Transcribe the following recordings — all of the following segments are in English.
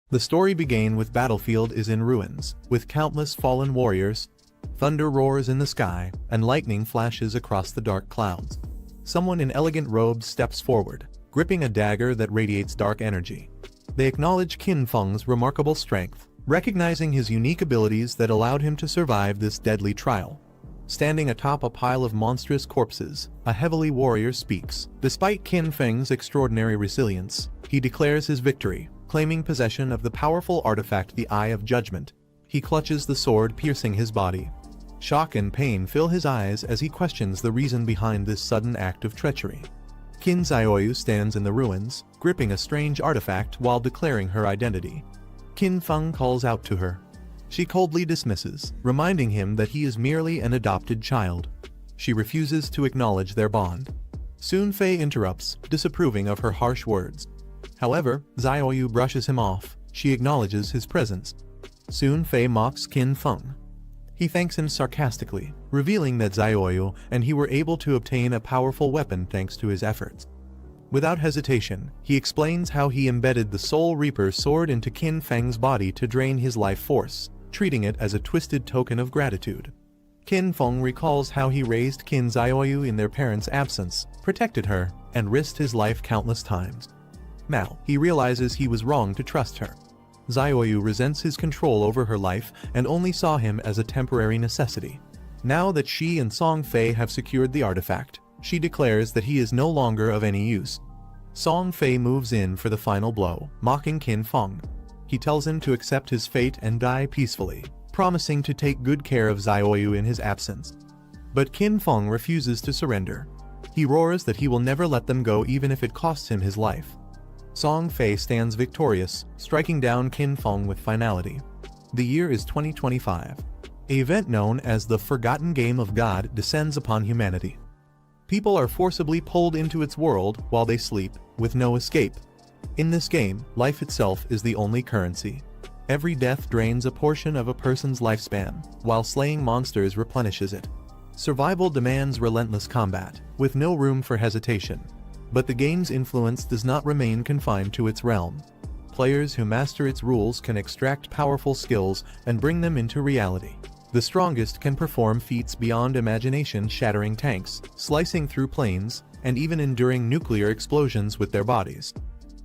The story began with battlefield is in ruins, with countless fallen warriors. Thunder roars in the sky, and lightning flashes across the dark clouds. Someone in elegant robes steps forward, gripping a dagger that radiates dark energy. They acknowledge Qin Feng's remarkable strength, recognizing his unique abilities that allowed him to survive this deadly trial. Standing atop a pile of monstrous corpses, a heavily warrior speaks. Despite Qin Feng's extraordinary resilience, he declares his victory, claiming possession of the powerful artifact the Eye of Judgment. He clutches the sword piercing his body. Shock and pain fill his eyes as he questions the reason behind this sudden act of treachery. Qin Xiaoyu stands in the ruins, gripping a strange artifact while declaring her identity. Qin Feng calls out to her. She coldly dismisses, reminding him that he is merely an adopted child. She refuses to acknowledge their bond. Sun Fei interrupts, disapproving of her harsh words. However, Xiaoyu brushes him off. She acknowledges his presence. Sun Fei mocks Qin Feng. He thanks him sarcastically, revealing that Xiaoyu and he were able to obtain a powerful weapon thanks to his efforts. Without hesitation, he explains how he embedded the Soul Reaper sword into Qin Feng's body to drain his life force, treating it as a twisted token of gratitude. Qin Feng recalls how he raised Qin Xiaoyu in their parents' absence, protected her, and risked his life countless times. Now, he realizes he was wrong to trust her. Xiaoyu resents his control over her life and only saw him as a temporary necessity. Now that she and Song Fei have secured the artifact, she declares that he is no longer of any use. Song Fei moves in for the final blow, mocking Qin Feng. He tells him to accept his fate and die peacefully, promising to take good care of Xiaoyu in his absence. But Qin Feng refuses to surrender. He roars that he will never let them go even if it costs him his life. Song Fei stands victorious, striking down Qin Feng with finality. The year is 2025. An event known as the Forgotten Game of God descends upon humanity. People are forcibly pulled into its world while they sleep, with no escape. In this game, life itself is the only currency. Every death drains a portion of a person's lifespan, while slaying monsters replenishes it. Survival demands relentless combat, with no room for hesitation. But the game's influence does not remain confined to its realm. Players who master its rules can extract powerful skills and bring them into reality. The strongest can perform feats beyond imagination, shattering tanks, slicing through planes, and even enduring nuclear explosions with their bodies.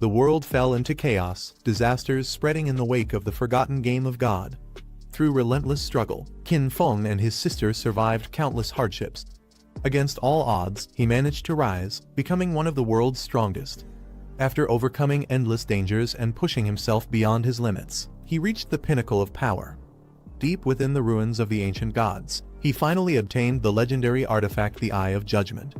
The world fell into chaos, disasters spreading in the wake of the Forgotten Game of God. Through relentless struggle, Qin Feng and his sister survived countless hardships. Against all odds, he managed to rise, becoming one of the world's strongest. After overcoming endless dangers and pushing himself beyond his limits, he reached the pinnacle of power. Deep within the ruins of the ancient gods, he finally obtained the legendary artifact the Eye of Judgment.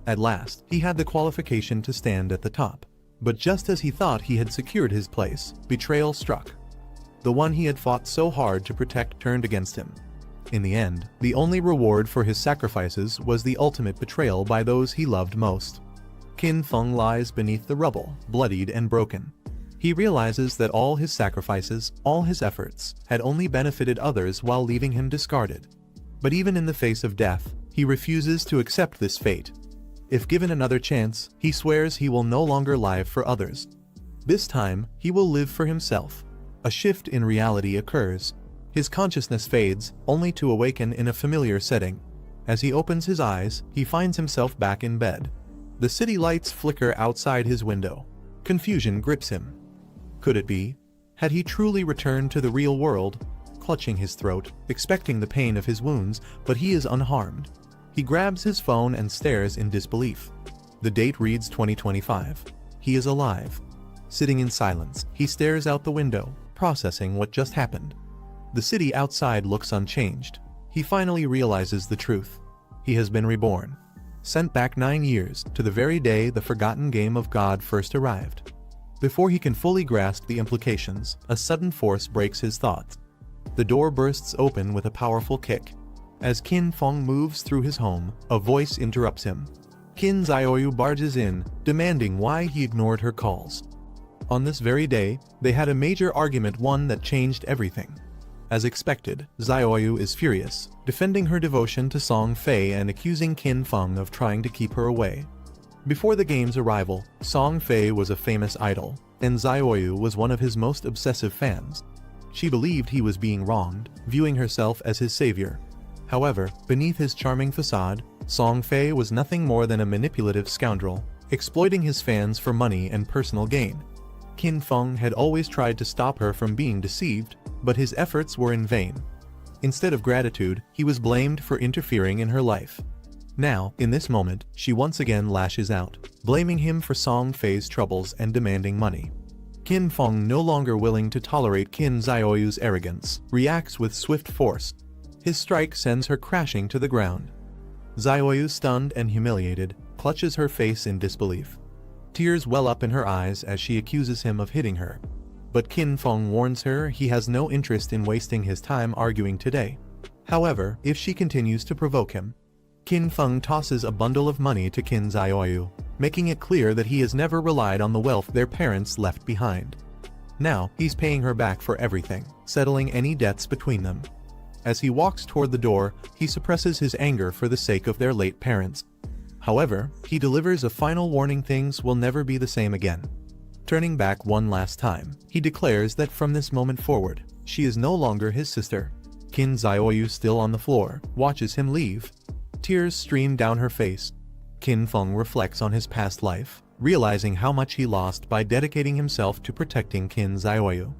At last, he had the qualification to stand at the top. But just as he thought he had secured his place, betrayal struck. The one he had fought so hard to protect turned against him. In the end, the only reward for his sacrifices was the ultimate betrayal by those he loved most. Qin Feng lies beneath the rubble, bloodied and broken. He realizes that all his sacrifices, all his efforts, had only benefited others while leaving him discarded. But even in the face of death, he refuses to accept this fate. If given another chance, he swears he will no longer live for others. This time, he will live for himself. A shift in reality occurs. His consciousness fades, only to awaken in a familiar setting. As he opens his eyes, he finds himself back in bed. The city lights flicker outside his window. Confusion grips him. Could it be? Had he truly returned to the real world? Clutching his throat, expecting the pain of his wounds, but he is unharmed. He grabs his phone and stares in disbelief. The date reads 2025. He is alive. Sitting in silence, he stares out the window, processing what just happened. The city outside looks unchanged. He finally realizes the truth. He has been reborn. Sent back 9 years, to the very day the Forgotten Game of God first arrived. Before he can fully grasp the implications, a sudden force breaks his thoughts. The door bursts open with a powerful kick. As Qin Feng moves through his home, a voice interrupts him. Qin Xiaoyu barges in, demanding why he ignored her calls. On this very day, they had a major argument, one that changed everything. As expected, Xiaoyu is furious, defending her devotion to Song Fei and accusing Qin Feng of trying to keep her away. Before the game's arrival, Song Fei was a famous idol, and Xiaoyu was one of his most obsessive fans. She believed he was being wronged, viewing herself as his savior. However, beneath his charming facade, Song Fei was nothing more than a manipulative scoundrel, exploiting his fans for money and personal gain. Qin Feng had always tried to stop her from being deceived, but his efforts were in vain. Instead of gratitude, he was blamed for interfering in her life. Now, in this moment, she once again lashes out, blaming him for Song Fei's troubles and demanding money. Qin Feng, no longer willing to tolerate Qin Xiaoyu's arrogance, reacts with swift force. His strike sends her crashing to the ground. Xiaoyu, stunned and humiliated, clutches her face in disbelief. Tears well up in her eyes as she accuses him of hitting her. But Qin Feng warns her he has no interest in wasting his time arguing today. However, if she continues to provoke him, Qin Feng tosses a bundle of money to Qin Xiaoyu, making it clear that he has never relied on the wealth their parents left behind. Now, he's paying her back for everything, settling any debts between them. As he walks toward the door, he suppresses his anger for the sake of their late parents. However, he delivers a final warning: things will never be the same again. Turning back one last time, he declares that from this moment forward, she is no longer his sister. Qin Xiaoyu, still on the floor, watches him leave. Tears stream down her face. Qin Feng reflects on his past life, realizing how much he lost by dedicating himself to protecting Qin Xiaoyu.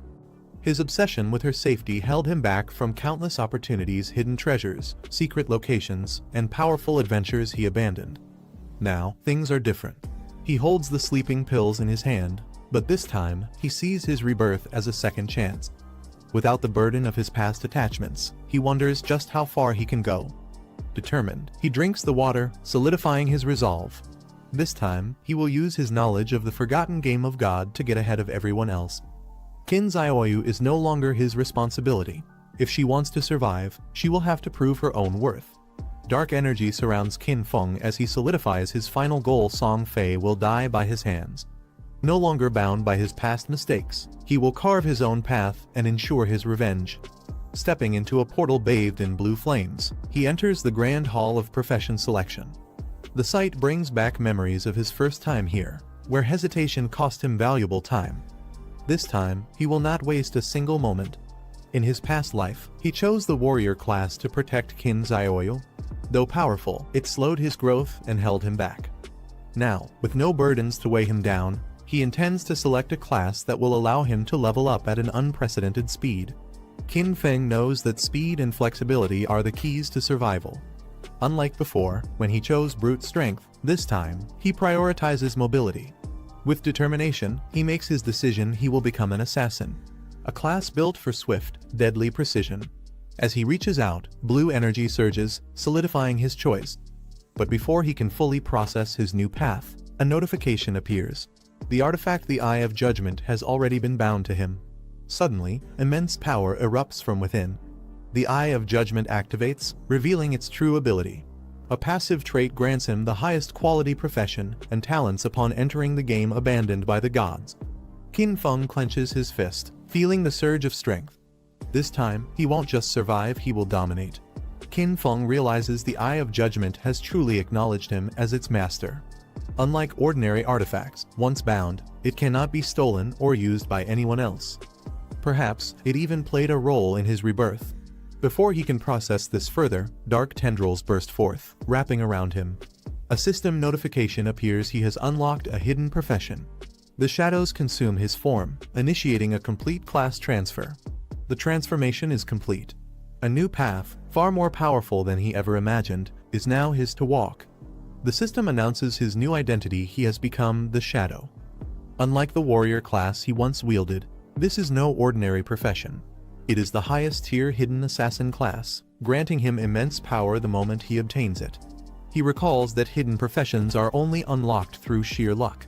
His obsession with her safety held him back from countless opportunities, hidden treasures, secret locations, and powerful adventures he abandoned. Now, things are different. He holds the sleeping pills in his hand, but this time, he sees his rebirth as a second chance. Without the burden of his past attachments, he wonders just how far he can go. Determined, he drinks the water, solidifying his resolve. This time, he will use his knowledge of the forgotten game of God to get ahead of everyone else. Qin Xiaoyu is no longer his responsibility. If she wants to survive, she will have to prove her own worth. Dark energy surrounds Qin Feng as he solidifies his final goal: Song Fei will die by his hands. No longer bound by his past mistakes, he will carve his own path and ensure his revenge. Stepping into a portal bathed in blue flames, he enters the Grand Hall of Profession Selection. The sight brings back memories of his first time here, where hesitation cost him valuable time. This time, he will not waste a single moment. In his past life, he chose the warrior class to protect Qin Xiaoyu. Though powerful, it slowed his growth and held him back. Now, with no burdens to weigh him down, he intends to select a class that will allow him to level up at an unprecedented speed. Qin Feng knows that speed and flexibility are the keys to survival. Unlike before, when he chose brute strength, this time, he prioritizes mobility. With determination, he makes his decision: he will become an assassin. A class built for swift, deadly precision. As he reaches out, blue energy surges, solidifying his choice. But before he can fully process his new path, a notification appears. The artifact, the Eye of Judgment, has already been bound to him. Suddenly, immense power erupts from within. The Eye of Judgment activates, revealing its true ability. A passive trait grants him the highest quality profession and talents upon entering the game abandoned by the gods. Qin Feng clenches his fist, feeling the surge of strength. This time, he won't just survive, he will dominate. Qin Feng realizes the Eye of Judgment has truly acknowledged him as its master. Unlike ordinary artifacts, once bound, it cannot be stolen or used by anyone else. Perhaps, it even played a role in his rebirth. Before he can process this further, dark tendrils burst forth, wrapping around him. A system notification appears: he has unlocked a hidden profession. The shadows consume his form, initiating a complete class transfer. The transformation is complete. A new path, far more powerful than he ever imagined, is now his to walk. The system announces his new identity: he has become the Shadow. Unlike the warrior class he once wielded, this is no ordinary profession. It is the highest tier hidden assassin class, granting him immense power the moment he obtains it. He recalls that hidden professions are only unlocked through sheer luck.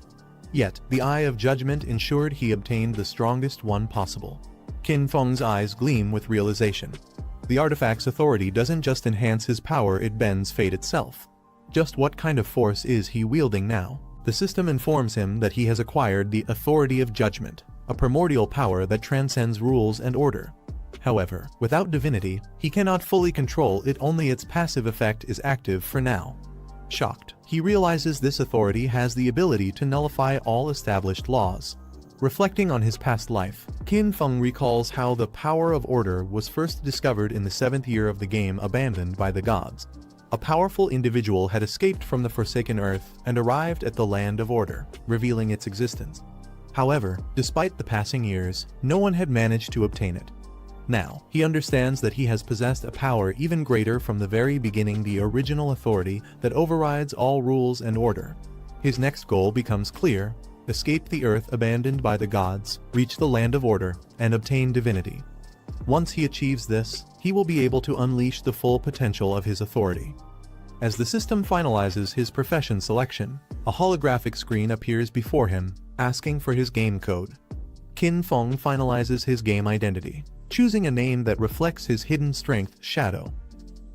Yet, the Eye of Judgment ensured he obtained the strongest one possible. Qin Feng's eyes gleam with realization. The artifact's authority doesn't just enhance his power, it bends fate itself. Just what kind of force is he wielding now? The system informs him that he has acquired the Authority of Judgment, a primordial power that transcends rules and order. However, without divinity, he cannot fully control it, only its passive effect is active for now. Shocked, he realizes this authority has the ability to nullify all established laws. Reflecting on his past life, Qin Feng recalls how the power of order was first discovered in the 7th year of the game abandoned by the gods. A powerful individual had escaped from the Forsaken Earth and arrived at the Land of Order, revealing its existence. However, despite the passing years, no one had managed to obtain it. Now, he understands that he has possessed a power even greater from the very beginning, the original authority that overrides all rules and order. His next goal becomes clear: escape the Earth abandoned by the gods, reach the Land of Order, and obtain divinity. Once he achieves this, he will be able to unleash the full potential of his authority. As the system finalizes his profession selection, a holographic screen appears before him, asking for his game code. Qin Feng finalizes his game identity, choosing a name that reflects his hidden strength, Shadow.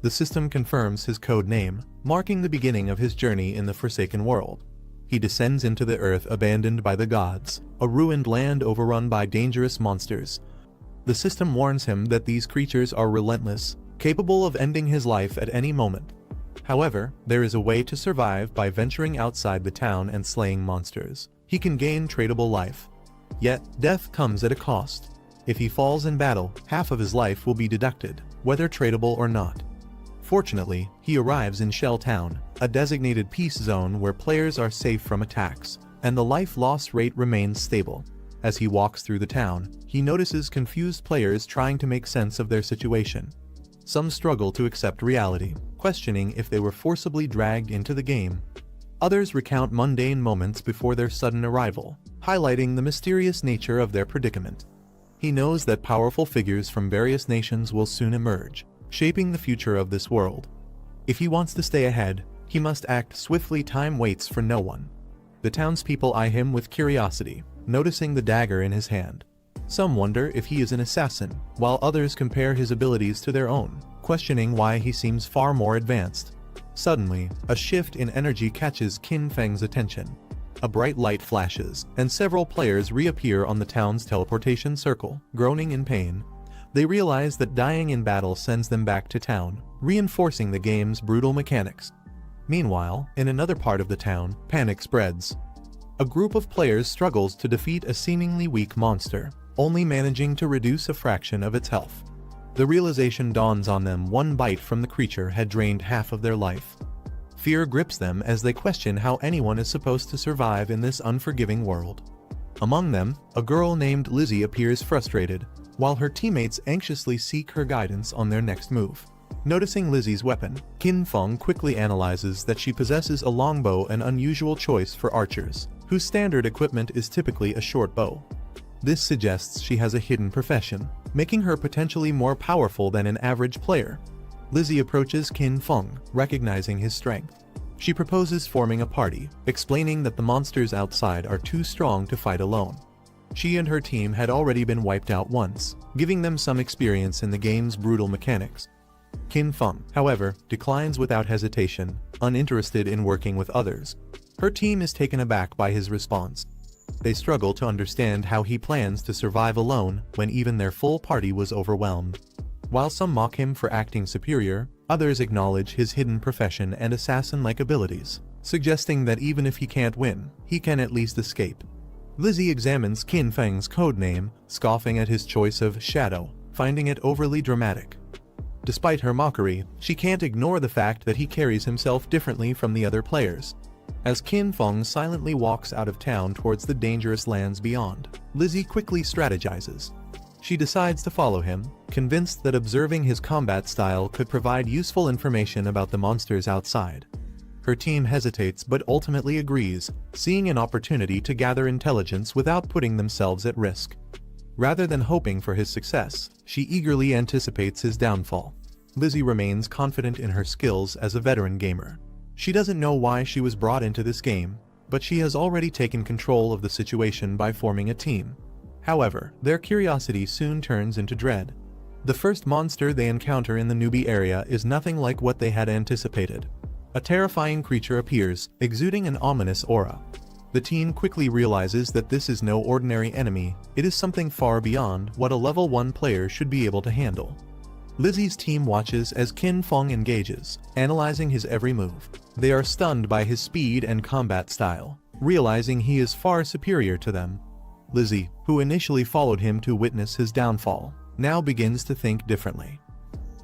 The system confirms his code name, marking the beginning of his journey in the Forsaken World. He descends into the Earth abandoned by the gods, a ruined land overrun by dangerous monsters. The system warns him that these creatures are relentless, capable of ending his life at any moment. However, there is a way to survive by venturing outside the town and slaying monsters. He can gain tradable life. Yet, death comes at a cost. If he falls in battle, half of his life will be deducted, whether tradable or not. Fortunately, he arrives in Shell Town, a designated peace zone where players are safe from attacks, and the life loss rate remains stable. As he walks through the town, he notices confused players trying to make sense of their situation. Some struggle to accept reality, questioning if they were forcibly dragged into the game. Others recount mundane moments before their sudden arrival, highlighting the mysterious nature of their predicament. He knows that powerful figures from various nations will soon emerge, shaping the future of this world. If he wants to stay ahead, he must act swiftly. Time waits for no one. The townspeople eye him with curiosity, noticing the dagger in his hand. Some wonder if he is an assassin, while others compare his abilities to their own, questioning why he seems far more advanced. Suddenly, a shift in energy catches Qin Feng's attention. A bright light flashes, and several players reappear on the town's teleportation circle, groaning in pain. They realize that dying in battle sends them back to town, reinforcing the game's brutal mechanics. Meanwhile, in another part of the town, panic spreads. A group of players struggles to defeat a seemingly weak monster, only managing to reduce a fraction of its health. The realization dawns on them: one bite from the creature had drained half of their life. Fear grips them as they question how anyone is supposed to survive in this unforgiving world. Among them, a girl named Lizzie appears frustrated, while her teammates anxiously seek her guidance on their next move. Noticing Lizzie's weapon, Qin Feng quickly analyzes that she possesses a longbow, an unusual choice for archers, whose standard equipment is typically a short bow. This suggests she has a hidden profession, making her potentially more powerful than an average player. Lizzie approaches Qin Feng, recognizing his strength. She proposes forming a party, explaining that the monsters outside are too strong to fight alone. She and her team had already been wiped out once, giving them some experience in the game's brutal mechanics. Qin Feng, however, declines without hesitation, uninterested in working with others. Her team is taken aback by his response. They struggle to understand how he plans to survive alone when even their full party was overwhelmed. While some mock him for acting superior, others acknowledge his hidden profession and assassin-like abilities, suggesting that even if he can't win, he can at least escape. Lizzie examines Qin Feng's codename, scoffing at his choice of Shadow, finding it overly dramatic. Despite her mockery, she can't ignore the fact that he carries himself differently from the other players. As Qin Feng silently walks out of town towards the dangerous lands beyond, Lizzie quickly strategizes. She decides to follow him, convinced that observing his combat style could provide useful information about the monsters outside. Her team hesitates but ultimately agrees, seeing an opportunity to gather intelligence without putting themselves at risk. Rather than hoping for his success, she eagerly anticipates his downfall. Lizzie remains confident in her skills as a veteran gamer. She doesn't know why she was brought into this game, but she has already taken control of the situation by forming a team. However, their curiosity soon turns into dread. The first monster they encounter in the newbie area is nothing like what they had anticipated. A terrifying creature appears, exuding an ominous aura. The team quickly realizes that this is no ordinary enemy, it is something far beyond what a level 1 player should be able to handle. Lizzie's team watches as Qin Feng engages, analyzing his every move. They are stunned by his speed and combat style, realizing he is far superior to them. Lizzie, who initially followed him to witness his downfall, now begins to think differently.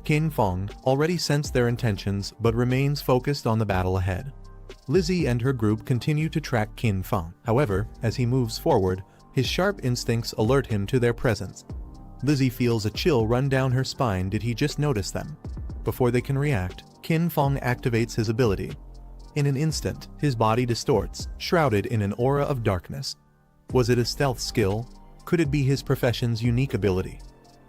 Qin Feng already sensed their intentions but remains focused on the battle ahead. Lizzie and her group continue to track Qin Feng. However, as he moves forward, his sharp instincts alert him to their presence. Lizzie feels a chill run down her spine. Did he just notice them? Before they can react, Qin Feng activates his ability. In an instant, his body distorts, shrouded in an aura of darkness. Was it a stealth skill? Could it be his profession's unique ability?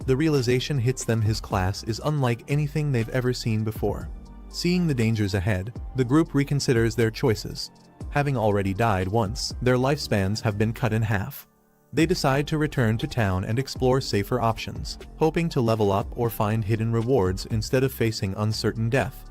The realization hits them: his class is unlike anything they've ever seen before. Seeing the dangers ahead, the group reconsiders their choices. Having already died once, their lifespans have been cut in half. They decide to return to town and explore safer options, hoping to level up or find hidden rewards instead of facing uncertain death.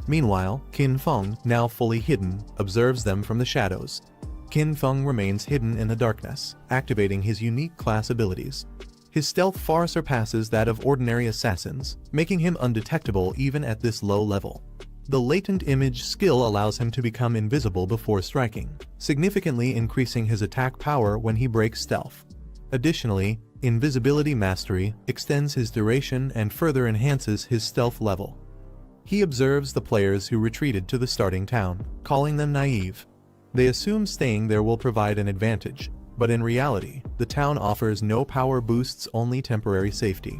Meanwhile, Qin Feng, now fully hidden, observes them from the shadows. Qin Feng remains hidden in the darkness, activating his unique class abilities. His stealth far surpasses that of ordinary assassins, making him undetectable even at this low level. The latent image skill allows him to become invisible before striking, significantly increasing his attack power when he breaks stealth. Additionally, invisibility mastery extends his duration and further enhances his stealth level. He observes the players who retreated to the starting town, calling them naive. They assume staying there will provide an advantage, but in reality, the town offers no power boosts, only temporary safety.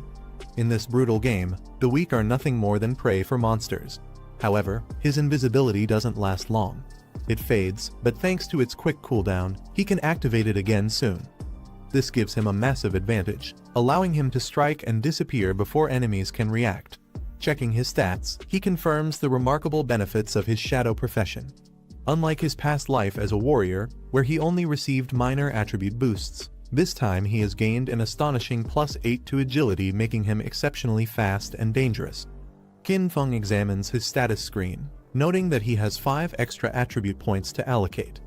In this brutal game, the weak are nothing more than prey for monsters. However, his invisibility doesn't last long. It fades, but thanks to its quick cooldown, he can activate it again soon. This gives him a massive advantage, allowing him to strike and disappear before enemies can react. Checking his stats, he confirms the remarkable benefits of his shadow profession. Unlike his past life as a warrior, where he only received minor attribute boosts, this time he has gained an astonishing +8 to agility, making him exceptionally fast and dangerous. Qin Feng examines his status screen, noting that he has 5 extra attribute points to allocate.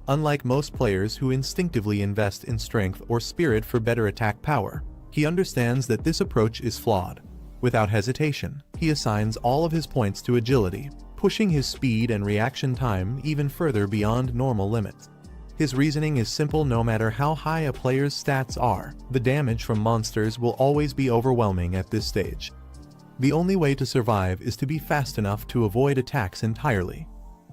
Unlike most players who instinctively invest in strength or spirit for better attack power, he understands that this approach is flawed. Without hesitation, he assigns all of his points to agility, pushing his speed and reaction time even further beyond normal limits. His reasoning is simple: no matter how high a player's stats are, the damage from monsters will always be overwhelming at this stage. The only way to survive is to be fast enough to avoid attacks entirely.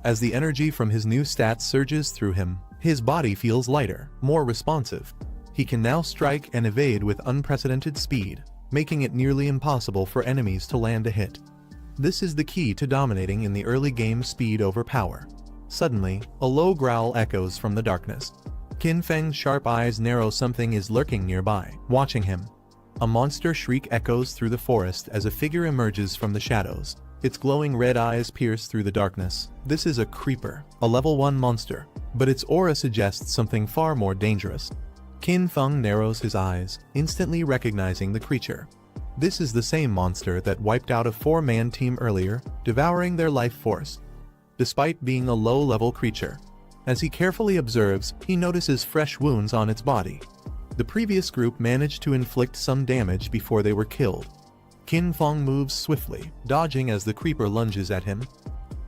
As the energy from his new stats surges through him, his body feels lighter, more responsive. He can now strike and evade with unprecedented speed, making it nearly impossible for enemies to land a hit. This is the key to dominating in the early game: speed over power. Suddenly, a low growl echoes from the darkness. Qin Feng's sharp eyes narrow. Something is lurking nearby, watching him. A monster shriek echoes through the forest as a figure emerges from the shadows. Its glowing red eyes pierce through the darkness. This is a creeper, a level 1 monster, but its aura suggests something far more dangerous. Qin Feng narrows his eyes, instantly recognizing the creature. This is the same monster that wiped out a 4-man team earlier, devouring their life force. Despite being a low-level creature, as he carefully observes, he notices fresh wounds on its body. The previous group managed to inflict some damage before they were killed. Qin Feng moves swiftly, dodging as the creeper lunges at him.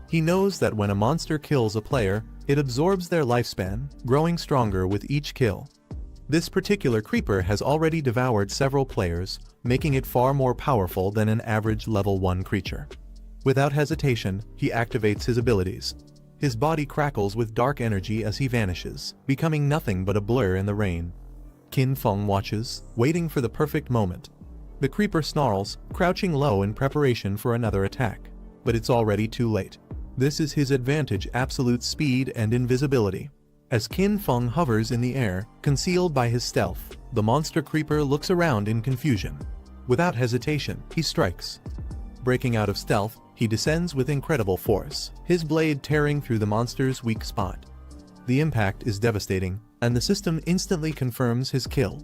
He knows that when a monster kills a player, it absorbs their lifespan, growing stronger with each kill. This particular creeper has already devoured several players, making it far more powerful than an average level 1 creature. Without hesitation, he activates his abilities. His body crackles with dark energy as he vanishes, becoming nothing but a blur in the rain. Qin Feng watches, waiting for the perfect moment. The creeper snarls, crouching low in preparation for another attack. But it's already too late. This is his advantage: absolute speed and invisibility. As Qin Feng hovers in the air, concealed by his stealth, the monster creeper looks around in confusion. Without hesitation, he strikes. Breaking out of stealth, he descends with incredible force, his blade tearing through the monster's weak spot. The impact is devastating, and the system instantly confirms his kill.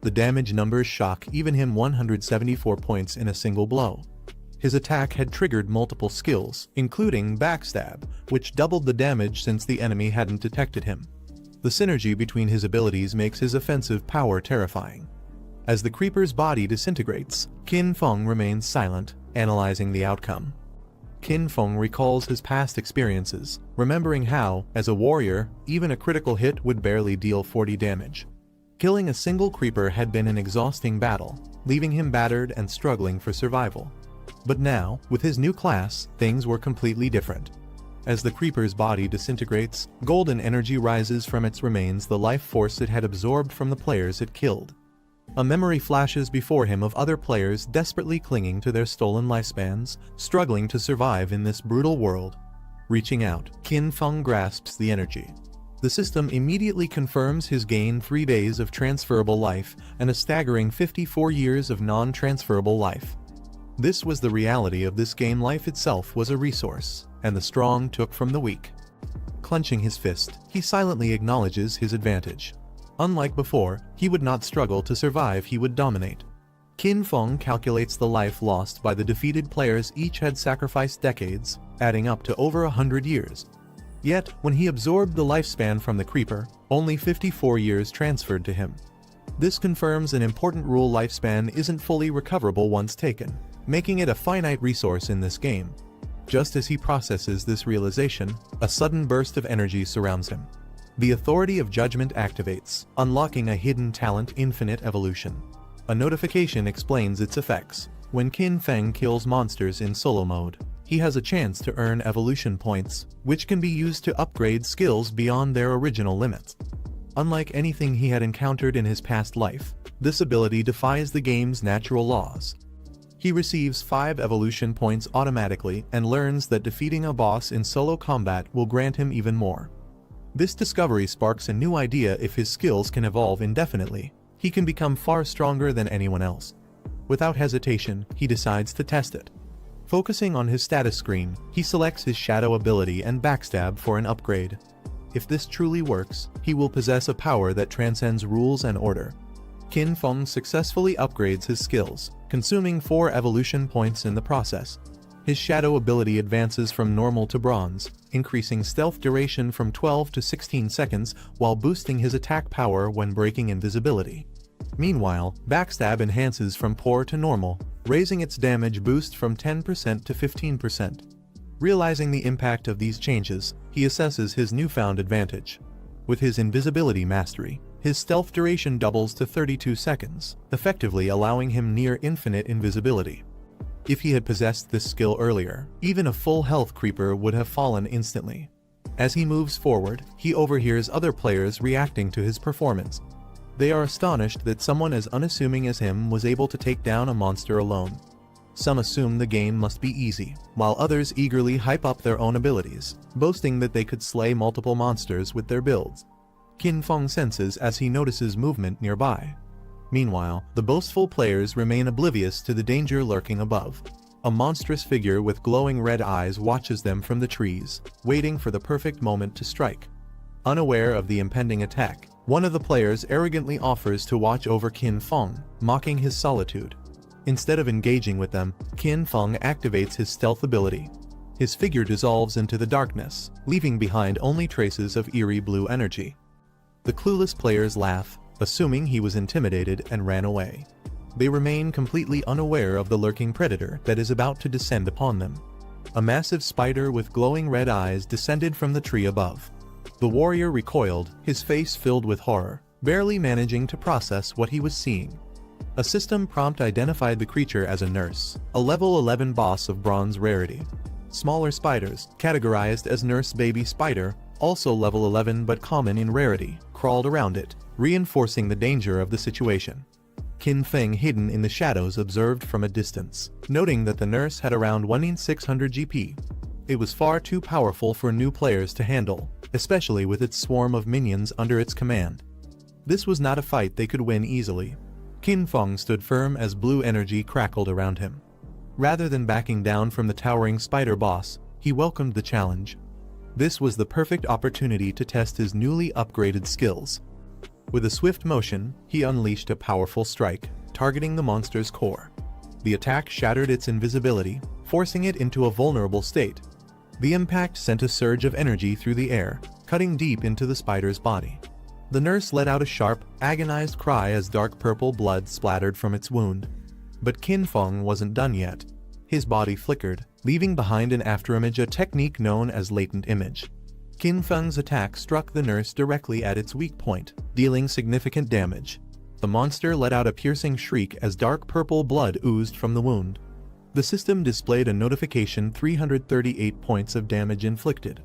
The damage numbers shock even him: 174 points in a single blow. His attack had triggered multiple skills, including backstab, which doubled the damage since the enemy hadn't detected him. The synergy between his abilities makes his offensive power terrifying. As the creeper's body disintegrates, Qin Feng remains silent, analyzing the outcome. Qin Feng recalls his past experiences, remembering how, as a warrior, even a critical hit would barely deal 40 damage. Killing a single creeper had been an exhausting battle, leaving him battered and struggling for survival. But now, with his new class, things were completely different. As the creeper's body disintegrates, golden energy rises from its remains, the life force it had absorbed from the players it killed. A memory flashes before him of other players desperately clinging to their stolen lifespans, struggling to survive in this brutal world. Reaching out, Qin Feng grasps the energy. The system immediately confirms his gain 3 days of transferable life and a staggering 54 years of non-transferable life. This was the reality of this game. Life itself was a resource, and the strong took from the weak. Clenching his fist, he silently acknowledges his advantage. Unlike before, he would not struggle to survive, he would dominate. Qin Feng calculates the life lost by the defeated players. Each had sacrificed decades, adding up to over 100 years. Yet, when he absorbed the lifespan from the creeper, only 54 years transferred to him. This confirms an important rule: lifespan isn't fully recoverable once taken, making it a finite resource in this game. Just as he processes this realization, a sudden burst of energy surrounds him. The authority of judgment activates, unlocking a hidden talent: infinite evolution. A notification explains its effects. When Qin Feng kills monsters in solo mode, he has a chance to earn evolution points, which can be used to upgrade skills beyond their original limits. Unlike anything he had encountered in his past life, this ability defies the game's natural laws. He receives 5 evolution points automatically and learns that defeating a boss in solo combat will grant him even more. This discovery sparks a new idea: if his skills can evolve indefinitely, he can become far stronger than anyone else. Without hesitation, he decides to test it. Focusing on his status screen, he selects his shadow ability and backstab for an upgrade. If this truly works, he will possess a power that transcends rules and order. Qin Feng successfully upgrades his skills, consuming 4 evolution points in the process. His shadow ability advances from normal to bronze, increasing stealth duration from 12 to 16 seconds while boosting his attack power when breaking invisibility. Meanwhile, backstab enhances from poor to normal, raising its damage boost from 10% to 15%. Realizing the impact of these changes, he assesses his newfound advantage. With his invisibility mastery, his stealth duration doubles to 32 seconds, effectively allowing him near infinite invisibility. If he had possessed this skill earlier, even a full health creeper would have fallen instantly. As he moves forward, he overhears other players reacting to his performance. They are astonished that someone as unassuming as him was able to take down a monster alone. Some assume the game must be easy, while others eagerly hype up their own abilities, boasting that they could slay multiple monsters with their builds. Qin Feng senses as he notices movement nearby. Meanwhile, the boastful players remain oblivious to the danger lurking above. A monstrous figure with glowing red eyes watches them from the trees, waiting for the perfect moment to strike. Unaware of the impending attack, one of the players arrogantly offers to watch over Qin Feng, mocking his solitude. Instead of engaging with them, Qin Feng activates his stealth ability. His figure dissolves into the darkness, leaving behind only traces of eerie blue energy. The clueless players laugh, assuming he was intimidated, and ran away. They remain completely unaware of the lurking predator that is about to descend upon them. A massive spider with glowing red eyes descended from the tree above. The warrior recoiled, his face filled with horror, barely managing to process what he was seeing. A system prompt identified the creature as a nurse, a level 11 boss of bronze rarity. Smaller spiders, categorized as nurse baby spider, also level 11 but common in rarity, crawled around it, reinforcing the danger of the situation. Qin Feng, hidden in the shadows, observed from a distance, noting that the nurse had around 1600 GP. It was far too powerful for new players to handle, especially with its swarm of minions under its command. This was not a fight they could win easily. Qin Feng stood firm as blue energy crackled around him. Rather than backing down from the towering spider boss, he welcomed the challenge. This was the perfect opportunity to test his newly upgraded skills. With a swift motion, he unleashed a powerful strike, targeting the monster's core. The attack shattered its invisibility, forcing it into a vulnerable state. The impact sent a surge of energy through the air, cutting deep into the spider's body. The nurse let out a sharp, agonized cry as dark purple blood splattered from its wound. But Qin Feng wasn't done yet. His body flickered, leaving behind an afterimage, a technique known as latent image. Qin Feng's attack struck the nurse directly at its weak point, dealing significant damage. The monster let out a piercing shriek as dark purple blood oozed from the wound. The system displayed a notification: 338 points of damage inflicted.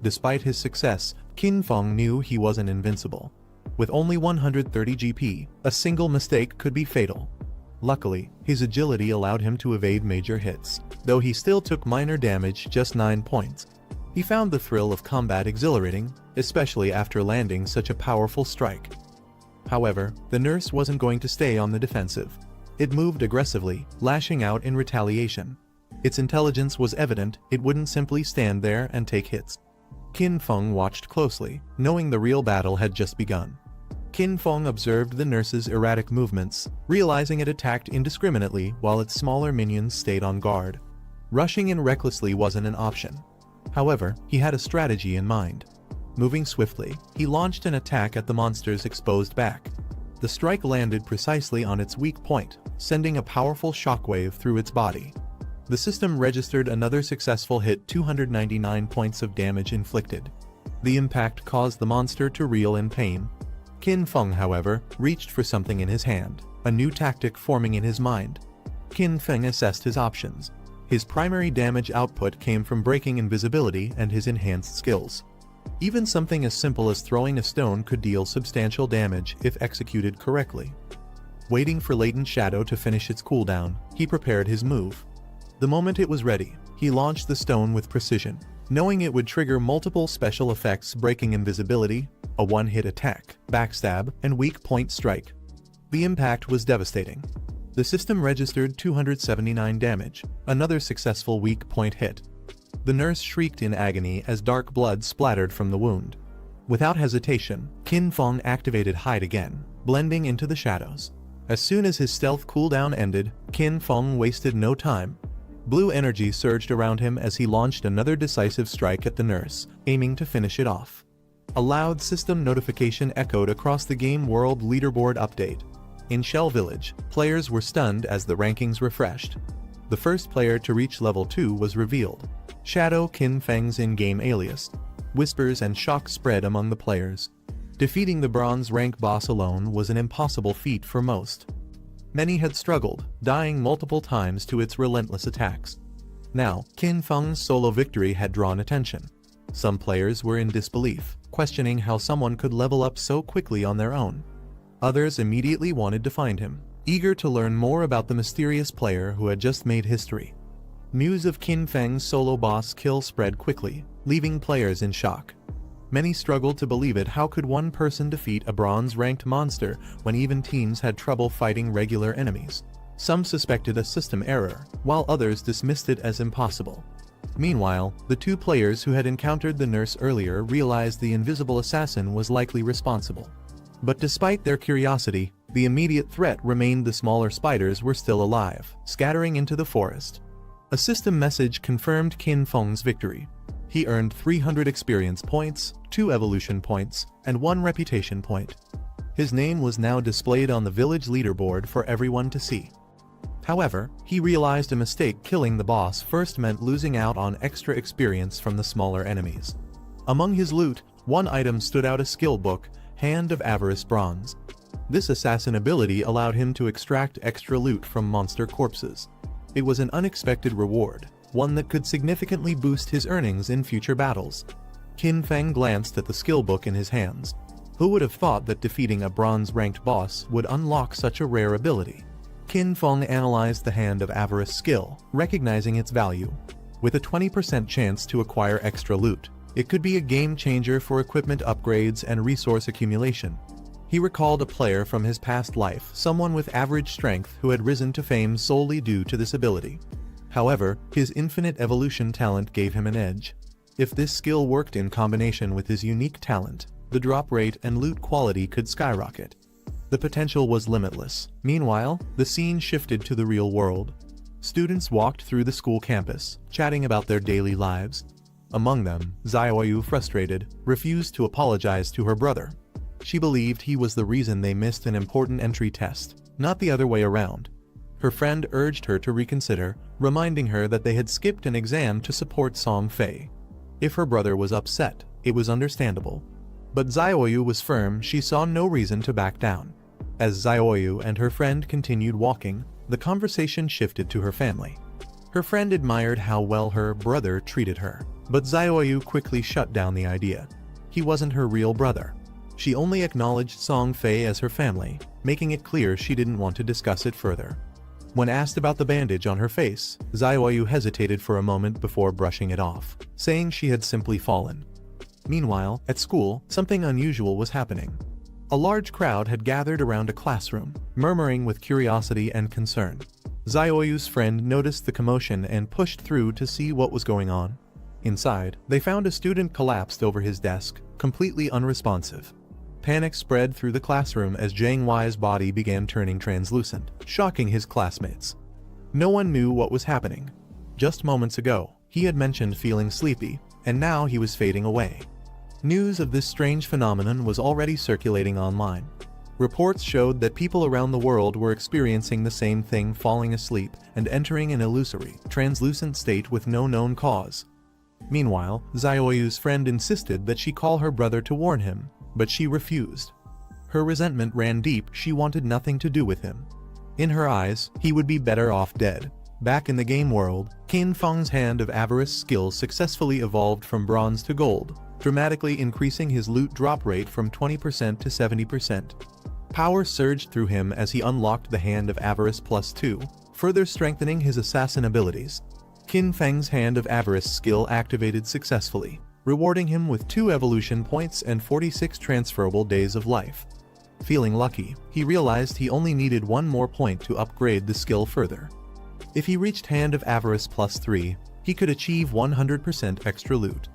Despite his success, Qin Feng knew he wasn't invincible. With only 130 GP, a single mistake could be fatal. Luckily, his agility allowed him to evade major hits, though he still took minor damage, just 9 points. He found the thrill of combat exhilarating, especially after landing such a powerful strike. However, the nurse wasn't going to stay on the defensive. It moved aggressively, lashing out in retaliation. Its intelligence was evident; it wouldn't simply stand there and take hits. Qin Feng watched closely, knowing the real battle had just begun. Qin Feng observed the nurse's erratic movements, realizing it attacked indiscriminately while its smaller minions stayed on guard. Rushing in recklessly wasn't an option. However, he had a strategy in mind. Moving swiftly, he launched an attack at the monster's exposed back. The strike landed precisely on its weak point, sending a powerful shockwave through its body. The system registered another successful hit, 299 points of damage inflicted. The impact caused the monster to reel in pain. Qin Feng, however, reached for something in his hand, a new tactic forming in his mind. Qin Feng assessed his options. His primary damage output came from breaking invisibility and his enhanced skills. Even something as simple as throwing a stone could deal substantial damage if executed correctly. Waiting for latent shadow to finish its cooldown, he prepared his move. The moment it was ready, he launched the stone with precision, knowing it would trigger multiple special effects: breaking invisibility, a one-hit attack, backstab, and weak point strike. The impact was devastating. The system registered 279 damage, another successful weak point hit. The nurse shrieked in agony as dark blood splattered from the wound. Without hesitation, Qin Feng activated Hide again, blending into the shadows. As soon as his stealth cooldown ended, Qin Feng wasted no time. Blue energy surged around him as he launched another decisive strike at the nurse, aiming to finish it off. A loud system notification echoed across the game world leaderboard update. In Shell Village, players were stunned as the rankings refreshed. The first player to reach level 2 was revealed. Shadow Qin Feng's in-game alias. Whispers and shock spread among the players. Defeating the bronze rank boss alone was an impossible feat for most. Many had struggled, dying multiple times to its relentless attacks. Now, Qin Feng's solo victory had drawn attention. Some players were in disbelief, questioning how someone could level up so quickly on their own. Others immediately wanted to find him, eager to learn more about the mysterious player who had just made history. News of Qin Feng's solo boss kill spread quickly, leaving players in shock. Many struggled to believe it. How could one person defeat a bronze-ranked monster when even teams had trouble fighting regular enemies? Some suspected a system error, while others dismissed it as impossible. Meanwhile, the two players who had encountered the nurse earlier realized the invisible assassin was likely responsible. But despite their curiosity, the immediate threat remained. The smaller spiders were still alive, scattering into the forest. A system message confirmed Qin Feng's victory. He earned 300 experience points, 2 evolution points, and 1 reputation point. His name was now displayed on the village leaderboard for everyone to see. However, he realized a mistake. Killing the boss first meant losing out on extra experience from the smaller enemies. Among his loot, one item stood out: a skill book, Hand of Avarice Bronze. This assassin ability allowed him to extract extra loot from monster corpses. It was an unexpected reward, one that could significantly boost his earnings in future battles. Qin Feng glanced at the skill book in his hands. Who would have thought that defeating a bronze-ranked boss would unlock such a rare ability? Qin Feng analyzed the Hand of Avarice skill, recognizing its value. With a 20% chance to acquire extra loot, it could be a game-changer for equipment upgrades and resource accumulation. He recalled a player from his past life, someone with average strength who had risen to fame solely due to this ability. However, his infinite evolution talent gave him an edge. If this skill worked in combination with his unique talent, the drop rate and loot quality could skyrocket. The potential was limitless. Meanwhile, the scene shifted to the real world. Students walked through the school campus, chatting about their daily lives. Among them, Xiaoyu, frustrated, refused to apologize to her brother. She believed he was the reason they missed an important entry test, not the other way around. Her friend urged her to reconsider, reminding her that they had skipped an exam to support Song Fei. If her brother was upset, It was understandable. But Xiaoyu was firm. She saw no reason to back down. As Xiaoyu and her friend continued walking, the conversation shifted to her family. Her friend admired how well her brother treated her, but Xiaoyu quickly shut down the idea. He wasn't her real brother. She only acknowledged Song Fei as her family, making it clear she didn't want to discuss it further. When asked about the bandage on her face, Xiaoyu hesitated for a moment before brushing it off, saying she had simply fallen. Meanwhile, at school, something unusual was happening. A large crowd had gathered around a classroom, murmuring with curiosity and concern. Xiaoyu's friend noticed the commotion and pushed through to see what was going on. Inside, they found a student collapsed over his desk, completely unresponsive. Panic spread through the classroom as Zhang Wei's body began turning translucent, shocking his classmates. No one knew what was happening. Just moments ago, he had mentioned feeling sleepy, and now he was fading away. News of this strange phenomenon was already circulating online. Reports showed that people around the world were experiencing the same thing, falling asleep and entering an illusory, translucent state with no known cause. Meanwhile, Xiaoyu's friend insisted that she call her brother to warn him, but she refused. Her resentment ran deep. She wanted nothing to do with him. In her eyes, he would be better off dead. Back in the game world, Qin Feng's Hand of Avarice skill successfully evolved from bronze to gold, dramatically increasing his loot drop rate from 20% to 70%. Power surged through him as he unlocked the Hand of Avarice +2, further strengthening his assassin abilities. Qin Feng's Hand of Avarice skill activated successfully, rewarding him with 2 evolution points and 46 transferable days of life. Feeling lucky, he realized he only needed 1 more point to upgrade the skill further. If he reached Hand of Avarice +3, he could achieve 100% extra loot.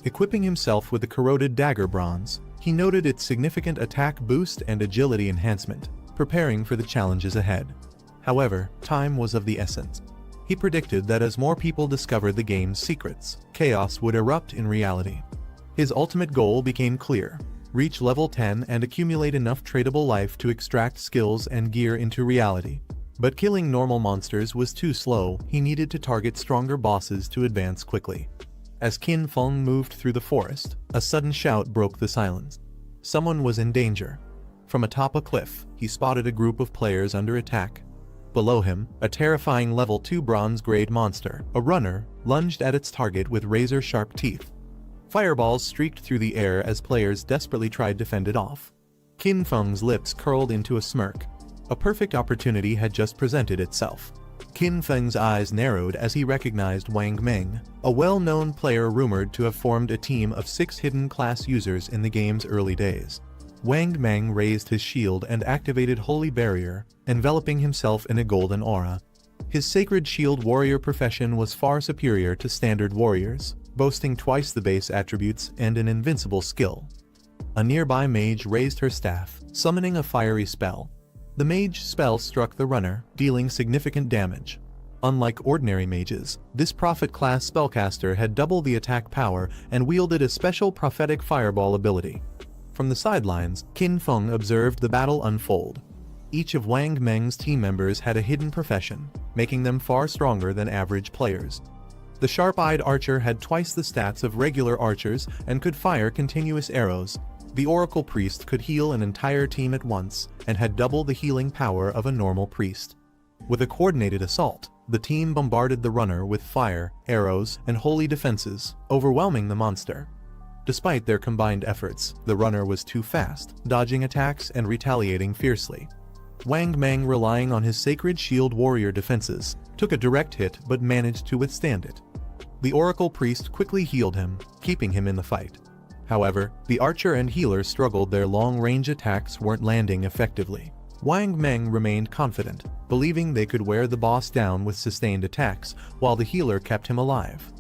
Equipping himself with the corroded dagger bronze, he noted its significant attack boost and agility enhancement, preparing for the challenges ahead. However, time was of the essence. He predicted that as more people discovered the game's secrets, chaos would erupt in reality. His ultimate goal became clear: reach level 10 and accumulate enough tradable life to extract skills and gear into reality. But killing normal monsters was too slow. He needed to target stronger bosses to advance quickly. As Qin Feng moved through the forest, a sudden shout broke the silence. Someone was in danger. From atop a cliff, he spotted a group of players under attack. Below him, a terrifying level 2 bronze-grade monster, a runner, lunged at its target with razor-sharp teeth. Fireballs streaked through the air as players desperately tried to fend it off. Qin Feng's lips curled into a smirk. A perfect opportunity had just presented itself. Qin Feng's eyes narrowed as he recognized Wang Meng, a well-known player rumored to have formed a team of 6 hidden class users in the game's early days. Wang Meng raised his shield and activated Holy Barrier, enveloping himself in a golden aura. His Sacred Shield warrior profession was far superior to standard warriors, boasting twice the base attributes and an invincible skill. A nearby mage raised her staff, summoning a fiery spell. The mage spell struck the runner, dealing significant damage. Unlike ordinary mages, this prophet class spellcaster had double the attack power and wielded a special prophetic fireball ability. From the sidelines, Qin Feng observed the battle unfold. Each of Wang Meng's team members had a hidden profession, making them far stronger than average players. The sharp-eyed archer had twice the stats of regular archers and could fire continuous arrows. The oracle priest could heal an entire team at once and had double the healing power of a normal priest. With a coordinated assault, the team bombarded the runner with fire, arrows, and holy defenses, overwhelming the monster. Despite their combined efforts, the runner was too fast, dodging attacks and retaliating fiercely. Wang Meng, relying on his Sacred Shield warrior defenses, took a direct hit but managed to withstand it. The oracle priest quickly healed him, keeping him in the fight. However, the archer and healer struggled. Their long-range attacks weren't landing effectively. Wang Meng remained confident, believing they could wear the boss down with sustained attacks, while the healer kept him alive.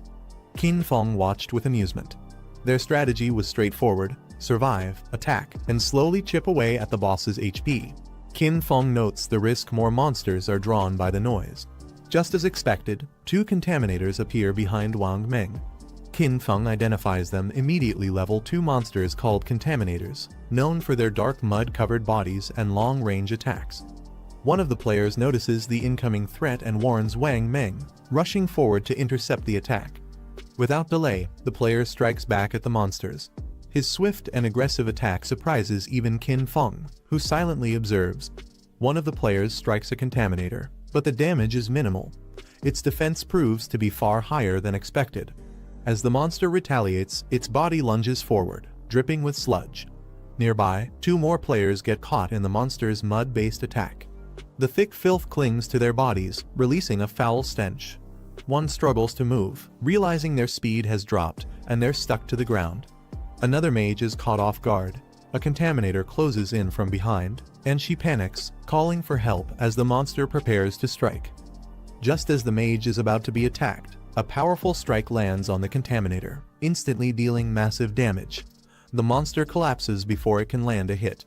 Qin Feng watched with amusement. Their strategy was straightforward: survive, attack, and slowly chip away at the boss's HP. Qin Feng notes the risk: more monsters are drawn by the noise. Just as expected, 2 contaminators appear behind Wang Meng. Qin Feng identifies them immediately: level 2 monsters called contaminators, known for their dark mud-covered bodies and long-range attacks. One of the players notices the incoming threat and warns Wang Meng, rushing forward to intercept the attack. Without delay, the player strikes back at the monsters. His swift and aggressive attack surprises even Qin Feng, who silently observes. One of the players strikes a contaminator, but the damage is minimal. Its defense proves to be far higher than expected. As the monster retaliates, its body lunges forward, dripping with sludge. Nearby, 2 more players get caught in the monster's mud-based attack. The thick filth clings to their bodies, releasing a foul stench. One struggles to move, realizing their speed has dropped, and they're stuck to the ground. Another mage is caught off guard. A contaminator closes in from behind, and she panics, calling for help as the monster prepares to strike. Just as the mage is about to be attacked, a powerful strike lands on the contaminator, instantly dealing massive damage. The monster collapses before it can land a hit.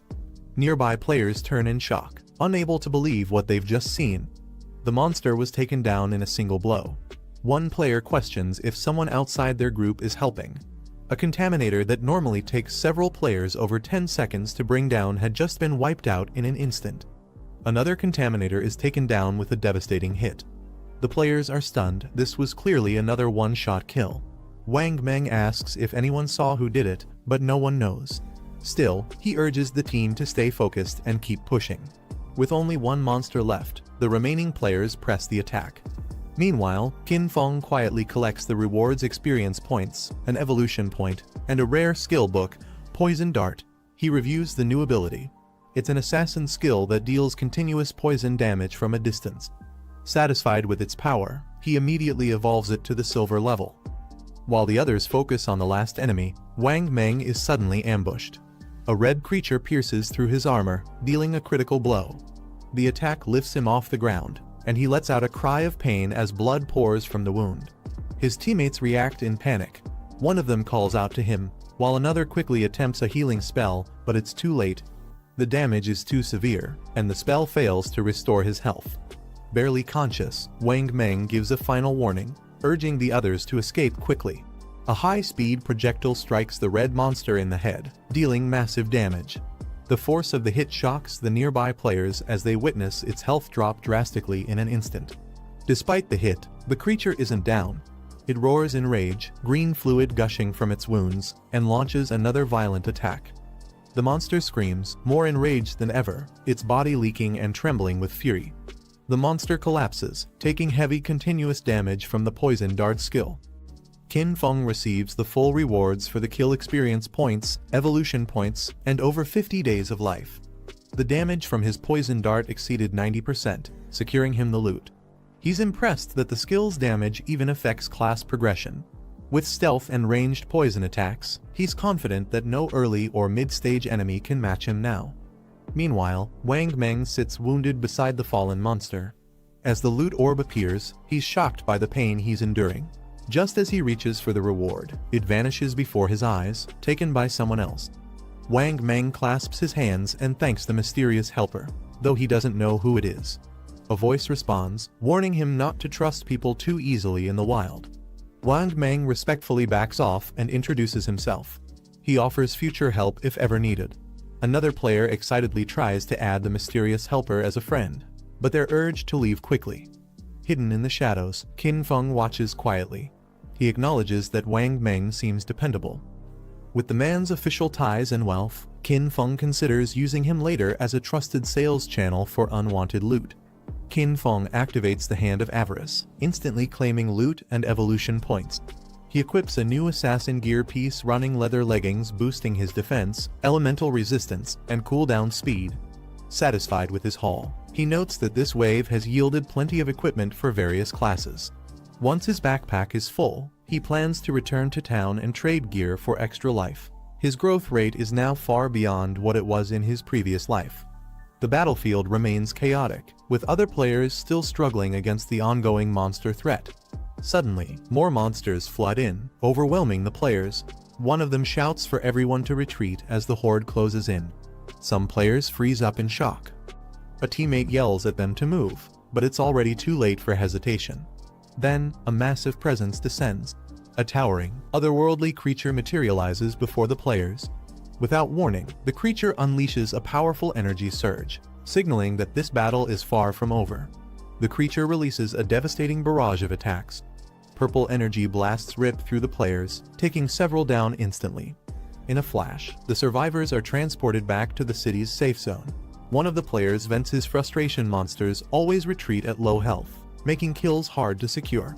Nearby players turn in shock, unable to believe what they've just seen. The monster was taken down in a single blow. One player questions if someone outside their group is helping. A contaminator that normally takes several players over 10 seconds to bring down had just been wiped out in an instant. Another contaminator is taken down with a devastating hit. The players are stunned. This was clearly another one-shot kill. Wang Meng asks if anyone saw who did it, but no one knows. Still, he urges the team to stay focused and keep pushing. With only one monster left, the remaining players press the attack. Meanwhile, Qin Feng quietly collects the rewards: experience points, an evolution point, and a rare skill book, Poison Dart. He reviews the new ability. It's an assassin skill that deals continuous poison damage from a distance. Satisfied with its power, he immediately evolves it to the silver level. While the others focus on the last enemy, Wang Meng is suddenly ambushed. A red creature pierces through his armor, dealing a critical blow. The attack lifts him off the ground, and he lets out a cry of pain as blood pours from the wound. His teammates react in panic. One of them calls out to him, while another quickly attempts a healing spell, but it's too late. The damage is too severe, and the spell fails to restore his health. Barely conscious, Wang Meng gives a final warning, urging the others to escape quickly. A high-speed projectile strikes the red monster in the head, dealing massive damage. The force of the hit shocks the nearby players as they witness its health drop drastically in an instant. Despite the hit, the creature isn't down. It roars in rage, green fluid gushing from its wounds, and launches another violent attack. The monster screams, more enraged than ever, its body leaking and trembling with fury. The monster collapses, taking heavy continuous damage from the Poison Dart skill. Qin Feng receives the full rewards for the kill: experience points, evolution points, and over 50 days of life. The damage from his Poison Dart exceeded 90%, securing him the loot. He's impressed that the skill's damage even affects class progression. With stealth and ranged poison attacks, he's confident that no early or mid-stage enemy can match him now. Meanwhile, Wang Meng sits wounded beside the fallen monster. As the loot orb appears, he's shocked by the pain he's enduring. Just as he reaches for the reward, it vanishes before his eyes, taken by someone else. Wang Meng clasps his hands and thanks the mysterious helper, though he doesn't know who it is. A voice responds, warning him not to trust people too easily in the wild. Wang Meng respectfully backs off and introduces himself. He offers future help if ever needed. Another player excitedly tries to add the mysterious helper as a friend, but they're urged to leave quickly. Hidden in the shadows, Qin Feng watches quietly. He acknowledges that Wang Meng seems dependable. With the man's official ties and wealth, Qin Feng considers using him later as a trusted sales channel for unwanted loot. Qin Feng activates the Hand of Avarice, instantly claiming loot and evolution points. He equips a new assassin gear piece: running leather leggings, boosting his defense, elemental resistance, and cooldown speed. Satisfied with his haul, he notes that this wave has yielded plenty of equipment for various classes. Once his backpack is full, he plans to return to town and trade gear for extra life. His growth rate is now far beyond what it was in his previous life. The battlefield remains chaotic, with other players still struggling against the ongoing monster threat. Suddenly, more monsters flood in, overwhelming the players. One of them shouts for everyone to retreat as the horde closes in. Some players freeze up in shock. A teammate yells at them to move, but it's already too late for hesitation. Then, a massive presence descends. A towering, otherworldly creature materializes before the players. Without warning, the creature unleashes a powerful energy surge, signaling that this battle is far from over. The creature releases a devastating barrage of attacks. Purple energy blasts rip through the players, taking several down instantly. In a flash, the survivors are transported back to the city's safe zone. One of the players vents his frustration: monsters always retreat at low health, making kills hard to secure.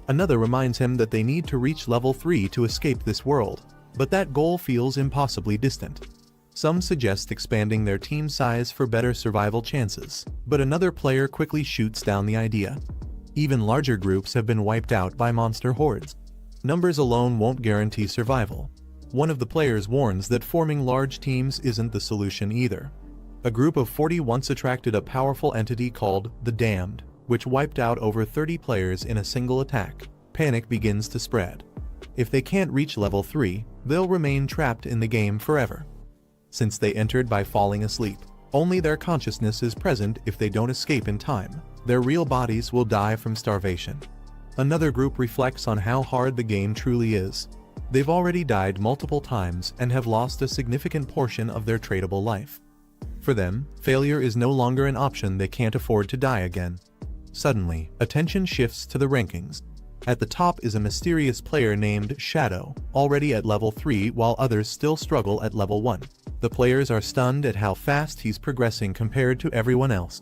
Another reminds him that they need to reach level 3 to escape this world, but that goal feels impossibly distant. Some suggest expanding their team size for better survival chances, but another player quickly shoots down the idea. Even larger groups have been wiped out by monster hordes. Numbers alone won't guarantee survival. One of the players warns that forming large teams isn't the solution either. A group of 40 once attracted a powerful entity called the Damned, which wiped out over 30 players in a single attack. Panic begins to spread. If they can't reach level 3, they'll remain trapped in the game forever. Since they entered by falling asleep, only their consciousness is present. If they don't escape in time, their real bodies will die from starvation. Another group reflects on how hard the game truly is. They've already died multiple times and have lost a significant portion of their tradable life. For them, failure is no longer an option. They can't afford to die again. Suddenly, attention shifts to the rankings. At the top is a mysterious player named Shadow, already at level 3 while others still struggle at level 1. The players are stunned at how fast he's progressing compared to everyone else.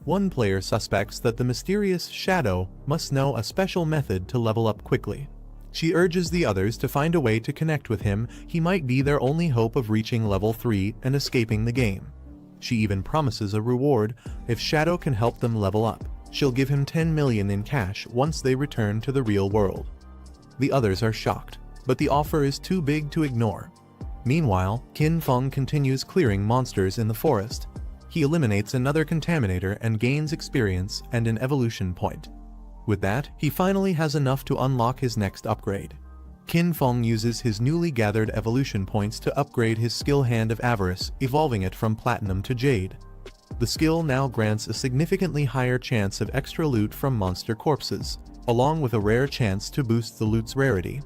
One player suspects that the mysterious Shadow must know a special method to level up quickly. She urges the others to find a way to connect with him. He might be their only hope of reaching level 3 and escaping the game. She even promises a reward if Shadow can help them level up. She'll give him 10 million in cash once they return to the real world. The others are shocked, but the offer is too big to ignore. Meanwhile, Qin Feng continues clearing monsters in the forest. He eliminates another contaminator and gains experience and an evolution point. With that, he finally has enough to unlock his next upgrade. Qin Feng uses his newly gathered evolution points to upgrade his skill Hand of Avarice, evolving it from platinum to jade. The skill now grants a significantly higher chance of extra loot from monster corpses, along with a rare chance to boost the loot's rarity.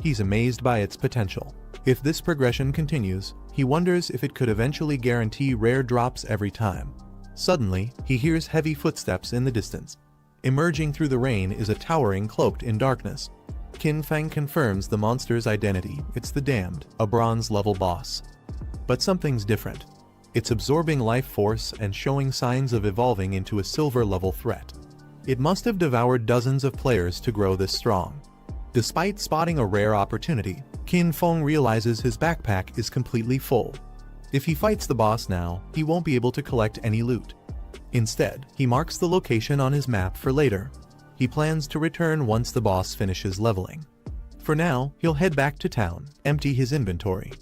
He's amazed by its potential. If this progression continues, he wonders if it could eventually guarantee rare drops every time. Suddenly, he hears heavy footsteps in the distance. Emerging through the rain is a towering cloaked in darkness. Qin Feng confirms the monster's identity. It's the Damned, a bronze-level boss. But something's different. It's absorbing life force and showing signs of evolving into a silver-level threat. It must have devoured dozens of players to grow this strong. Despite spotting a rare opportunity, Qin Feng realizes his backpack is completely full. If he fights the boss now, he won't be able to collect any loot. Instead, he marks the location on his map for later. He plans to return once the boss finishes leveling. For now, he'll head back to town, empty his inventory.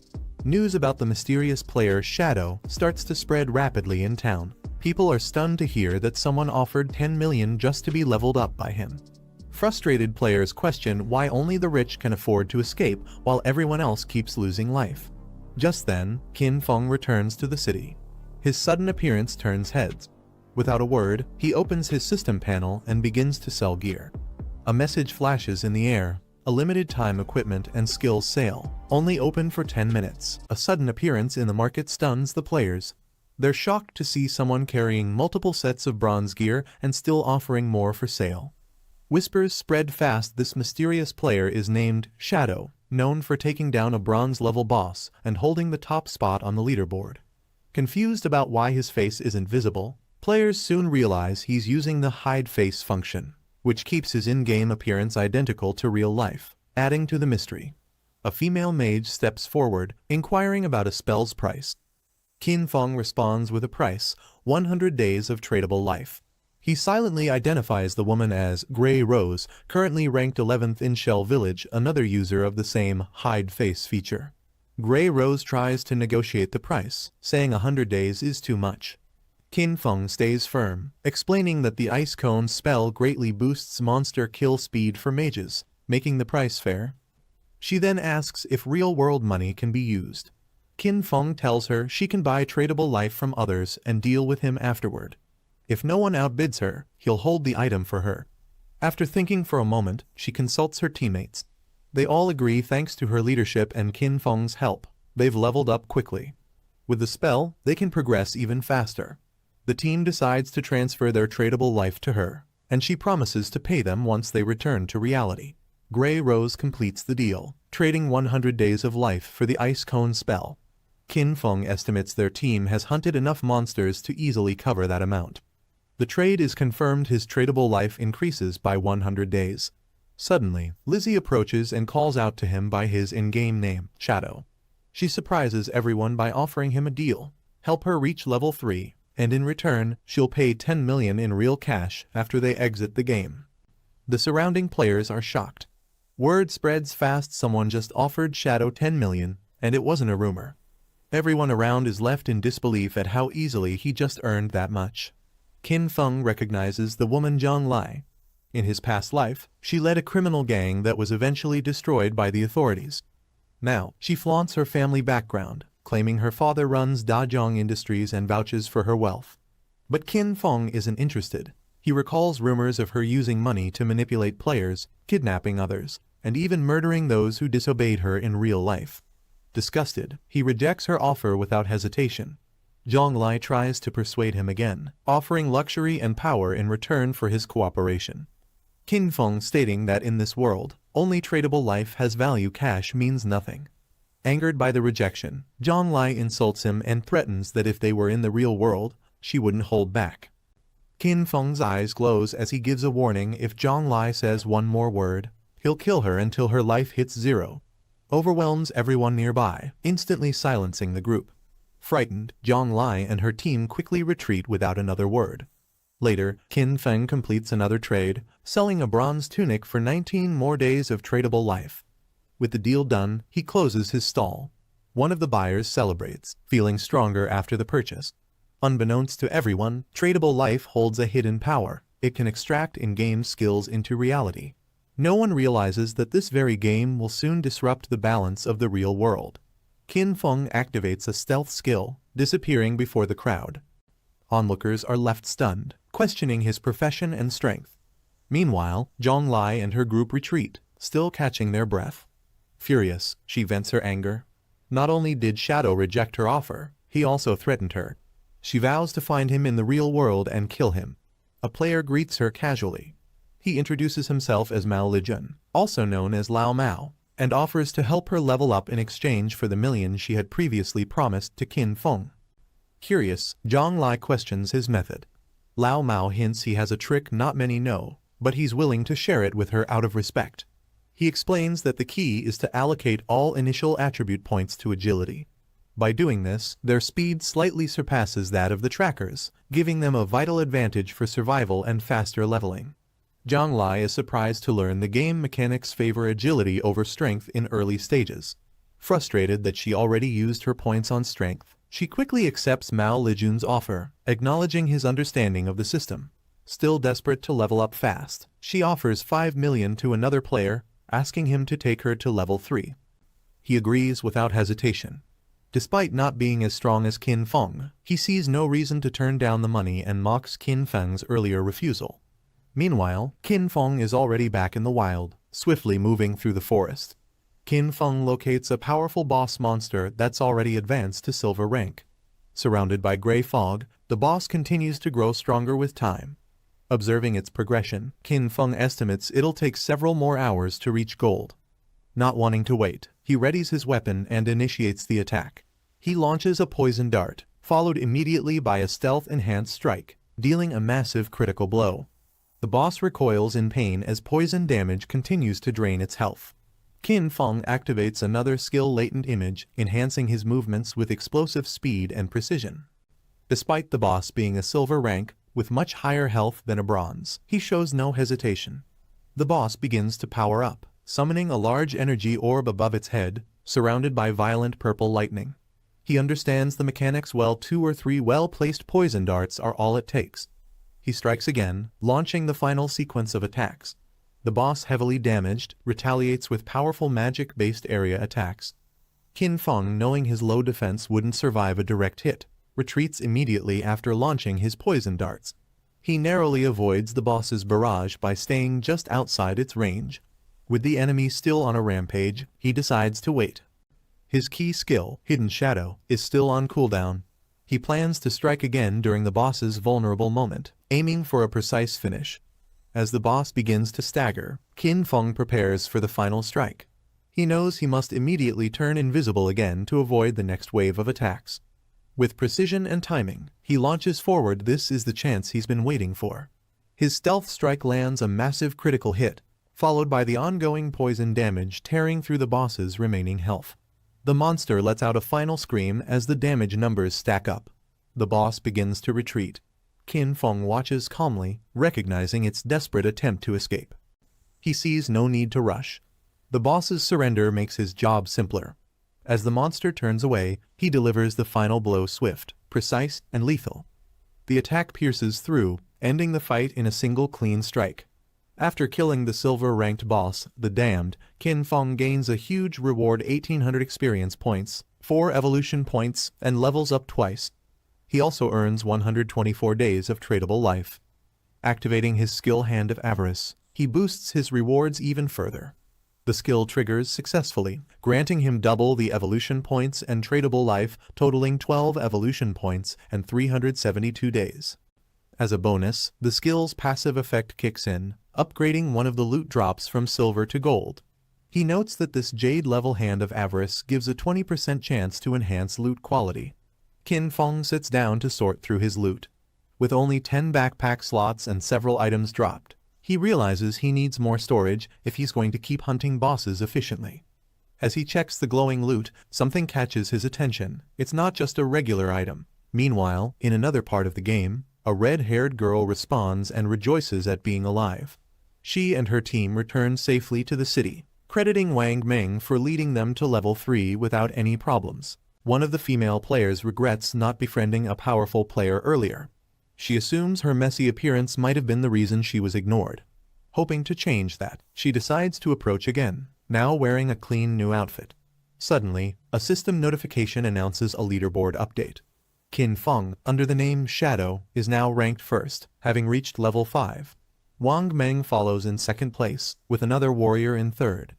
News about the mysterious player Shadow starts to spread rapidly in town. People are stunned to hear that someone offered 10 million just to be leveled up by him. Frustrated players question why only the rich can afford to escape while everyone else keeps losing life. Just then, Qin Feng returns to the city. His sudden appearance turns heads. Without a word, he opens his system panel and begins to sell gear. A message flashes in the air: a limited time equipment and skills sale, only open for 10 minutes. A sudden appearance in the market stuns the players. They're shocked to see someone carrying multiple sets of bronze gear and still offering more for sale. Whispers spread fast. This mysterious player is named Shadow, known for taking down a bronze-level boss and holding the top spot on the leaderboard. Confused about why his face isn't visible, players soon realize he's using the hide face function, which keeps his in-game appearance identical to real life, adding to the mystery. A female mage steps forward, inquiring about a spell's price. Qin Feng responds with a price: 100 days of tradable life. He silently identifies the woman as Grey Rose, currently ranked 11th in Shell Village, another user of the same hide face feature. Grey Rose tries to negotiate the price, saying 100 days is too much. Qin Feng stays firm, explaining that the Ice Cone spell greatly boosts monster kill speed for mages, making the price fair. She then asks if real-world money can be used. Qin Feng tells her she can buy tradable life from others and deal with him afterward. If no one outbids her, he'll hold the item for her. After thinking for a moment, she consults her teammates. They all agree thanks to her leadership and Qin Feng's help. They've leveled up quickly. With the spell, they can progress even faster. The team decides to transfer their tradable life to her, and she promises to pay them once they return to reality. Grey Rose completes the deal, trading 100 days of life for the Ice Cone spell. Qin Feng estimates their team has hunted enough monsters to easily cover that amount. The trade is confirmed. His tradable life increases by 100 days. Suddenly, Lizzie approaches and calls out to him by his in-game name, Shadow. She surprises everyone by offering him a deal, help her reach level 3, and in return, she'll pay 10 million in real cash after they exit the game. The surrounding players are shocked. Word spreads fast. Someone just offered Shadow 10 million, and it wasn't a rumor. Everyone around is left in disbelief at how easily he just earned that much. Qin Feng recognizes the woman Zhang Lai. In his past life, she led a criminal gang that was eventually destroyed by the authorities. Now, she flaunts her family background, claiming her father runs Dajong Industries and vouches for her wealth. But Qin Feng isn't interested. He recalls rumors of her using money to manipulate players, kidnapping others, and even murdering those who disobeyed her in real life. Disgusted, he rejects her offer without hesitation. Zhang Lai tries to persuade him again, offering luxury and power in return for his cooperation. Qin Feng stating that in this world, only tradable life has value. Cash means nothing. Angered by the rejection, Zhang Lai insults him and threatens that if they were in the real world, she wouldn't hold back. Qin Feng's eyes glows as he gives a warning. If Zhang Lai says one more word, he'll kill her until her life hits 0. Overwhelms everyone nearby, instantly silencing the group. Frightened, Zhang Lai and her team quickly retreat without another word. Later, Qin Feng completes another trade, selling a bronze tunic for 19 more days of tradable life. With the deal done, he closes his stall. One of the buyers celebrates, feeling stronger after the purchase. Unbeknownst to everyone, tradable life holds a hidden power. It can extract in-game skills into reality. No one realizes that this very game will soon disrupt the balance of the real world. Qin Feng activates a stealth skill, disappearing before the crowd. Onlookers are left stunned, questioning his profession and strength. Meanwhile, Zhang Lai and her group retreat, still catching their breath. Furious, she vents her anger. Not only did Shadow reject her offer, he also threatened her. She vows to find him in the real world and kill him. A player greets her casually. He introduces himself as Mao Lijun, also known as Lao Mao, and offers to help her level up in exchange for the million she had previously promised to Qin Feng. Curious, Zhang Lai questions his method. Lao Mao hints he has a trick not many know, but he's willing to share it with her out of respect. He explains that the key is to allocate all initial attribute points to agility. By doing this, their speed slightly surpasses that of the trackers, giving them a vital advantage for survival and faster leveling. Zhang Lai is surprised to learn the game mechanics favor agility over strength in early stages. Frustrated that she already used her points on strength, she quickly accepts Mao Lijun's offer, acknowledging his understanding of the system. Still desperate to level up fast, she offers 5 million to another player, asking him to take her to level 3. He agrees without hesitation. Despite not being as strong as Qin Feng, he sees no reason to turn down the money and mocks Qin Feng's earlier refusal. Meanwhile, Qin Feng is already back in the wild, swiftly moving through the forest. Qin Feng locates a powerful boss monster that's already advanced to silver rank. Surrounded by gray fog, the boss continues to grow stronger with time. Observing its progression, Qin Feng estimates it'll take several more hours to reach gold. Not wanting to wait, he readies his weapon and initiates the attack. He launches a poison dart, followed immediately by a stealth-enhanced strike, dealing a massive critical blow. The boss recoils in pain as poison damage continues to drain its health. Qin Feng activates another skill, latent image, enhancing his movements with explosive speed and precision. Despite the boss being a silver rank, with much higher health than a bronze, he shows no hesitation. The boss begins to power up, summoning a large energy orb above its head, surrounded by violent purple lightning. He understands the mechanics well. 2 or 3 well-placed poison darts are all it takes. He strikes again, launching the final sequence of attacks. The boss, heavily damaged, retaliates with powerful magic-based area attacks. Qin Feng, knowing his low defense wouldn't survive a direct hit, retreats immediately after launching his poison darts. He narrowly avoids the boss's barrage by staying just outside its range. With the enemy still on a rampage, he decides to wait. His key skill, Hidden Shadow, is still on cooldown. He plans to strike again during the boss's vulnerable moment, aiming for a precise finish. As the boss begins to stagger, Qin Feng prepares for the final strike. He knows he must immediately turn invisible again to avoid the next wave of attacks. With precision and timing, he launches forward. This is the chance he's been waiting for. His stealth strike lands a massive critical hit, followed by the ongoing poison damage tearing through the boss's remaining health. The monster lets out a final scream as the damage numbers stack up. The boss begins to retreat. Qin Feng watches calmly, recognizing its desperate attempt to escape. He sees no need to rush. The boss's surrender makes his job simpler. As the monster turns away, he delivers the final blow, swift, precise, and lethal. The attack pierces through, ending the fight in a single clean strike. After killing the silver-ranked boss, the Damned, Qin Feng gains a huge reward: 1800 experience points, 4 evolution points, and levels up twice. He also earns 124 days of tradable life. Activating his skill Hand of Avarice, he boosts his rewards even further. The skill triggers successfully, granting him double the evolution points and tradable life, totaling 12 evolution points and 372 days. As a bonus, the skill's passive effect kicks in, upgrading one of the loot drops from silver to gold. He notes that this Jade-level Hand of Avarice gives a 20% chance to enhance loot quality. Qin Feng sits down to sort through his loot. With only 10 backpack slots and several items dropped, he realizes he needs more storage if he's going to keep hunting bosses efficiently. As he checks the glowing loot, something catches his attention. It's not just a regular item. Meanwhile, in another part of the game, a red-haired girl respawns and rejoices at being alive. She and her team return safely to the city, crediting Wang Meng for leading them to level 3 without any problems. One of the female players regrets not befriending a powerful player earlier. She assumes her messy appearance might have been the reason she was ignored. Hoping to change that, she decides to approach again, now wearing a clean new outfit. Suddenly, a system notification announces a leaderboard update. Qin Feng, under the name Shadow, is now ranked first, having reached level 5. Wang Meng follows in second place, with another warrior in third.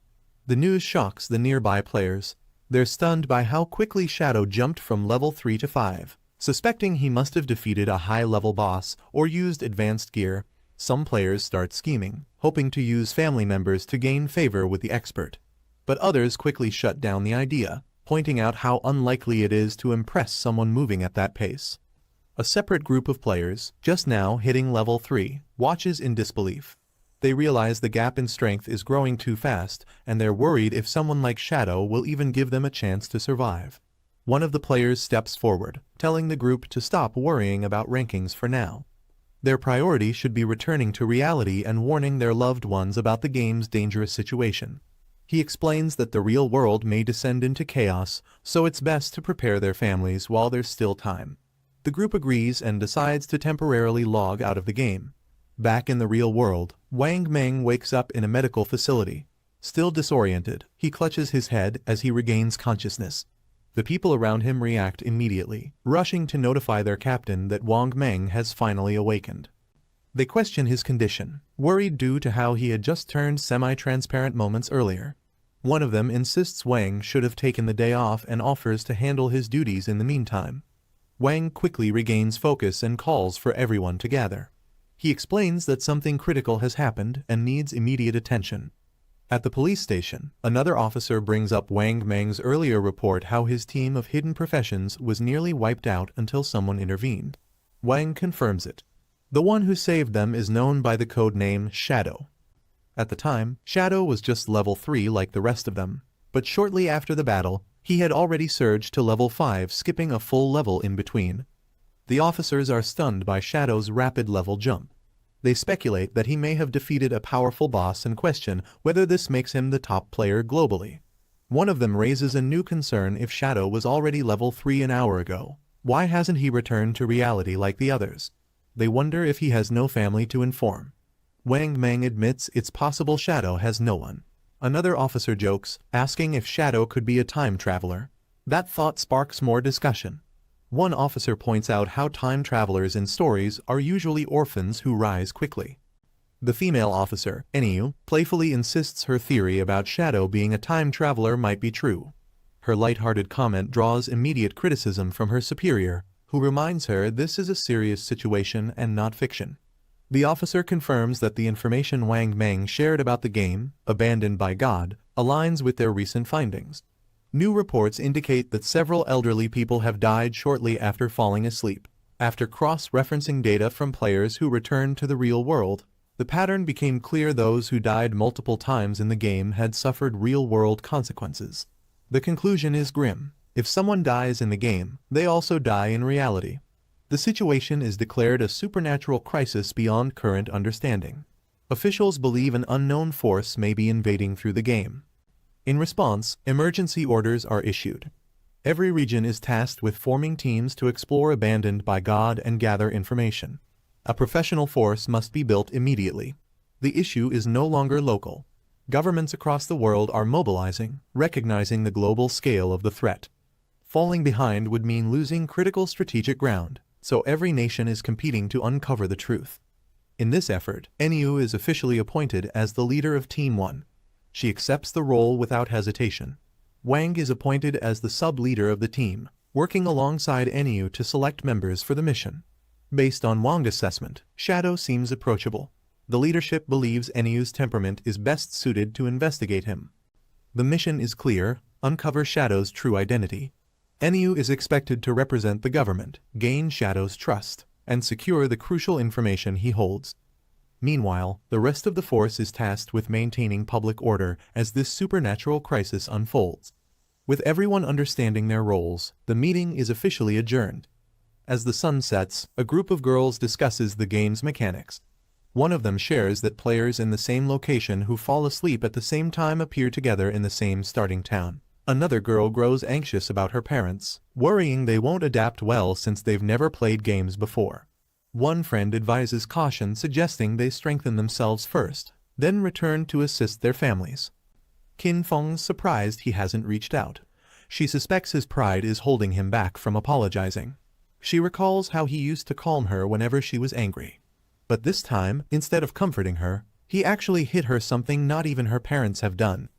The news shocks the nearby players. They're stunned by how quickly Shadow jumped from level 3 to 5. Suspecting he must have defeated a high-level boss or used advanced gear, some players start scheming, hoping to use family members to gain favor with the expert. But others quickly shut down the idea, pointing out how unlikely it is to impress someone moving at that pace. A separate group of players, just now hitting level 3, watches in disbelief. They realize the gap in strength is growing too fast, and they're worried if someone like Shadow will even give them a chance to survive. One of the players steps forward, telling the group to stop worrying about rankings for now. Their priority should be returning to reality and warning their loved ones about the game's dangerous situation. He explains that the real world may descend into chaos, so it's best to prepare their families while there's still time. The group agrees and decides to temporarily log out of the game. Back in the real world, Wang Meng wakes up in a medical facility. Still disoriented, he clutches his head as he regains consciousness. The people around him react immediately, rushing to notify their captain that Wang Meng has finally awakened. They question his condition, worried due to how he had just turned semi-transparent moments earlier. One of them insists Wang should have taken the day off and offers to handle his duties in the meantime. Wang quickly regains focus and calls for everyone to gather. He explains that something critical has happened and needs immediate attention. At the police station, another officer brings up Wang Meng's earlier report how his team of hidden professions was nearly wiped out until someone intervened. Wang confirms it. The one who saved them is known by the code name Shadow. At the time, Shadow was just level 3 like the rest of them, but shortly after the battle, he had already surged to level 5, skipping a full level in between. The officers are stunned by Shadow's rapid level jump. They speculate that he may have defeated a powerful boss and question whether this makes him the top player globally. One of them raises a new concern: if Shadow was already level 3 an hour ago, why hasn't he returned to reality like the others? They wonder if he has no family to inform. Wang Meng admits it's possible Shadow has no one. Another officer jokes, asking if Shadow could be a time traveler. That thought sparks more discussion. One officer points out how time travelers in stories are usually orphans who rise quickly. The female officer, Eniu, playfully insists her theory about Shadow being a time traveler might be true. Her lighthearted comment draws immediate criticism from her superior, who reminds her this is a serious situation and not fiction. The officer confirms that the information Wang Meng shared about the game, abandoned by God, aligns with their recent findings. New reports indicate that several elderly people have died shortly after falling asleep. After cross-referencing data from players who returned to the real world, the pattern became clear: those who died multiple times in the game had suffered real-world consequences. The conclusion is grim. If someone dies in the game, they also die in reality. The situation is declared a supernatural crisis beyond current understanding. Officials believe an unknown force may be invading through the game. In response, emergency orders are issued. Every region is tasked with forming teams to explore abandoned by God and gather information. A professional force must be built immediately. The issue is no longer local. Governments across the world are mobilizing, recognizing the global scale of the threat. Falling behind would mean losing critical strategic ground, so every nation is competing to uncover the truth. In this effort, NU is officially appointed as the leader of Team 1. She accepts the role without hesitation. Wang is appointed as the sub-leader of the team, working alongside NU to select members for the mission. Based on Wang's assessment, Shadow seems approachable. The leadership believes NU's temperament is best suited to investigate him. The mission is clear: uncover Shadow's true identity. NU is expected to represent the government, gain Shadow's trust, and secure the crucial information he holds. Meanwhile, the rest of the force is tasked with maintaining public order as this supernatural crisis unfolds. With everyone understanding their roles, the meeting is officially adjourned. As the sun sets, a group of girls discusses the game's mechanics. One of them shares that players in the same location who fall asleep at the same time appear together in the same starting town. Another girl grows anxious about her parents, worrying they won't adapt well since they've never played games before. One friend advises caution, suggesting they strengthen themselves first, then return to assist their families. Qin Feng's surprised he hasn't reached out. She suspects his pride is holding him back from apologizing. She recalls how he used to calm her whenever she was angry. But this time, instead of comforting her, he actually hit her, something not even her parents have done.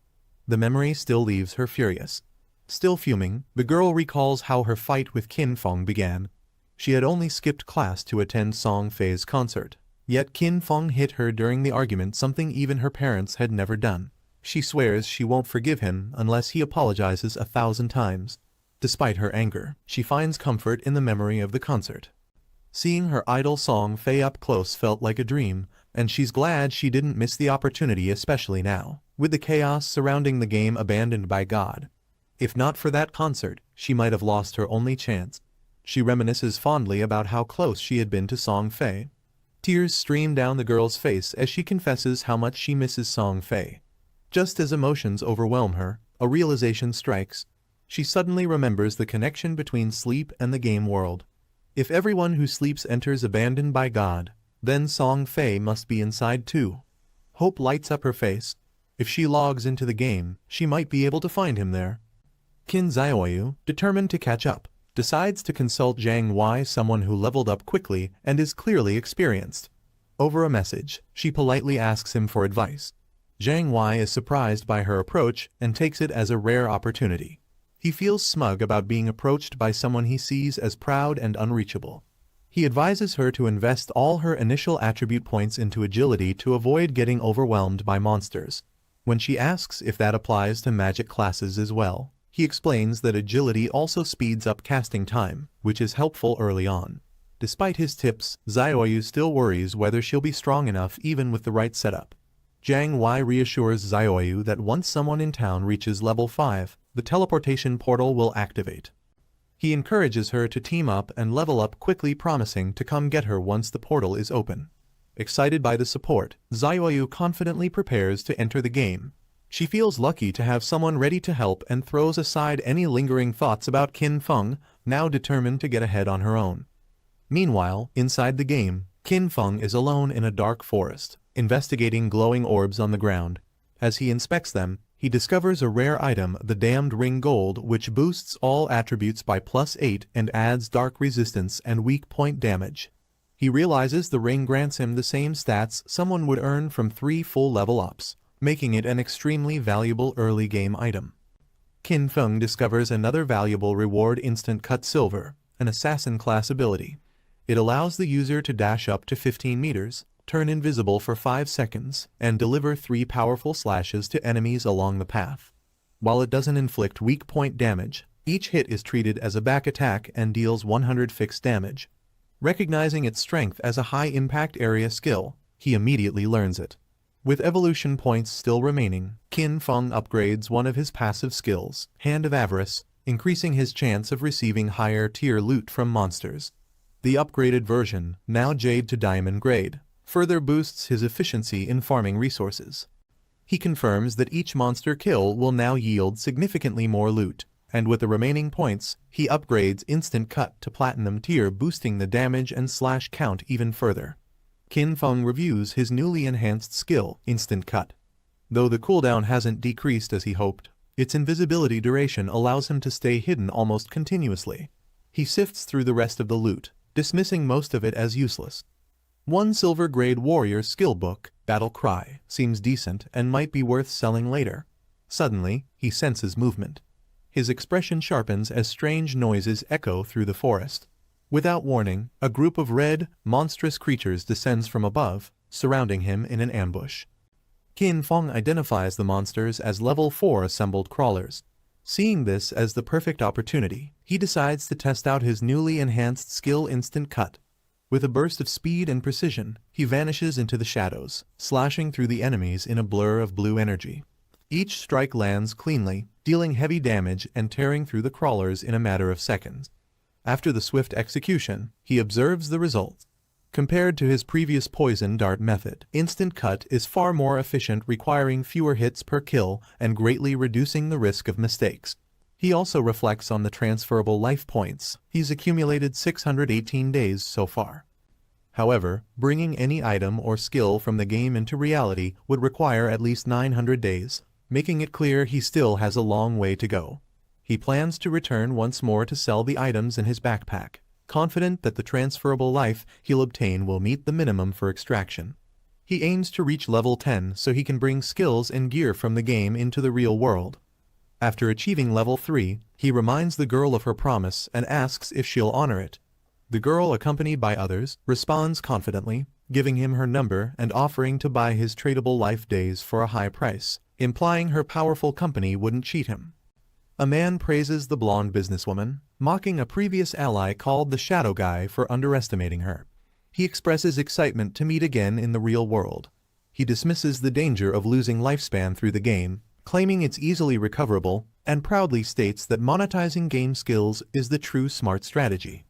The memory still leaves her furious. Still fuming, the girl recalls how her fight with Qin Feng began. She had only skipped class to attend Song Fei's concert, yet Qin Feng hit her during the argument, something even her parents had never done. She swears she won't forgive him unless he apologizes 1,000 times. Despite her anger, she finds comfort in the memory of the concert. Seeing her idol Song Fei up close felt like a dream, and she's glad she didn't miss the opportunity, especially now, with the chaos surrounding the game abandoned by God. If not for that concert, she might have lost her only chance. She reminisces fondly about how close she had been to Song Fei. Tears stream down the girl's face as she confesses how much she misses Song Fei. Just as emotions overwhelm her, a realization strikes. She suddenly remembers the connection between sleep and the game world. If everyone who sleeps enters abandoned by God, then Song Fei must be inside too. Hope lights up her face. If she logs into the game, she might be able to find him there. Qin Xiaoyu, determined to catch up, decides to consult Zhang Wei, someone who leveled up quickly and is clearly experienced. Over a message, she politely asks him for advice. Zhang Wei is surprised by her approach and takes it as a rare opportunity. He feels smug about being approached by someone he sees as proud and unreachable. He advises her to invest all her initial attribute points into agility to avoid getting overwhelmed by monsters. When she asks if that applies to magic classes as well, he explains that agility also speeds up casting time, which is helpful early on. Despite his tips, Xiaoyu still worries whether she'll be strong enough even with the right setup. Zhang Wei reassures Xiaoyu that once someone in town reaches level 5, the teleportation portal will activate. He encourages her to team up and level up quickly, promising to come get her once the portal is open. Excited by the support, Xiaoyu confidently prepares to enter the game. She feels lucky to have someone ready to help and throws aside any lingering thoughts about Qin Feng, now determined to get ahead on her own. Meanwhile, inside the game, Qin Feng is alone in a dark forest, investigating glowing orbs on the ground. As he inspects them, he discovers a rare item, the Damned Ring Gold, which boosts all attributes by +8 and adds dark resistance and weak point damage. He realizes the ring grants him the same stats someone would earn from 3 full level ups, making it an extremely valuable early game item. Qin Feng discovers another valuable reward, Instant Cut Silver, an assassin class ability. It allows the user to dash up to 15 meters, turn invisible for 5 seconds, and deliver 3 powerful slashes to enemies along the path. While it doesn't inflict weak point damage, each hit is treated as a back attack and deals 100 fixed damage. Recognizing its strength as a high-impact area skill, he immediately learns it. With evolution points still remaining, Qin Feng upgrades one of his passive skills, Hand of Avarice, increasing his chance of receiving higher-tier loot from monsters. The upgraded version, now Jade to Diamond grade, further boosts his efficiency in farming resources. He confirms that each monster kill will now yield significantly more loot, and with the remaining points, he upgrades Instant Cut to Platinum tier, boosting the damage and slash count even further. Qin Feng reviews his newly enhanced skill, Instant Cut. Though the cooldown hasn't decreased as he hoped, its invisibility duration allows him to stay hidden almost continuously. He sifts through the rest of the loot, dismissing most of it as useless. One silver-grade warrior skill book, Battle Cry, seems decent and might be worth selling later. Suddenly, he senses movement. His expression sharpens as strange noises echo through the forest. Without warning, a group of red, monstrous creatures descends from above, surrounding him in an ambush. Qin Feng identifies the monsters as level 4 assembled crawlers. Seeing this as the perfect opportunity, he decides to test out his newly enhanced skill Instant Cut. With a burst of speed and precision, he vanishes into the shadows, slashing through the enemies in a blur of blue energy. Each strike lands cleanly, dealing heavy damage and tearing through the crawlers in a matter of seconds. After the swift execution, he observes the results. Compared to his previous poison dart method, Instant Cut is far more efficient, requiring fewer hits per kill and greatly reducing the risk of mistakes. He also reflects on the transferable life points. He's accumulated 618 days so far. However, bringing any item or skill from the game into reality would require at least 900 days, making it clear he still has a long way to go. He plans to return once more to sell the items in his backpack, confident that the transferable life he'll obtain will meet the minimum for extraction. He aims to reach level 10 so he can bring skills and gear from the game into the real world. After achieving level 3, he reminds the girl of her promise and asks if she'll honor it. The girl, accompanied by others, responds confidently, giving him her number and offering to buy his tradable life days for a high price, implying her powerful company wouldn't cheat him. A man praises the blonde businesswoman, mocking a previous ally called the Shadow Guy for underestimating her. He expresses excitement to meet again in the real world. He dismisses the danger of losing lifespan through the game, claiming it's easily recoverable, and proudly states that monetizing game skills is the true smart strategy.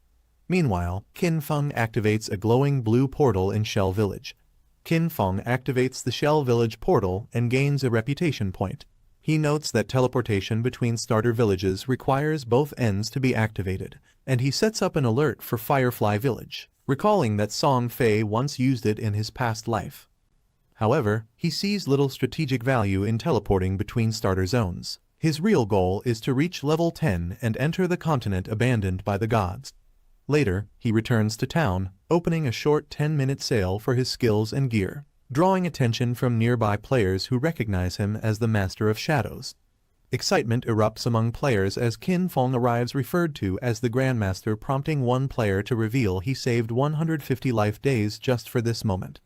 Meanwhile, Qin Feng activates a glowing blue portal in Shell Village. Qin Feng activates the Shell Village portal and gains a reputation point. He notes that teleportation between starter villages requires both ends to be activated, and he sets up an alert for Firefly Village, recalling that Song Fei once used it in his past life. However, he sees little strategic value in teleporting between starter zones. His real goal is to reach level 10 and enter the continent abandoned by the gods. Later, he returns to town, opening a short 10-minute sale for his skills and gear, drawing attention from nearby players who recognize him as the Master of Shadows. Excitement erupts among players as Qin Feng arrives, referred to as the Grandmaster, prompting one player to reveal he saved 150 life days just for this moment.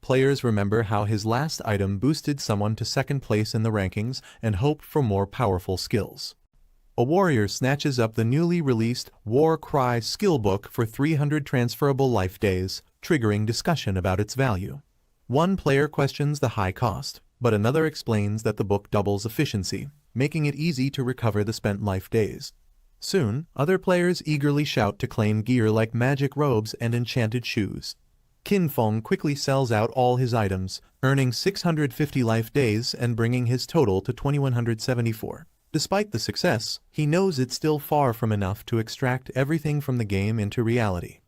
Players remember how his last item boosted someone to second place in the rankings and hope for more powerful skills. A warrior snatches up the newly released War Cry skill book for 300 transferable life days, triggering discussion about its value. One player questions the high cost, but another explains that the book doubles efficiency, making it easy to recover the spent life days. Soon, other players eagerly shout to claim gear like magic robes and enchanted shoes. Qin Feng quickly sells out all his items, earning 650 life days and bringing his total to 2174. Despite the success, he knows it's still far from enough to extract everything from the game into reality.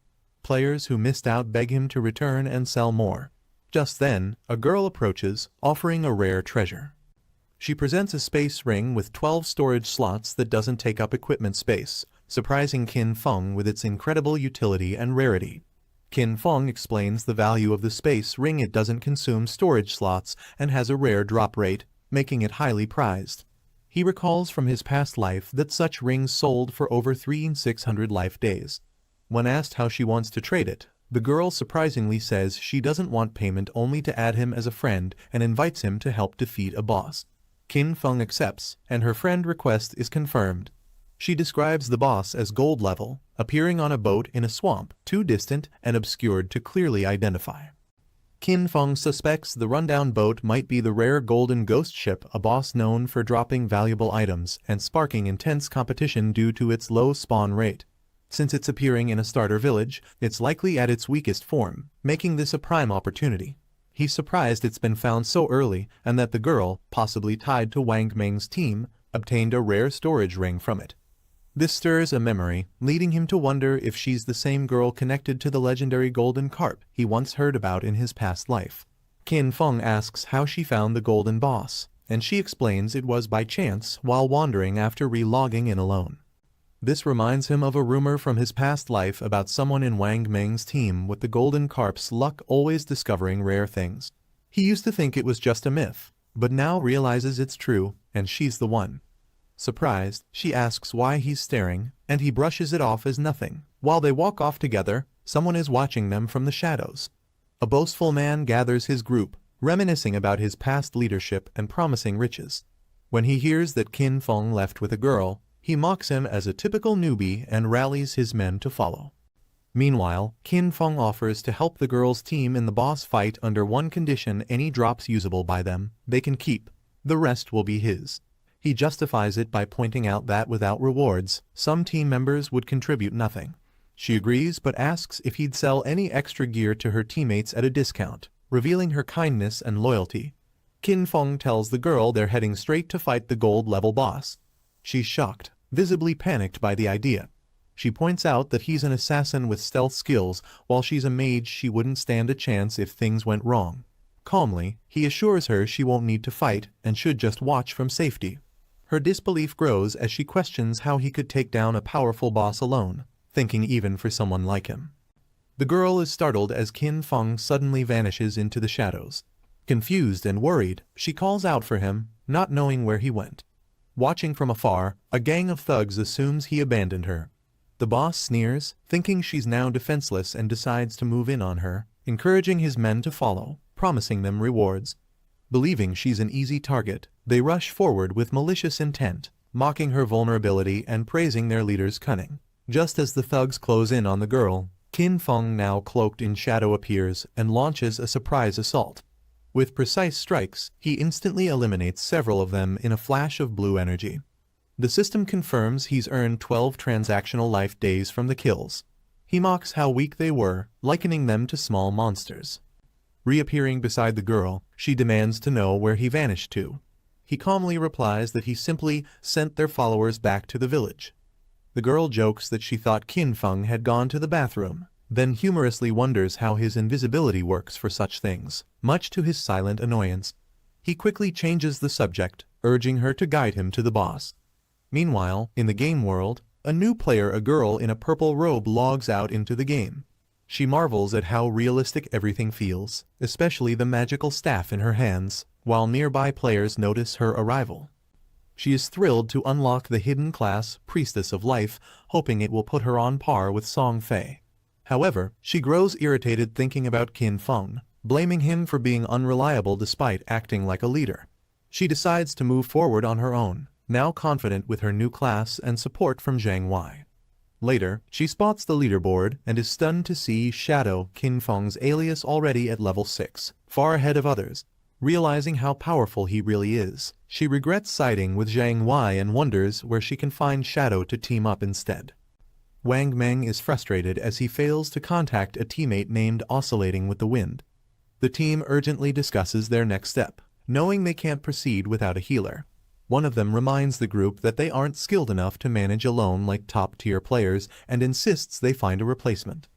Players who missed out beg him to return and sell more. Just then, a girl approaches, offering a rare treasure. She presents a space ring with 12 storage slots that doesn't take up equipment space, surprising Qin Feng with its incredible utility and rarity. Qin Feng explains the value of the space ring: it doesn't consume storage slots and has a rare drop rate, making it highly prized. He recalls from his past life that such rings sold for over 3,600 life days. When asked how she wants to trade it, The girl surprisingly says she doesn't want payment, only to add him as a friend, and invites him to help defeat a boss. Qin Feng accepts, and her friend request is confirmed. She describes the boss as gold level, appearing on a boat in a swamp, too distant and obscured to clearly identify. Qin Feng suspects the rundown boat might be the rare golden ghost ship, a boss known for dropping valuable items and sparking intense competition due to its low spawn rate. Since it's appearing in a starter village, it's likely at its weakest form, making this a prime opportunity. He's surprised it's been found so early and that the girl, possibly tied to Wang Meng's team, obtained a rare storage ring from it. This stirs a memory, leading him to wonder if she's the same girl connected to the legendary golden carp he once heard about in his past life. Qin Feng asks how she found the golden boss, and she explains it was by chance while wandering after re-logging in alone. This reminds him of a rumor from his past life about someone in Wang Meng's team with the golden carp's luck always discovering rare things. He used to think it was just a myth, but now realizes it's true, and she's the one. Surprised, she asks why he's staring, and he brushes it off as nothing. While they walk off together, someone is watching them from the shadows. A boastful man gathers his group, reminiscing about his past leadership and promising riches. When he hears that Qin Feng left with a girl, he mocks him as a typical newbie and rallies his men to follow. Meanwhile, Qin Feng offers to help the girl's team in the boss fight under one condition: any drops usable by them, they can keep. The rest will be his. He justifies it by pointing out that without rewards, some team members would contribute nothing. She agrees but asks if he'd sell any extra gear to her teammates at a discount, revealing her kindness and loyalty. Qin Feng tells the girl they're heading straight to fight the gold-level boss. She's shocked, visibly panicked by the idea. She points out that he's an assassin with stealth skills, while she's a mage she wouldn't stand a chance if things went wrong. Calmly, he assures her she won't need to fight and should just watch from safety. Her disbelief grows as she questions how he could take down a powerful boss alone, thinking even for someone like him. The girl is startled as Qin Feng suddenly vanishes into the shadows. Confused and worried, she calls out for him, not knowing where he went. Watching from afar, a gang of thugs assumes he abandoned her. The boss sneers, thinking she's now defenseless, and decides to move in on her, encouraging his men to follow, promising them rewards. Believing she's an easy target, they rush forward with malicious intent, mocking her vulnerability and praising their leader's cunning. Just as the thugs close in on the girl, Qin Feng, now cloaked in shadow, appears and launches a surprise assault. With precise strikes, he instantly eliminates several of them in a flash of blue energy. The system confirms he's earned 12 transactional life days from the kills. He mocks how weak they were, likening them to small monsters. Reappearing beside the girl, she demands to know where he vanished to. He calmly replies that he simply sent their followers back to the village. The girl jokes that she thought Qin Feng had gone to the bathroom, then humorously wonders how his invisibility works for such things, much to his silent annoyance. He quickly changes the subject, urging her to guide him to the boss. Meanwhile, in the game world, a new player, a girl in a purple robe, logs out into the game. She marvels at how realistic everything feels, especially the magical staff in her hands, while nearby players notice her arrival. She is thrilled to unlock the hidden class, Priestess of Life, hoping it will put her on par with Song Fei. However, she grows irritated thinking about Qin Feng, blaming him for being unreliable despite acting like a leader. She decides to move forward on her own, now confident with her new class and support from Zhang Wei. Later, she spots the leaderboard and is stunned to see Shadow, Qin Feng's alias, already at level 6, far ahead of others. Realizing how powerful he really is, she regrets siding with Zhang Wei and wonders where she can find Shadow to team up instead. Wang Meng is frustrated as he fails to contact a teammate named Oscillating with the Wind. The team urgently discusses their next step, knowing they can't proceed without a healer. One of them reminds the group that they aren't skilled enough to manage alone like top-tier players and insists they find a replacement.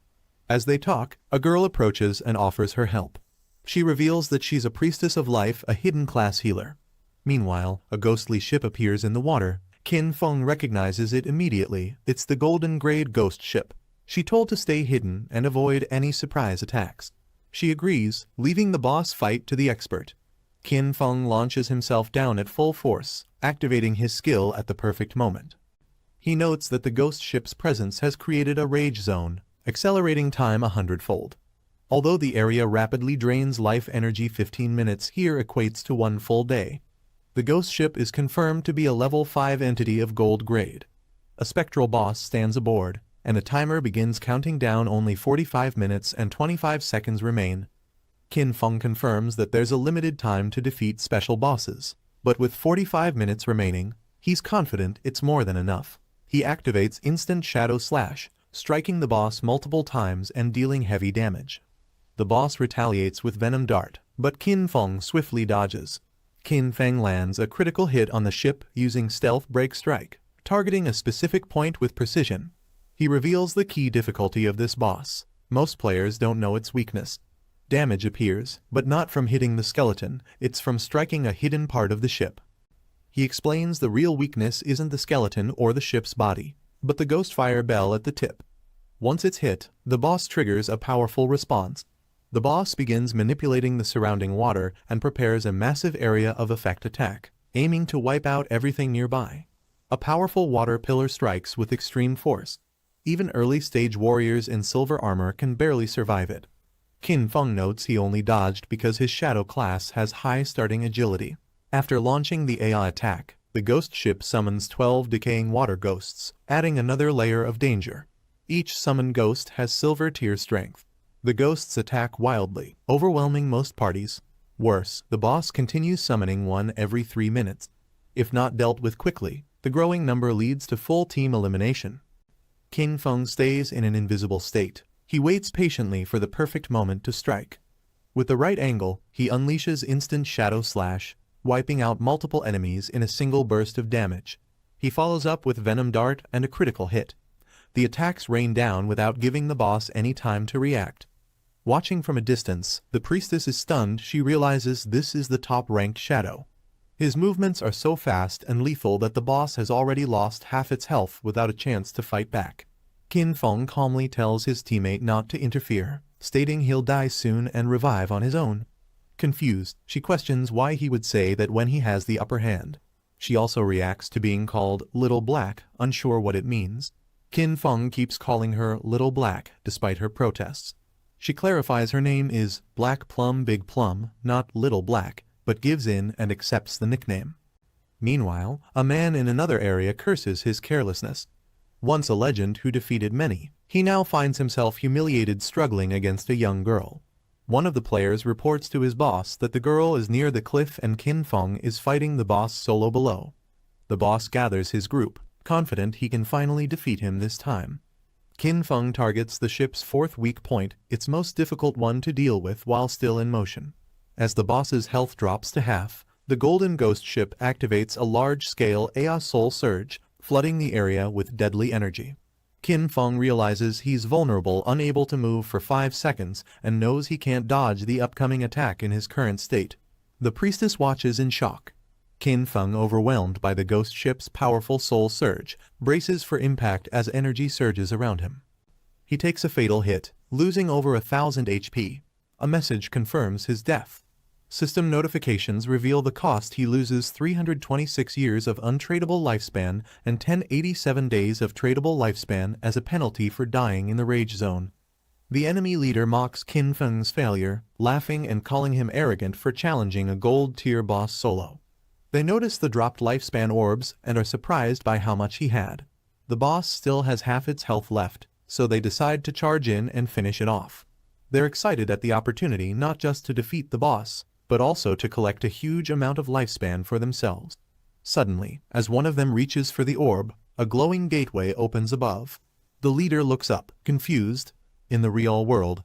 As they talk, a girl approaches and offers her help. She reveals that she's a Priestess of Life, a hidden class healer. Meanwhile, a ghostly ship appears in the water. Qin Feng recognizes it immediately. It's the Golden Grade Ghost Ship. She told to stay hidden and avoid any surprise attacks. She agrees, leaving the boss fight to the expert. Qin Feng launches himself down at full force, activating his skill at the perfect moment. He notes that the ghost ship's presence has created a rage zone, accelerating time 100-fold. Although the area rapidly drains life energy, 15 minutes here equates to 1 full day. The ghost ship is confirmed to be a level 5 entity of gold grade. A spectral boss stands aboard, and a timer begins counting down. Only 45 minutes and 25 seconds remain. Qin Feng confirms that there's a limited time to defeat special bosses, but with 45 minutes remaining, he's confident it's more than enough. He activates Instant Shadow Slash, striking the boss multiple times and dealing heavy damage. The boss retaliates with Venom Dart, but Qin Feng swiftly dodges. Qin Feng lands a critical hit on the ship using Stealth Break Strike, targeting a specific point with precision. He reveals the key difficulty of this boss. Most players don't know its weakness. Damage appears, but not from hitting the skeleton, it's from striking a hidden part of the ship. He explains the real weakness isn't the skeleton or the ship's body, but the ghost fire bell at the tip. Once it's hit, the boss triggers a powerful response. The boss begins manipulating the surrounding water and prepares a massive area of effect attack, aiming to wipe out everything nearby. A powerful water pillar strikes with extreme force. Even early-stage warriors in silver armor can barely survive it. Qin Feng notes he only dodged because his shadow class has high starting agility. After launching the AI attack, the ghost ship summons 12 decaying water ghosts, adding another layer of danger. Each summoned ghost has silver tier strength. The ghosts attack wildly, overwhelming most parties. Worse, the boss continues summoning one every 3 minutes. If not dealt with quickly, the growing number leads to full team elimination. Qin Feng stays in an invisible state. He waits patiently for the perfect moment to strike. With the right angle, he unleashes Instant Shadow Slash, wiping out multiple enemies in a single burst of damage. He follows up with Venom Dart and a critical hit. The attacks rain down without giving the boss any time to react. Watching from a distance, the priestess is stunned. She realizes this is the top-ranked shadow. His movements are so fast and lethal that the boss has already lost half its health without a chance to fight back. Qin Feng calmly tells his teammate not to interfere, stating he'll die soon and revive on his own. Confused, she questions why he would say that when he has the upper hand. She also reacts to being called Little Black, unsure what it means. Qin Feng keeps calling her Little Black despite her protests. She clarifies her name is Black Plum Big Plum, not Little Black, but gives in and accepts the nickname. Meanwhile, a man in another area curses his carelessness. Once a legend who defeated many, he now finds himself humiliated struggling against a young girl. One of the players reports to his boss that the girl is near the cliff and Qin Feng is fighting the boss solo below. The boss gathers his group, confident he can finally defeat him this time. Qin Feng targets the ship's fourth weak point, its most difficult one to deal with while still in motion. As the boss's health drops to half, the golden ghost ship activates a large-scale AI Soul Surge, flooding the area with deadly energy. Qin Feng realizes he's vulnerable, unable to move for 5 seconds, and knows he can't dodge the upcoming attack in his current state. The priestess watches in shock. Qin Feng, overwhelmed by the ghost ship's powerful soul surge, braces for impact as energy surges around him. He takes a fatal hit, losing over 1,000 HP. A message confirms his death. System notifications reveal the cost: he loses 326 years of untradable lifespan and 1087 days of tradable lifespan as a penalty for dying in the rage zone. The enemy leader mocks Qin Feng's failure, laughing and calling him arrogant for challenging a gold-tier boss solo. They notice the dropped lifespan orbs and are surprised by how much he had. The boss still has half its health left, so they decide to charge in and finish it off. They're excited at the opportunity not just to defeat the boss, but also to collect a huge amount of lifespan for themselves. Suddenly, as one of them reaches for the orb, a glowing gateway opens above. The leader looks up, confused. In the real world,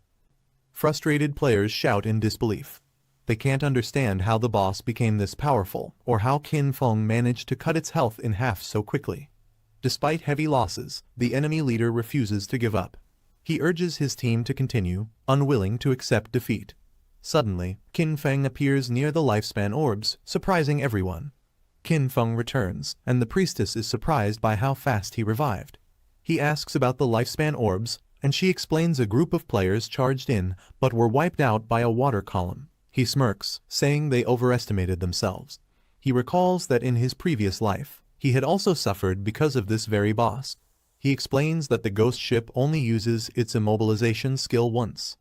frustrated players shout in disbelief. They can't understand how the boss became this powerful, or how Qin Feng managed to cut its health in half so quickly. Despite heavy losses, the enemy leader refuses to give up. He urges his team to continue, unwilling to accept defeat. Suddenly, Qin Feng appears near the lifespan orbs, surprising everyone. Qin Feng returns, and the priestess is surprised by how fast he revived. He asks about the lifespan orbs, and she explains a group of players charged in, but were wiped out by a water column. He smirks, saying they overestimated themselves. He recalls that in his previous life, he had also suffered because of this very boss. He explains that the ghost ship only uses its immobilization skill once.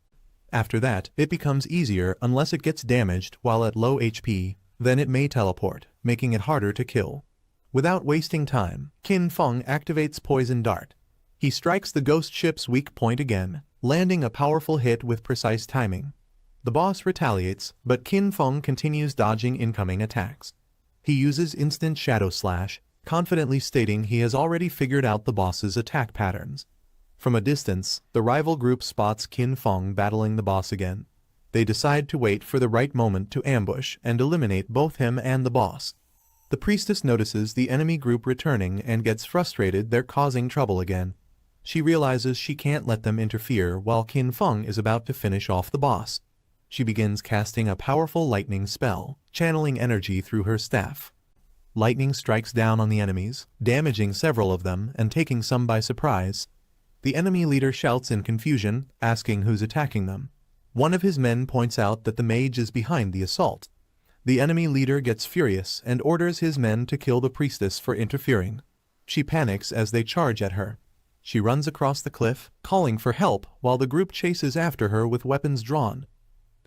After that, it becomes easier unless it gets damaged while at low HP, then it may teleport, making it harder to kill. Without wasting time, Qin Feng activates Poison Dart. He strikes the ghost ship's weak point again, landing a powerful hit with precise timing. The boss retaliates, but Qin Feng continues dodging incoming attacks. He uses instant Shadow Slash, confidently stating he has already figured out the boss's attack patterns. From a distance, the rival group spots Qin Feng battling the boss again. They decide to wait for the right moment to ambush and eliminate both him and the boss. The priestess notices the enemy group returning and gets frustrated they're causing trouble again. She realizes she can't let them interfere while Qin Feng is about to finish off the boss. She begins casting a powerful lightning spell, channeling energy through her staff. Lightning strikes down on the enemies, damaging several of them and taking some by surprise. The enemy leader shouts in confusion, asking who's attacking them. One of his men points out that the mage is behind the assault. The enemy leader gets furious and orders his men to kill the priestess for interfering. She panics as they charge at her. She runs across the cliff, calling for help while the group chases after her with weapons drawn.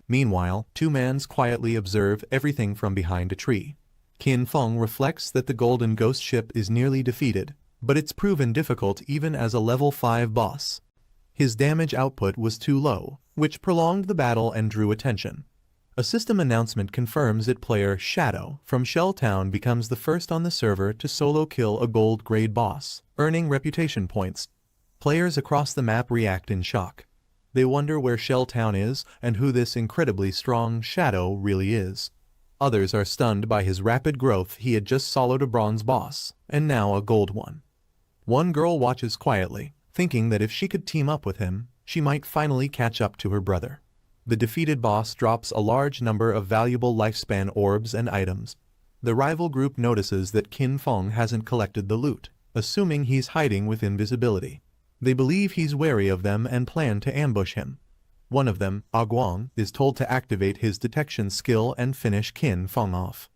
Meanwhile, two mans quietly observe everything from behind a tree. Qin Feng reflects that the golden ghost ship is nearly defeated, but it's proven difficult even as a level 5 boss. His damage output was too low, which prolonged the battle and drew attention. A system announcement confirms that player Shadow from Shell Town becomes the first on the server to solo kill a gold grade boss, earning reputation points. Players across the map react in shock. They wonder where Shell Town is and who this incredibly strong Shadow really is. Others are stunned by his rapid growth. He had just soloed a bronze boss, and now a gold one. One girl watches quietly, thinking that if she could team up with him, she might finally catch up to her brother. The defeated boss drops a large number of valuable lifespan orbs and items. The rival group notices that Qin Feng hasn't collected the loot, assuming he's hiding with invisibility. They believe he's wary of them and plan to ambush him. One of them, Guang, is told to activate his detection skill and finish Qin Feng off.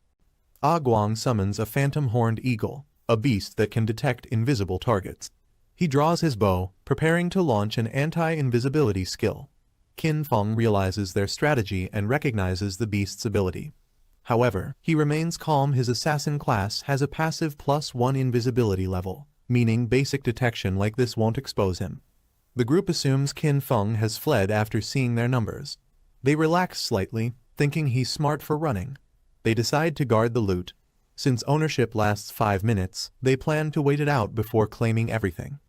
Guang summons a phantom horned eagle, a beast that can detect invisible targets. He draws his bow, preparing to launch an anti-invisibility skill. Qin Feng realizes their strategy and recognizes the beast's ability. However, he remains calm. His assassin class has a passive +1 invisibility level, meaning basic detection like this won't expose him. The group assumes Qin Feng has fled after seeing their numbers. They relax slightly, thinking he's smart for running. They decide to guard the loot. Since ownership lasts 5 minutes, they plan to wait it out before claiming everything.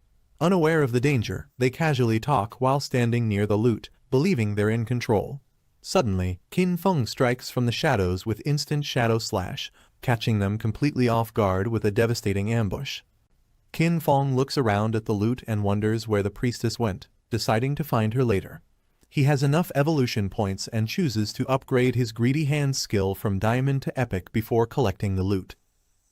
Unaware of the danger, they casually talk while standing near the loot, believing they're in control. Suddenly, Qin Feng strikes from the shadows with instant Shadow Slash, catching them completely off guard with a devastating ambush. Qin Feng looks around at the loot and wonders where the priestess went, deciding to find her later. He has enough evolution points and chooses to upgrade his Greedy Hands skill from Diamond to Epic before collecting the loot.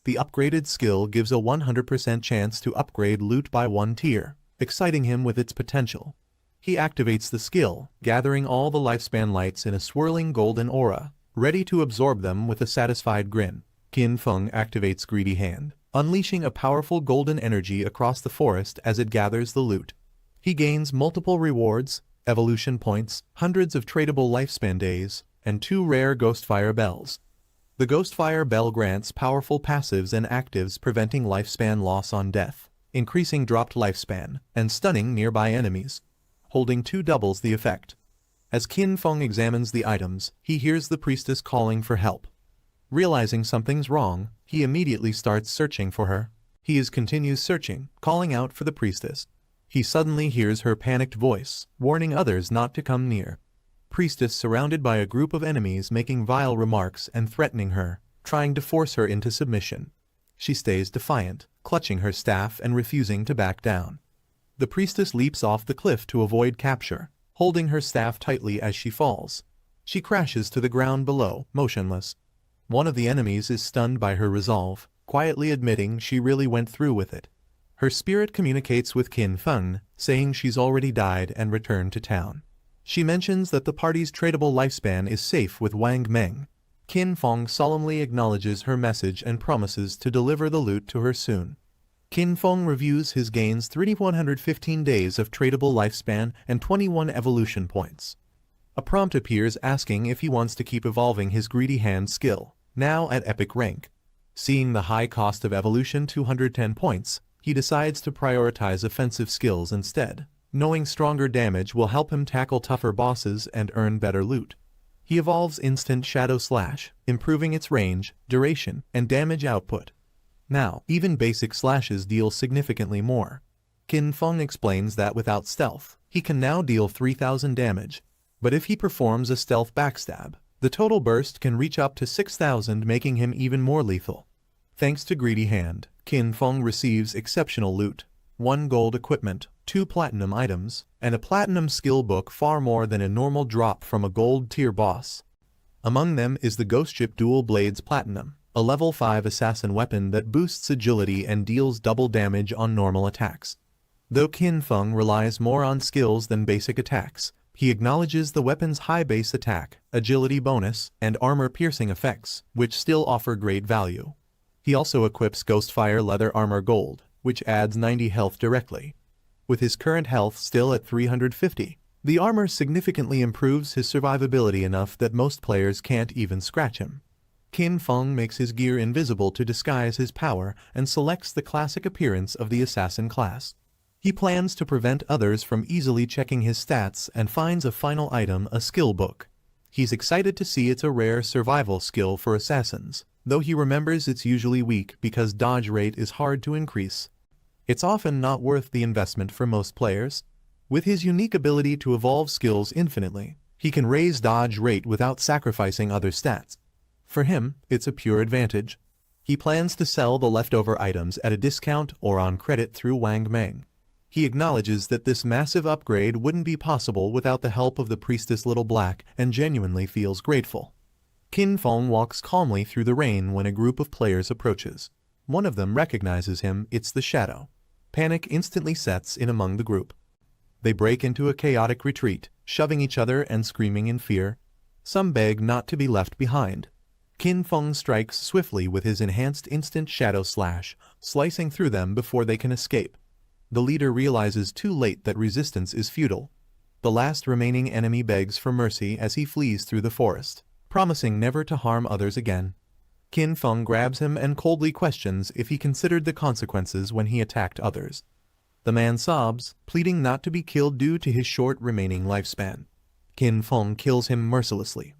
The upgraded skill gives a 100% chance to upgrade loot by 1 tier, exciting him with its potential. He activates the skill, gathering all the lifespan lights in a swirling golden aura, ready to absorb them with a satisfied grin. Qin Feng activates Greedy Hand, unleashing a powerful golden energy across the forest as it gathers the loot. He gains multiple rewards, evolution points, hundreds of tradable lifespan days, and 2 rare Ghostfire Bells. The Ghostfire Bell grants powerful passives and actives preventing lifespan loss on death, increasing dropped lifespan, and stunning nearby enemies. Holding 2 doubles the effect. As Qin Feng examines the items, he hears the priestess calling for help. Realizing something's wrong, he immediately starts searching for her. He continues searching, calling out for the priestess. He suddenly hears her panicked voice, warning others not to come near. Priestess surrounded by a group of enemies making vile remarks and threatening her, trying to force her into submission. She stays defiant, clutching her staff and refusing to back down. The priestess leaps off the cliff to avoid capture, holding her staff tightly as she falls. She crashes to the ground below, motionless. One of the enemies is stunned by her resolve, quietly admitting she really went through with it. Her spirit communicates with Qin Feng, saying she's already died and returned to town. She mentions that the party's tradable lifespan is safe with Wang Meng. Qin Feng solemnly acknowledges her message and promises to deliver the loot to her soon. Qin Feng reviews his gains: 3,115 days of tradable lifespan and 21 evolution points. A prompt appears asking if he wants to keep evolving his greedy hand skill, now at epic rank. Seeing the high cost of evolution, 210 points, he decides to prioritize offensive skills instead, knowing stronger damage will help him tackle tougher bosses and earn better loot. He evolves Instant Shadow Slash, improving its range, duration, and damage output. Now, even basic slashes deal significantly more. Qin Feng explains that without stealth, he can now deal 3,000 damage, but if he performs a stealth backstab, the total burst can reach up to 6,000, making him even more lethal. Thanks to Greedy Hand, Qin Feng receives exceptional loot: 1 gold equipment, 2 platinum items, and a platinum skill book, far more than a normal drop from a gold tier boss. Among them is the Ghost Ship Dual Blades Platinum, a level 5 assassin weapon that boosts agility and deals double damage on normal attacks. Though Qin Feng relies more on skills than basic attacks, he acknowledges the weapon's high base attack, agility bonus, and armor-piercing effects, which still offer great value. He also equips Ghostfire Leather Armor Gold, which adds 90 health directly. With his current health still at 350, the armor significantly improves his survivability enough that most players can't even scratch him. Qin Feng makes his gear invisible to disguise his power and selects the classic appearance of the assassin class. He plans to prevent others from easily checking his stats and finds a final item, a skill book. He's excited to see it's a rare survival skill for assassins, though he remembers it's usually weak because dodge rate is hard to increase. It's often not worth the investment for most players. With his unique ability to evolve skills infinitely, he can raise dodge rate without sacrificing other stats. For him, it's a pure advantage. He plans to sell the leftover items at a discount or on credit through Wang Meng. He acknowledges that this massive upgrade wouldn't be possible without the help of the priestess Little Black and genuinely feels grateful. Qin Feng walks calmly through the rain when a group of players approaches. One of them recognizes him. It's the Shadow. Panic instantly sets in among the group. They break into a chaotic retreat, shoving each other and screaming in fear. Some beg not to be left behind. Qin Feng strikes swiftly with his enhanced Instant Shadow Slash, slicing through them before they can escape. The leader realizes too late that resistance is futile. The last remaining enemy begs for mercy as he flees through the forest, promising never to harm others again. Qin Feng grabs him and coldly questions if he considered the consequences when he attacked others. The man sobs, pleading not to be killed due to his short remaining lifespan. Qin Feng kills him mercilessly.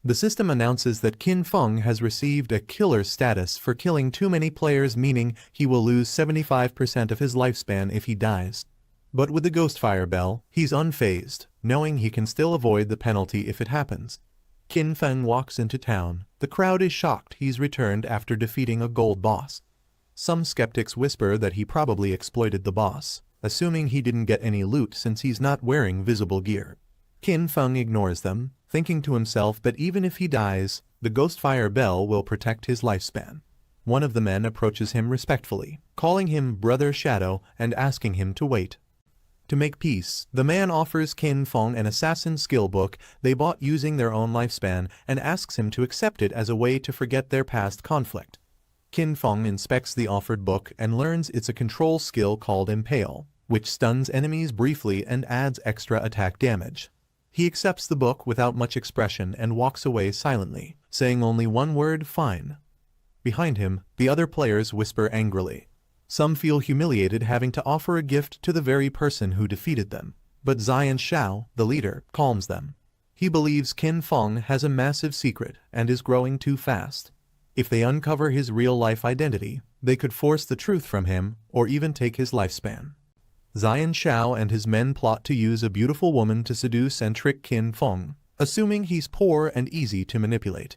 The system announces that Qin Feng has received a killer status for killing too many players, meaning he will lose 75% of his lifespan if he dies. But with the Ghostfire Bell, he's unfazed, knowing he can still avoid the penalty if it happens. Qin Feng walks into town. The crowd is shocked he's returned after defeating a gold boss. Some skeptics whisper that he probably exploited the boss, assuming he didn't get any loot since he's not wearing visible gear. Qin Feng ignores them, thinking to himself that even if he dies, the Ghostfire Bell will protect his lifespan. One of the men approaches him respectfully, calling him Brother Shadow and asking him to wait. To make peace, the man offers Qin Feng an assassin skill book they bought using their own lifespan and asks him to accept it as a way to forget their past conflict. Qin Feng inspects the offered book and learns it's a control skill called Impale, which stuns enemies briefly and adds extra attack damage. He accepts the book without much expression and walks away silently, saying only one word, "Fine." Behind him, the other players whisper angrily. Some feel humiliated having to offer a gift to the very person who defeated them, but Zion Shao, the leader, calms them. He believes Qin Feng has a massive secret and is growing too fast. If they uncover his real-life identity, they could force the truth from him or even take his lifespan. Zion Shao and his men plot to use a beautiful woman to seduce and trick Qin Feng, assuming he's poor and easy to manipulate.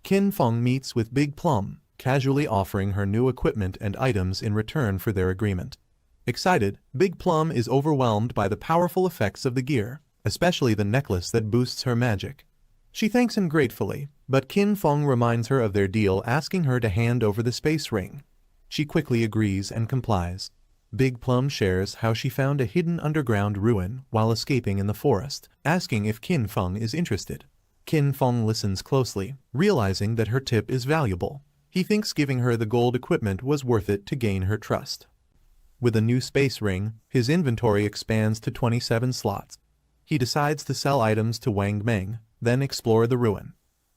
Qin Feng meets with Big Plum, casually offering her new equipment and items in return for their agreement. Excited, Big Plum is overwhelmed by the powerful effects of the gear, especially the necklace that boosts her magic. She thanks him gratefully, but Qin Feng reminds her of their deal, asking her to hand over the space ring. She quickly agrees and complies. Big Plum shares how she found a hidden underground ruin while escaping in the forest, asking if Qin Feng is interested. Qin Feng listens closely, realizing that her tip is valuable. He thinks giving her the gold equipment was worth it to gain her trust. With a new space ring, his inventory expands to 27 slots. He decides to sell items to Wang Meng, then explore the ruin.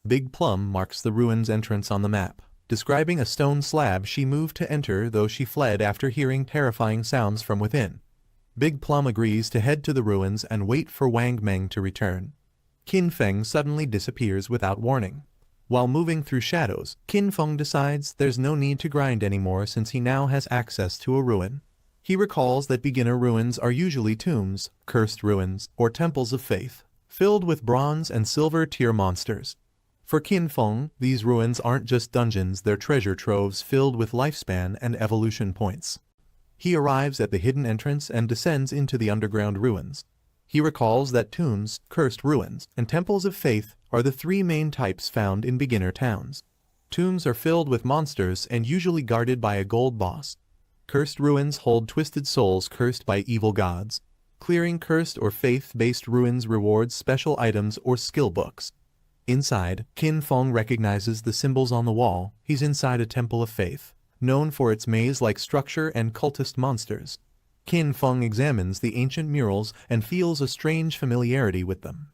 Big Plum marks the ruin's entrance on the map, describing a stone slab she moved to enter, though she fled after hearing terrifying sounds from within. Big Plum agrees to head to the ruins and wait for Wang Meng to return. Qin Feng suddenly disappears without warning. While moving through shadows, Qin Feng decides there's no need to grind anymore since he now has access to a ruin. He recalls that beginner ruins are usually tombs, cursed ruins, or temples of faith, filled with bronze and silver tier monsters. For Qin Feng, these ruins aren't just dungeons, they're treasure troves filled with lifespan and evolution points. He arrives at the hidden entrance and descends into the underground ruins. He recalls that tombs, cursed ruins, and temples of faith are the three main types found in beginner towns. Tombs are filled with monsters and usually guarded by a gold boss. Cursed ruins hold twisted souls cursed by evil gods. Clearing cursed or faith-based ruins rewards special items or skill books. Inside, Qin Feng recognizes the symbols on the wall. He's inside a temple of faith, known for its maze-like structure and cultist monsters. Qin Feng examines the ancient murals and feels a strange familiarity with them.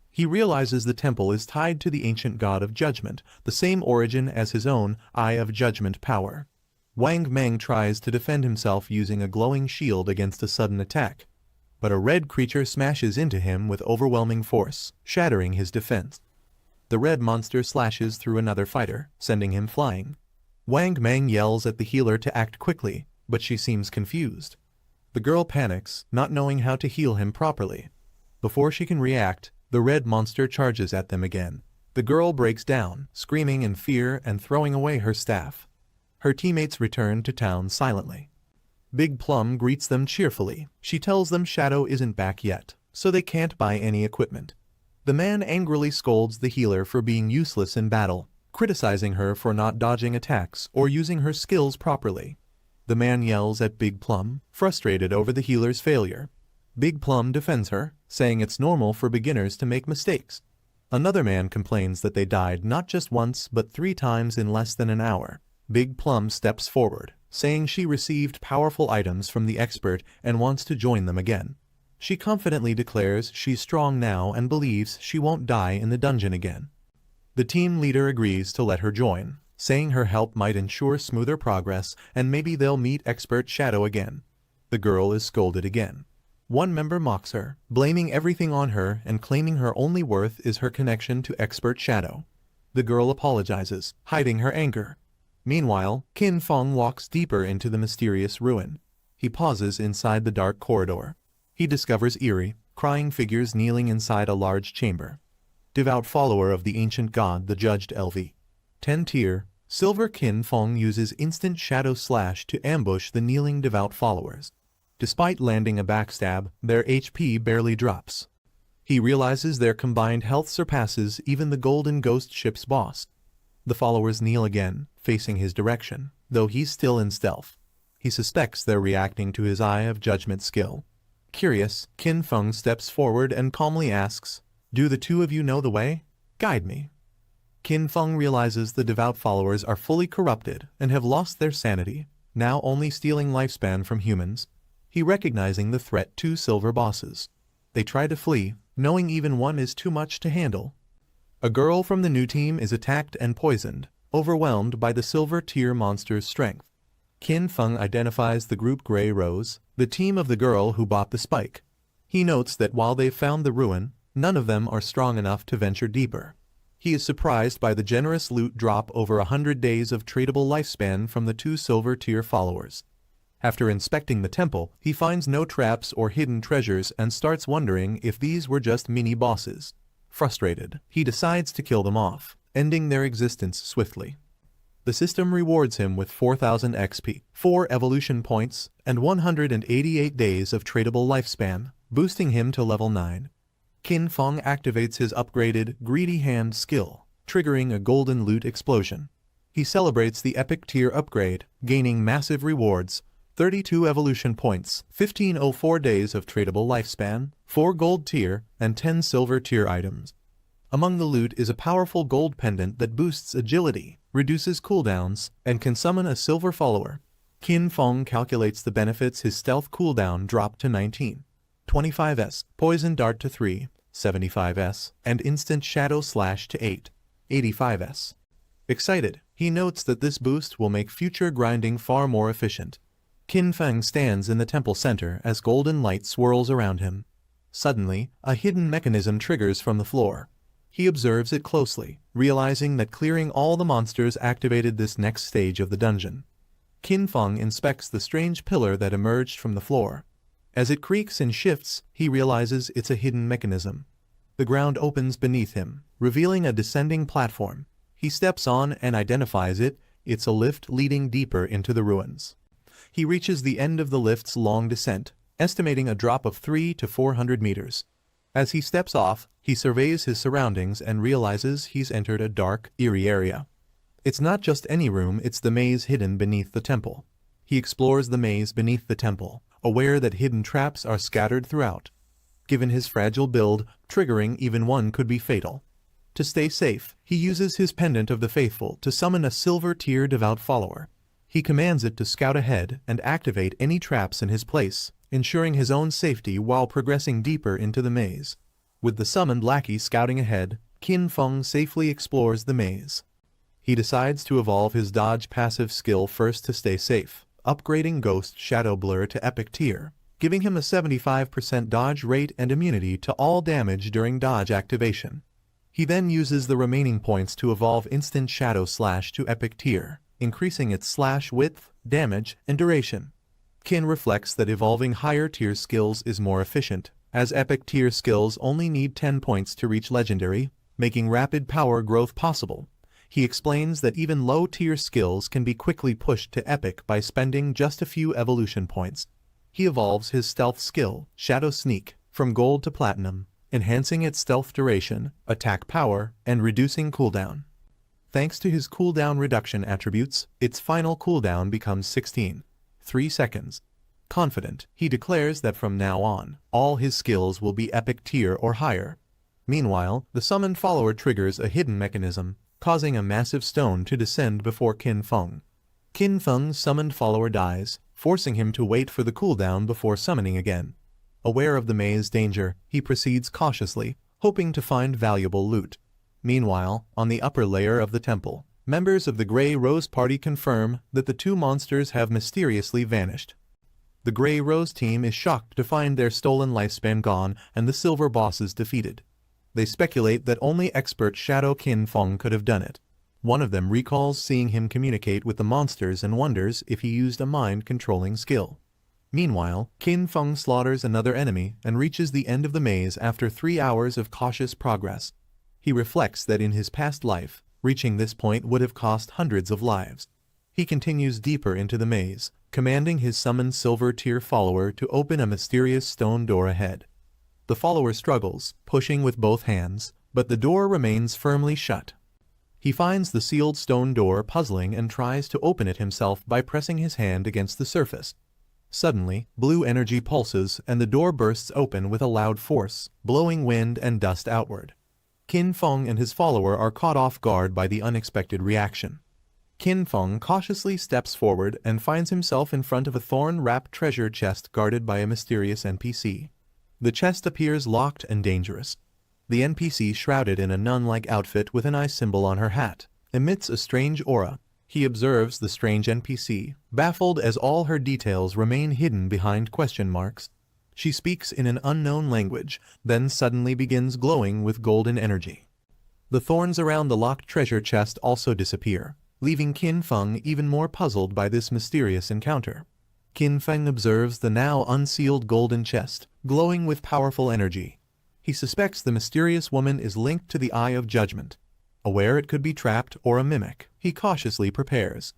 He realizes the temple is tied to the ancient god of judgment, the same origin as his own Eye of Judgment power. Wang Meng tries to defend himself using a glowing shield against a sudden attack, but a red creature smashes into him with overwhelming force, shattering his defense. The red monster slashes through another fighter, sending him flying. Wang Meng yells at the healer to act quickly, but she seems confused. The girl panics, not knowing how to heal him properly. Before she can react, the red monster charges at them again. The girl breaks down, screaming in fear and throwing away her staff. Her teammates return to town silently. Big Plum greets them cheerfully. She tells them Shadow isn't back yet, so they can't buy any equipment. The man angrily scolds the healer for being useless in battle, criticizing her for not dodging attacks or using her skills properly. The man yells at Big Plum, frustrated over the healer's failure. Big Plum defends her, saying it's normal for beginners to make mistakes. Another man complains that they died not just once but 3 times in less than an hour. Big Plum steps forward, saying she received powerful items from the expert and wants to join them again. She confidently declares she's strong now and believes she won't die in the dungeon again. The team leader agrees to let her join, saying her help might ensure smoother progress and maybe they'll meet expert Shadow again. The girl is scolded again. One member mocks her, blaming everything on her and claiming her only worth is her connection to expert Shadow. The girl apologizes, hiding her anger. Meanwhile, Qin Feng walks deeper into the mysterious ruin. He pauses inside the dark corridor. He discovers eerie, crying figures kneeling inside a large chamber. Devout follower of the ancient god, the judged LV. 10 tier, Silver Qin Feng uses instant shadow slash to ambush the kneeling devout followers. Despite landing a backstab, their HP barely drops. He realizes their combined health surpasses even the Golden Ghost ship's boss. The followers kneel again, facing his direction, though he's still in stealth. He suspects they're reacting to his Eye of Judgment skill. Curious, Qin Feng steps forward and calmly asks, "Do the two of you know the way? Guide me." Qin Feng realizes the devout followers are fully corrupted and have lost their sanity, now only stealing lifespan from humans. He recognizing the threat 2 silver bosses. They try to flee, knowing even one is too much to handle. A girl from the new team is attacked and poisoned, overwhelmed by the silver tier monster's strength. Qin Feng identifies the group Grey Rose, the team of the girl who bought the spike. He notes that while they've found the ruin, none of them are strong enough to venture deeper. He is surprised by the generous loot drop over 100 days of tradable lifespan from the 2 silver tier followers. After inspecting the temple, he finds no traps or hidden treasures and starts wondering if these were just mini-bosses. Frustrated, he decides to kill them off, ending their existence swiftly. The system rewards him with 4,000 XP, 4 evolution points, and 188 days of tradable lifespan, boosting him to level 9. Qin Feng activates his upgraded Greedy Hand skill, triggering a golden loot explosion. He celebrates the epic tier upgrade, gaining massive rewards, 32 evolution points, 1504 days of tradable lifespan, 4 gold tier, and 10 silver tier items. Among the loot is a powerful gold pendant that boosts agility, reduces cooldowns, and can summon a silver follower. Qin Feng calculates the benefits. His stealth cooldown dropped to 19. 25s, poison dart to 3, 75s, and instant shadow slash to 8, 85s. Excited, he notes that this boost will make future grinding far more efficient. Qin Feng stands in the temple center as golden light swirls around him. Suddenly, a hidden mechanism triggers from the floor. He observes it closely, realizing that clearing all the monsters activated this next stage of the dungeon. Qin Feng inspects the strange pillar that emerged from the floor. As it creaks and shifts, he realizes it's a hidden mechanism. The ground opens beneath him, revealing a descending platform. He steps on and identifies it. It's a lift leading deeper into the ruins. He reaches the end of the lift's long descent, estimating a drop of 300 to 400 meters. As he steps off, he surveys his surroundings and realizes he's entered a dark, eerie area. It's not just any room, it's the maze hidden beneath the temple. He explores the maze beneath the temple, aware that hidden traps are scattered throughout. Given his fragile build, triggering even one could be fatal. To stay safe, he uses his Pendant of the Faithful to summon a silver-tier devout follower. He commands it to scout ahead and activate any traps in his place, ensuring his own safety while progressing deeper into the maze. With the summoned lackey scouting ahead, Qin Feng safely explores the maze. He decides to evolve his dodge passive skill first to stay safe, upgrading Ghost Shadow Blur to Epic Tier, giving him a 75% dodge rate and immunity to all damage during dodge activation. He then uses the remaining points to evolve Instant Shadow Slash to Epic Tier, increasing its slash width, damage, and duration. Qin reflects that evolving higher tier skills is more efficient, as Epic Tier skills only need 10 points to reach Legendary, making rapid power growth possible. He explains that even low-tier skills can be quickly pushed to Epic by spending just a few evolution points. He evolves his stealth skill, Shadow Sneak, from Gold to Platinum, enhancing its stealth duration, attack power, and reducing cooldown. Thanks to his cooldown reduction attributes, its final cooldown becomes 3 seconds. Confident, he declares that from now on, all his skills will be Epic Tier or higher. Meanwhile, the summoned follower triggers a hidden mechanism, causing a massive stone to descend before Qin Feng. Qin Feng's summoned follower dies, forcing him to wait for the cooldown before summoning again. Aware of the maze danger, he proceeds cautiously, hoping to find valuable loot. Meanwhile, on the upper layer of the temple, members of the Grey Rose Party confirm that the two monsters have mysteriously vanished. The Grey Rose team is shocked to find their stolen lifespan gone and the Silver Bosses defeated. They speculate that only expert Shadow Qin Feng could have done it. One of them recalls seeing him communicate with the monsters and wonders if he used a mind-controlling skill. Meanwhile, Qin Feng slaughters another enemy and reaches the end of the maze after 3 hours of cautious progress. He reflects that in his past life, reaching this point would have cost hundreds of lives. He continues deeper into the maze, commanding his summoned silver-tier follower to open a mysterious stone door ahead. The follower struggles, pushing with both hands, but the door remains firmly shut. He finds the sealed stone door puzzling and tries to open it himself by pressing his hand against the surface. Suddenly, blue energy pulses and the door bursts open with a loud force, blowing wind and dust outward. Qin Feng and his follower are caught off guard by the unexpected reaction. Qin Feng cautiously steps forward and finds himself in front of a thorn-wrapped treasure chest guarded by a mysterious NPC. The chest appears locked and dangerous. The NPC, shrouded in a nun-like outfit with an eye symbol on her hat, emits a strange aura. He observes the strange NPC, baffled as all her details remain hidden behind question marks. She speaks in an unknown language, then suddenly begins glowing with golden energy. The thorns around the locked treasure chest also disappear, leaving Qin Feng even more puzzled by this mysterious encounter. Qin Feng observes the now unsealed golden chest, glowing with powerful energy. He suspects the mysterious woman is linked to the Eye of Judgment. Aware it could be trapped or a mimic, he cautiously prepares.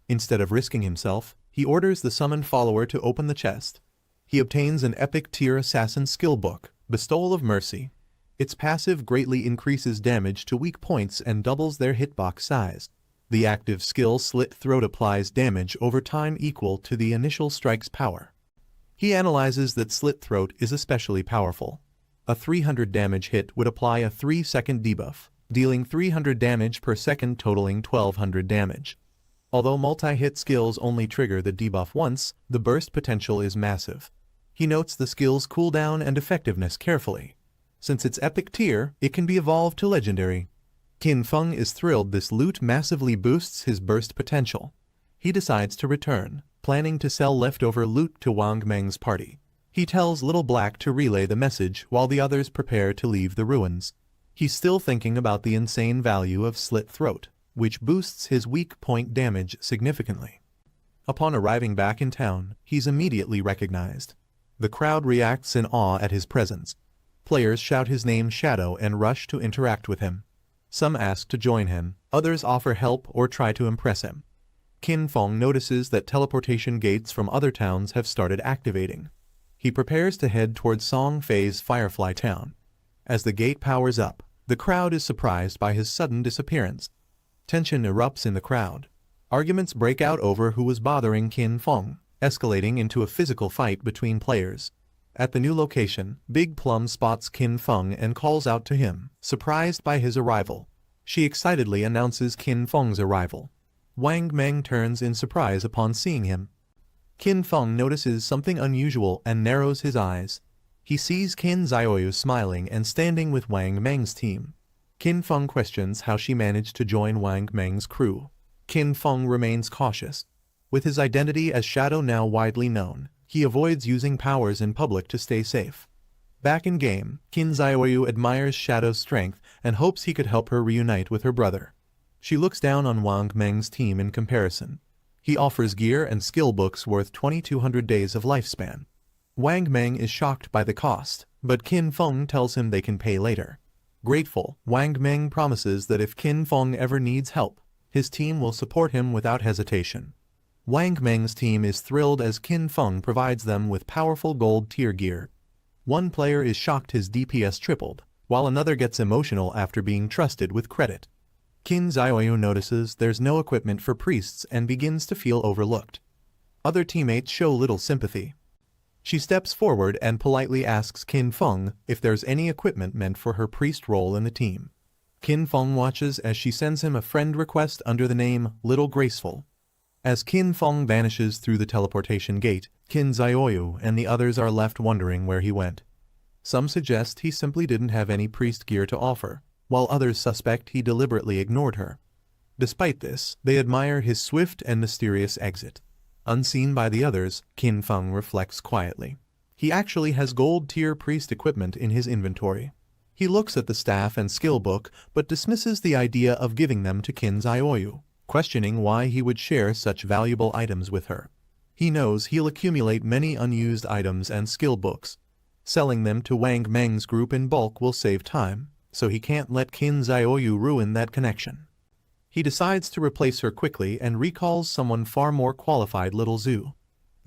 Instead of risking himself, he orders the summoned follower to open the chest. He obtains an Epic Tier Assassin skill book, Bestowal of Mercy. Its passive greatly increases damage to weak points and doubles their hitbox size. The active skill Slit Throat applies damage over time equal to the initial strike's power. He analyzes that Slit Throat is especially powerful. A 300 damage hit would apply a 3-second debuff, dealing 300 damage per second totaling 1200 damage. Although multi-hit skills only trigger the debuff once, the burst potential is massive. He notes the skill's cooldown and effectiveness carefully. Since it's epic tier, it can be evolved to legendary. Qin Feng is thrilled this loot massively boosts his burst potential. He decides to return, planning to sell leftover loot to Wang Meng's party. He tells Little Black to relay the message while the others prepare to leave the ruins. He's still thinking about the insane value of Slit Throat, which boosts his weak point damage significantly. Upon arriving back in town, he's immediately recognized. The crowd reacts in awe at his presence. Players shout his name Shadow and rush to interact with him. Some ask to join him, others offer help or try to impress him. Qin Feng notices that teleportation gates from other towns have started activating. He prepares to head towards Song Fei's Firefly Town. As the gate powers up, the crowd is surprised by his sudden disappearance. Tension erupts in the crowd. Arguments break out over who was bothering Qin Feng, escalating into a physical fight between players. At the new location, Big Plum spots Qin Feng and calls out to him, surprised by his arrival. She excitedly announces Qin Feng's arrival. Wang Meng turns in surprise upon seeing him. Qin Feng notices something unusual and narrows his eyes. He sees Qin Xiaoyu smiling and standing with Wang Meng's team. Qin Feng questions how she managed to join Wang Meng's crew. Qin Feng remains cautious. With his identity as Shadow now widely known, he avoids using powers in public to stay safe. Back in game, Qin Xiaoyu admires Shadow's strength and hopes he could help her reunite with her brother. She looks down on Wang Meng's team in comparison. He offers gear and skill books worth 2,200 days of lifespan. Wang Meng is shocked by the cost, but Qin Feng tells him they can pay later. Grateful, Wang Meng promises that if Qin Feng ever needs help, his team will support him without hesitation. Wang Meng's team is thrilled as Qin Feng provides them with powerful gold tier gear. One player is shocked his DPS tripled, while another gets emotional after being trusted with credit. Qin Xiaoyu notices there's no equipment for priests and begins to feel overlooked. Other teammates show little sympathy. She steps forward and politely asks Qin Feng if there's any equipment meant for her priest role in the team. Qin Feng watches as she sends him a friend request under the name Little Graceful. As Qin Feng vanishes through the teleportation gate, Qin Xiaoyu and the others are left wondering where he went. Some suggest he simply didn't have any priest gear to offer, while others suspect he deliberately ignored her. Despite this, they admire his swift and mysterious exit. Unseen by the others, Qin Feng reflects quietly. He actually has gold-tier priest equipment in his inventory. He looks at the staff and skill book but dismisses the idea of giving them to Qin Xiaoyu, questioning why he would share such valuable items with her. He knows he'll accumulate many unused items and skill books. Selling them to Wang Meng's group in bulk will save time, so he can't let Qin Xiaoyu ruin that connection. He decides to replace her quickly and recalls someone far more qualified, Little Zhu.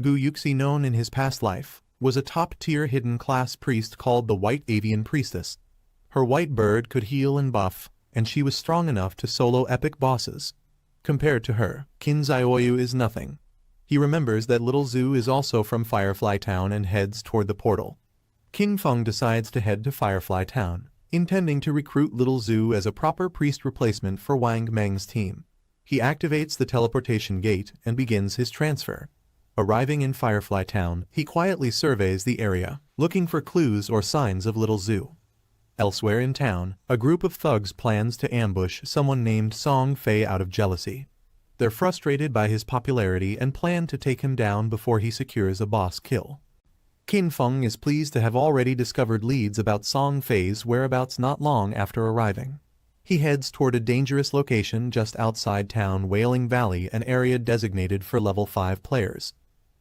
Gu Yuxi, known in his past life, was a top-tier hidden class priest called the White Avian Priestess. Her white bird could heal and buff, and she was strong enough to solo epic bosses. Compared to her, Qin Xiaoyu is nothing. He remembers that Little Zhu is also from Firefly Town and heads toward the portal. Qin Feng decides to head to Firefly Town, intending to recruit Little Zhu as a proper priest replacement for Wang Meng's team. He activates the teleportation gate and begins his transfer. Arriving in Firefly Town, he quietly surveys the area, looking for clues or signs of Little Zhu. Elsewhere in town, a group of thugs plans to ambush someone named Song Fei out of jealousy. They're frustrated by his popularity and plan to take him down before he secures a boss kill. Qin Feng is pleased to have already discovered leads about Song Fei's whereabouts not long after arriving. He heads toward a dangerous location just outside town, Wailing Valley, an area designated for level 5 players.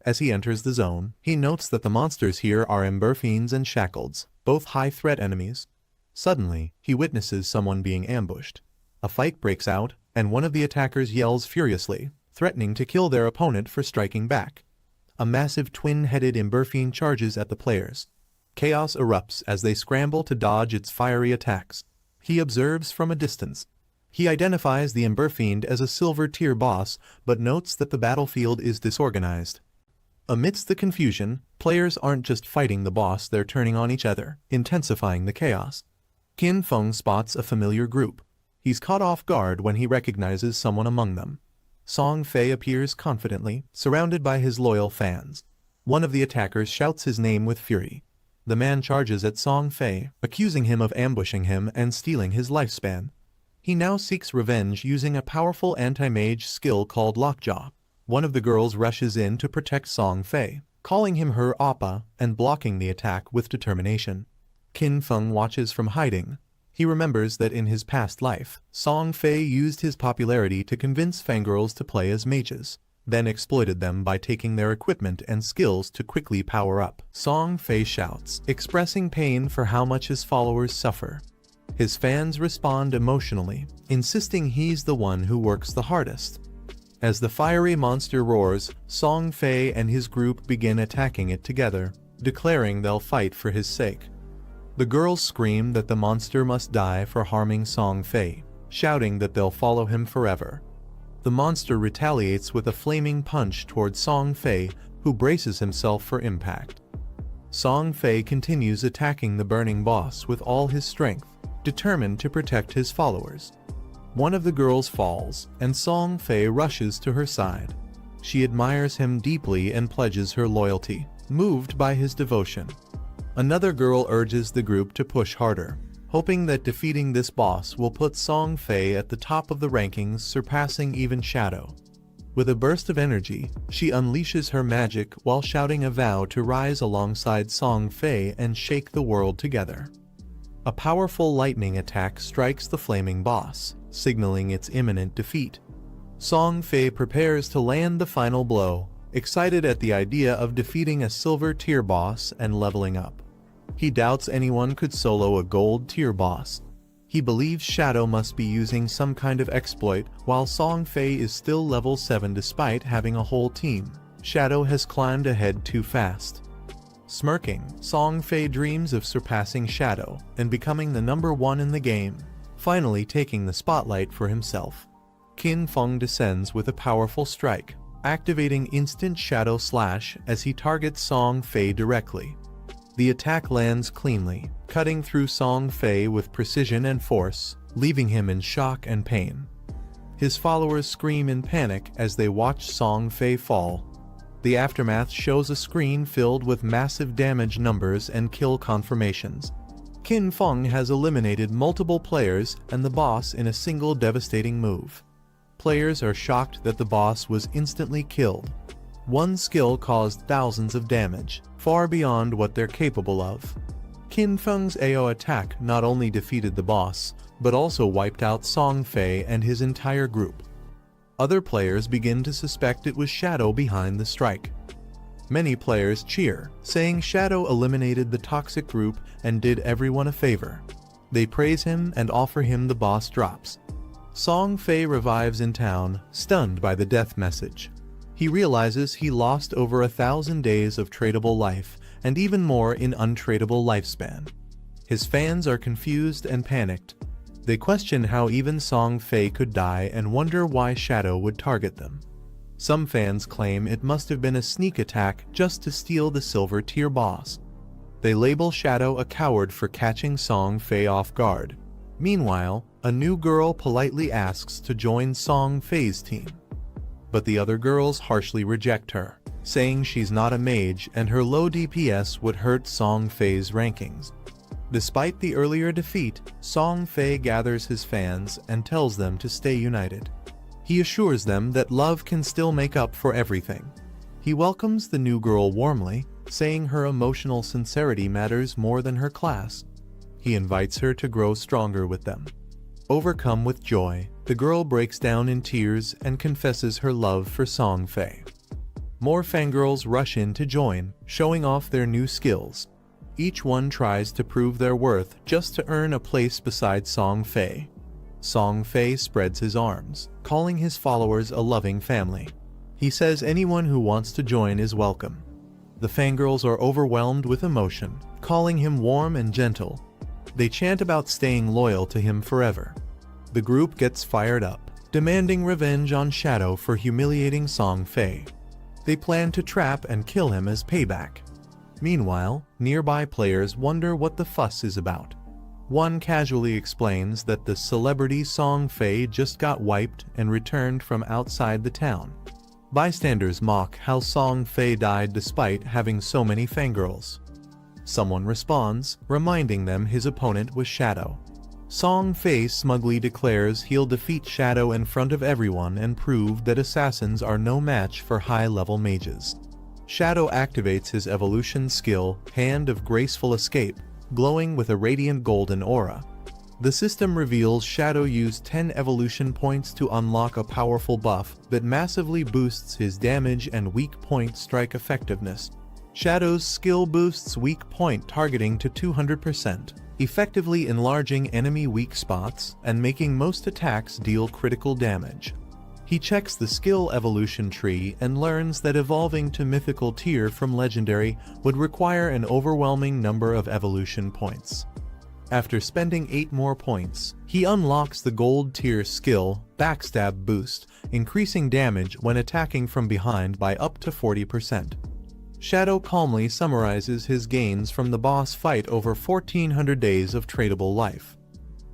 As he enters the zone, he notes that the monsters here are Ember Fiends and Shackleds, both high-threat enemies. Suddenly, he witnesses someone being ambushed. A fight breaks out, and one of the attackers yells furiously, threatening to kill their opponent for striking back. A massive twin-headed Emberfiend charges at the players. Chaos erupts as they scramble to dodge its fiery attacks. He observes from a distance. He identifies the Emberfiend as a silver-tier boss, but notes that the battlefield is disorganized. Amidst the confusion, players aren't just fighting the boss, they're turning on each other, intensifying the chaos. Qin Feng spots a familiar group. He's caught off guard when he recognizes someone among them. Song Fei appears confidently, surrounded by his loyal fans. One of the attackers shouts his name with fury. The man charges at Song Fei, accusing him of ambushing him and stealing his lifespan. He now seeks revenge using a powerful anti-mage skill called Lockjaw. One of the girls rushes in to protect Song Fei, calling him her Appa and blocking the attack with determination. Qin Feng watches from hiding. He remembers that in his past life, Song Fei used his popularity to convince fangirls to play as mages, then exploited them by taking their equipment and skills to quickly power up. Song Fei shouts, expressing pain for how much his followers suffer. His fans respond emotionally, insisting he's the one who works the hardest. As the fiery monster roars, Song Fei and his group begin attacking it together, declaring they'll fight for his sake. The girls scream that the monster must die for harming Song Fei, shouting that they'll follow him forever. The monster retaliates with a flaming punch towards Song Fei, who braces himself for impact. Song Fei continues attacking the burning boss with all his strength, determined to protect his followers. One of the girls falls, and Song Fei rushes to her side. She admires him deeply and pledges her loyalty, moved by his devotion. Another girl urges the group to push harder, hoping that defeating this boss will put Song Fei at the top of the rankings, surpassing even Shadow. With a burst of energy, she unleashes her magic while shouting a vow to rise alongside Song Fei and shake the world together. A powerful lightning attack strikes the flaming boss, signaling its imminent defeat. Song Fei prepares to land the final blow, excited at the idea of defeating a silver tier boss and leveling up. He doubts anyone could solo a gold tier boss. He believes Shadow must be using some kind of exploit, while Song Fei is still level 7 despite having a whole team. Shadow has climbed ahead too fast. Smirking, Song Fei dreams of surpassing Shadow and becoming the #1 in the game, finally taking the spotlight for himself. Qin Feng descends with a powerful strike, activating instant Shadow Slash as he targets Song Fei directly. The attack lands cleanly, cutting through Song Fei with precision and force, leaving him in shock and pain. His followers scream in panic as they watch Song Fei fall. The aftermath shows a screen filled with massive damage numbers and kill confirmations. Qin Feng has eliminated multiple players and the boss in a single devastating move. Players are shocked that the boss was instantly killed. One skill caused thousands of damage, far beyond what they're capable of. Qin Feng's AO attack not only defeated the boss, but also wiped out Song Fei and his entire group. Other players begin to suspect it was Shadow behind the strike. Many players cheer, saying Shadow eliminated the toxic group and did everyone a favor. They praise him and offer him the boss drops. Song Fei revives in town, stunned by the death message. He realizes he lost over 1,000 days of tradable life, and even more in untradable lifespan. His fans are confused and panicked. They question how even Song Fei could die and wonder why Shadow would target them. Some fans claim it must have been a sneak attack just to steal the silver tier boss. They label Shadow a coward for catching Song Fei off guard. Meanwhile, a new girl politely asks to join Song Fei's team. But the other girls harshly reject her, saying she's not a mage and her low DPS would hurt Song Fei's rankings. Despite the earlier defeat, Song Fei gathers his fans and tells them to stay united. He assures them that love can still make up for everything. He welcomes the new girl warmly, saying her emotional sincerity matters more than her class. He invites her to grow stronger with them. Overcome with joy, the girl breaks down in tears and confesses her love for Song Fei. More fangirls rush in to join, showing off their new skills. Each one tries to prove their worth just to earn a place beside Song Fei. Song Fei spreads his arms, calling his followers a loving family. He says anyone who wants to join is welcome. The fangirls are overwhelmed with emotion, calling him warm and gentle. They chant about staying loyal to him forever. The group gets fired up, demanding revenge on Shadow for humiliating Song Fei. They plan to trap and kill him as payback. Meanwhile, nearby players wonder what the fuss is about. One casually explains that the celebrity Song Fei just got wiped and returned from outside the town. Bystanders mock how Song Fei died despite having so many fangirls. Someone responds, reminding them his opponent was Shadow. Song Fei smugly declares he'll defeat Shadow in front of everyone and prove that assassins are no match for high-level mages. Shadow activates his evolution skill, Hand of Graceful Escape, glowing with a radiant golden aura. The system reveals Shadow used 10 evolution points to unlock a powerful buff that massively boosts his damage and weak point strike effectiveness. Shadow's skill boosts weak point targeting to 200%, effectively enlarging enemy weak spots and making most attacks deal critical damage. He checks the skill evolution tree and learns that evolving to mythical tier from legendary would require an overwhelming number of evolution points. After spending 8 more points, he unlocks the gold tier skill, Backstab Boost, increasing damage when attacking from behind by up to 40%. Shadow calmly summarizes his gains from the boss fight over 1400 days of tradable life.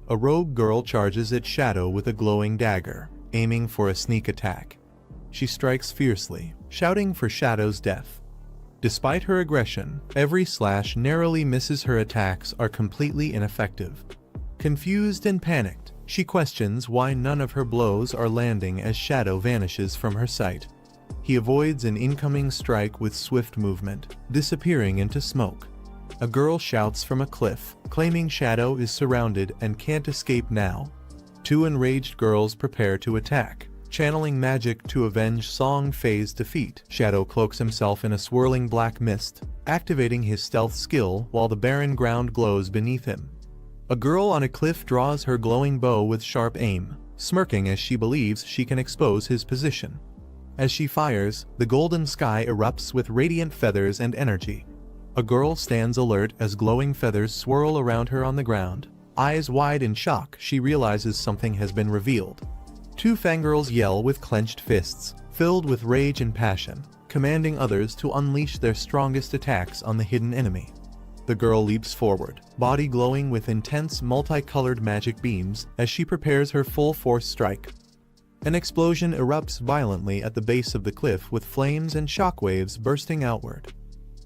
A rogue girl charges at Shadow with a glowing dagger, aiming for a sneak attack. She strikes fiercely, shouting for Shadow's death. Despite her aggression, every slash narrowly misses. Her attacks are completely ineffective. Confused and panicked, she questions why none of her blows are landing as Shadow vanishes from her sight. He avoids an incoming strike with swift movement, disappearing into smoke. A girl shouts from a cliff, claiming Shadow is surrounded and can't escape now. 2 enraged girls prepare to attack, channeling magic to avenge Song Fei's defeat. Shadow cloaks himself in a swirling black mist, activating his stealth skill while the barren ground glows beneath him. A girl on a cliff draws her glowing bow with sharp aim, smirking as she believes she can expose his position. As she fires, the golden sky erupts with radiant feathers and energy. A girl stands alert as glowing feathers swirl around her on the ground. Eyes wide in shock, she realizes something has been revealed. 2 fangirls yell with clenched fists, filled with rage and passion, commanding others to unleash their strongest attacks on the hidden enemy. The girl leaps forward, body glowing with intense multicolored magic beams as she prepares her full-force strike. An explosion erupts violently at the base of the cliff with flames and shockwaves bursting outward.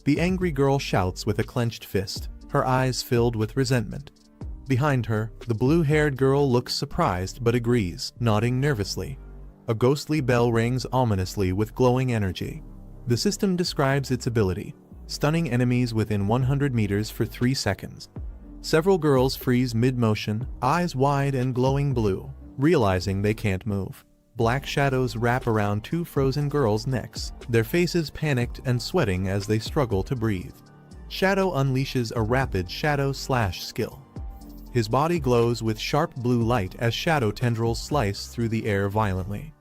The angry girl shouts with a clenched fist, her eyes filled with resentment. Behind her, the blue-haired girl looks surprised but agrees, nodding nervously. A ghostly bell rings ominously with glowing energy. The system describes its ability, stunning enemies within 100 meters for 3 seconds. Several girls freeze mid-motion, eyes wide and glowing blue, realizing they can't move. Black shadows wrap around 2 frozen girls' necks, their faces panicked and sweating as they struggle to breathe. Shadow unleashes a rapid shadow slash skill. His body glows with sharp blue light as shadow tendrils slice through the air violently.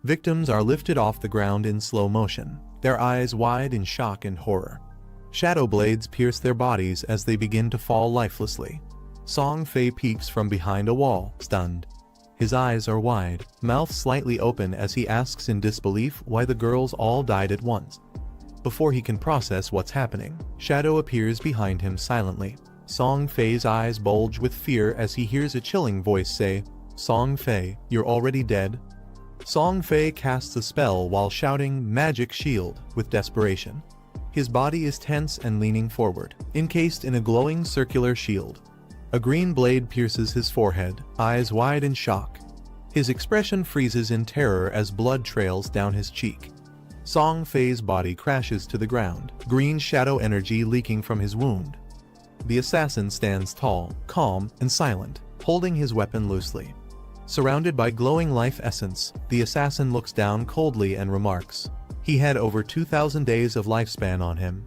Victims are lifted off the ground in slow motion, their eyes wide in shock and horror. Shadow blades pierce their bodies as they begin to fall lifelessly. Song Fei peeks from behind a wall, stunned. His eyes are wide, mouth slightly open as he asks in disbelief why the girls all died at once. Before he can process what's happening, Shadow appears behind him silently. Song Fei's eyes bulge with fear as he hears a chilling voice say, "Song Fei, you're already dead?" Song Fei casts a spell while shouting "Magic Shield" with desperation. His body is tense and leaning forward, encased in a glowing circular shield. A green blade pierces his forehead, eyes wide in shock. His expression freezes in terror as blood trails down his cheek. Song Fei's body crashes to the ground, green shadow energy leaking from his wound. The assassin stands tall, calm, and silent, holding his weapon loosely. Surrounded by glowing life essence, the assassin looks down coldly and remarks, "He had over 2,000 days of lifespan on him."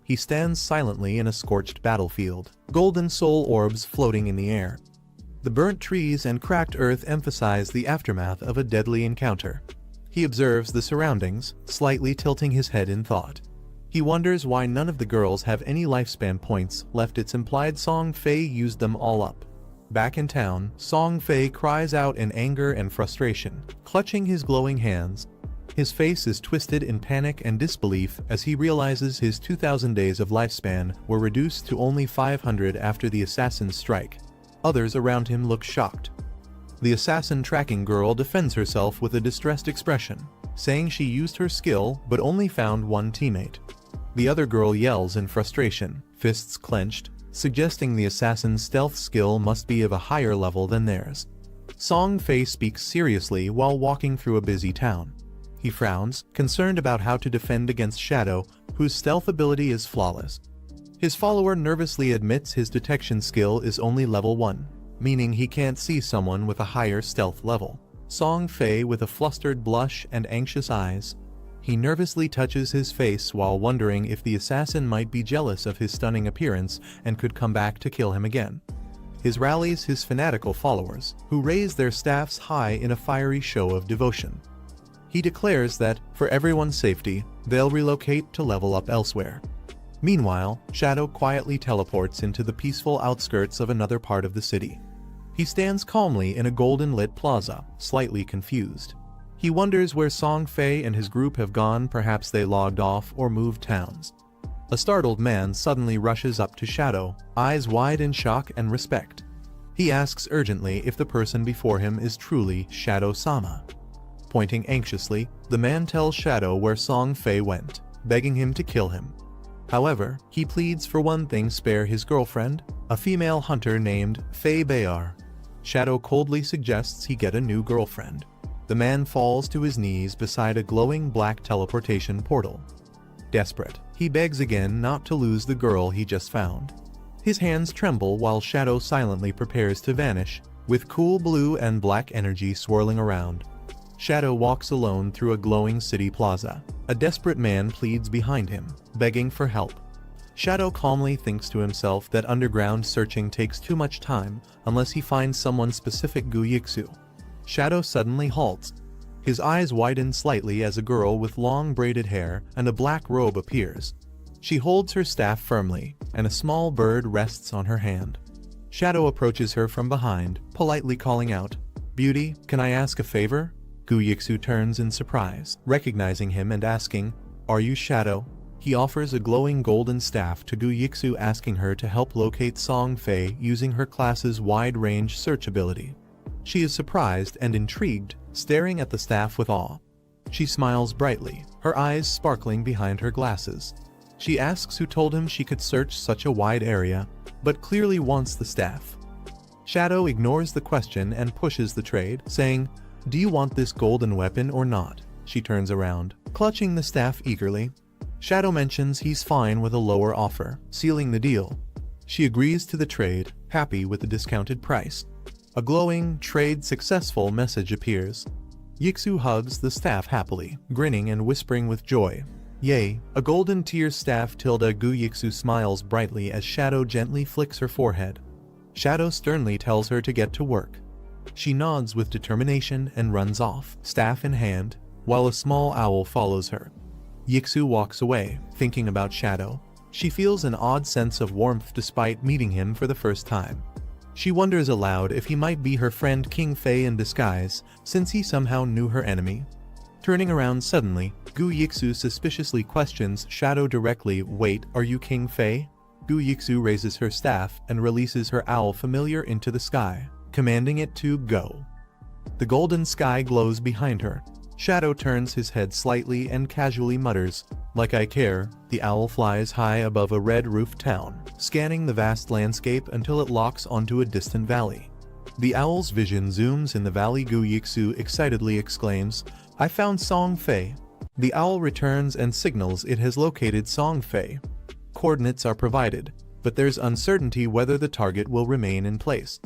He stands silently in a scorched battlefield, golden soul orbs floating in the air. The burnt trees and cracked earth emphasize the aftermath of a deadly encounter. He observes the surroundings, slightly tilting his head in thought. He wonders why none of the girls have any lifespan points left. It's implied Song Fei used them all up. Back in town, Song Fei cries out in anger and frustration, clutching his glowing hands. His face is twisted in panic and disbelief as he realizes his 2,000 days of lifespan were reduced to only 500 after the assassin's strike. Others around him look shocked. The assassin tracking girl defends herself with a distressed expression, saying she used her skill but only found one teammate. The other girl yells in frustration, fists clenched, suggesting the assassin's stealth skill must be of a higher level than theirs. Song Fei speaks seriously while walking through a busy town. He frowns, concerned about how to defend against Shadow, whose stealth ability is flawless. His follower nervously admits his detection skill is only level 1, meaning he can't see someone with a higher stealth level. Song Fei with a flustered blush and anxious eyes. He nervously touches his face while wondering if the assassin might be jealous of his stunning appearance and could come back to kill him again. He rallies his fanatical followers, who raise their staffs high in a fiery show of devotion. He declares that, for everyone's safety, they'll relocate to level up elsewhere. Meanwhile, Shadow quietly teleports into the peaceful outskirts of another part of the city. He stands calmly in a golden-lit plaza, slightly confused. He wonders where Song Fei and his group have gone. Perhaps they logged off or moved towns. A startled man suddenly rushes up to Shadow, eyes wide in shock and respect. He asks urgently if the person before him is truly Shadow-sama. Pointing anxiously, the man tells Shadow where Song Fei went, begging him to kill him. However, he pleads for one thing: spare his girlfriend, a female hunter named Fei Bayar. Shadow coldly suggests he get a new girlfriend. The man falls to his knees beside a glowing black teleportation portal. Desperate, he begs again not to lose the girl he just found. His hands tremble while Shadow silently prepares to vanish, with cool blue and black energy swirling around. Shadow walks alone through a glowing city plaza. A desperate man pleads behind him, begging for help. Shadow calmly thinks to himself that underground searching takes too much time unless he finds someone specific. Gu Yixu. Shadow suddenly halts. His eyes widen slightly as a girl with long braided hair and a black robe appears. She holds her staff firmly, and a small bird rests on her hand. Shadow approaches her from behind, politely calling out, "Beauty, can I ask a favor?" Gu Yixu turns in surprise, recognizing him and asking, "Are you Shadow?" He offers a glowing golden staff to Gu Yixu, asking her to help locate Song Fei using her class's wide-range search ability. She is surprised and intrigued, staring at the staff with awe. She smiles brightly, her eyes sparkling behind her glasses. She asks who told him she could search such a wide area, but clearly wants the staff. Shadow ignores the question and pushes the trade, saying, "Do you want this golden weapon or not?" She turns around, clutching the staff eagerly. Shadow mentions he's fine with a lower offer, sealing the deal. She agrees to the trade, happy with the discounted price. A glowing, trade successful message appears. Yixu hugs the staff happily, grinning and whispering with joy, "Yay, a golden tier staff." Gu Yixu smiles brightly as Shadow gently flicks her forehead. Shadow sternly tells her to get to work. She nods with determination and runs off, staff in hand, while a small owl follows her. Yixu walks away, thinking about Shadow. She feels an odd sense of warmth despite meeting him for the first time. She wonders aloud if he might be her friend King Fei in disguise, since he somehow knew her enemy. Turning around suddenly, Gu Yixu suspiciously questions Shadow directly, "Wait, are you King Fei?" Gu Yixu raises her staff and releases her owl familiar into the sky, commanding it to go. The golden sky glows behind her. Shadow turns his head slightly and casually mutters, "Like I care." The owl flies high above a red-roofed town, scanning the vast landscape until it locks onto a distant valley. The owl's vision zooms in the valley. Gu Yixu excitedly exclaims, "I found Song Fei." The owl returns and signals it has located Song Fei. Coordinates are provided, but there's uncertainty whether the target will remain in place.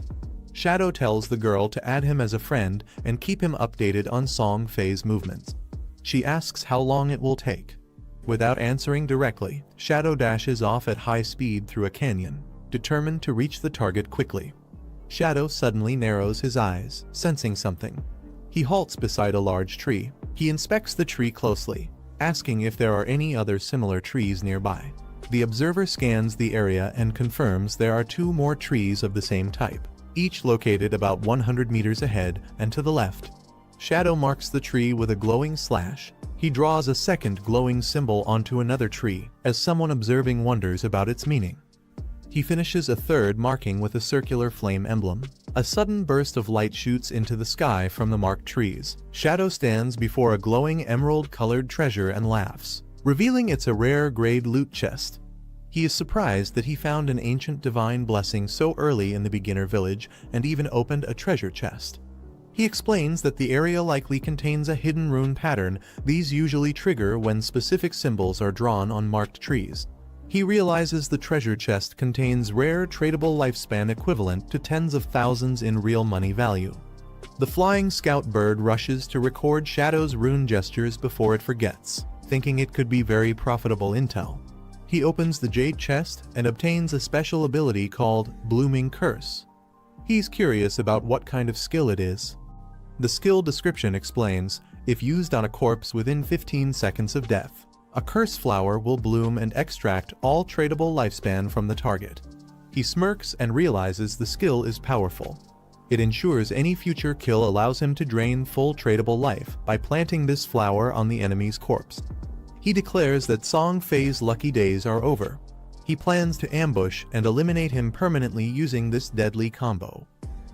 Shadow tells the girl to add him as a friend and keep him updated on Song Fei's movements. She asks how long it will take. Without answering directly, Shadow dashes off at high speed through a canyon, determined to reach the target quickly. Shadow suddenly narrows his eyes, sensing something. He halts beside a large tree. He inspects the tree closely, asking if there are any other similar trees nearby. The observer scans the area and confirms there are 2 more trees of the same type, each located about 100 meters ahead and to the left. Shadow marks the tree with a glowing slash. He draws a second glowing symbol onto another tree, as someone observing wonders about its meaning. He finishes a third marking with a circular flame emblem. A sudden burst of light shoots into the sky from the marked trees. Shadow stands before a glowing emerald-colored treasure and laughs, revealing it's a rare grade loot chest. He is surprised that he found an ancient divine blessing so early in the beginner village and even opened a treasure chest. He explains that the area likely contains a hidden rune pattern. These usually trigger when specific symbols are drawn on marked trees. He realizes the treasure chest contains rare tradable lifespan equivalent to tens of thousands in real money value. The flying scout bird rushes to record Shadow's rune gestures before it forgets, thinking it could be very profitable intel. He opens the jade chest and obtains a special ability called Blooming Curse. He's curious about what kind of skill it is. The skill description explains, if used on a corpse within 15 seconds of death, a curse flower will bloom and extract all tradable lifespan from the target. He smirks and realizes the skill is powerful. It ensures any future kill allows him to drain full tradable life by planting this flower on the enemy's corpse. He declares that Song Fei's lucky days are over. He plans to ambush and eliminate him permanently using this deadly combo.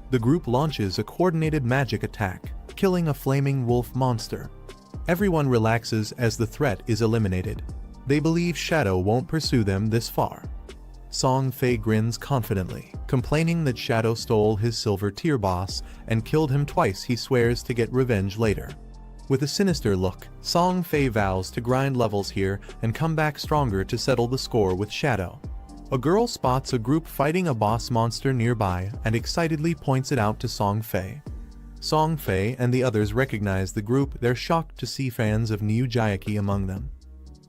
The group launches a coordinated magic attack, killing a flaming wolf monster. Everyone relaxes as the threat is eliminated. They believe Shadow won't pursue them this far. Song Fei grins confidently, complaining that Shadow stole his silver tier boss and killed him twice. He swears to get revenge later. With a sinister look, Song Fei vows to grind levels here and come back stronger to settle the score with Shadow. A girl spots a group fighting a boss monster nearby and excitedly points it out to Song Fei. Song Fei and the others recognize the group. They're shocked to see fans of New Jayaki among them.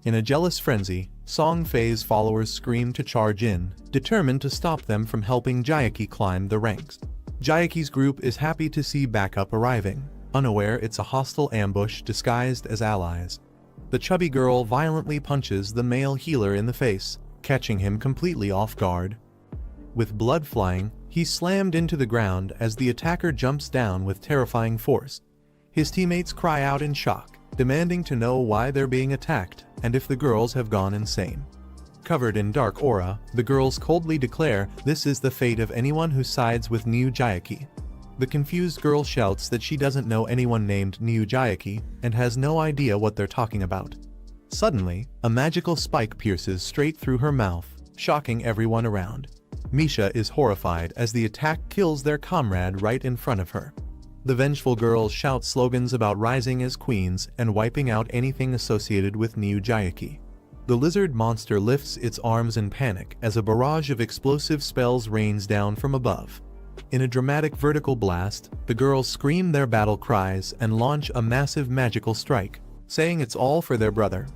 In a jealous frenzy, Song Fei's followers scream to charge in, determined to stop them from helping Jayaki climb the ranks. Jayaki's group is happy to see backup arriving, unaware it's a hostile ambush disguised as allies. The chubby girl violently punches the male healer in the face, catching him completely off guard. With blood flying, he's slammed into the ground as the attacker jumps down with terrifying force. His teammates cry out in shock, demanding to know why they're being attacked and if the girls have gone insane. Covered in dark aura, the girls coldly declare this is the fate of anyone who sides with New Jayaki. The confused girl shouts that she doesn't know anyone named New Jayaki and has no idea what they're talking about. Suddenly, a magical spike pierces straight through her mouth, shocking everyone around. Misha is horrified as the attack kills their comrade right in front of her. The vengeful girls shout slogans about rising as queens and wiping out anything associated with New Jayaki. The lizard monster lifts its arms in panic as a barrage of explosive spells rains down from above. In a dramatic vertical blast, the girls scream their battle cries and launch a massive magical strike, saying it's all for their brother.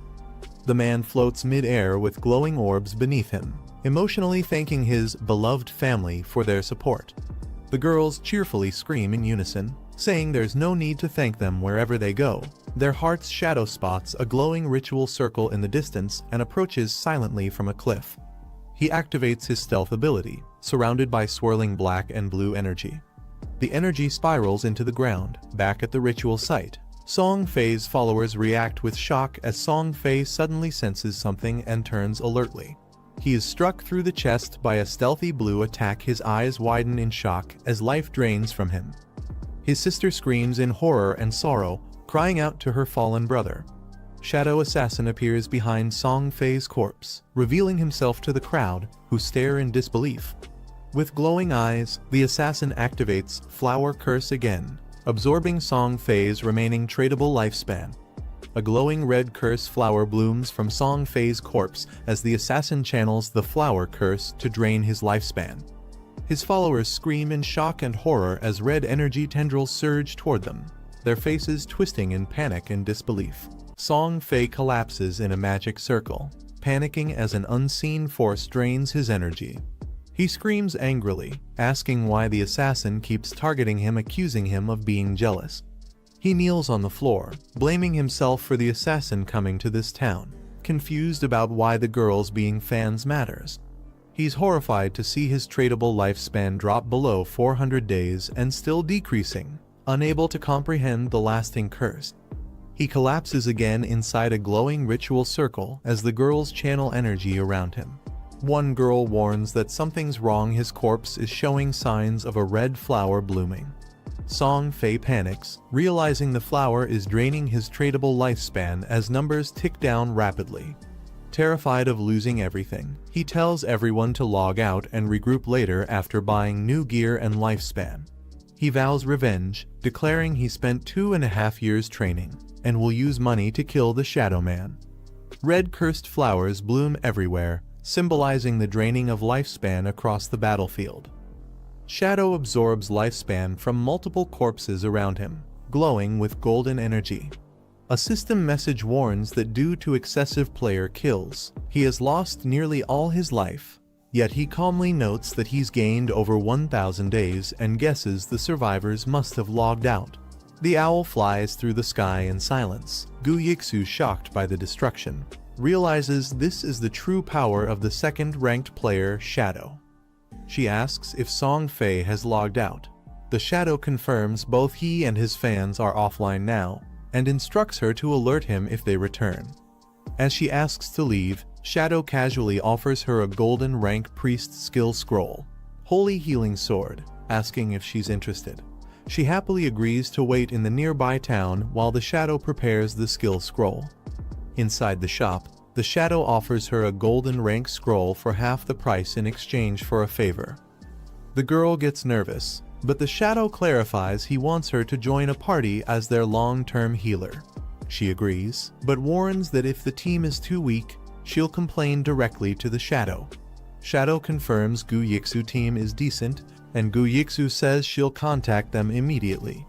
The man floats mid-air with glowing orbs beneath him, emotionally thanking his beloved family for their support. The girls cheerfully scream in unison, saying there's no need to thank them wherever they go. Their hearts Shadow spots a glowing ritual circle in the distance and approaches silently from a cliff. He activates his stealth ability, surrounded by swirling black and blue energy. The energy spirals into the ground, back at the ritual site. Song Fei's followers react with shock as Song Fei suddenly senses something and turns alertly. He is struck through the chest by a stealthy blue attack. His eyes widen in shock as life drains from him. His sister screams in horror and sorrow, crying out to her fallen brother. Shadow Assassin appears behind Song Fei's corpse, revealing himself to the crowd, who stare in disbelief. With glowing eyes, the assassin activates Flower Curse again, absorbing Song Fei's remaining tradable lifespan. A glowing red curse flower blooms from Song Fei's corpse as the assassin channels the flower curse to drain his lifespan. His followers scream in shock and horror as red energy tendrils surge toward them, their faces twisting in panic and disbelief. Song Fei collapses in a magic circle, panicking as an unseen force drains his energy. He screams angrily, asking why the assassin keeps targeting him, accusing him of being jealous. He kneels on the floor, blaming himself for the assassin coming to this town, confused about why the girls being fans matters. He's horrified to see his tradable lifespan drop below 400 days and still decreasing, unable to comprehend the lasting curse. He collapses again inside a glowing ritual circle as the girls channel energy around him. One girl warns that something's wrong. His corpse is showing signs of a red flower blooming. Song Fei panics, realizing the flower is draining his tradable lifespan as numbers tick down rapidly. Terrified of losing everything, he tells everyone to log out and regroup later after buying new gear and lifespan. He vows revenge, declaring he spent 2.5 years training, and will use money to kill the Shadow Man. Red cursed flowers bloom everywhere, symbolizing the draining of lifespan across the battlefield. Shadow absorbs lifespan from multiple corpses around him, glowing with golden energy. A system message warns that due to excessive player kills, he has lost nearly all his life, yet he calmly notes that he's gained over 1,000 days and guesses the survivors must have logged out. The owl flies through the sky in silence. Gu Yixu, shocked by the destruction, realizes this is the true power of the second-ranked player, Shadow. She asks if Song Fei has logged out. The Shadow confirms both he and his fans are offline now, and instructs her to alert him if they return. As she asks to leave, Shadow casually offers her a golden rank priest skill scroll, Holy Healing Sword, asking if she's interested. She happily agrees to wait in the nearby town while the Shadow prepares the skill scroll. Inside the shop, the Shadow offers her a golden rank scroll for half the price in exchange for a favor. The girl gets nervous, but the Shadow clarifies he wants her to join a party as their long-term healer. She agrees, but warns that if the team is too weak, she'll complain directly to the Shadow. Shadow confirms Gu Yixu team is decent, and Gu Yixu says she'll contact them immediately.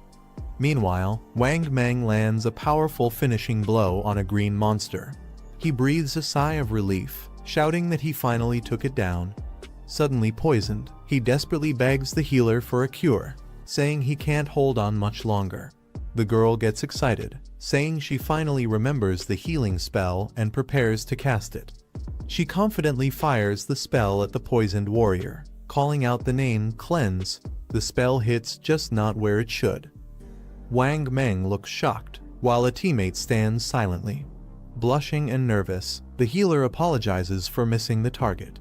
Meanwhile, Wang Meng lands a powerful finishing blow on a green monster. He breathes a sigh of relief, shouting that he finally took it down. Suddenly poisoned, he desperately begs the healer for a cure, saying he can't hold on much longer. The girl gets excited, saying she finally remembers the healing spell and prepares to cast it. She confidently fires the spell at the poisoned warrior, calling out the name Cleanse. The spell hits just not where it should. Wang Meng looks shocked, while a teammate stands silently. Blushing and nervous, the healer apologizes for missing the target.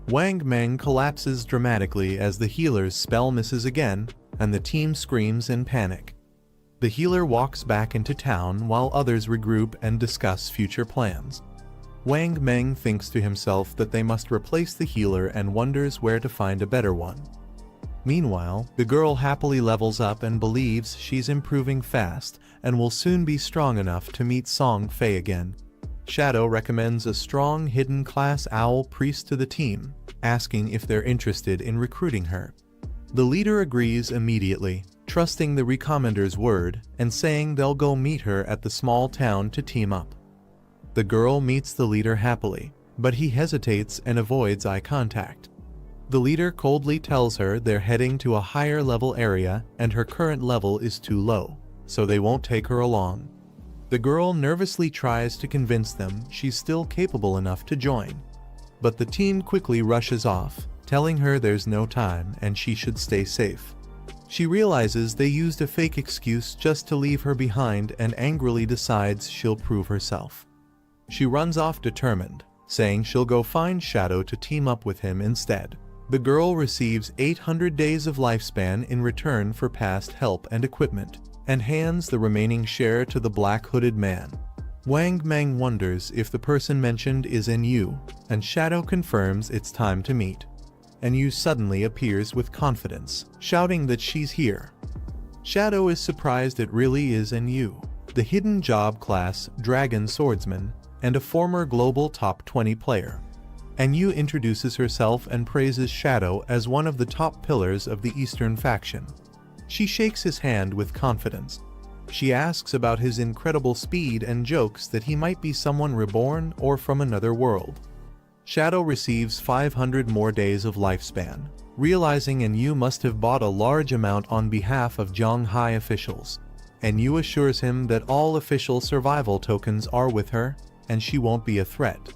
Wang Meng collapses dramatically as the healer's spell misses again, and the team screams in panic. The healer walks back into town while others regroup and discuss future plans. Wang Meng thinks to himself that they must replace the healer and wonders where to find a better one. Meanwhile, the girl happily levels up and believes she's improving fast and will soon be strong enough to meet Song Fei again. Shadow recommends a strong hidden class owl priest to the team, asking if they're interested in recruiting her. The leader agrees immediately, trusting the recommender's word and saying they'll go meet her at the small town to team up. The girl meets the leader happily, but he hesitates and avoids eye contact. The leader coldly tells her they're heading to a higher level area and her current level is too low, so they won't take her along. The girl nervously tries to convince them she's still capable enough to join, but the team quickly rushes off, telling her there's no time and she should stay safe. She realizes they used a fake excuse just to leave her behind and angrily decides she'll prove herself. She runs off determined, saying she'll go find Shadow to team up with him instead. The girl receives 800 days of lifespan in return for past help and equipment, and hands the remaining share to the black-hooded man. Wang Meng wonders if the person mentioned is NU, and Shadow confirms it's time to meet. NU suddenly appears with confidence, shouting that she's here. Shadow is surprised it really is NU, the hidden job class Dragon Swordsman, and a former global top 20 player. NU introduces herself and praises Shadow as one of the top pillars of the Eastern faction. She shakes his hand with confidence. She asks about his incredible speed and jokes that he might be someone reborn or from another world. Shadow receives 500 more days of lifespan, realizing NU must have bought a large amount on behalf of Zhonghai officials. NU assures him that all official survival tokens are with her, and she won't be a threat.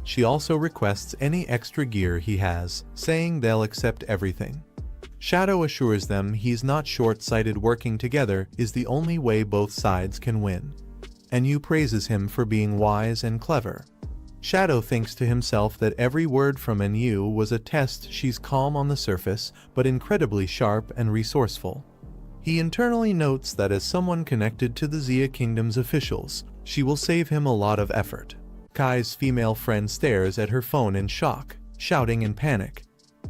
She also requests any extra gear he has, saying they'll accept everything. Shadow assures them he's not short-sighted. Working together is the only way both sides can win. NU praises him for being wise and clever. Shadow thinks to himself that every word from Manhwa was a test. She's calm on the surface, but incredibly sharp and resourceful. He internally notes that as someone connected to the Xia Kingdom's officials, she will save him a lot of effort. Kai's female friend stares at her phone in shock, shouting in panic.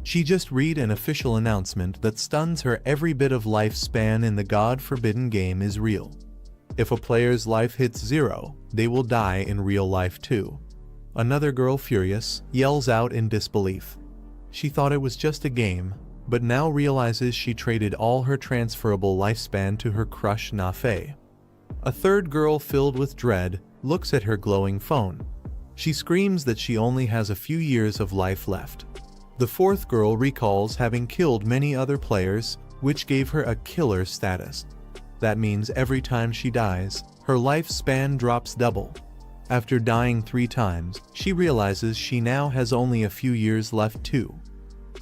She just read an official announcement that stuns her. Every bit of lifespan in the God-forbidden game is real. If a player's life hits 0, they will die in real life too. Another girl, furious, yells out in disbelief. She thought it was just a game, but now realizes she traded all her transferable lifespan to her crush Na-Fei. A third girl, filled with dread, looks at her glowing phone. She screams that she only has a few years of life left. The fourth girl recalls having killed many other players, which gave her a killer status. That means every time she dies, her lifespan drops double. After dying 3 times, she realizes she now has only a few years left too.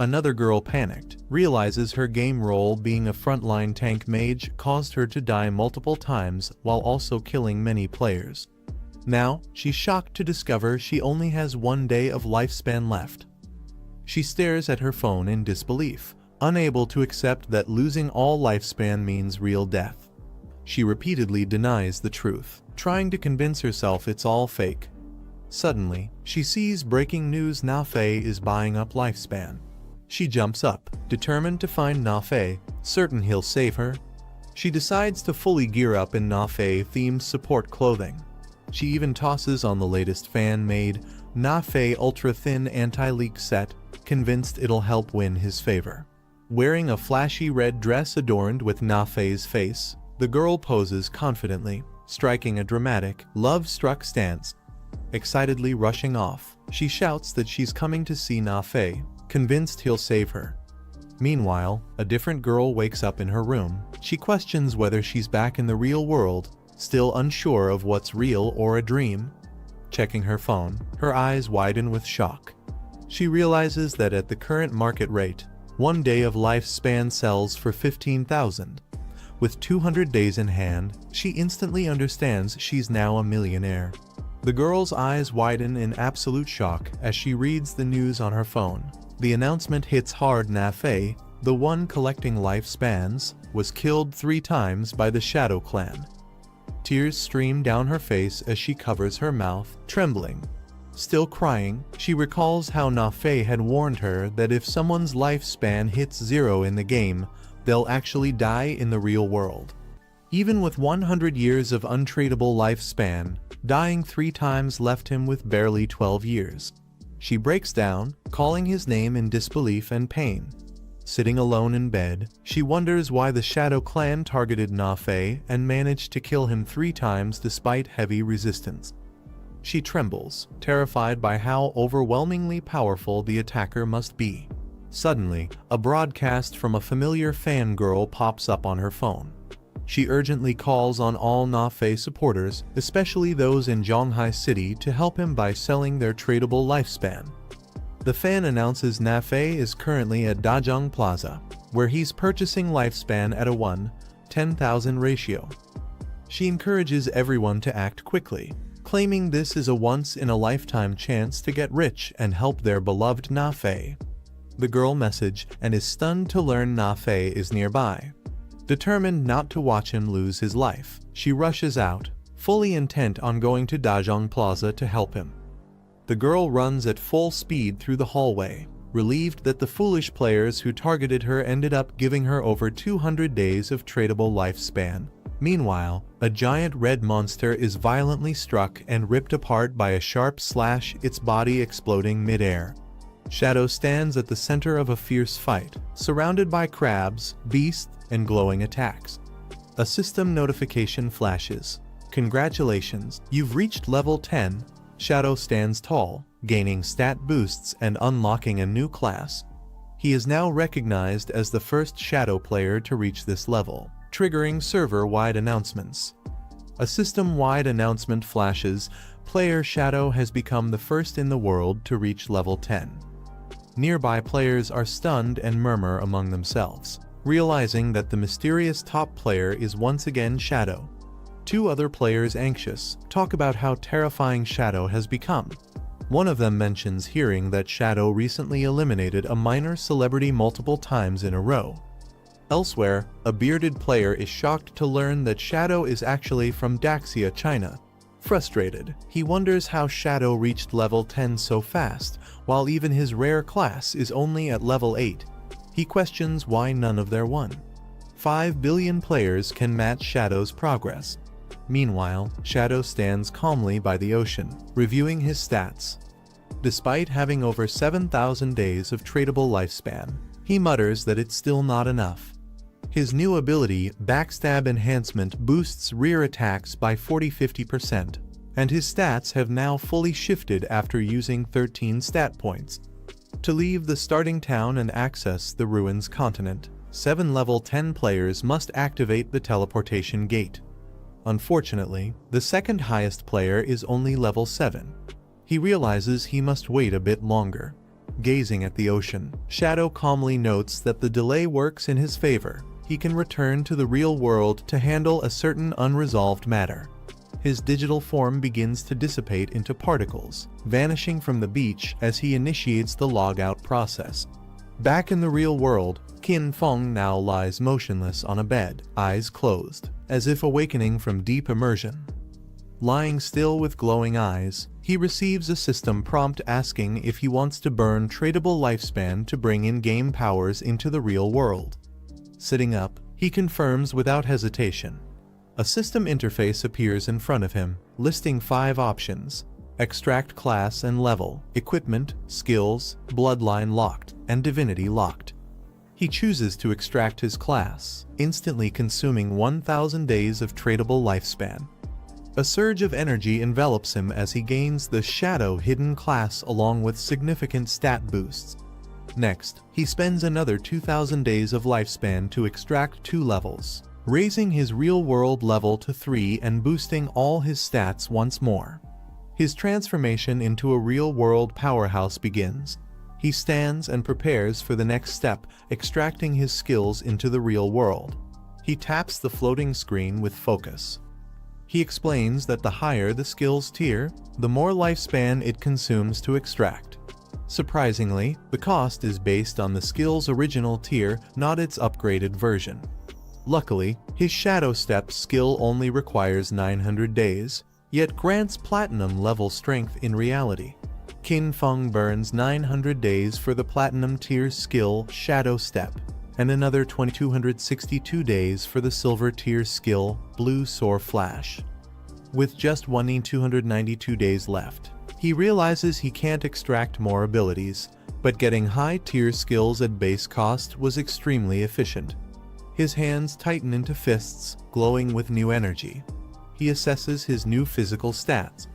Another girl, panicked, realizes her game role being a frontline tank mage caused her to die multiple times while also killing many players. Now, she's shocked to discover she only has 1 day of lifespan left. She stares at her phone in disbelief, unable to accept that losing all lifespan means real death. She repeatedly denies the truth, trying to convince herself it's all fake. Suddenly, she sees breaking news: Na-Fei is buying up lifespan. She jumps up, determined to find Na-Fei, certain he'll save her. She decides to fully gear up in Na-Fei-themed support clothing. She even tosses on the latest fan-made Na-Fei ultra-thin anti-leak set, convinced it'll help win his favor. Wearing a flashy red dress adorned with Na-Fei's face, the girl poses confidently, striking a dramatic, love-struck stance. Excitedly rushing off, she shouts that she's coming to see Na-Fei, convinced he'll save her. Meanwhile, a different girl wakes up in her room. She questions whether she's back in the real world, still unsure of what's real or a dream. Checking her phone, her eyes widen with shock. She realizes that at the current market rate, 1 day of lifespan sells for 15,000. With 200 days in hand, she instantly understands she's now a millionaire. The girl's eyes widen in absolute shock as she reads the news on her phone. The announcement hits hard. Na-Fei, the one collecting lifespans, was killed 3 times by the Shadow Clan. Tears stream down her face as she covers her mouth, trembling. Still crying, she recalls how Na-Fei had warned her that if someone's lifespan hits 0 in the game, they'll actually die in the real world. Even with 100 years of untradeable lifespan, dying 3 times left him with barely 12 years. She breaks down, calling his name in disbelief and pain. Sitting alone in bed, she wonders why the Shadow Clan targeted Na-Fei and managed to kill him 3 times despite heavy resistance. She trembles, terrified by how overwhelmingly powerful the attacker must be. Suddenly, a broadcast from a familiar fangirl pops up on her phone. She urgently calls on all Na-Fei supporters, especially those in Zhonghai City, to help him by selling their tradable lifespan. The fan announces Na-Fei is currently at Dajong Plaza, where he's purchasing lifespan at a 1:10,000 ratio. She encourages everyone to act quickly, claiming this is a once-in-a-lifetime chance to get rich and help their beloved Na-Fei. The girl message and is stunned to learn Na-Fei is nearby. Determined not to watch him lose his life, she rushes out, fully intent on going to Dajong Plaza to help him. The girl runs at full speed through the hallway, relieved that the foolish players who targeted her ended up giving her over 200 days of tradable lifespan. Meanwhile, a giant red monster is violently struck and ripped apart by a sharp slash, its body exploding mid-air. Shadow stands at the center of a fierce fight, surrounded by crabs, beasts, and glowing attacks. A system notification flashes. Congratulations, you've reached level 10. Shadow stands tall, gaining stat boosts and unlocking a new class. He is now recognized as the first Shadow player to reach this level, triggering server-wide announcements. A system-wide announcement flashes. Player Shadow has become the first in the world to reach level 10. Nearby players are stunned and murmur among themselves, realizing that the mysterious top player is once again Shadow. 2 other players, anxious, talk about how terrifying Shadow has become. One of them mentions hearing that Shadow recently eliminated a minor celebrity multiple times in a row. Elsewhere, a bearded player is shocked to learn that Shadow is actually from Daxia, China. Frustrated, he wonders how Shadow reached level 10 so fast, while even his rare class is only at level 8. He questions why none of their 1.5 billion players can match Shadow's progress. Meanwhile, Shadow stands calmly by the ocean, reviewing his stats. Despite having over 7,000 days of tradable lifespan, he mutters that it's still not enough. His new ability, Backstab Enhancement, boosts rear attacks by 40–50%, and his stats have now fully shifted after using 13 stat points. To leave the starting town and access the Ruins continent, 7 level 10 players must activate the teleportation gate. Unfortunately, the second highest player is only level 7. He realizes he must wait a bit longer. Gazing at the ocean, Shadow calmly notes that the delay works in his favor. He can return to the real world to handle a certain unresolved matter. His digital form begins to dissipate into particles, vanishing from the beach as he initiates the logout process. Back in the real world, Qin Feng now lies motionless on a bed, eyes closed, as if awakening from deep immersion. Lying still with glowing eyes, he receives a system prompt asking if he wants to burn tradable lifespan to bring in-game powers into the real world. Sitting up, he confirms without hesitation. A system interface appears in front of him, listing 5 options: extract class and level, equipment, skills, bloodline locked, and divinity locked. He chooses to extract his class, instantly consuming 1,000 days of tradable lifespan. A surge of energy envelops him as he gains the Shadow hidden class along with significant stat boosts. Next, he spends another 2,000 days of lifespan to extract 2 levels, raising his real-world level to 3 and boosting all his stats once more. His transformation into a real-world powerhouse begins. He stands and prepares for the next step, extracting his skills into the real world. He taps the floating screen with focus. He explains that the higher the skills tier, the more lifespan it consumes to extract. Surprisingly, the cost is based on the skill's original tier, not its upgraded version. Luckily, his Shadow Step skill only requires 900 days, yet grants platinum level strength in reality. Qin Feng burns 900 days for the platinum tier skill Shadow Step, and another 2,262 days for the silver tier skill Blue Soar Flash. With just 1,292 days left, he realizes he can't extract more abilities, but getting high-tier skills at base cost was extremely efficient. His hands tighten into fists, glowing with new energy. He assesses his new physical stats.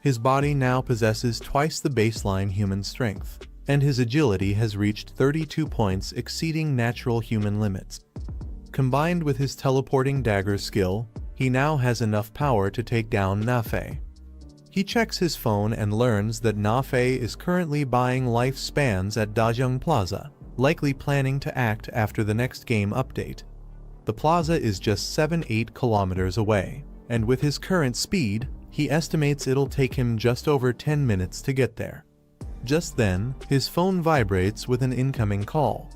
His body now possesses twice the baseline human strength, and his agility has reached 32 points, exceeding natural human limits. Combined with his teleporting dagger skill, he now has enough power to take down Nafei. He checks his phone and learns that Nafei is currently buying life spans at Dajeng Plaza, likely planning to act after the next game update. The plaza is just 7–8 kilometers away, and with his current speed, he estimates it'll take him just over 10 minutes to get there. Just then, his phone vibrates with an incoming call.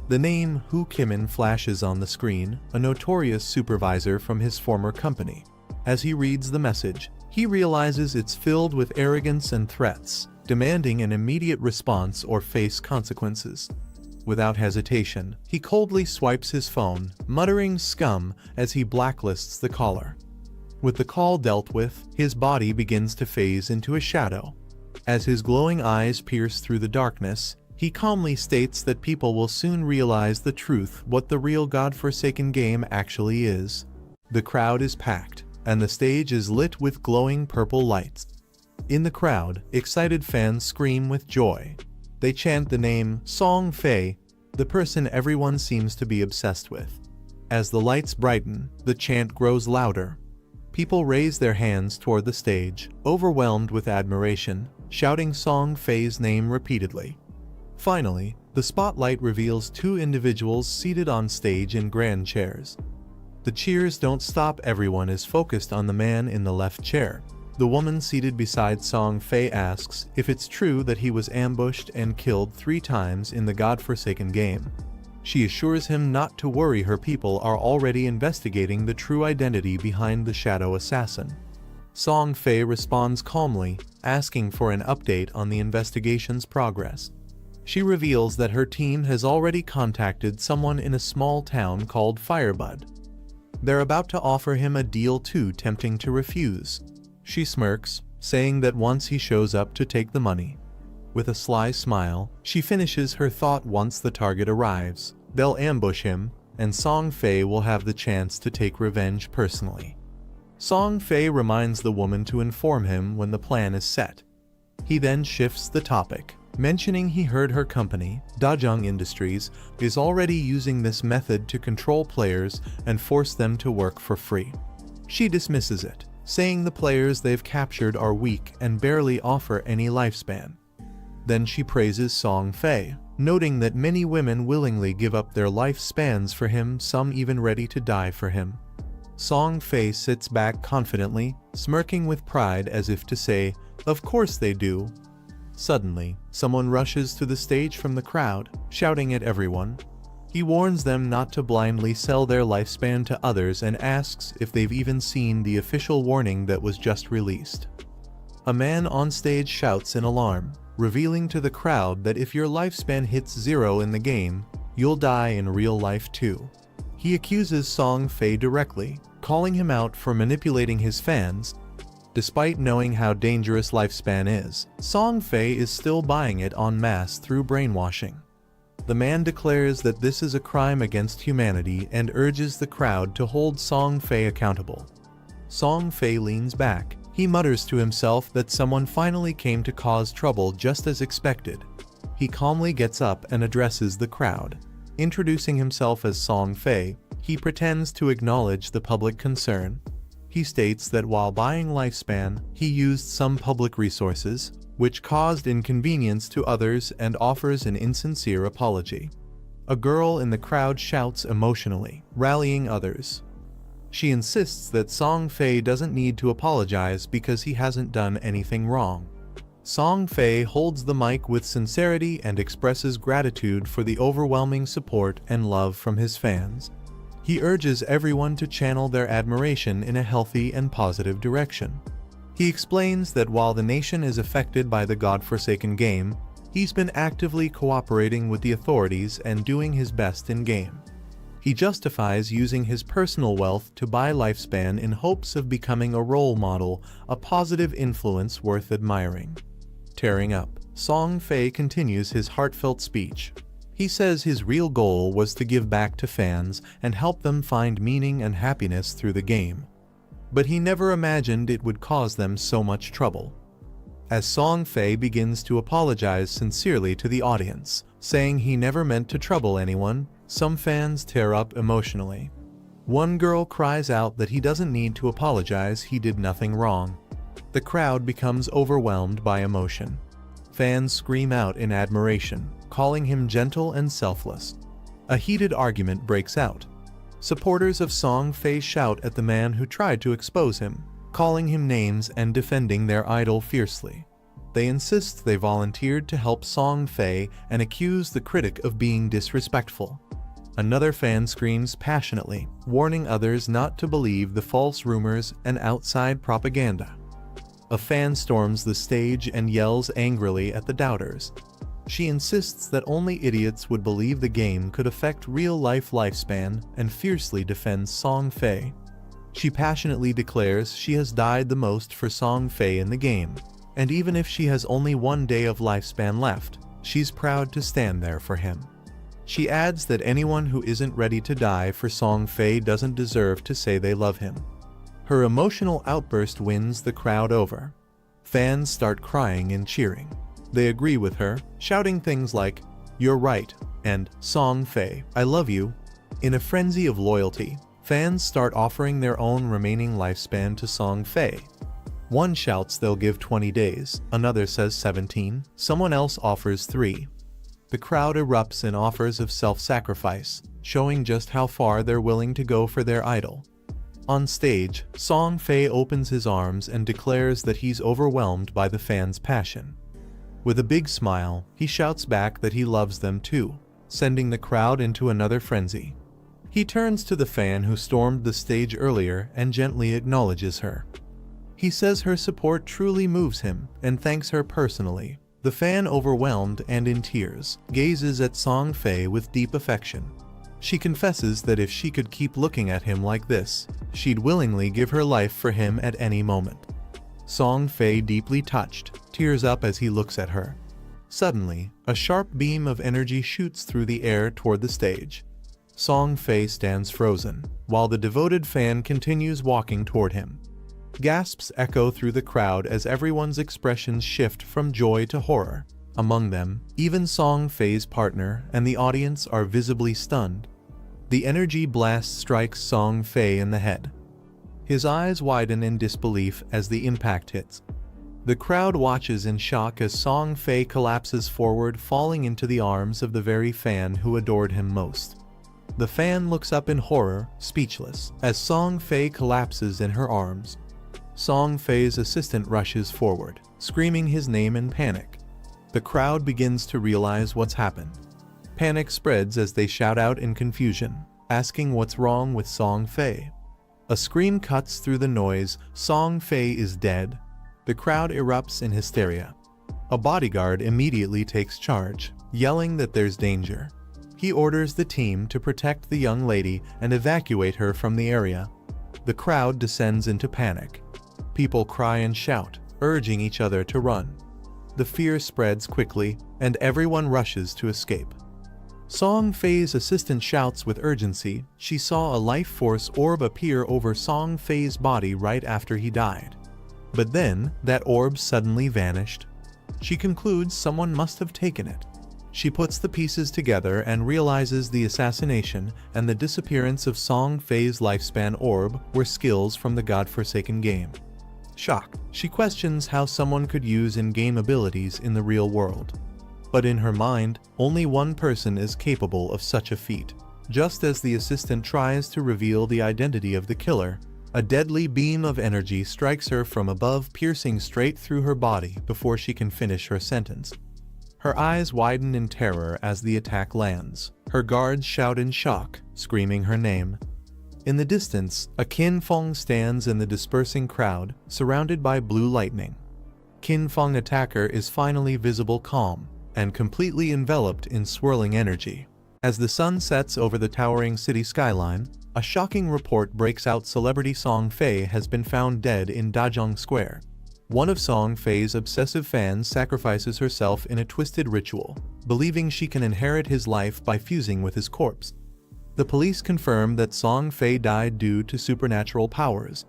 The name Hu Kimin flashes on the screen, a notorious supervisor from his former company. As he reads the message, he realizes it's filled with arrogance and threats, demanding an immediate response or face consequences. Without hesitation, he coldly swipes his phone, muttering "scum" as he blacklists the caller. With the call dealt with, his body begins to phase into a shadow. As his glowing eyes pierce through the darkness, he calmly states that people will soon realize the truth, what the real godforsaken game actually is. The crowd is packed, and the stage is lit with glowing purple lights. In the crowd, excited fans scream with joy. They chant the name Song Fei, the person everyone seems to be obsessed with. As the lights brighten, the chant grows louder. People raise their hands toward the stage, overwhelmed with admiration, shouting Song Fei's name repeatedly. Finally, the spotlight reveals 2 individuals seated on stage in grand chairs. The cheers don't stop. Everyone is focused on the man in the left chair. The woman seated beside Song Fei asks if it's true that he was ambushed and killed 3 times in the godforsaken game. She assures him not to worry, her people are already investigating the true identity behind the shadow assassin. Song Fei responds calmly, asking for an update on the investigation's progress. She reveals that her team has already contacted someone in a small town called Firebud. They're about to offer him a deal too tempting to refuse. She smirks, saying that once he shows up to take the money. With a sly smile, she finishes her thought: once the target arrives, they'll ambush him, and Song Fei will have the chance to take revenge personally. Song Fei reminds the woman to inform him when the plan is set. He then shifts the topic, mentioning he heard her company, Dajang Industries, is already using this method to control players and force them to work for free. She dismisses it, saying the players they've captured are weak and barely offer any lifespan. Then she praises Song Fei, noting that many women willingly give up their lifespans for him, some even ready to die for him. Song Fei sits back confidently, smirking with pride as if to say, "Of course they do." Suddenly, someone rushes to the stage from the crowd, shouting at everyone. He warns them not to blindly sell their lifespan to others and asks if they've even seen the official warning that was just released. A man on stage shouts in alarm, revealing to the crowd that if your lifespan hits 0 in the game, you'll die in real life too. He accuses Song Fei directly, calling him out for manipulating his fans. Despite knowing how dangerous lifespan is, Song Fei is still buying it en masse through brainwashing. The man declares that this is a crime against humanity and urges the crowd to hold Song Fei accountable. Song Fei leans back. He mutters to himself that someone finally came to cause trouble just as expected. He calmly gets up and addresses the crowd. Introducing himself as Song Fei, he pretends to acknowledge the public concern. He states that while buying lifespan, he used some public resources, which caused inconvenience to others, and offers an insincere apology. A girl in the crowd shouts emotionally, rallying others. She insists that Song Fei doesn't need to apologize because he hasn't done anything wrong. Song Fei holds the mic with sincerity and expresses gratitude for the overwhelming support and love from his fans. He urges everyone to channel their admiration in a healthy and positive direction. He explains that while the nation is affected by the godforsaken game, he's been actively cooperating with the authorities and doing his best in-game. He justifies using his personal wealth to buy lifespan in hopes of becoming a role model, a positive influence worth admiring. Tearing up, Song Fei continues his heartfelt speech. He says his real goal was to give back to fans and help them find meaning and happiness through the game. But he never imagined it would cause them so much trouble. As Song Fei begins to apologize sincerely to the audience, saying he never meant to trouble anyone, some fans tear up emotionally. One girl cries out that he doesn't need to apologize, he did nothing wrong. The crowd becomes overwhelmed by emotion. Fans scream out in admiration, calling him gentle and selfless. A heated argument breaks out. Supporters of Song Fei shout at the man who tried to expose him, calling him names and defending their idol fiercely. They insist they volunteered to help Song Fei and accuse the critic of being disrespectful. Another fan screams passionately, warning others not to believe the false rumors and outside propaganda. A fan storms the stage and yells angrily at the doubters. She insists that only idiots would believe the game could affect real-life lifespan and fiercely defends Song Fei. She passionately declares she has died the most for Song Fei in the game, and even if she has only 1 day of lifespan left, she's proud to stand there for him. She adds that anyone who isn't ready to die for Song Fei doesn't deserve to say they love him. Her emotional outburst wins the crowd over. Fans start crying and cheering. They agree with her, shouting things like, "You're right," and "Song Fei, I love you." In a frenzy of loyalty, fans start offering their own remaining lifespan to Song Fei. One shouts they'll give 20 days, another says 17, someone else offers 3. The crowd erupts in offers of self-sacrifice, showing just how far they're willing to go for their idol. On stage, Song Fei opens his arms and declares that he's overwhelmed by the fans' passion. With a big smile, he shouts back that he loves them too, sending the crowd into another frenzy. He turns to the fan who stormed the stage earlier and gently acknowledges her. He says her support truly moves him and thanks her personally. The fan, overwhelmed and in tears, gazes at Song Fei with deep affection. She confesses that if she could keep looking at him like this, she'd willingly give her life for him at any moment. Song Fei, deeply touched, tears up as he looks at her. Suddenly, a sharp beam of energy shoots through the air toward the stage. Song Fei stands frozen, while the devoted fan continues walking toward him. Gasps echo through the crowd as everyone's expressions shift from joy to horror. Among them, even Song Fei's partner and the audience are visibly stunned. The energy blast strikes Song Fei in the head. His eyes widen in disbelief as the impact hits. The crowd watches in shock as Song Fei collapses forward, falling into the arms of the very fan who adored him most. The fan looks up in horror, speechless, as Song Fei collapses in her arms. Song Fei's assistant rushes forward, screaming his name in panic. The crowd begins to realize what's happened. Panic spreads as they shout out in confusion, asking what's wrong with Song Fei. A scream cuts through the noise. Song Fei is dead. The crowd erupts in hysteria. A bodyguard immediately takes charge, yelling that there's danger. He orders the team to protect the young lady and evacuate her from the area. The crowd descends into panic. People cry and shout, urging each other to run. The fear spreads quickly, and everyone rushes to escape. Song Fei's assistant shouts with urgency. She saw a life force orb appear over Song Fei's body right after he died. But then, that orb suddenly vanished. She concludes someone must have taken it. She puts the pieces together and realizes the assassination and the disappearance of Song Fei's lifespan orb were skills from the godforsaken game. Shocked, she questions how someone could use in-game abilities in the real world. But in her mind, only one person is capable of such a feat. Just as the assistant tries to reveal the identity of the killer, a deadly beam of energy strikes her from above, piercing straight through her body before she can finish her sentence. Her eyes widen in terror as the attack lands. Her guards shout in shock, screaming her name. In the distance, a Qin Feng stands in the dispersing crowd, surrounded by blue lightning. Qin Feng attacker is finally visible, calm, and completely enveloped in swirling energy. As the sun sets over the towering city skyline, a shocking report breaks out. Celebrity Song Fei has been found dead in Dajong Square. One of Song Fei's obsessive fans sacrifices herself in a twisted ritual, believing she can inherit his life by fusing with his corpse. The police confirm that Song Fei died due to supernatural powers.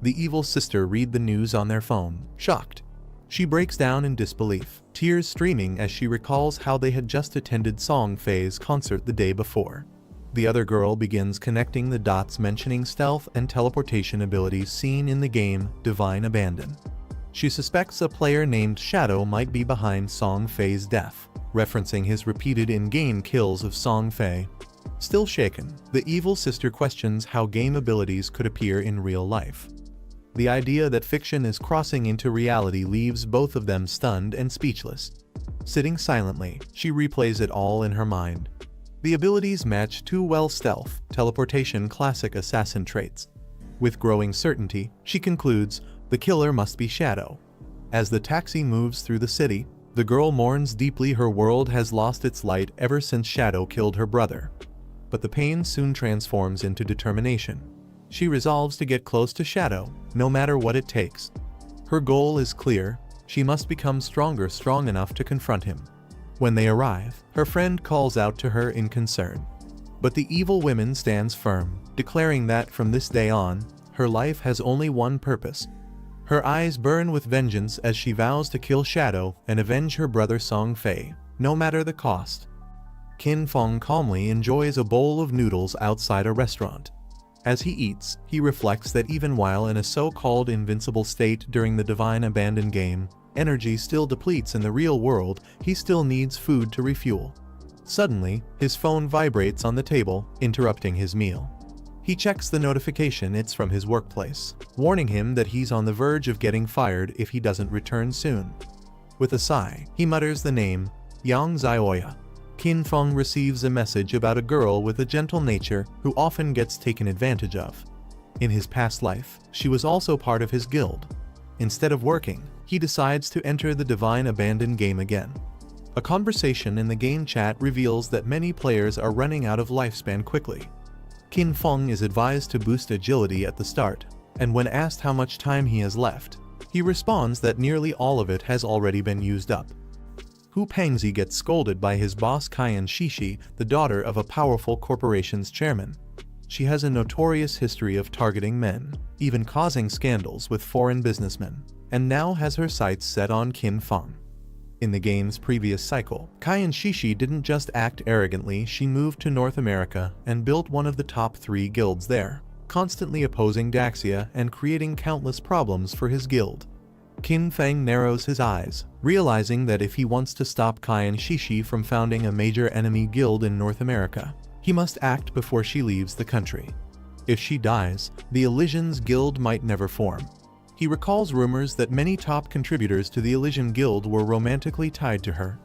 The evil sister read the news on their phone, shocked. She breaks down in disbelief, tears streaming as she recalls how they had just attended Song Fei's concert the day before. The other girl begins connecting the dots, mentioning stealth and teleportation abilities seen in the game Divine Abandon. She suspects a player named Shadow might be behind Song Fei's death, referencing his repeated in-game kills of Song Fei. Still shaken, the evil sister questions how game abilities could appear in real life. The idea that fiction is crossing into reality leaves both of them stunned and speechless. Sitting silently, she replays it all in her mind. The abilities match too well: stealth, teleportation, classic assassin traits. With growing certainty, she concludes the killer must be Shadow. As the taxi moves through the city, the girl mourns deeply. Her world has lost its light ever since Shadow killed her brother. But the pain soon transforms into determination. She resolves to get close to Shadow, no matter what it takes. Her goal is clear: she must become stronger, strong enough to confront him. When they arrive, her friend calls out to her in concern. But the evil woman stands firm, declaring that from this day on, her life has only one purpose. Her eyes burn with vengeance as she vows to kill Shadow and avenge her brother Song Fei, no matter the cost. Qin Feng calmly enjoys a bowl of noodles outside a restaurant. As he eats, he reflects that even while in a so-called invincible state during the Divine Abandon game, energy still depletes in the real world. He still needs food to refuel. Suddenly, his phone vibrates on the table, interrupting his meal. He checks the notification. It's from his workplace, warning him that he's on the verge of getting fired if he doesn't return soon. With a sigh, he mutters the name, Yang Zioya. Qin Feng receives a message about a girl with a gentle nature who often gets taken advantage of. In his past life, she was also part of his guild. Instead of working, he decides to enter the Divine Abandon game again. A conversation in the game chat reveals that many players are running out of lifespan quickly. Qin Feng is advised to boost agility at the start, and when asked how much time he has left, he responds that nearly all of it has already been used up. Hu Pengzi gets scolded by his boss Qian Shishi, the daughter of a powerful corporation's chairman. She has a notorious history of targeting men, even causing scandals with foreign businessmen, and now has her sights set on Qin Feng. In the game's previous cycle, Qian Shishi didn't just act arrogantly. She moved to North America and built one of the top 3 guilds there, constantly opposing Daxia and creating countless problems for his guild. Qin Feng narrows his eyes, realizing that if he wants to stop Qian Shishi from founding a major enemy guild in North America, he must act before she leaves the country. If she dies, the Elysian's guild might never form. He recalls rumors that many top contributors to the Elysian Guild were romantically tied to her.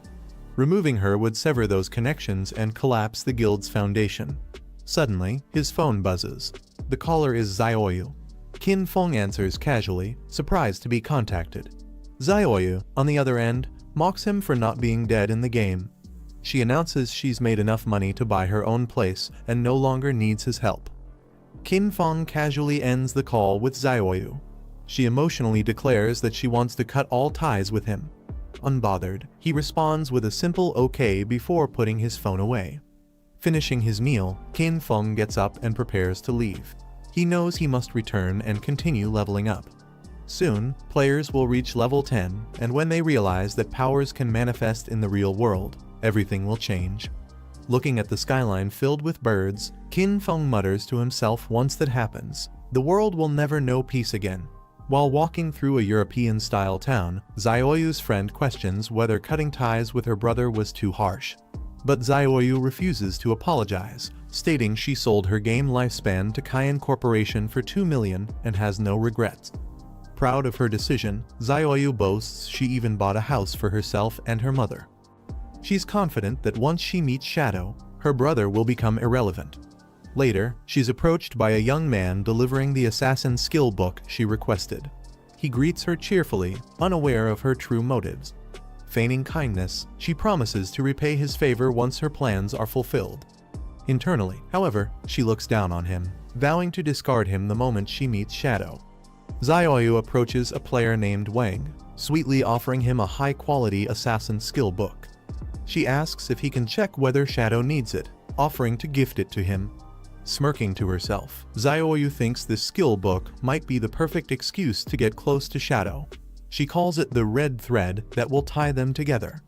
Removing her would sever those connections and collapse the guild's foundation. Suddenly, his phone buzzes. The caller is Zioyu. Qin Feng answers casually, surprised to be contacted. Zioyu, on the other end, mocks him for not being dead in the game. She announces she's made enough money to buy her own place and no longer needs his help. Qin Feng casually ends the call with Zioyu. She emotionally declares that she wants to cut all ties with him. Unbothered, he responds with a simple okay before putting his phone away. Finishing his meal, Qin Feng gets up and prepares to leave. He knows he must return and continue leveling up. Soon, players will reach level 10, and when they realize that powers can manifest in the real world, everything will change. Looking at the skyline filled with birds, Qin Feng mutters to himself, once that happens, the world will never know peace again. While walking through a European-style town, Zioyu's friend questions whether cutting ties with her brother was too harsh. But Zioyu refuses to apologize, stating she sold her game lifespan to Qian Corporation for 2 million and has no regrets. Proud of her decision, Zioyu boasts she even bought a house for herself and her mother. She's confident that once she meets Shadow, her brother will become irrelevant. Later, she's approached by a young man delivering the assassin skill book she requested. He greets her cheerfully, unaware of her true motives. Feigning kindness, she promises to repay his favor once her plans are fulfilled. Internally, however, she looks down on him, vowing to discard him the moment she meets Shadow. Zioyu approaches a player named Wang, sweetly offering him a high-quality assassin skill book. She asks if he can check whether Shadow needs it, offering to gift it to him. Smirking to herself, Zioyu thinks this skill book might be the perfect excuse to get close to Shadow. She calls it the red thread that will tie them together.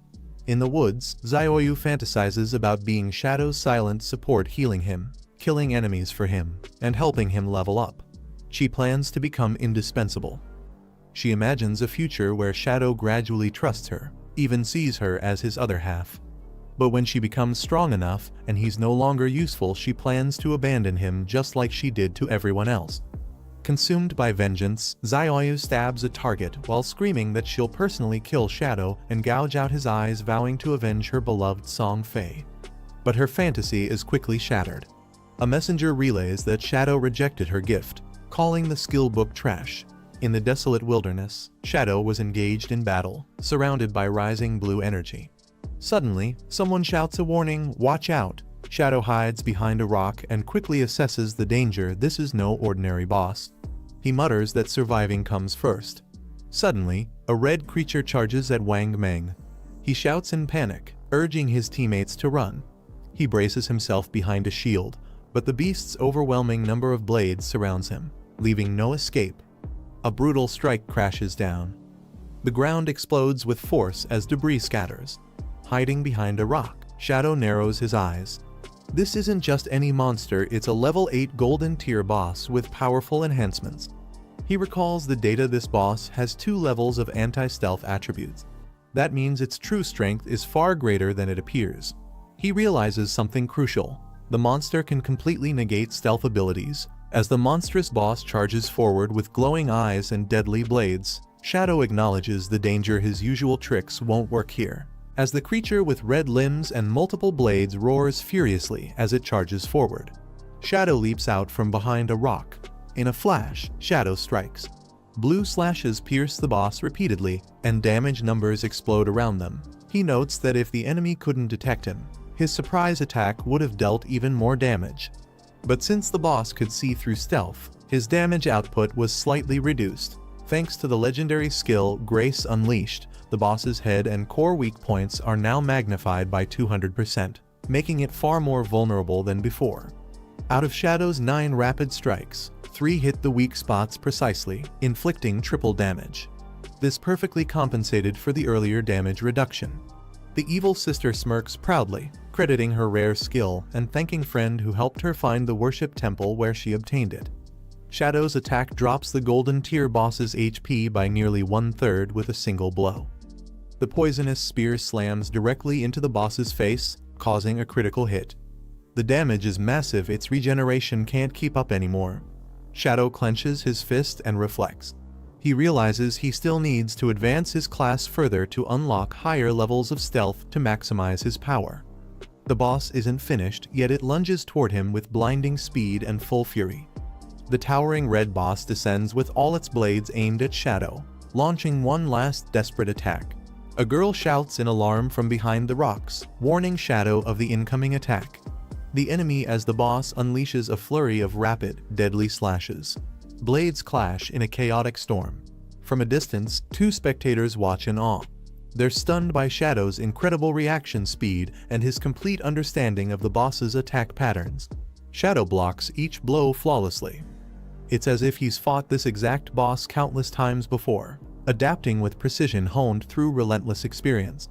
In the woods, Zioyu fantasizes about being Shadow's silent support, healing him, killing enemies for him, and helping him level up. She plans to become indispensable. She imagines a future where Shadow gradually trusts her, even sees her as his other half. But when she becomes strong enough and he's no longer useful, she plans to abandon him just like she did to everyone else. Consumed by vengeance, Zioyu stabs a target while screaming that she'll personally kill Shadow and gouge out his eyes, vowing to avenge her beloved Song Fei. But her fantasy is quickly shattered. A messenger relays that Shadow rejected her gift, calling the skill book trash. In the desolate wilderness, Shadow was engaged in battle, surrounded by rising blue energy. Suddenly, someone shouts a warning, "Watch out!" Shadow hides behind a rock and quickly assesses the danger. This is no ordinary boss. He mutters that surviving comes first. Suddenly, a red creature charges at Wang Meng. He shouts in panic, urging his teammates to run. He braces himself behind a shield, but the beast's overwhelming number of blades surrounds him, leaving no escape. A brutal strike crashes down. The ground explodes with force as debris scatters. Hiding behind a rock, Shadow narrows his eyes. This isn't just any monster, it's a level 8 golden tier boss with powerful enhancements. He recalls the data. This boss has 2 levels of anti-stealth attributes. That means its true strength is far greater than it appears. He realizes something crucial. The monster can completely negate stealth abilities. As the monstrous boss charges forward with glowing eyes and deadly blades, Shadow acknowledges the danger his usual tricks won't work here. As the creature with red limbs and multiple blades roars furiously as it charges forward, Shadow leaps out from behind a rock. In a flash, Shadow strikes. Blue slashes pierce the boss repeatedly, and damage numbers explode around them. He notes that if the enemy couldn't detect him, his surprise attack would have dealt even more damage. But since the boss could see through stealth, his damage output was slightly reduced. Thanks to the legendary skill Grace Unleashed, the boss's head and core weak points are now magnified by 200%, making it far more vulnerable than before. Out of Shadow's 9 rapid strikes, 3 hit the weak spots precisely, inflicting triple damage. This perfectly compensated for the earlier damage reduction. The evil sister smirks proudly, crediting her rare skill and thanking friend who helped her find the worship temple where she obtained it. Shadow's attack drops the golden tier boss's HP by nearly 1/3 with a single blow. The poisonous spear slams directly into the boss's face, causing a critical hit. The damage is massive, its regeneration can't keep up anymore. Shadow clenches his fist and reflects. He realizes he still needs to advance his class further to unlock higher levels of stealth to maximize his power. The boss isn't finished, yet it lunges toward him with blinding speed and full fury. The towering red boss descends with all its blades aimed at Shadow, launching one last desperate attack. A girl shouts in alarm from behind the rocks, warning Shadow of the incoming attack. The enemy as the boss unleashes a flurry of rapid, deadly slashes. Blades clash in a chaotic storm. From a distance, 2 spectators watch in awe. They're stunned by Shadow's incredible reaction speed and his complete understanding of the boss's attack patterns. Shadow blocks each blow flawlessly. It's as if he's fought this exact boss countless times before, adapting with precision honed through relentless experience.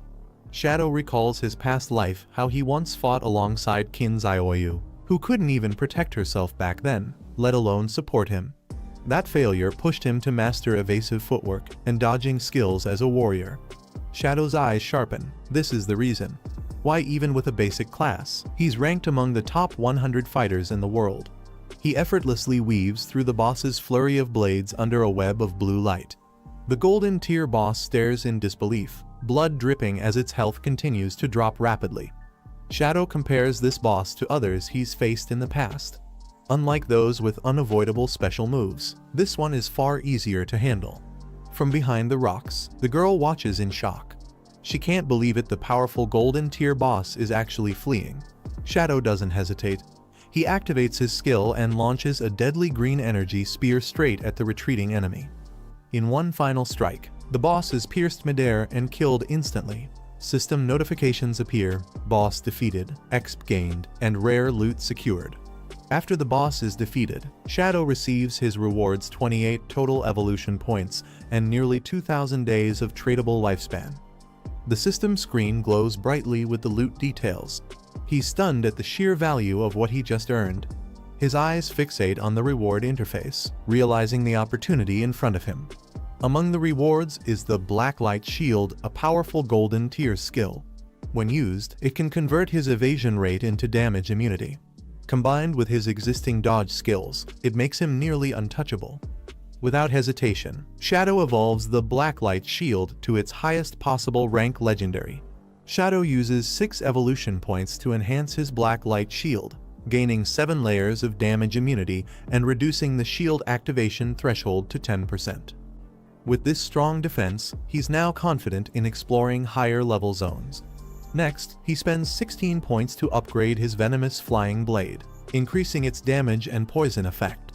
Shadow recalls his past life, how he once fought alongside Kin Zioyu, who couldn't even protect herself back then, let alone support him. That failure pushed him to master evasive footwork and dodging skills as a warrior. Shadow's eyes sharpen. This is the reason why, even with a basic class, he's ranked among the top 100 fighters in the world. He effortlessly weaves through the boss's flurry of blades under a web of blue light. The golden tier boss stares in disbelief, blood dripping as its health continues to drop rapidly. Shadow compares this boss to others he's faced in the past. Unlike those with unavoidable special moves, this one is far easier to handle. From behind the rocks, the girl watches in shock. She can't believe it, the powerful golden tier boss is actually fleeing. Shadow doesn't hesitate. He activates his skill and launches a deadly green energy spear straight at the retreating enemy. In one final strike, the boss is pierced midair and killed instantly. System notifications appear: boss defeated, XP gained, and rare loot secured. After the boss is defeated, Shadow receives his rewards: 28 total evolution points and nearly 2,000 days of tradable lifespan. The system screen glows brightly with the loot details. He's stunned at the sheer value of what he just earned. His eyes fixate on the reward interface, realizing the opportunity in front of him. Among the rewards is the Black Light Shield, a powerful golden tier skill. When used, it can convert his evasion rate into damage immunity. Combined with his existing dodge skills, it makes him nearly untouchable. Without hesitation, Shadow evolves the Black Light Shield to its highest possible rank, Legendary. Shadow uses 6 evolution points to enhance his Black Light Shield, gaining 7 layers of damage immunity and reducing the shield activation threshold to 10%. With this strong defense, he's now confident in exploring higher level zones. Next, he spends 16 points to upgrade his venomous flying blade, increasing its damage and poison effect.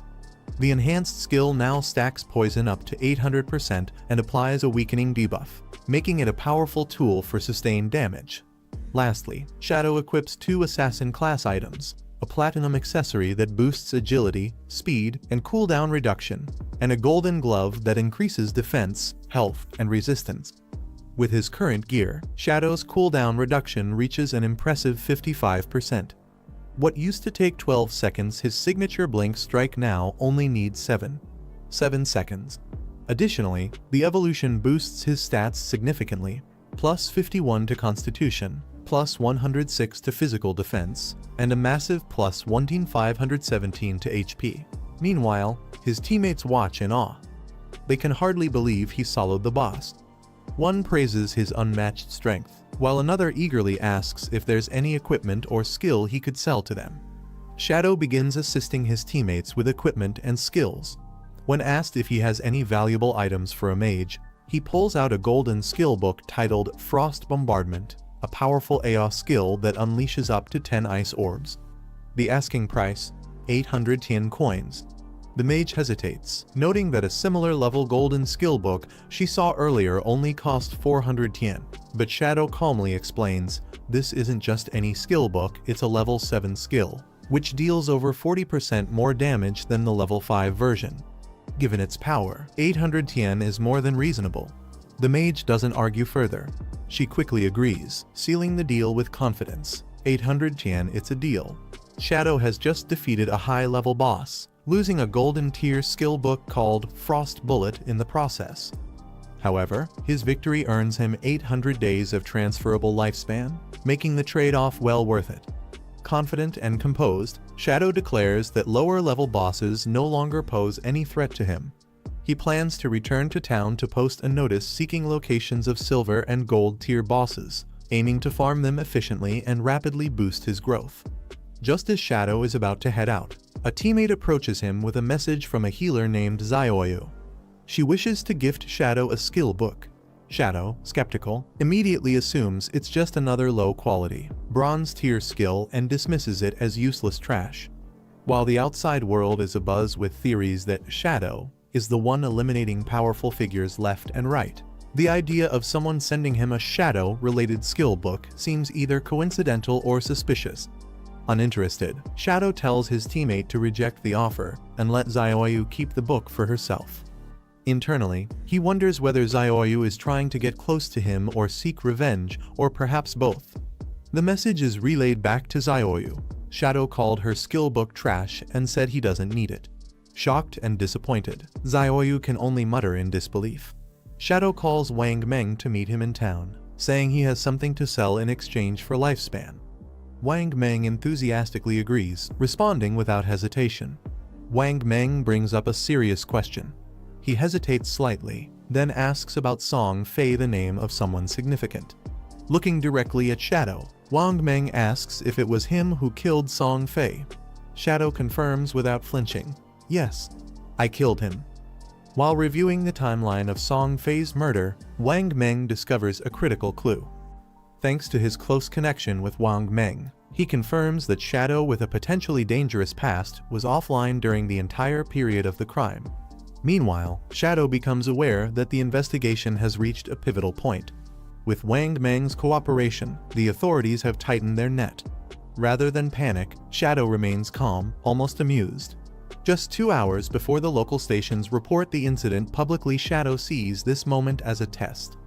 The enhanced skill now stacks poison up to 800% and applies a weakening debuff, making it a powerful tool for sustained damage. Lastly, Shadow equips 2 assassin class items: a platinum accessory that boosts agility, speed, and cooldown reduction, and a golden glove that increases defense, health, and resistance. With his current gear, Shadow's cooldown reduction reaches an impressive 55%. What used to take 12 seconds, his signature blink strike now only needs 7 seconds. Additionally, the evolution boosts his stats significantly, plus 51 to Constitution, plus 106 to physical defense, and a massive plus 1517 to HP. Meanwhile, his teammates watch in awe. They can hardly believe he soloed the boss. One praises his unmatched strength, while another eagerly asks if there's any equipment or skill he could sell to them. Shadow begins assisting his teammates with equipment and skills. When asked if he has any valuable items for a mage, he pulls out a golden skill book titled Frost Bombardment, a powerful AoE skill that unleashes up to 10 ice orbs. The asking price, 800 tien coins. The mage hesitates, noting that a similar level golden skill book she saw earlier only cost 400 tien. But Shadow calmly explains, this isn't just any skill book, it's a level 7 skill, which deals over 40% more damage than the level 5 version. Given its power, 800 tien is more than reasonable. The mage doesn't argue further. She quickly agrees, sealing the deal with confidence. 800 tien, it's a deal. Shadow has just defeated a high-level boss, losing a golden tier skill book called Frost Bullet in the process. However, his victory earns him 800 days of transferable lifespan, making the trade-off well worth it. Confident and composed, Shadow declares that lower-level bosses no longer pose any threat to him. He plans to return to town to post a notice seeking locations of silver and gold tier bosses, aiming to farm them efficiently and rapidly boost his growth. Just as Shadow is about to head out, a teammate approaches him with a message from a healer named Zioyu. She wishes to gift Shadow a skill book. Shadow, skeptical, immediately assumes it's just another low-quality, bronze tier skill and dismisses it as useless trash. While the outside world is abuzz with theories that Shadow is the one eliminating powerful figures left and right, the idea of someone sending him a Shadow-related skill book seems either coincidental or suspicious. Uninterested, Shadow tells his teammate to reject the offer and let Zioyu keep the book for herself. Internally, he wonders whether Zioyu is trying to get close to him or seek revenge, or perhaps both. The message is relayed back to Zioyu. Shadow called her skill book trash and said he doesn't need it. Shocked and disappointed, Zioyu can only mutter in disbelief. Shadow calls Wang Meng to meet him in town, saying he has something to sell in exchange for lifespan. Wang Meng enthusiastically agrees, responding without hesitation. Wang Meng brings up a serious question. He hesitates slightly, then asks about Song Fei, the name of someone significant. Looking directly at Shadow, Wang Meng asks if it was him who killed Song Fei. Shadow confirms without flinching, yes, I killed him. While reviewing the timeline of Song Fei's murder, Wang Meng discovers a critical clue. Thanks to his close connection with Wang Meng, he confirms that Shadow, with a potentially dangerous past, was offline during the entire period of the crime. Meanwhile, Shadow becomes aware that the investigation has reached a pivotal point. With Wang Meng's cooperation, the authorities have tightened their net. Rather than panic, Shadow remains calm, almost amused. Just 2 hours before the local stations report the incident publicly, Shadow sees this moment as a test.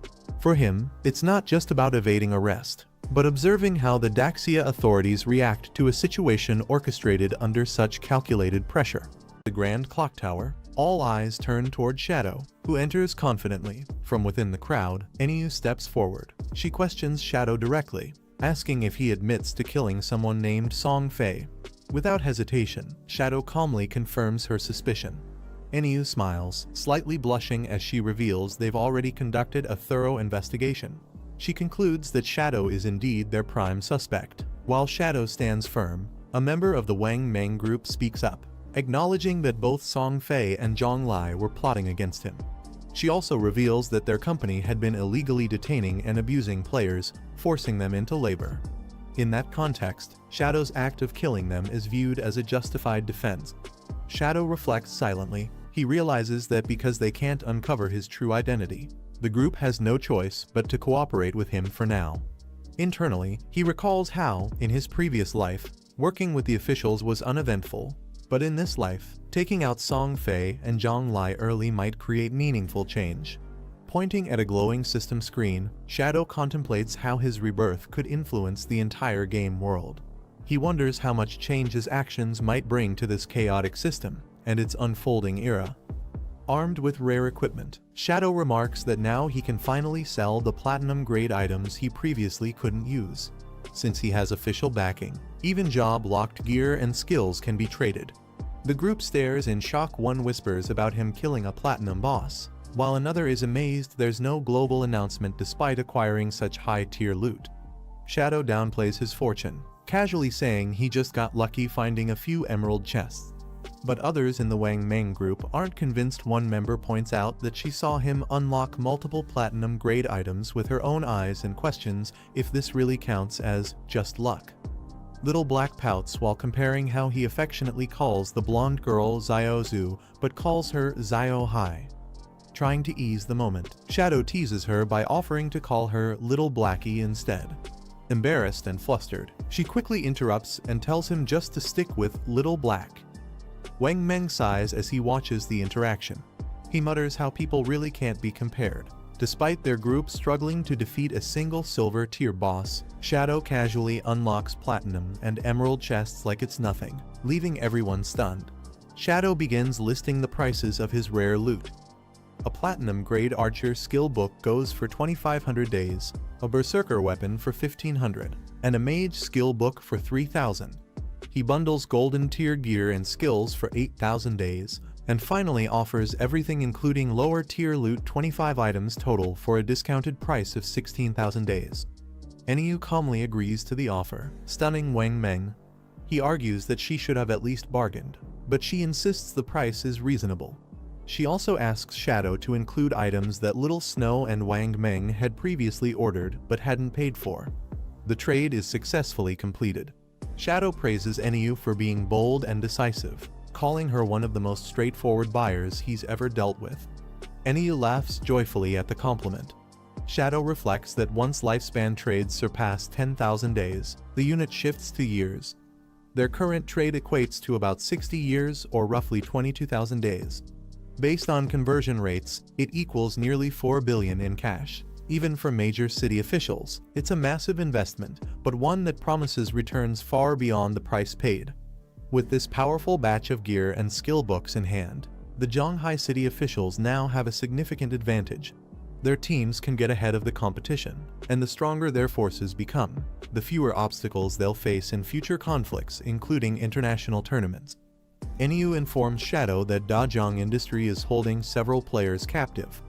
For him, it's not just about evading arrest, but observing how the Daxia authorities react to a situation orchestrated under such calculated pressure. The Grand Clock Tower, all eyes turn toward Shadow, who enters confidently. From within the crowd, Enyu steps forward. She questions Shadow directly, asking if he admits to killing someone named Song Fei. Without hesitation, Shadow calmly confirms her suspicion. Enyu smiles, slightly blushing as she reveals they've already conducted a thorough investigation. She concludes that Shadow is indeed their prime suspect. While Shadow stands firm, a member of the Wang Meng group speaks up, acknowledging that both Song Fei and Zhang Lai were plotting against him. She also reveals that their company had been illegally detaining and abusing players, forcing them into labor. In that context, Shadow's act of killing them is viewed as a justified defense. Shadow reflects silently. He realizes that because they can't uncover his true identity, the group has no choice but to cooperate with him for now. Internally, he recalls how, in his previous life, working with the officials was uneventful, but in this life, taking out Song Fei and Zhang Lai early might create meaningful change. Pointing at a glowing system screen, Shadow contemplates how his rebirth could influence the entire game world. He wonders how much change his actions might bring to this chaotic system and its unfolding era. Armed with rare equipment, Shadow remarks that now he can finally sell the platinum-grade items he previously couldn't use. since he has official backing. Even job-locked gear and skills can be traded. The group stares in shock. One whispers about him killing a platinum boss, while another is amazed there's no global announcement despite acquiring such high-tier loot. Shadow downplays his fortune, casually saying he just got lucky finding a few emerald chests. But others in the Wang Meng group aren't convinced. One member points out that she saw him unlock multiple platinum-grade items with her own eyes and questions if this really counts as just luck. Little Black pouts while comparing how he affectionately calls the blonde girl Xiao Zhu but calls her Xiao Hai. Trying to ease the moment, Shadow teases her by offering to call her Little Blackie instead. Embarrassed and flustered, she quickly interrupts and tells him just to stick with Little Black. Wang Meng sighs as he watches the interaction. He mutters how people really can't be compared. Despite their group struggling to defeat a single silver-tier boss, Shadow casually unlocks platinum and emerald chests like it's nothing, leaving everyone stunned. Shadow begins listing the prices of his rare loot. A platinum-grade archer skill book goes for 2,500 days, a berserker weapon for 1,500, and a mage skill book for 3,000. He bundles golden tier gear and skills for 8,000 days, and finally offers everything including lower tier loot 25 items total for a discounted price of 16,000 days. NEU calmly agrees to the offer, stunning Wang Meng. He argues that she should have at least bargained, but she insists the price is reasonable. She also asks Shadow to include items that Little Snow and Wang Meng had previously ordered but hadn't paid for. The trade is successfully completed. Shadow praises NEU for being bold and decisive, calling her one of the most straightforward buyers he's ever dealt with. NEU laughs joyfully at the compliment. Shadow reflects that once lifespan trades surpass 10,000 days, the unit shifts to years. Their current trade equates to about 60 years or roughly 22,000 days. Based on conversion rates, it equals nearly 4 billion in cash. Even for major city officials, it's a massive investment, but one that promises returns far beyond the price paid. With this powerful batch of gear and skill books in hand, the Zhonghai city officials now have a significant advantage. Their teams can get ahead of the competition, and the stronger their forces become, the fewer obstacles they'll face in future conflicts, including international tournaments. NEU informs Shadow that Dajong Industry is holding several players captive.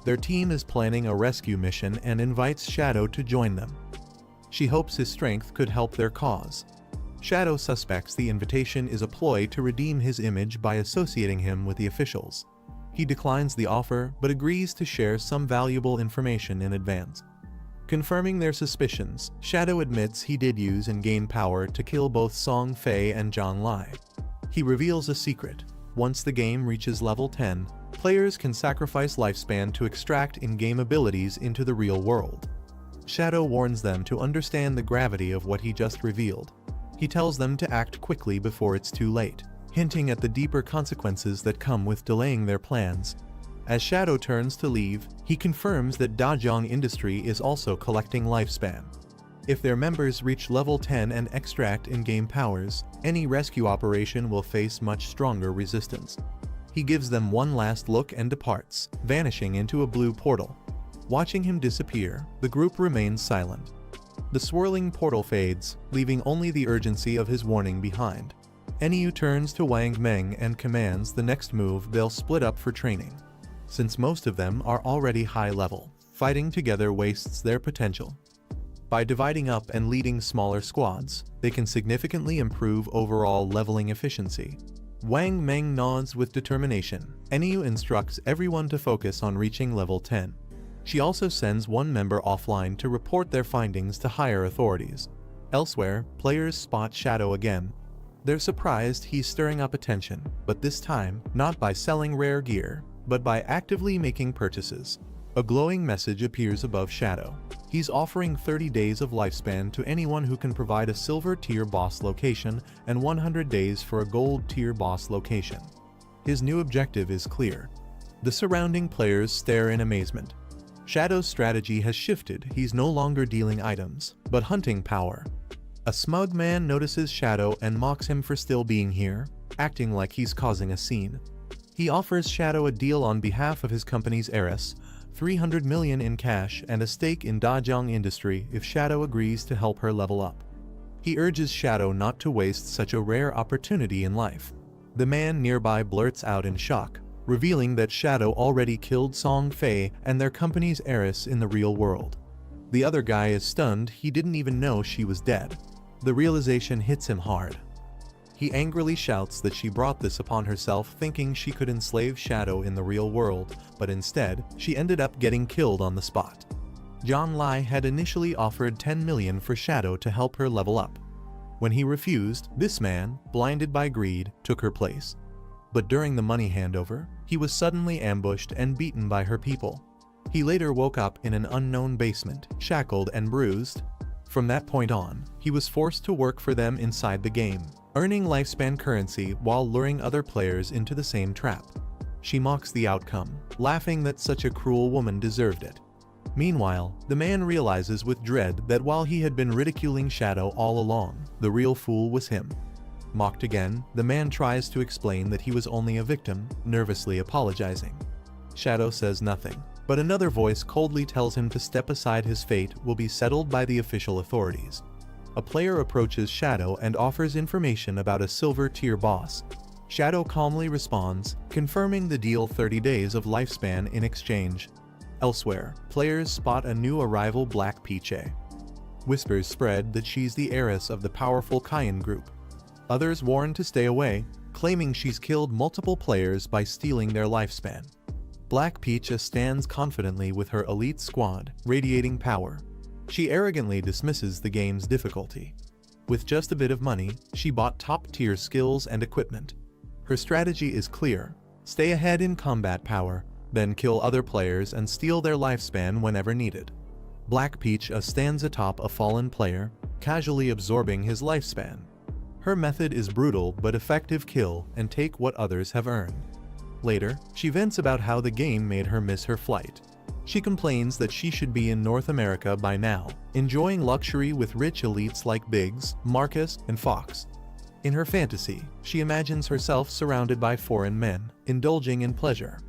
Their team is planning a rescue mission and invites Shadow to join them. She hopes his strength could help their cause. Shadow suspects the invitation is a ploy to redeem his image by associating him with the officials. He declines the offer but agrees to share some valuable information in advance. Confirming their suspicions, Shadow admits he did use and gain power to kill both Song Fei and Zhang Lai. He reveals a secret. Once the game reaches level 10, players can sacrifice lifespan to extract in-game abilities into the real world. Shadow warns them to understand the gravity of what he just revealed. He tells them to act quickly before it's too late, hinting at the deeper consequences that come with delaying their plans. As Shadow turns to leave, he confirms that Dajong Industry is also collecting lifespan. If their members reach level 10 and extract in-game powers, any rescue operation will face much stronger resistance. He gives them one last look and departs, vanishing into a blue portal. Watching him disappear, the group remains silent. The swirling portal fades, leaving only the urgency of his warning behind. NEU turns to Wang Meng and commands the next move they'll split up for training. Since most of them are already high level, fighting together wastes their potential. By dividing up and leading smaller squads, they can significantly improve overall leveling efficiency. Wang Meng nods with determination. NEU instructs everyone to focus on reaching level 10. She also sends one member offline to report their findings to higher authorities. Elsewhere, players spot Shadow again. They're surprised he's stirring up attention, but this time, not by selling rare gear, but by actively making purchases. A glowing message appears above Shadow. He's offering 30 days of lifespan to anyone who can provide a silver tier boss location and 100 days for a gold tier boss location. His new objective is clear. The surrounding players stare in amazement. Shadow's strategy has shifted. He's no longer dealing items, but hunting power. A smug man notices Shadow and mocks him for still being here, acting like he's causing a scene. He offers Shadow a deal on behalf of his company's heiress, 300 million in cash and a stake in Dajang Industry if Shadow agrees to help her level up. He urges Shadow not to waste such a rare opportunity in life. The man nearby blurts out in shock, revealing that Shadow already killed Song Fei and their company's heiress in the real world. The other guy is stunned, he didn't even know she was dead. The realization hits him hard. He angrily shouts that she brought this upon herself, thinking she could enslave Shadow in the real world, but instead, she ended up getting killed on the spot. John Lai had initially offered 10 million for Shadow to help her level up. When he refused, this man, blinded by greed, took her place. But during the money handover, he was suddenly ambushed and beaten by her people. He later woke up in an unknown basement, shackled and bruised. From that point on, he was forced to work for them inside the game, earning lifespan currency while luring other players into the same trap. She mocks the outcome, laughing that such a cruel woman deserved it. Meanwhile, the man realizes with dread that while he had been ridiculing Shadow all along, the real fool was him. Mocked again, the man tries to explain that he was only a victim, nervously apologizing. Shadow says nothing, but another voice coldly tells him to step aside, his fate will be settled by the official authorities. A player approaches Shadow and offers information about a silver-tier boss. Shadow calmly responds, confirming the deal: 30 days of lifespan in exchange. Elsewhere, players spot a new arrival, Black Peach. Whispers spread that she's the heiress of the powerful Cayenne group. Others warn to stay away, claiming she's killed multiple players by stealing their lifespan. Black Peach stands confidently with her elite squad, radiating power. She arrogantly dismisses the game's difficulty. With just a bit of money, she bought top-tier skills and equipment. Her strategy is clear: stay ahead in combat power, then kill other players and steal their lifespan whenever needed. Black Peach stands atop a fallen player, casually absorbing his lifespan. Her method is brutal but effective: kill and take what others have earned. Later, she vents about how the game made her miss her flight. She complains that she should be in North America by now, enjoying luxury with rich elites like Biggs, Marcus, and Fox. In her fantasy, she imagines herself surrounded by foreign men, indulging in pleasure.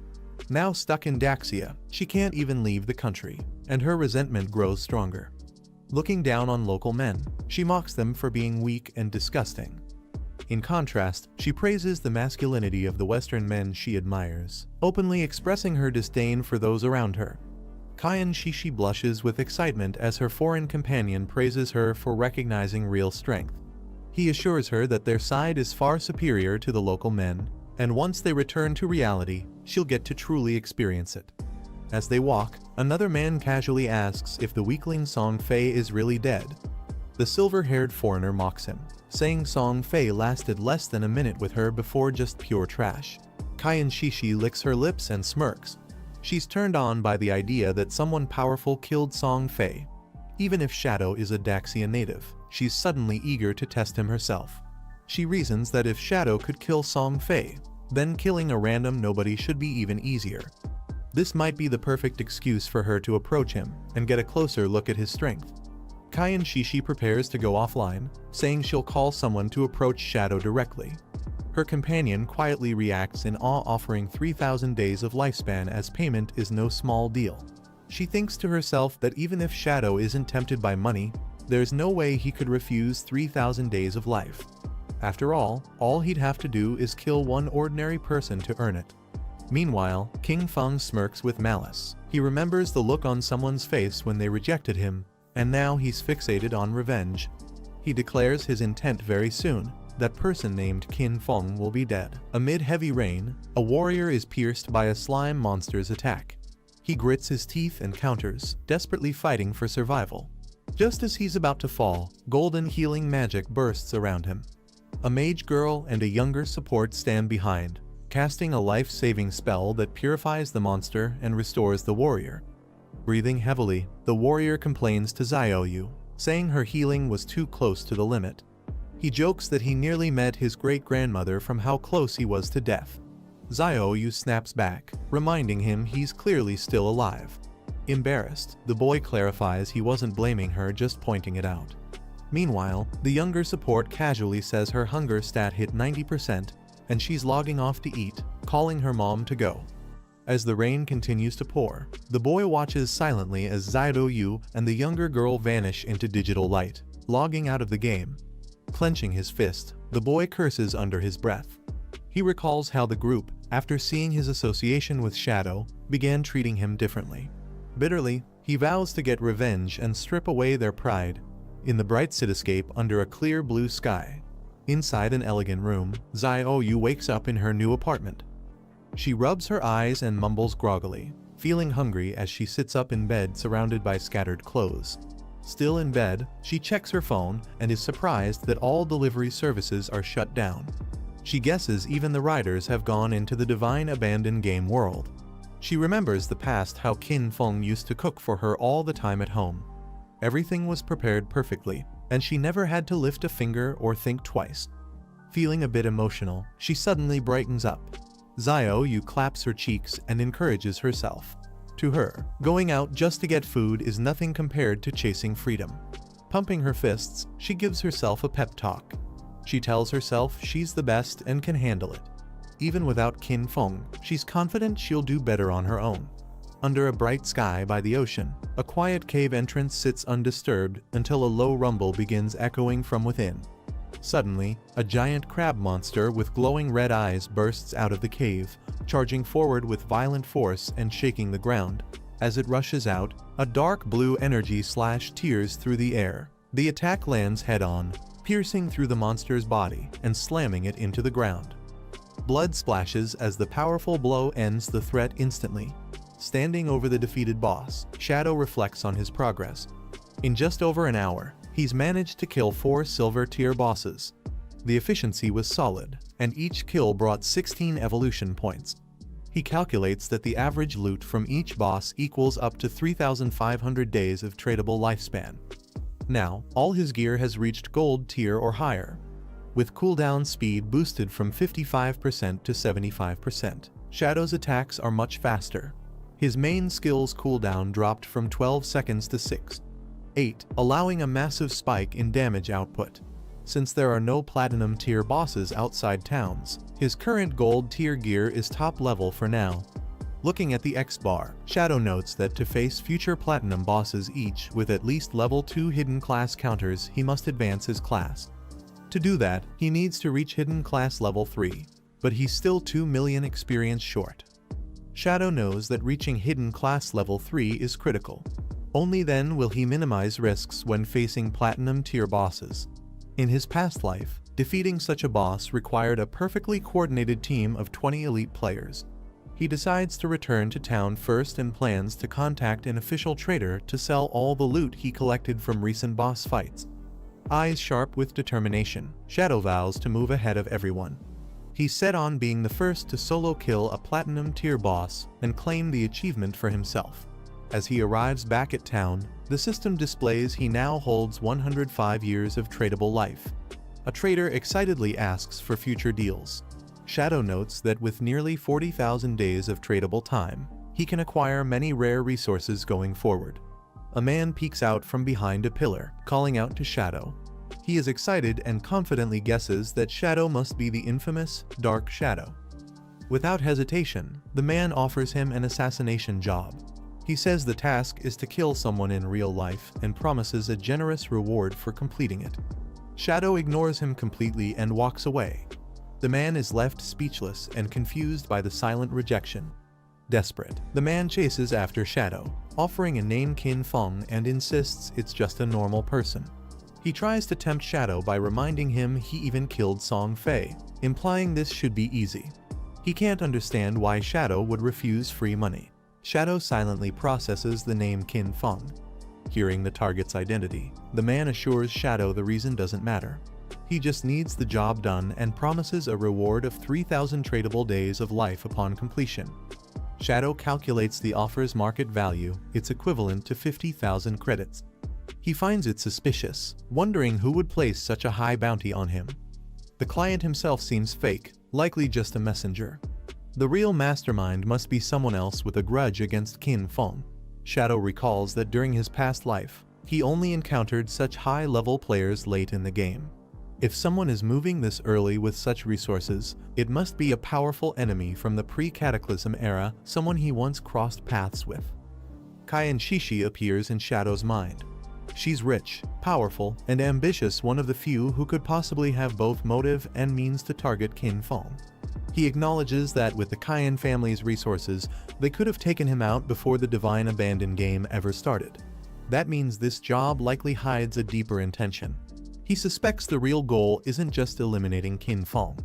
Now stuck in Daxia, she can't even leave the country, and her resentment grows stronger. Looking down on local men, she mocks them for being weak and disgusting. In contrast, she praises the masculinity of the Western men she admires, openly expressing her disdain for those around her. Cayenne Shishi blushes with excitement as her foreign companion praises her for recognizing real strength. He assures her that their side is far superior to the local men, and once they return to reality, she'll get to truly experience it. As they walk, another man casually asks if the weakling Song Fei is really dead. The silver-haired foreigner mocks him, saying Song Fei lasted less than a minute with her before just pure trash. Cayenne Shishi licks her lips and smirks. She's turned on by the idea that someone powerful killed Song Fei. Even if Shadow is a Daxia native, she's suddenly eager to test him herself. She reasons that if Shadow could kill Song Fei, then killing a random nobody should be even easier. This might be the perfect excuse for her to approach him and get a closer look at his strength. Cayenne Shishi prepares to go offline, saying she'll call someone to approach Shadow directly. Her companion quietly reacts in awe, offering 3,000 days of lifespan as payment is no small deal. She thinks to herself that even if Shadow isn't tempted by money, there's no way he could refuse 3,000 days of life. After all he'd have to do is kill one ordinary person to earn it. Meanwhile, King Feng smirks with malice. He remembers the look on someone's face when they rejected him, and now he's fixated on revenge. He declares his intent very soon. That person named Qin Feng will be dead. Amid heavy rain, a warrior is pierced by a slime monster's attack. He grits his teeth and counters, desperately fighting for survival. Just as he's about to fall, golden healing magic bursts around him. A mage girl and a younger support stand behind, casting a life-saving spell that purifies the monster and restores the warrior. Breathing heavily, the warrior complains to Xiaoyu, saying her healing was too close to the limit. He jokes that he nearly met his great-grandmother from how close he was to death. Xiaoyu snaps back, reminding him he's clearly still alive. Embarrassed, the boy clarifies he wasn't blaming her, just pointing it out. Meanwhile, the younger support casually says her hunger stat hit 90% and she's logging off to eat, calling her mom to go. As the rain continues to pour, the boy watches silently as Xiaoyu and the younger girl vanish into digital light, logging out of the game. Clenching his fist, the boy curses under his breath. He recalls how the group, after seeing his association with Shadow, began treating him differently. Bitterly, he vows to get revenge and strip away their pride. In the bright cityscape under a clear blue sky, inside an elegant room, Xiaoyu wakes up in her new apartment. She rubs her eyes and mumbles groggily, feeling hungry as she sits up in bed surrounded by scattered clothes. Still in bed, she checks her phone and is surprised that all delivery services are shut down. She guesses even the riders have gone into the divine abandoned game world. She remembers the past, how Qin Feng used to cook for her all the time at home. Everything was prepared perfectly, and she never had to lift a finger or think twice. Feeling a bit emotional, she suddenly brightens up. Xiaoyu claps her cheeks and encourages herself. To her, going out just to get food is nothing compared to chasing freedom. Pumping her fists, she gives herself a pep talk. She tells herself she's the best and can handle it. Even without Qin Feng, she's confident she'll do better on her own. Under a bright sky by the ocean, a quiet cave entrance sits undisturbed until a low rumble begins echoing from within. Suddenly, a giant crab monster with glowing red eyes bursts out of the cave, charging forward with violent force and shaking the ground. As it rushes out, a dark blue energy tears through the air. The attack lands head-on, piercing through the monster's body and slamming it into the ground. Blood splashes as the powerful blow ends the threat instantly. Standing over the defeated boss, Shadow reflects on his progress. In just over an hour, he's managed to kill 4 silver tier bosses. The efficiency was solid, and each kill brought 16 evolution points. He calculates that the average loot from each boss equals up to 3,500 days of tradable lifespan. Now, all his gear has reached gold tier or higher, with cooldown speed boosted from 55% to 75%. Shadow's attacks are much faster. His main skill's cooldown dropped from 12 seconds to 6.8, allowing a massive spike in damage output. Since there are no platinum tier bosses outside towns, his current gold tier gear is top level for now. Looking at the X-bar, Shadow notes that to face future platinum bosses each with at least level 2 hidden class counters, he must advance his class. To do that, he needs to reach hidden class level 3, but he's still 2 million experience short. Shadow knows that reaching hidden class level 3 is critical. Only then will he minimize risks when facing platinum tier bosses. In his past life, defeating such a boss required a perfectly coordinated team of 20 elite players. He decides to return to town first and plans to contact an official trader to sell all the loot he collected from recent boss fights. Eyes sharp with determination, Shadow vows to move ahead of everyone. He's set on being the first to solo kill a platinum tier boss and claim the achievement for himself. As he arrives back at town, the system displays he now holds 105 years of tradable life. A trader excitedly asks for future deals. Shadow notes that with nearly 40,000 days of tradable time, he can acquire many rare resources going forward. A man peeks out from behind a pillar, calling out to Shadow. He is excited and confidently guesses that Shadow must be the infamous Dark Shadow. Without hesitation, the man offers him an assassination job. He says the task is to kill someone in real life and promises a generous reward for completing it. Shadow ignores him completely and walks away. The man is left speechless and confused by the silent rejection. Desperate, the man chases after Shadow, offering a name Qin Feng and insists it's just a normal person. He tries to tempt Shadow by reminding him he even killed Song Fei, implying this should be easy. He can't understand why Shadow would refuse free money. Shadow silently processes the name Qin Feng. Hearing the target's identity, the man assures Shadow the reason doesn't matter. He just needs the job done and promises a reward of 3,000 tradable days of life upon completion. Shadow calculates the offer's market value, it's equivalent to 50,000 credits. He finds it suspicious, wondering who would place such a high bounty on him. The client himself seems fake, likely just a messenger. The real mastermind must be someone else with a grudge against Qin Feng. Shadow recalls that during his past life, he only encountered such high-level players late in the game. If someone is moving this early with such resources, it must be a powerful enemy from the pre-cataclysm era, someone he once crossed paths with. Kyan Shishi appears in Shadow's mind. She's rich, powerful, and ambitious, one of the few who could possibly have both motive and means to target Qin Feng. He acknowledges that with the Kyan family's resources, they could have taken him out before the Divine Abandon game ever started. That means this job likely hides a deeper intention. He suspects the real goal isn't just eliminating Qin Feng.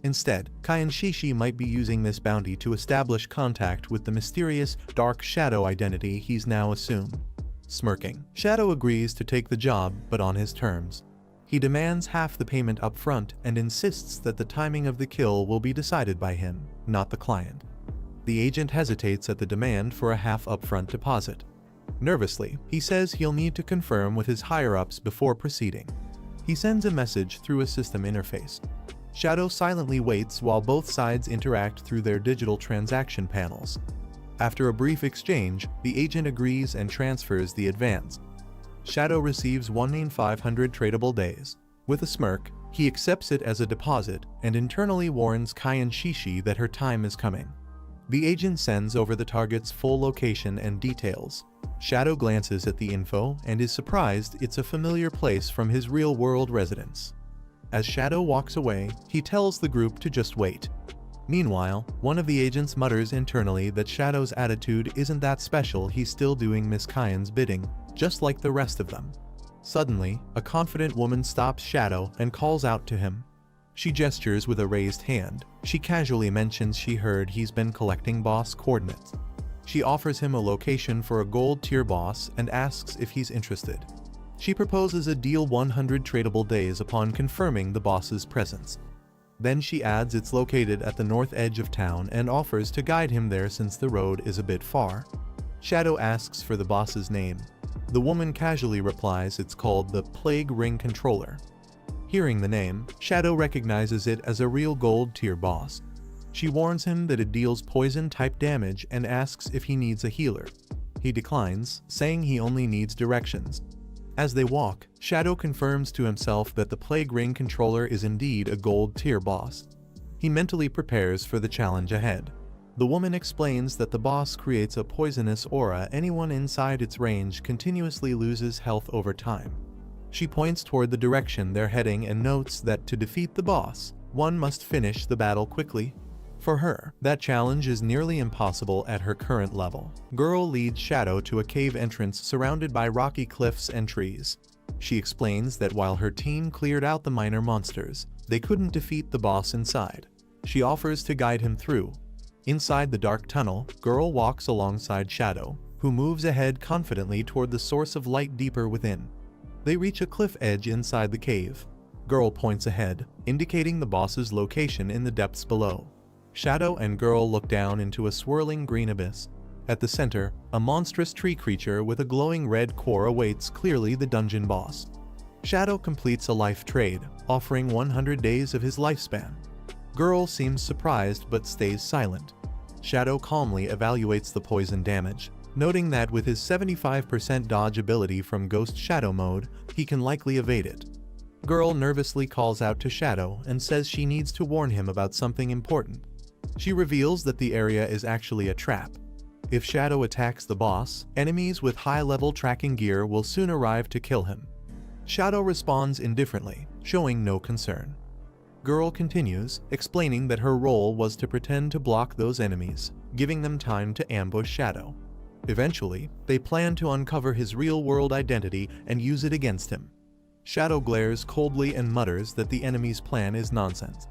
Instead, Kyan Shishi might be using this bounty to establish contact with the mysterious Dark Shadow identity he's now assumed. Smirking, Shadow agrees to take the job, but on his terms. He demands half the payment up front and insists that the timing of the kill will be decided by him, not the client. The agent hesitates at the demand for a half upfront deposit. Nervously, he says he'll need to confirm with his higher-ups before proceeding. He sends a message through a system interface. Shadow silently waits while both sides interact through their digital transaction panels. After a brief exchange, the agent agrees and transfers the advance. Shadow receives 1,500 tradable days. With a smirk, he accepts it as a deposit and internally warns Kyan Shishi that her time is coming. The agent sends over the target's full location and details. Shadow glances at the info and is surprised it's a familiar place from his real-world residence. As Shadow walks away, he tells the group to just wait. Meanwhile, one of the agents mutters internally that Shadow's attitude isn't that special, he's still doing Miss Kyan's bidding, just like the rest of them. Suddenly, a confident woman stops Shadow and calls out to him. She gestures with a raised hand. She casually mentions she heard he's been collecting boss coordinates. She offers him a location for a gold-tier boss and asks if he's interested. She proposes a deal 100 tradable days upon confirming the boss's presence. Then she adds it's located at the north edge of town and offers to guide him there since the road is a bit far. Shadow asks for the boss's name. The woman casually replies it's called the Plague Ring Controller. Hearing the name, Shadow recognizes it as a real gold-tier boss. She warns him that it deals poison-type damage and asks if he needs a healer. He declines, saying he only needs directions. As they walk, Shadow confirms to himself that the Plague Ring Controller is indeed a gold-tier boss. He mentally prepares for the challenge ahead. The woman explains that the boss creates a poisonous aura. Anyone inside its range continuously loses health over time. She points toward the direction they're heading and notes that to defeat the boss, one must finish the battle quickly. For her, that challenge is nearly impossible at her current level. Girl leads Shadow to a cave entrance surrounded by rocky cliffs and trees. She explains that while her team cleared out the minor monsters, they couldn't defeat the boss inside. She offers to guide him through. Inside the dark tunnel, Girl walks alongside Shadow, who moves ahead confidently toward the source of light deeper within. They reach a cliff edge inside the cave. Girl points ahead, indicating the boss's location in the depths below. Shadow and Girl look down into a swirling green abyss. At the center, a monstrous tree creature with a glowing red core awaits, clearly the dungeon boss. Shadow completes a life trade, offering 100 days of his lifespan. Girl seems surprised but stays silent. Shadow calmly evaluates the poison damage, noting that with his 75% dodge ability from Ghost Shadow mode, he can likely evade it. Girl nervously calls out to Shadow and says she needs to warn him about something important. She reveals that the area is actually a trap. If Shadow attacks the boss, enemies with high-level tracking gear will soon arrive to kill him. Shadow responds indifferently, showing no concern. Girl continues, explaining that her role was to pretend to block those enemies, giving them time to ambush Shadow. Eventually, they plan to uncover his real-world identity and use it against him. Shadow glares coldly and mutters that the enemy's plan is nonsense.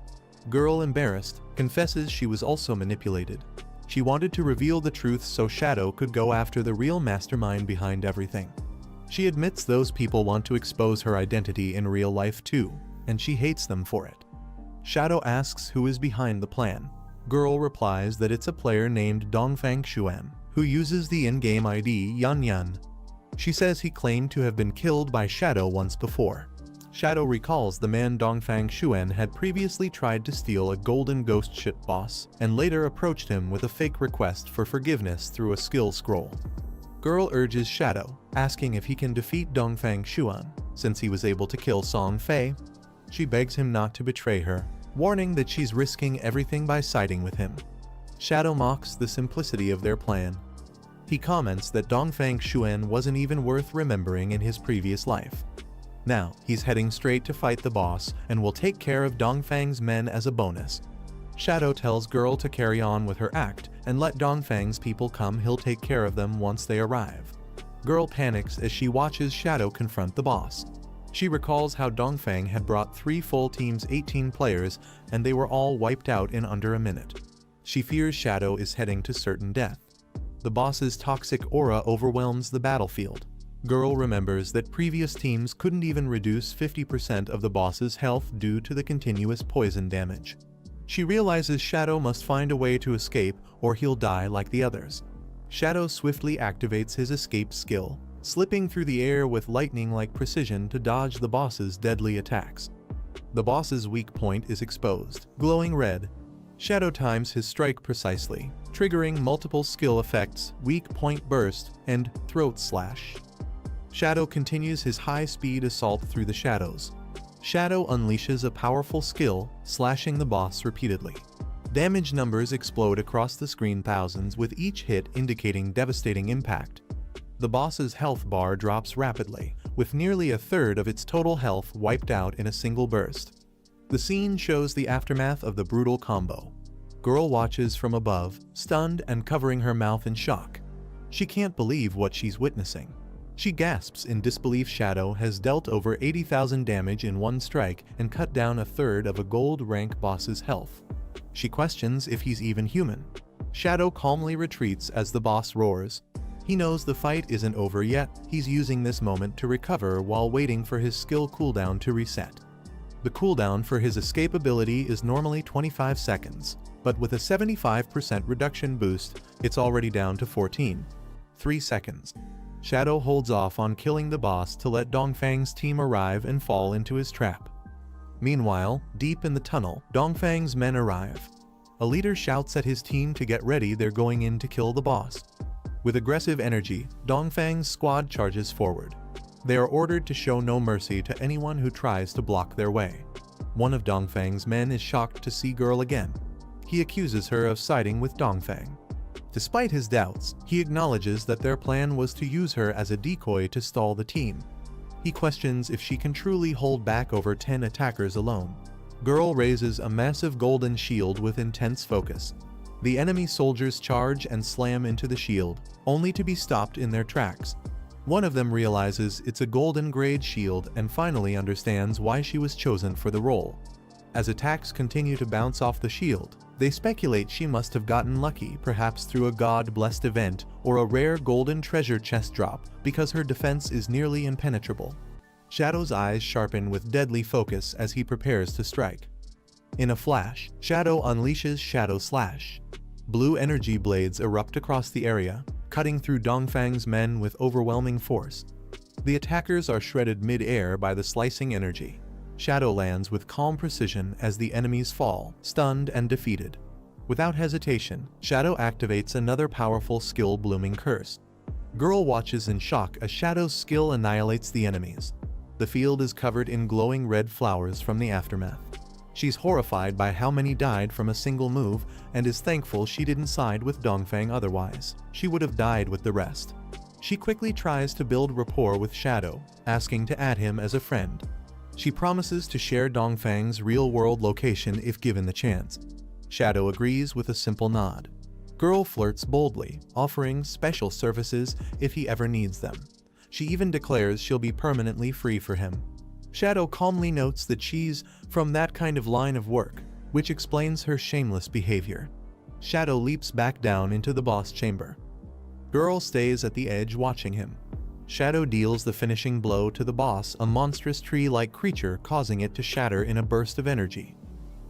Girl, embarrassed, confesses she was also manipulated. She wanted to reveal the truth so Shadow could go after the real mastermind behind everything. She admits those people want to expose her identity in real life too, and she hates them for it. Shadow asks who is behind the plan. Girl replies that it's a player named Dongfang Xuan, who uses the in-game ID Yan Yan. She says he claimed to have been killed by Shadow once before. Shadow recalls the man Dongfang Xuan had previously tried to steal a golden ghost ship boss, and later approached him with a fake request for forgiveness through a skill scroll. Girl urges Shadow, asking if he can defeat Dongfang Xuan, since he was able to kill Song Fei. She begs him not to betray her, warning that she's risking everything by siding with him. Shadow mocks the simplicity of their plan. He comments that Dongfang Xuan wasn't even worth remembering in his previous life. Now, he's heading straight to fight the boss and will take care of Dongfang's men as a bonus. Shadow tells Girl to carry on with her act and let Dongfang's people come, he'll take care of them once they arrive. Girl panics as she watches Shadow confront the boss. She recalls how Dongfang had brought 3 full teams, 18 players, and they were all wiped out in under a minute. She fears Shadow is heading to certain death. The boss's toxic aura overwhelms the battlefield. Girl remembers that previous teams couldn't even reduce 50% of the boss's health due to the continuous poison damage. She realizes Shadow must find a way to escape or he'll die like the others. Shadow swiftly activates his escape skill, slipping through the air with lightning-like precision to dodge the boss's deadly attacks. The boss's weak point is exposed, glowing red. Shadow times his strike precisely, triggering multiple skill effects, weak point burst, and throat slash. Shadow continues his high-speed assault through the shadows. Shadow unleashes a powerful skill, slashing the boss repeatedly. Damage numbers explode across the screen, thousands with each hit indicating devastating impact. The boss's health bar drops rapidly, with nearly a third of its total health wiped out in a single burst. The scene shows the aftermath of the brutal combo. Girl watches from above, stunned and covering her mouth in shock. She can't believe what she's witnessing. She gasps in disbelief. Shadow has dealt over 80,000 damage in one strike and cut down a third of a gold rank boss's health. She questions if he's even human. Shadow calmly retreats as the boss roars. He knows the fight isn't over yet, he's using this moment to recover while waiting for his skill cooldown to reset. The cooldown for his escape ability is normally 25 seconds, but with a 75% reduction boost, it's already down to 3 seconds. Shadow holds off on killing the boss to let Dongfang's team arrive and fall into his trap. Meanwhile, deep in the tunnel, Dongfang's men arrive. A leader shouts at his team to get ready, they're going in to kill the boss. With aggressive energy, Dongfang's squad charges forward. They are ordered to show no mercy to anyone who tries to block their way. One of Dongfang's men is shocked to see Girl again. He accuses her of siding with Dongfang. Despite his doubts, he acknowledges that their plan was to use her as a decoy to stall the team. He questions if she can truly hold back over 10 attackers alone. Girl raises a massive golden shield with intense focus. The enemy soldiers charge and slam into the shield, only to be stopped in their tracks. One of them realizes it's a golden grade shield and finally understands why she was chosen for the role. As attacks continue to bounce off the shield, they speculate she must have gotten lucky, perhaps through a god-blessed event or a rare golden treasure chest drop, because her defense is nearly impenetrable. Shadow's eyes sharpen with deadly focus as he prepares to strike. In a flash, Shadow unleashes Shadow Slash. Blue energy blades erupt across the area, cutting through Dongfang's men with overwhelming force. The attackers are shredded mid-air by the slicing energy. Shadow lands with calm precision as the enemies fall, stunned and defeated. Without hesitation, Shadow activates another powerful skill, Blooming Curse. Girl watches in shock as Shadow's skill annihilates the enemies. The field is covered in glowing red flowers from the aftermath. She's horrified by how many died from a single move and is thankful she didn't side with Dongfang, otherwise she would have died with the rest. She quickly tries to build rapport with Shadow, asking to add him as a friend. She promises to share Dongfang's real-world location if given the chance. Shadow agrees with a simple nod. Girl flirts boldly, offering special services if he ever needs them. She even declares she'll be permanently free for him. Shadow calmly notes that she's from that kind of line of work, which explains her shameless behavior. Shadow leaps back down into the boss chamber. Girl stays at the edge watching him. Shadow deals the finishing blow to the boss, a monstrous tree-like creature, causing it to shatter in a burst of energy.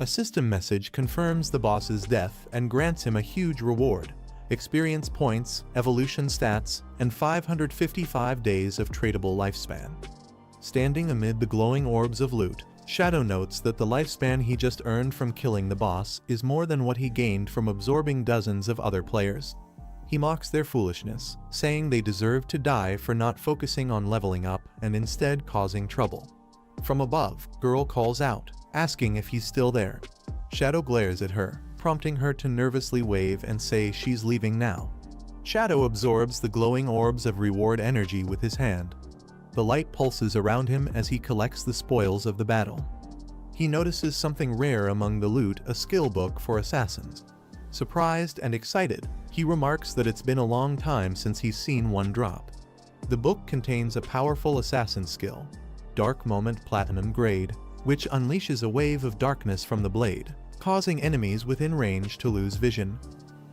A system message confirms the boss's death and grants him a huge reward: experience points, evolution stats, and 555 days of tradable lifespan. Standing amid the glowing orbs of loot, Shadow notes that the lifespan he just earned from killing the boss is more than what he gained from absorbing dozens of other players. He mocks their foolishness, saying they deserve to die for not focusing on leveling up and instead causing trouble. From above, girl calls out, asking if he's still there. Shadow glares at her, prompting her to nervously wave and say she's leaving now. Shadow absorbs the glowing orbs of reward energy with his hand. The light pulses around him as he collects the spoils of the battle. He notices something rare among the loot, a skill book for assassins. Surprised and excited, he remarks that it's been a long time since he's seen one drop. The book contains a powerful assassin skill, Dark Moment Platinum Grade, which unleashes a wave of darkness from the blade, causing enemies within range to lose vision.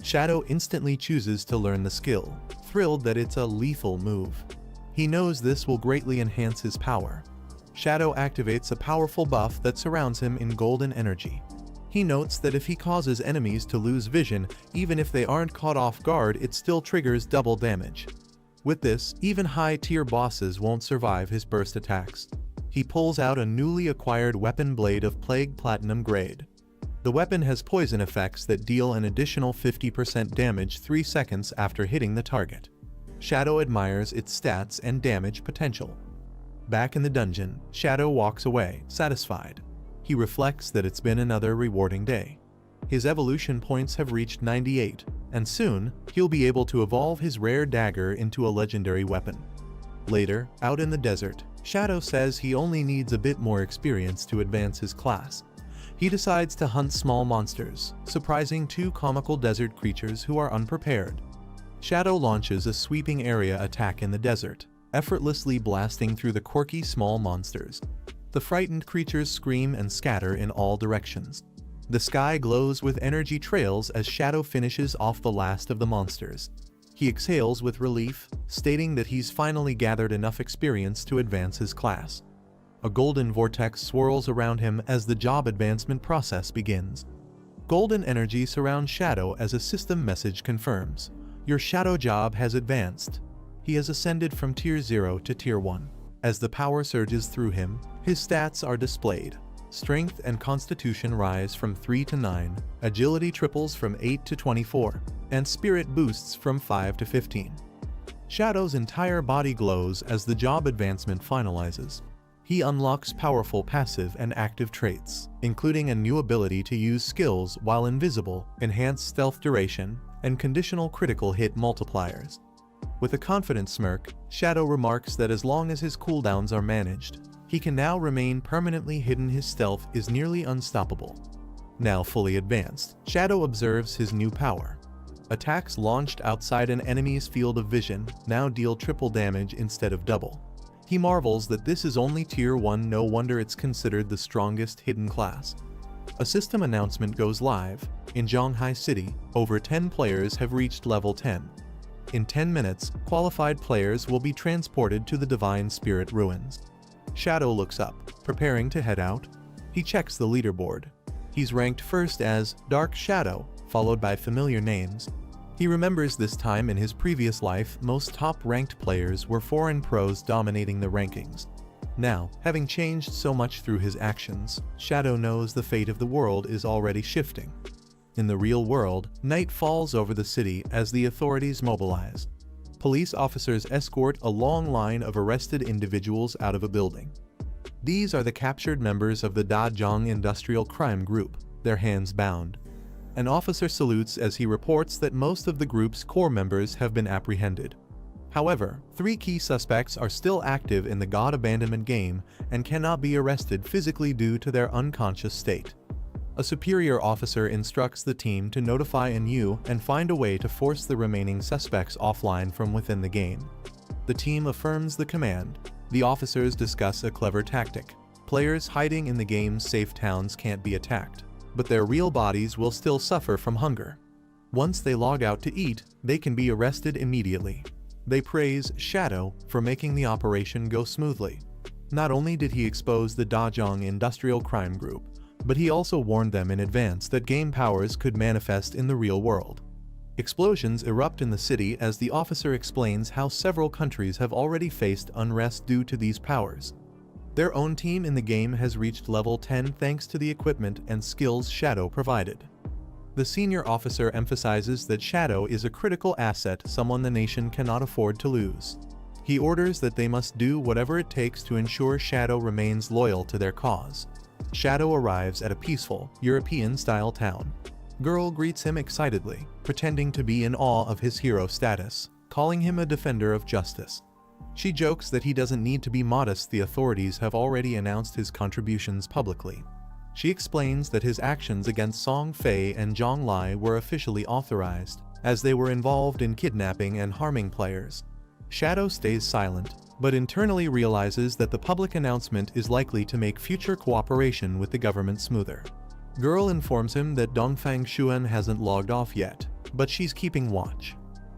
Shadow instantly chooses to learn the skill, thrilled that it's a lethal move. He knows this will greatly enhance his power. Shadow activates a powerful buff that surrounds him in golden energy. He notes that if he causes enemies to lose vision, even if they aren't caught off guard, it still triggers double damage. With this, even high-tier bosses won't survive his burst attacks. He pulls out a newly acquired weapon blade of Plague Platinum Grade. The weapon has poison effects that deal an additional 50% damage 3 seconds after hitting the target. Shadow admires its stats and damage potential. Back in the dungeon, Shadow walks away, satisfied. He reflects that it's been another rewarding day. His evolution points have reached 98, and soon, he'll be able to evolve his rare dagger into a legendary weapon. Later, out in the desert, Shadow says he only needs a bit more experience to advance his class. He decides to hunt small monsters, surprising 2 comical desert creatures who are unprepared. Shadow launches a sweeping area attack in the desert, effortlessly blasting through the quirky small monsters. The frightened creatures scream and scatter in all directions. The sky glows with energy trails as Shadow finishes off the last of the monsters. He exhales with relief, stating that he's finally gathered enough experience to advance his class. A golden vortex swirls around him as the job advancement process begins. Golden energy surrounds Shadow as a system message confirms, "Your Shadow job has advanced." He has ascended from Tier 0 to Tier 1. As the power surges through him, his stats are displayed. Strength and Constitution rise from 3 to 9, Agility triples from 8 to 24, and Spirit boosts from 5 to 15. Shadow's entire body glows as the job advancement finalizes. He unlocks powerful passive and active traits, including a new ability to use skills while invisible, enhanced stealth duration, and conditional critical hit multipliers. With a confident smirk, Shadow remarks that as long as his cooldowns are managed, he can now remain permanently hidden. His stealth is nearly unstoppable. Now fully advanced, Shadow observes his new power. Attacks launched outside an enemy's field of vision now deal triple damage instead of double. He marvels that this is only Tier 1, no wonder it's considered the strongest hidden class. A system announcement goes live. In Zhonghai City, over 10 players have reached level 10. In 10 minutes, qualified players will be transported to the Divine Spirit Ruins. Shadow looks up, preparing to head out. He checks the leaderboard. He's ranked first as Dark Shadow, followed by familiar names. He remembers this time in his previous life, most top-ranked players were foreign pros dominating the rankings. Now, having changed so much through his actions, Shadow knows the fate of the world is already shifting. In the real world, night falls over the city as the authorities mobilize. Police officers escort a long line of arrested individuals out of a building. These are the captured members of the Dajong Industrial Crime Group, their hands bound. An officer salutes as he reports that most of the group's core members have been apprehended. However, 3 key suspects are still active in the God abandonment game and cannot be arrested physically due to their unconscious state. A superior officer instructs the team to notify Anu and find a way to force the remaining suspects offline from within the game. The team affirms the command. The officers discuss a clever tactic. Players hiding in the game's safe towns can't be attacked, but their real bodies will still suffer from hunger. Once they log out to eat, they can be arrested immediately. They praise Shadow for making the operation go smoothly. Not only did he expose the Dajong Industrial Crime Group, but he also warned them in advance that game powers could manifest in the real world. Explosions erupt in the city as the officer explains how several countries have already faced unrest due to these powers. Their own team in the game has reached level 10 thanks to the equipment and skills Shadow provided. The senior officer emphasizes that Shadow is a critical asset, someone the nation cannot afford to lose. He orders that they must do whatever it takes to ensure Shadow remains loyal to their cause. Shadow arrives at a peaceful, European-style town. Girl greets him excitedly, pretending to be in awe of his hero status, calling him a defender of justice. She jokes that he doesn't need to be modest, the authorities have already announced his contributions publicly. She explains that his actions against Song Fei and Zhang Lai were officially authorized, as they were involved in kidnapping and harming players. Shadow stays silent, but internally realizes that the public announcement is likely to make future cooperation with the government smoother. Girl informs him that Dongfang Xuan hasn't logged off yet, but she's keeping watch.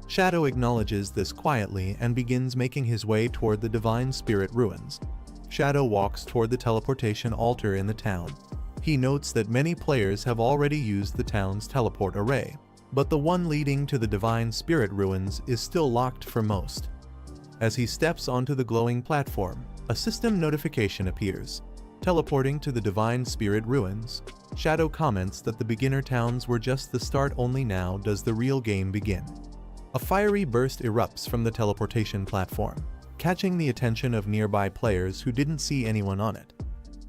Shadow acknowledges this quietly and begins making his way toward the Divine Spirit ruins. Shadow walks toward the teleportation altar in the town. He notes that many players have already used the town's teleport array, but the one leading to the Divine Spirit ruins is still locked for most. As he steps onto the glowing platform, a system notification appears. Teleporting to the Divine Spirit ruins, Shadow comments that the beginner towns were just the start, only now does the real game begin. A fiery burst erupts from the teleportation platform, catching the attention of nearby players who didn't see anyone on it.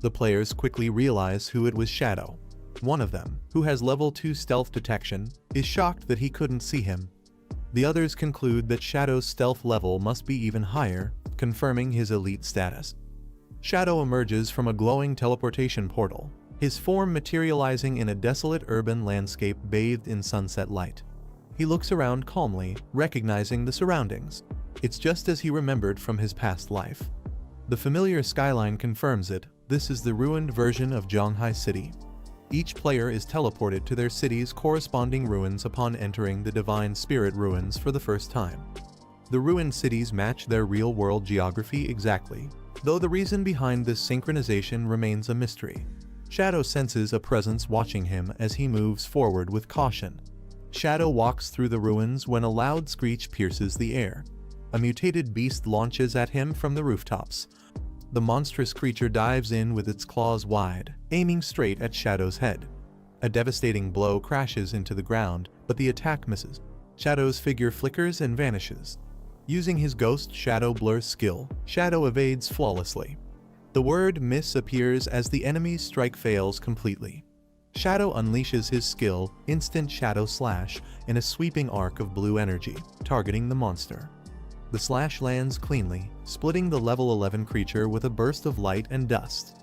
The players quickly realize who it was. Shadow. One of them, who has level 2 stealth detection, is shocked that he couldn't see him. The others conclude that Shadow's stealth level must be even higher, confirming his elite status. Shadow emerges from a glowing teleportation portal, his form materializing in a desolate urban landscape bathed in sunset light. He looks around calmly, recognizing the surroundings. It's just as he remembered from his past life. The familiar skyline confirms it. This is the ruined version of Zhanghai City. Each player is teleported to their city's corresponding ruins upon entering the Divine Spirit ruins for the first time. The ruined cities match their real-world geography exactly, though the reason behind this synchronization remains a mystery. Shadow senses a presence watching him as he moves forward with caution. Shadow walks through the ruins when a loud screech pierces the air. A mutated beast launches at him from the rooftops. The monstrous creature dives in with its claws wide, aiming straight at Shadow's head. A devastating blow crashes into the ground, but the attack misses. Shadow's figure flickers and vanishes. Using his Ghost Shadow Blur skill, Shadow evades flawlessly. The word miss appears as the enemy's strike fails completely. Shadow unleashes his skill, Instant Shadow Slash, in a sweeping arc of blue energy, targeting the monster. The slash lands cleanly, splitting the level 11 creature with a burst of light and dust.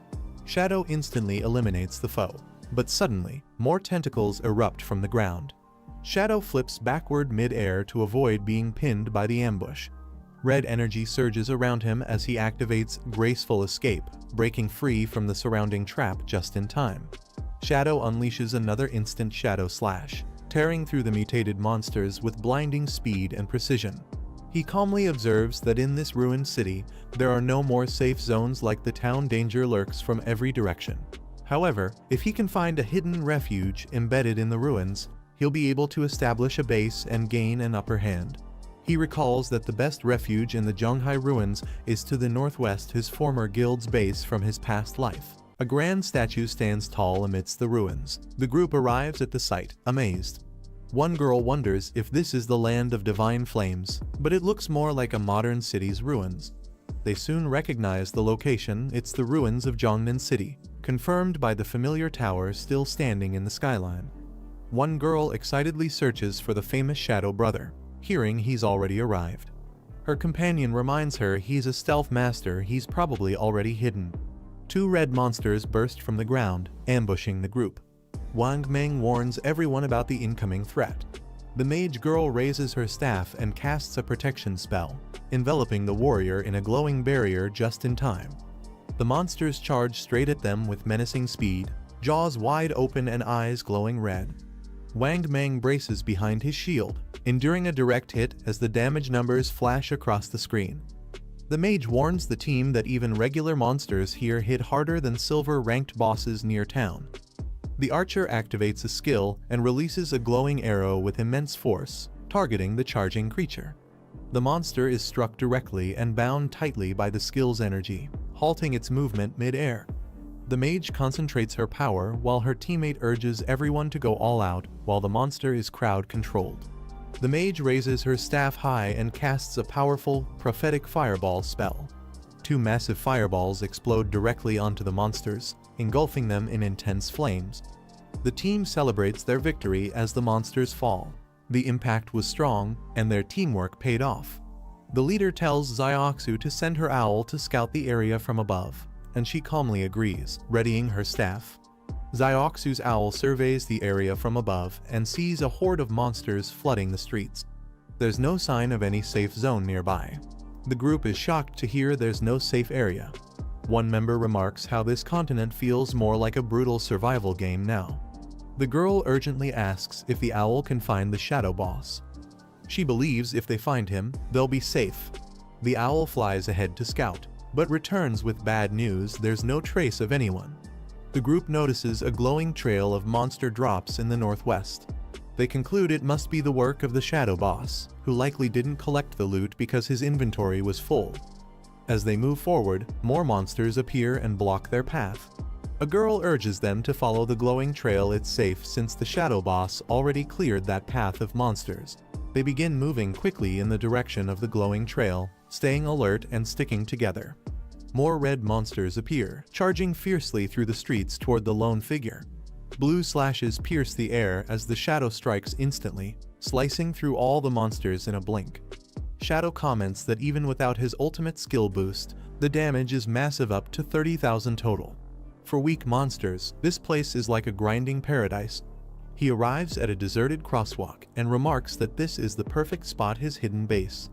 Shadow instantly eliminates the foe, but suddenly, more tentacles erupt from the ground. Shadow flips backward mid-air to avoid being pinned by the ambush. Red energy surges around him as he activates Graceful Escape, breaking free from the surrounding trap just in time. Shadow unleashes another Instant Shadow Slash, tearing through the mutated monsters with blinding speed and precision. He calmly observes that in this ruined city, there are no more safe zones like the town. Danger lurks from every direction. However, if he can find a hidden refuge embedded in the ruins, he'll be able to establish a base and gain an upper hand. He recalls that the best refuge in the Zhanghai ruins is to the northwest, his former guild's base from his past life. A grand statue stands tall amidst the ruins. The group arrives at the site, amazed. One girl wonders if this is the land of divine flames, but it looks more like a modern city's ruins. They soon recognize the location. It's the ruins of Zhongnan City, confirmed by the familiar tower still standing in the skyline. One girl excitedly searches for the famous Shadow Brother, hearing he's already arrived. Her companion reminds her he's a stealth master, he's probably already hidden. Two red monsters burst from the ground, ambushing the group. Wang Meng warns everyone about the incoming threat. The mage girl raises her staff and casts a protection spell, enveloping the warrior in a glowing barrier just in time. The monsters charge straight at them with menacing speed, jaws wide open and eyes glowing red. Wang Meng braces behind his shield, enduring a direct hit as the damage numbers flash across the screen. The mage warns the team that even regular monsters here hit harder than silver-ranked bosses near town. The archer activates a skill and releases a glowing arrow with immense force, targeting the charging creature. The monster is struck directly and bound tightly by the skill's energy, halting its movement mid-air. The mage concentrates her power while her teammate urges everyone to go all out while the monster is crowd-controlled. The mage raises her staff high and casts a powerful, prophetic fireball spell. Two massive fireballs explode directly onto the monsters, engulfing them in intense flames. The team celebrates their victory as the monsters fall. The impact was strong, and their teamwork paid off. The leader tells Xiaoxu to send her owl to scout the area from above, and she calmly agrees, readying her staff. Xiaoxu's owl surveys the area from above and sees a horde of monsters flooding the streets. There's no sign of any safe zone nearby. The group is shocked to hear there's no safe area. One member remarks how this continent feels more like a brutal survival game now. The girl urgently asks if the owl can find the shadow boss. She believes if they find him, they'll be safe. The owl flies ahead to scout, but returns with bad news: there's no trace of anyone. The group notices a glowing trail of monster drops in the northwest. They conclude it must be the work of the shadow boss, who likely didn't collect the loot because his inventory was full. As they move forward, more monsters appear and block their path. A girl urges them to follow the glowing trail. It's safe since the shadow boss already cleared that path of monsters. They begin moving quickly in the direction of the glowing trail, staying alert and sticking together. More red monsters appear, charging fiercely through the streets toward the lone figure. Blue slashes pierce the air as the shadow strikes instantly, slicing through all the monsters in a blink. Shadow comments that even without his ultimate skill boost, the damage is massive, up to 30,000 total. For weak monsters, this place is like a grinding paradise. He arrives at a deserted crosswalk and remarks that this is the perfect spot, his hidden base.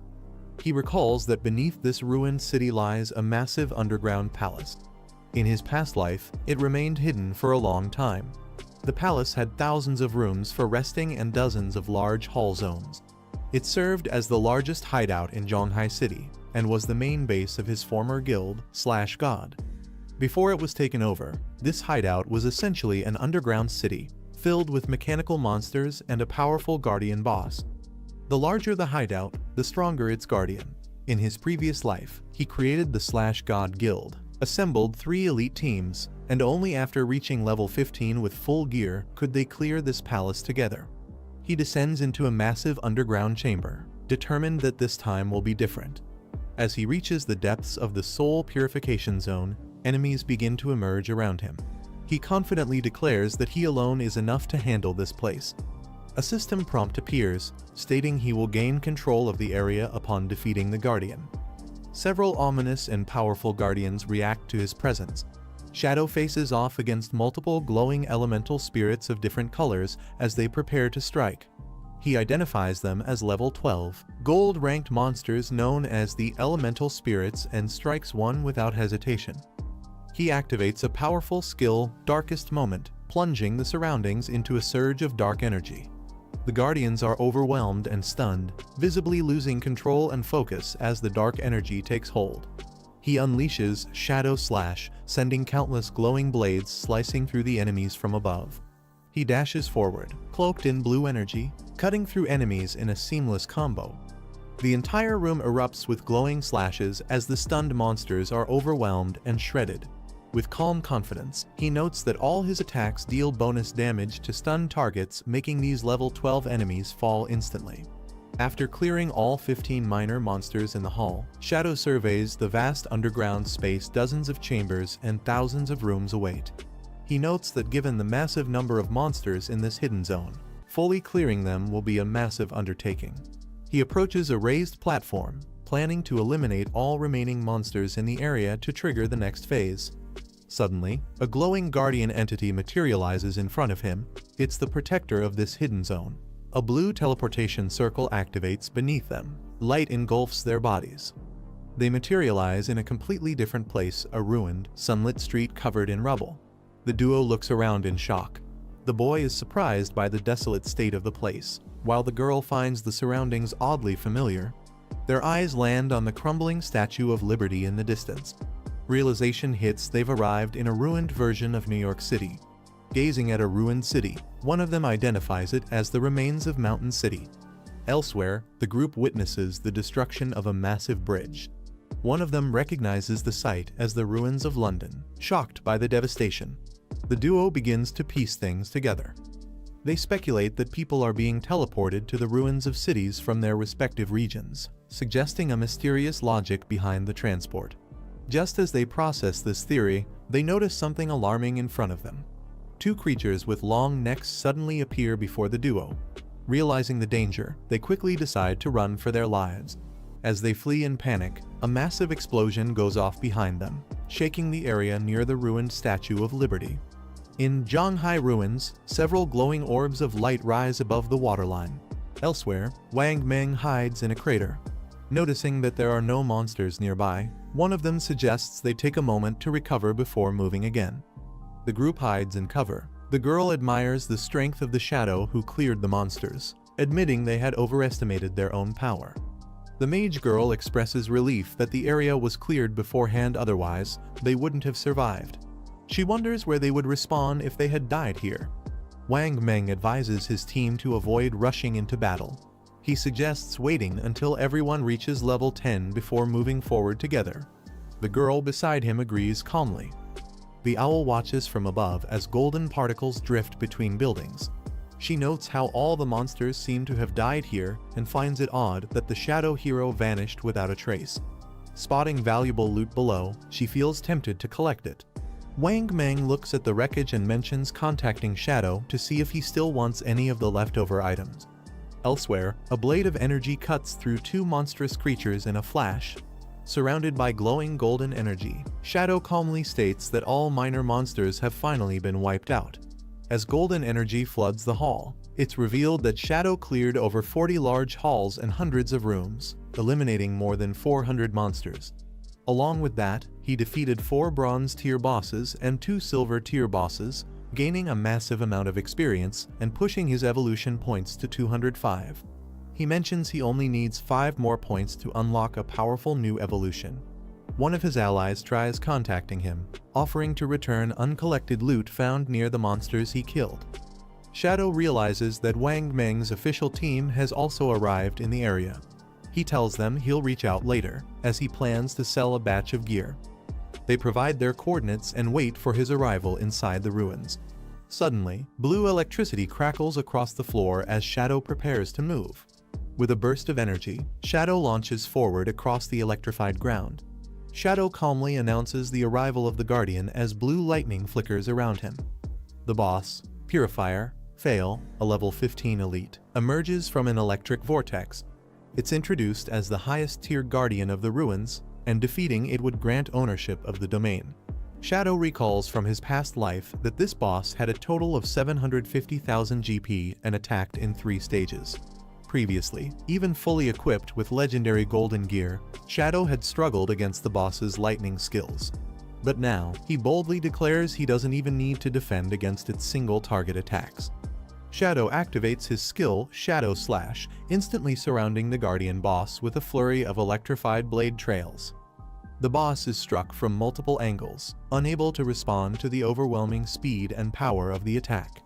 He recalls that beneath this ruined city lies a massive underground palace. In his past life, it remained hidden for a long time. The palace had thousands of rooms for resting and dozens of large hall zones. It served as the largest hideout in Zhonghai City and was the main base of his former guild/god. Before it was taken over, this hideout was essentially an underground city, filled with mechanical monsters and a powerful guardian boss. The larger the hideout, the stronger its guardian. In his previous life, he created the /god guild, assembled 3 elite teams, and only after reaching level 15 with full gear could they clear this palace together. He descends into a massive underground chamber, determined that this time will be different. As he reaches the depths of the soul purification zone, enemies begin to emerge around him. He confidently declares that he alone is enough to handle this place. A system prompt appears, stating he will gain control of the area upon defeating the Guardian. Several ominous and powerful Guardians react to his presence. Shadow faces off against multiple glowing elemental spirits of different colors as they prepare to strike. He identifies them as level 12, gold-ranked monsters known as the Elemental Spirits, and strikes one without hesitation. He activates a powerful skill, Darkest Moment, plunging the surroundings into a surge of dark energy. The Guardians are overwhelmed and stunned, visibly losing control and focus as the dark energy takes hold. He unleashes Shadow Slash, sending countless glowing blades slicing through the enemies from above. He dashes forward, cloaked in blue energy, cutting through enemies in a seamless combo. The entire room erupts with glowing slashes as the stunned monsters are overwhelmed and shredded. With calm confidence, he notes that all his attacks deal bonus damage to stunned targets, making these level 12 enemies fall instantly. After clearing all 15 minor monsters in the hall, Shadow surveys the vast underground space. Dozens of chambers and thousands of rooms await. He notes that given the massive number of monsters in this hidden zone, fully clearing them will be a massive undertaking. He approaches a raised platform, planning to eliminate all remaining monsters in the area to trigger the next phase. Suddenly, a glowing guardian entity materializes in front of him. It's the protector of this hidden zone. A blue teleportation circle activates beneath them. Light engulfs their bodies. They materialize in a completely different place, a ruined, sunlit street covered in rubble. The duo looks around in shock. The boy is surprised by the desolate state of the place, while the girl finds the surroundings oddly familiar. Their eyes land on the crumbling Statue of Liberty in the distance. Realization hits. They've arrived in a ruined version of New York City. Gazing at a ruined city, one of them identifies it as the remains of Mountain City. Elsewhere, the group witnesses the destruction of a massive bridge. One of them recognizes the site as the ruins of London, shocked by the devastation. The duo begins to piece things together. They speculate that people are being teleported to the ruins of cities from their respective regions, suggesting a mysterious logic behind the transport. Just as they process this theory, they notice something alarming in front of them. Two creatures with long necks suddenly appear before the duo. Realizing the danger, they quickly decide to run for their lives. As they flee in panic, a massive explosion goes off behind them, shaking the area near the ruined Statue of Liberty. In Zhanghai ruins, several glowing orbs of light rise above the waterline. Elsewhere, Wang Meng hides in a crater. Noticing that there are no monsters nearby, one of them suggests they take a moment to recover before moving again. The group hides in cover. The girl admires the strength of the shadow who cleared the monsters, admitting they had overestimated their own power. The mage girl expresses relief that the area was cleared beforehand, otherwise they wouldn't have survived. She wonders where they would respawn if they had died here. Wang Meng advises his team to avoid rushing into battle. He suggests waiting until everyone reaches level 10 before moving forward together. The girl beside him agrees calmly. The owl watches from above as golden particles drift between buildings. She notes how all the monsters seem to have died here and finds it odd that the shadow hero vanished without a trace. Spotting valuable loot below, she feels tempted to collect it. Wang Meng looks at the wreckage and mentions contacting Shadow to see if he still wants any of the leftover items. Elsewhere, a blade of energy cuts through two monstrous creatures in a flash. Surrounded by glowing golden energy, Shadow calmly states that all minor monsters have finally been wiped out. As golden energy floods the hall, it's revealed that Shadow cleared over 40 large halls and hundreds of rooms, eliminating more than 400 monsters. Along with that, he defeated 4 bronze tier bosses and 2 silver tier bosses, gaining a massive amount of experience and pushing his evolution points to 205. He mentions he only needs 5 more points to unlock a powerful new evolution. One of his allies tries contacting him, offering to return uncollected loot found near the monsters he killed. Shadow realizes that Wang Meng's official team has also arrived in the area. He tells them he'll reach out later, as he plans to sell a batch of gear. They provide their coordinates and wait for his arrival inside the ruins. Suddenly, blue electricity crackles across the floor as Shadow prepares to move. With a burst of energy, Shadow launches forward across the electrified ground. Shadow calmly announces the arrival of the Guardian as blue lightning flickers around him. The boss, Purifier, Fail, a level 15 elite, emerges from an electric vortex. It's introduced as the highest tier guardian of the ruins, and defeating it would grant ownership of the domain. Shadow recalls from his past life that this boss had a total of 750,000 GP and attacked in 3 stages. Previously, even fully equipped with legendary golden gear, Shadow had struggled against the boss's lightning skills. But now, he boldly declares he doesn't even need to defend against its single target attacks. Shadow activates his skill, Shadow Slash, instantly surrounding the Guardian boss with a flurry of electrified blade trails. The boss is struck from multiple angles, unable to respond to the overwhelming speed and power of the attack.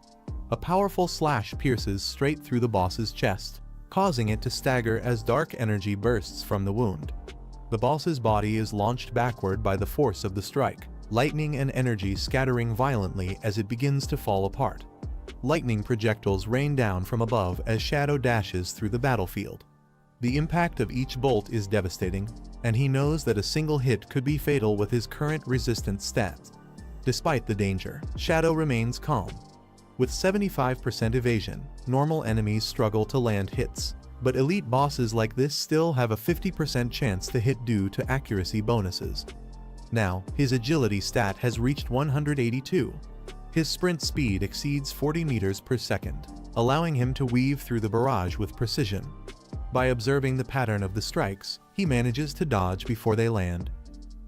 A powerful slash pierces straight through the boss's chest, causing it to stagger as dark energy bursts from the wound. The boss's body is launched backward by the force of the strike, lightning and energy scattering violently as it begins to fall apart. Lightning projectiles rain down from above as Shadow dashes through the battlefield. The impact of each bolt is devastating, and he knows that a single hit could be fatal with his current resistance stats. Despite the danger, Shadow remains calm. With 75% evasion, normal enemies struggle to land hits, but elite bosses like this still have a 50% chance to hit due to accuracy bonuses. Now, his agility stat has reached 182. His sprint speed exceeds 40 meters per second, allowing him to weave through the barrage with precision. By observing the pattern of the strikes, he manages to dodge before they land.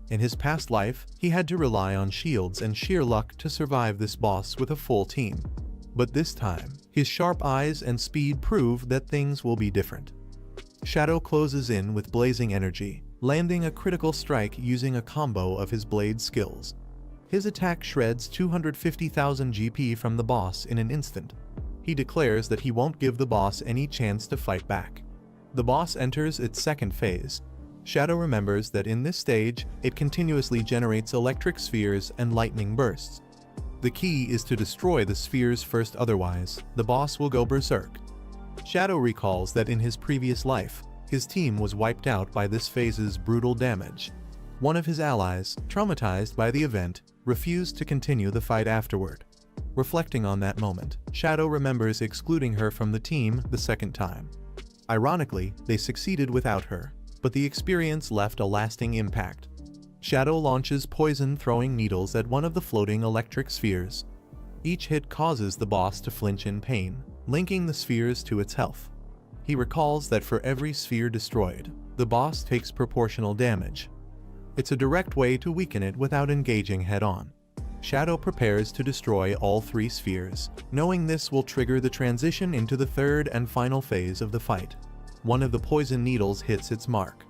In his past life, he had to rely on shields and sheer luck to survive this boss with a full team. But this time, his sharp eyes and speed prove that things will be different. Shadow closes in with blazing energy, landing a critical strike using a combo of his blade skills. His attack shreds 250,000 GP from the boss in an instant. He declares that he won't give the boss any chance to fight back. The boss enters its second phase. Shadow remembers that in this stage, it continuously generates electric spheres and lightning bursts. The key is to destroy the spheres first, otherwise, the boss will go berserk. Shadow recalls that in his previous life, his team was wiped out by this phase's brutal damage. One of his allies, traumatized by the event, refused to continue the fight afterward. Reflecting on that moment, Shadow remembers excluding her from the team the second time. Ironically, they succeeded without her, but the experience left a lasting impact. Shadow launches poison-throwing needles at one of the floating electric spheres. Each hit causes the boss to flinch in pain, linking the spheres to its health. He recalls that for every sphere destroyed, the boss takes proportional damage. It's a direct way to weaken it without engaging head-on. Shadow prepares to destroy all 3 spheres, knowing this will trigger the transition into the third and final phase of the fight. One of the poison needles hits its mark.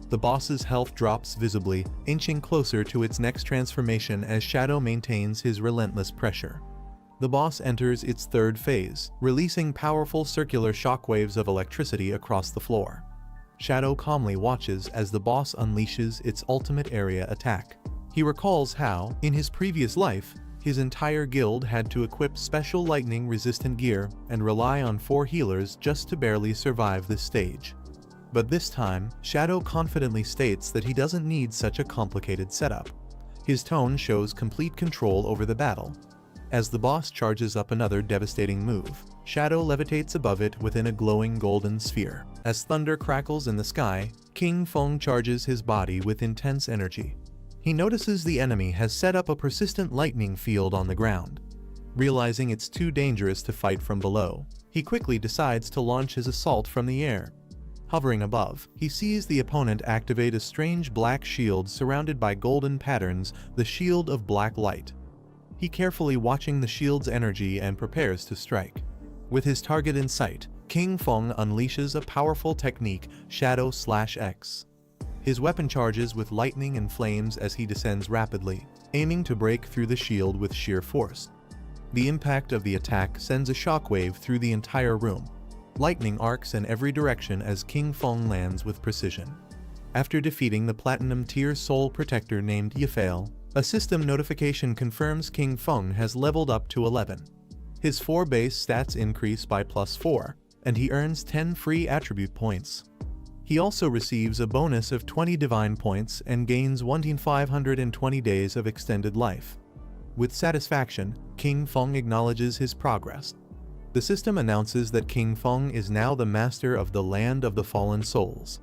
The boss's health drops visibly, inching closer to its next transformation as Shadow maintains his relentless pressure. The boss enters its third phase, releasing powerful circular shockwaves of electricity across the floor. Shadow calmly watches as the boss unleashes its ultimate area attack. He recalls how, in his previous life, his entire guild had to equip special lightning-resistant gear and rely on 4 healers just to barely survive this stage. But this time, Shadow confidently states that he doesn't need such a complicated setup. His tone shows complete control over the battle. As the boss charges up another devastating move, Shadow levitates above it within a glowing golden sphere. As thunder crackles in the sky, King Feng charges his body with intense energy. He notices the enemy has set up a persistent lightning field on the ground. Realizing it's too dangerous to fight from below, he quickly decides to launch his assault from the air. Hovering above, he sees the opponent activate a strange black shield surrounded by golden patterns, the Shield of Black Light. He carefully watching the shield's energy and prepares to strike. With his target in sight, King Feng unleashes a powerful technique, Shadow/X. His weapon charges with lightning and flames as he descends rapidly, aiming to break through the shield with sheer force. The impact of the attack sends a shockwave through the entire room. Lightning arcs in every direction as King Feng lands with precision. After defeating the Platinum-tier Soul Protector named Yafale, a system notification confirms King Feng has leveled up to 11. His 4 base stats increase by +4, and he earns 10 free attribute points. He also receives a bonus of 20 divine points and gains 1,520 days of extended life. With satisfaction, King Feng acknowledges his progress. The system announces that King Feng is now the master of the Land of the Fallen Souls.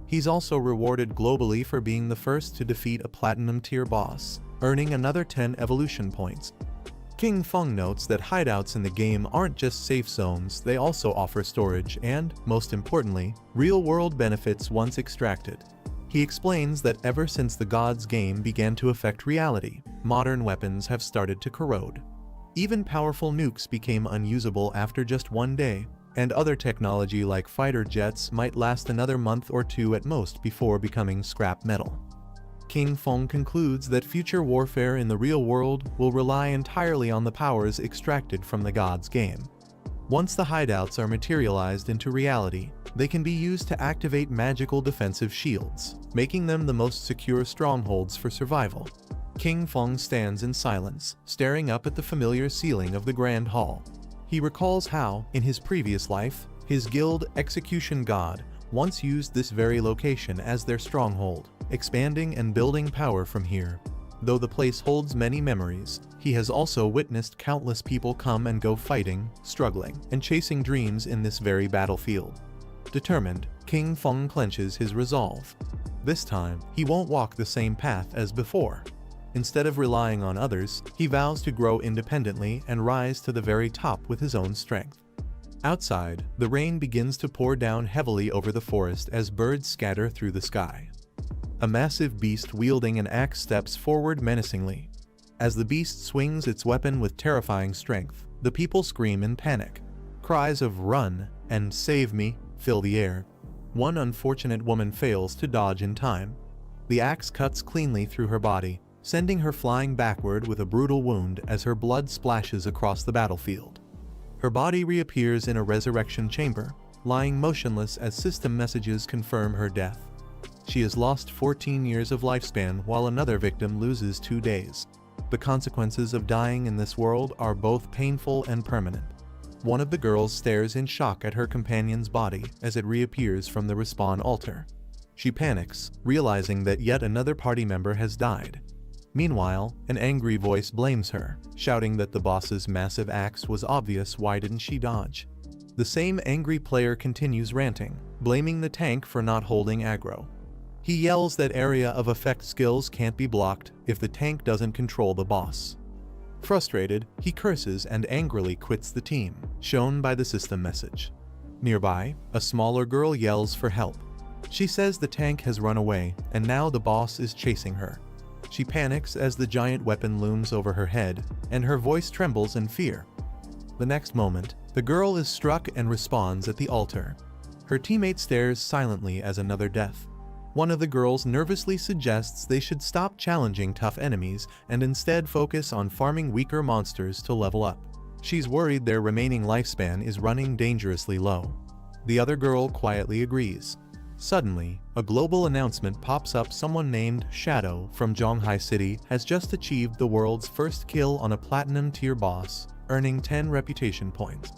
He's also rewarded globally for being the first to defeat a Platinum-tier boss, earning another 10 evolution points. King Feng notes that hideouts in the game aren't just safe zones, they also offer storage and, most importantly, real-world benefits once extracted. He explains that ever since the Gods game began to affect reality, modern weapons have started to corrode. Even powerful nukes became unusable after just 1 day, and other technology like fighter jets might last another month or 2 at most before becoming scrap metal. King Feng concludes that future warfare in the real world will rely entirely on the powers extracted from the Gods game. Once the hideouts are materialized into reality, they can be used to activate magical defensive shields, making them the most secure strongholds for survival. King Feng stands in silence, staring up at the familiar ceiling of the Grand Hall. He recalls how, in his previous life, his guild, Execution God, once used this very location as their stronghold, expanding and building power from here. Though the place holds many memories, he has also witnessed countless people come and go fighting, struggling, and chasing dreams in this very battlefield. Determined, King Feng clenches his resolve. This time, he won't walk the same path as before. Instead of relying on others, he vows to grow independently and rise to the very top with his own strength. Outside, the rain begins to pour down heavily over the forest as birds scatter through the sky. A massive beast wielding an axe steps forward menacingly. As the beast swings its weapon with terrifying strength, the people scream in panic. Cries of "Run" and "Save me" fill the air. One unfortunate woman fails to dodge in time. The axe cuts cleanly through her body, sending her flying backward with a brutal wound as her blood splashes across the battlefield. Her body reappears in a resurrection chamber, lying motionless as system messages confirm her death. She has lost 14 years of lifespan while another victim loses 2 days. The consequences of dying in this world are both painful and permanent. One of the girls stares in shock at her companion's body as it reappears from the respawn altar. She panics, realizing that yet another party member has died. Meanwhile, an angry voice blames her, shouting that the boss's massive axe was obvious. Why didn't she dodge? The same angry player continues ranting, blaming the tank for not holding aggro. He yells that area of effect skills can't be blocked if the tank doesn't control the boss. Frustrated, he curses and angrily quits the team, shown by the system message. Nearby, a smaller girl yells for help. She says the tank has run away, and now the boss is chasing her. She panics as the giant weapon looms over her head, and her voice trembles in fear. The next moment, the girl is struck and respawns at the altar. Her teammate stares silently as another death. One of the girls nervously suggests they should stop challenging tough enemies and instead focus on farming weaker monsters to level up. She's worried their remaining lifespan is running dangerously low. The other girl quietly agrees. Suddenly, a global announcement pops up. Someone named Shadow from Zhonghai City has just achieved the world's first kill on a platinum tier boss, earning 10 reputation points.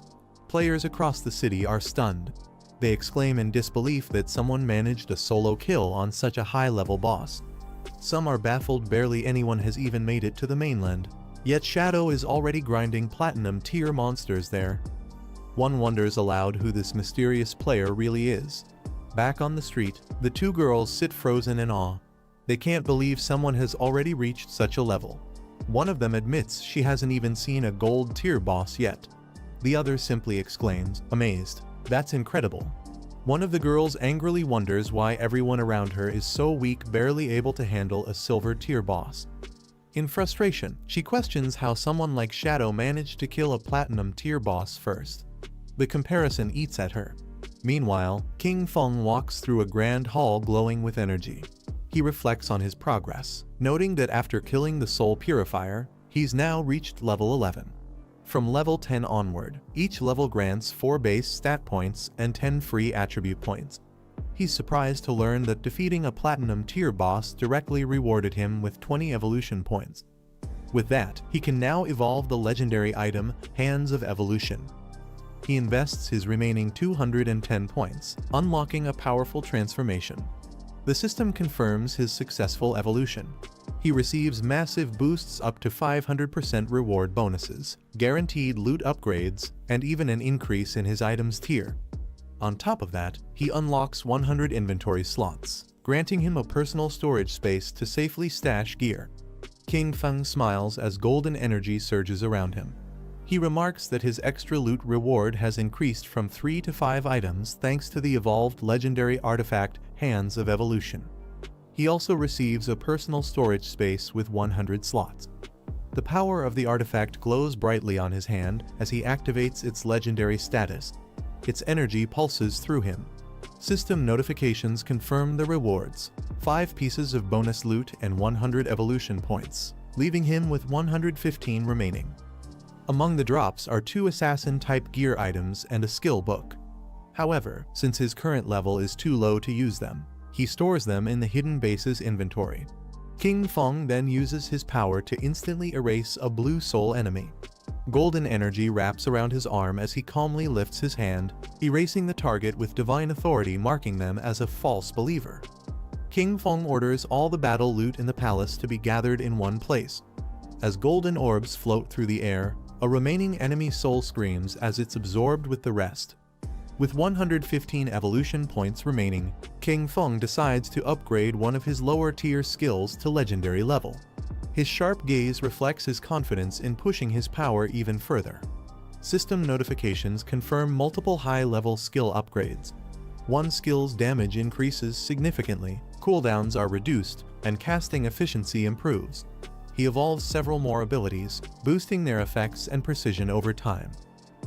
Players across the city are stunned. They exclaim in disbelief that someone managed a solo kill on such a high-level boss. Some are baffled barely anyone has even made it to the mainland, yet Shadow is already grinding platinum tier monsters there. One wonders aloud who this mysterious player really is. Back on the street, the two girls sit frozen in awe. They can't believe someone has already reached such a level. One of them admits she hasn't even seen a gold tier boss yet. The other simply exclaims, amazed, "That's incredible." One of the girls angrily wonders why everyone around her is so weak, barely able to handle a silver tier boss. In frustration, she questions how someone like Shadow managed to kill a platinum tier boss first. The comparison eats at her. Meanwhile, King Feng walks through a grand hall glowing with energy. He reflects on his progress, noting that after killing the Soul Purifier, he's now reached level 11. From level 10 onward, each level grants 4 base stat points and 10 free attribute points. He's surprised to learn that defeating a platinum tier boss directly rewarded him with 20 evolution points. With that, he can now evolve the legendary item, Hands of Evolution. He invests his remaining 210 points, unlocking a powerful transformation. The system confirms his successful evolution. He receives massive boosts up to 500% reward bonuses, guaranteed loot upgrades, and even an increase in his item's tier. On top of that, he unlocks 100 inventory slots, granting him a personal storage space to safely stash gear. King Feng smiles as golden energy surges around him. He remarks that his extra loot reward has increased from 3 to 5 items thanks to the evolved legendary artifact, Hands of Evolution. He also receives a personal storage space with 100 slots. The power of the artifact glows brightly on his hand as he activates its legendary status. Its energy pulses through him. System notifications confirm the rewards: 5 pieces of bonus loot and 100 evolution points, leaving him with 115 remaining. Among the drops are 2 assassin-type gear items and a skill book. However, since his current level is too low to use them, he stores them in the hidden base's inventory. King Feng then uses his power to instantly erase a blue soul enemy. Golden energy wraps around his arm as he calmly lifts his hand, erasing the target with divine authority, marking them as a false believer. King Feng orders all the battle loot in the palace to be gathered in one place. As golden orbs float through the air, a remaining enemy soul screams as it's absorbed with the rest. With 115 evolution points remaining, King Feng decides to upgrade one of his lower tier skills to legendary level. His sharp gaze reflects his confidence in pushing his power even further. System notifications confirm multiple high-level skill upgrades. One skill's damage increases significantly, cooldowns are reduced, and casting efficiency improves. He evolves several more abilities, boosting their effects and precision over time.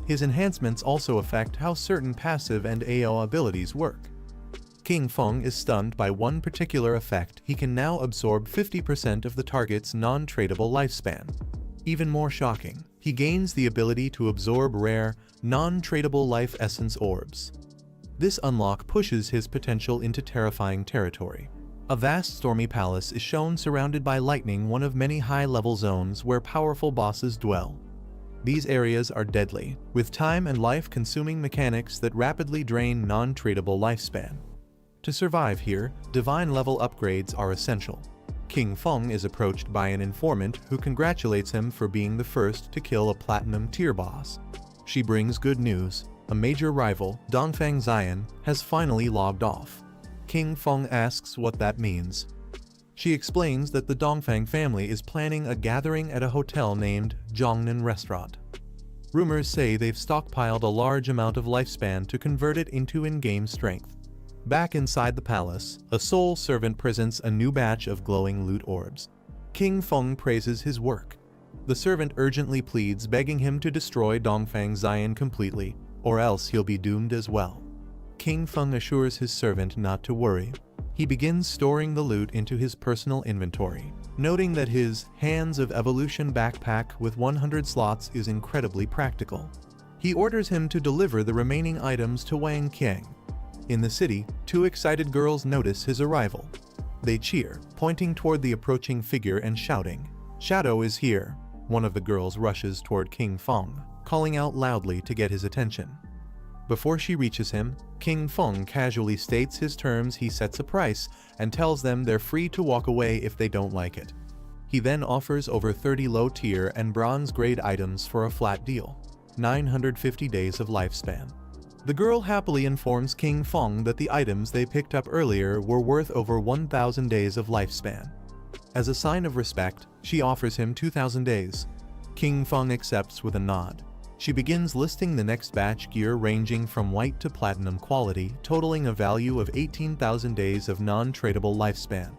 His enhancements also affect how certain passive and AO abilities work. King Feng is stunned by one particular effect. He can now absorb 50% of the target's non-tradable lifespan. Even more shocking, he gains the ability to absorb rare, non-tradable life essence orbs. This unlock pushes his potential into terrifying territory. A vast stormy palace is shown surrounded by lightning, one of many high-level zones where powerful bosses dwell. These areas are deadly, with time and life-consuming mechanics that rapidly drain non-tradable lifespan. To survive here, divine-level upgrades are essential. King Feng is approached by an informant who congratulates him for being the first to kill a platinum-tier boss. She brings good news. A major rival, Dongfang Xian, has finally logged off. King Feng asks what that means. She explains that the Dongfang family is planning a gathering at a hotel named Zhongnan Restaurant. Rumors say they've stockpiled a large amount of lifespan to convert it into in-game strength. Back inside the palace, a soul servant presents a new batch of glowing loot orbs. King Feng praises his work. The servant urgently pleads, begging him to destroy Dongfang Xian completely, or else he'll be doomed as well. King Feng assures his servant not to worry. He begins storing the loot into his personal inventory, noting that his Hands of Evolution backpack with 100 slots is incredibly practical. He orders him to deliver the remaining items to Wang Qiang. In the city, two excited girls notice his arrival. They cheer, pointing toward the approaching figure and shouting, "Shadow is here!" One of the girls rushes toward King Feng, calling out loudly to get his attention. Before she reaches him, King Feng casually states his terms. He sets a price and tells them they're free to walk away if they don't like it. He then offers over 30 low-tier and bronze-grade items for a flat deal, 950 days of lifespan. The girl happily informs King Feng that the items they picked up earlier were worth over 1,000 days of lifespan. As a sign of respect, she offers him 2,000 days. King Feng accepts with a nod. She begins listing the next batch gear ranging from white to platinum quality, totaling a value of 18,000 days of non-tradable lifespan.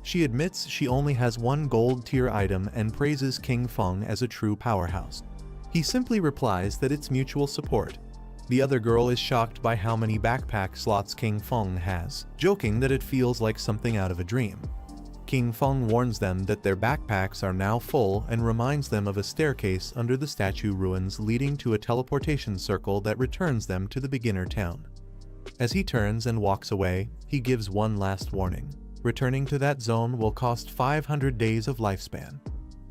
She admits she only has one gold-tier item and praises King Feng as a true powerhouse. He simply replies that it's mutual support. The other girl is shocked by how many backpack slots King Feng has, joking that it feels like something out of a dream. King Feng warns them that their backpacks are now full and reminds them of a staircase under the statue ruins leading to a teleportation circle that returns them to the beginner town. As he turns and walks away, he gives one last warning. Returning to that zone will cost 500 days of lifespan.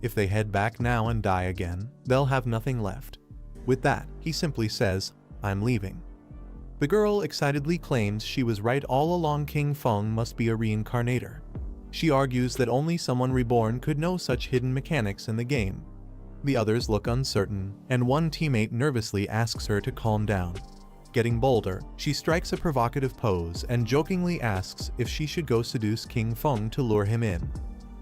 If they head back now and die again, they'll have nothing left. With that, he simply says, "I'm leaving." The girl excitedly claims she was right all along. King Feng must be a reincarnator. She argues that only someone reborn could know such hidden mechanics in the game. The others look uncertain, and one teammate nervously asks her to calm down. Getting bolder, she strikes a provocative pose and jokingly asks if she should go seduce King Feng to lure him in.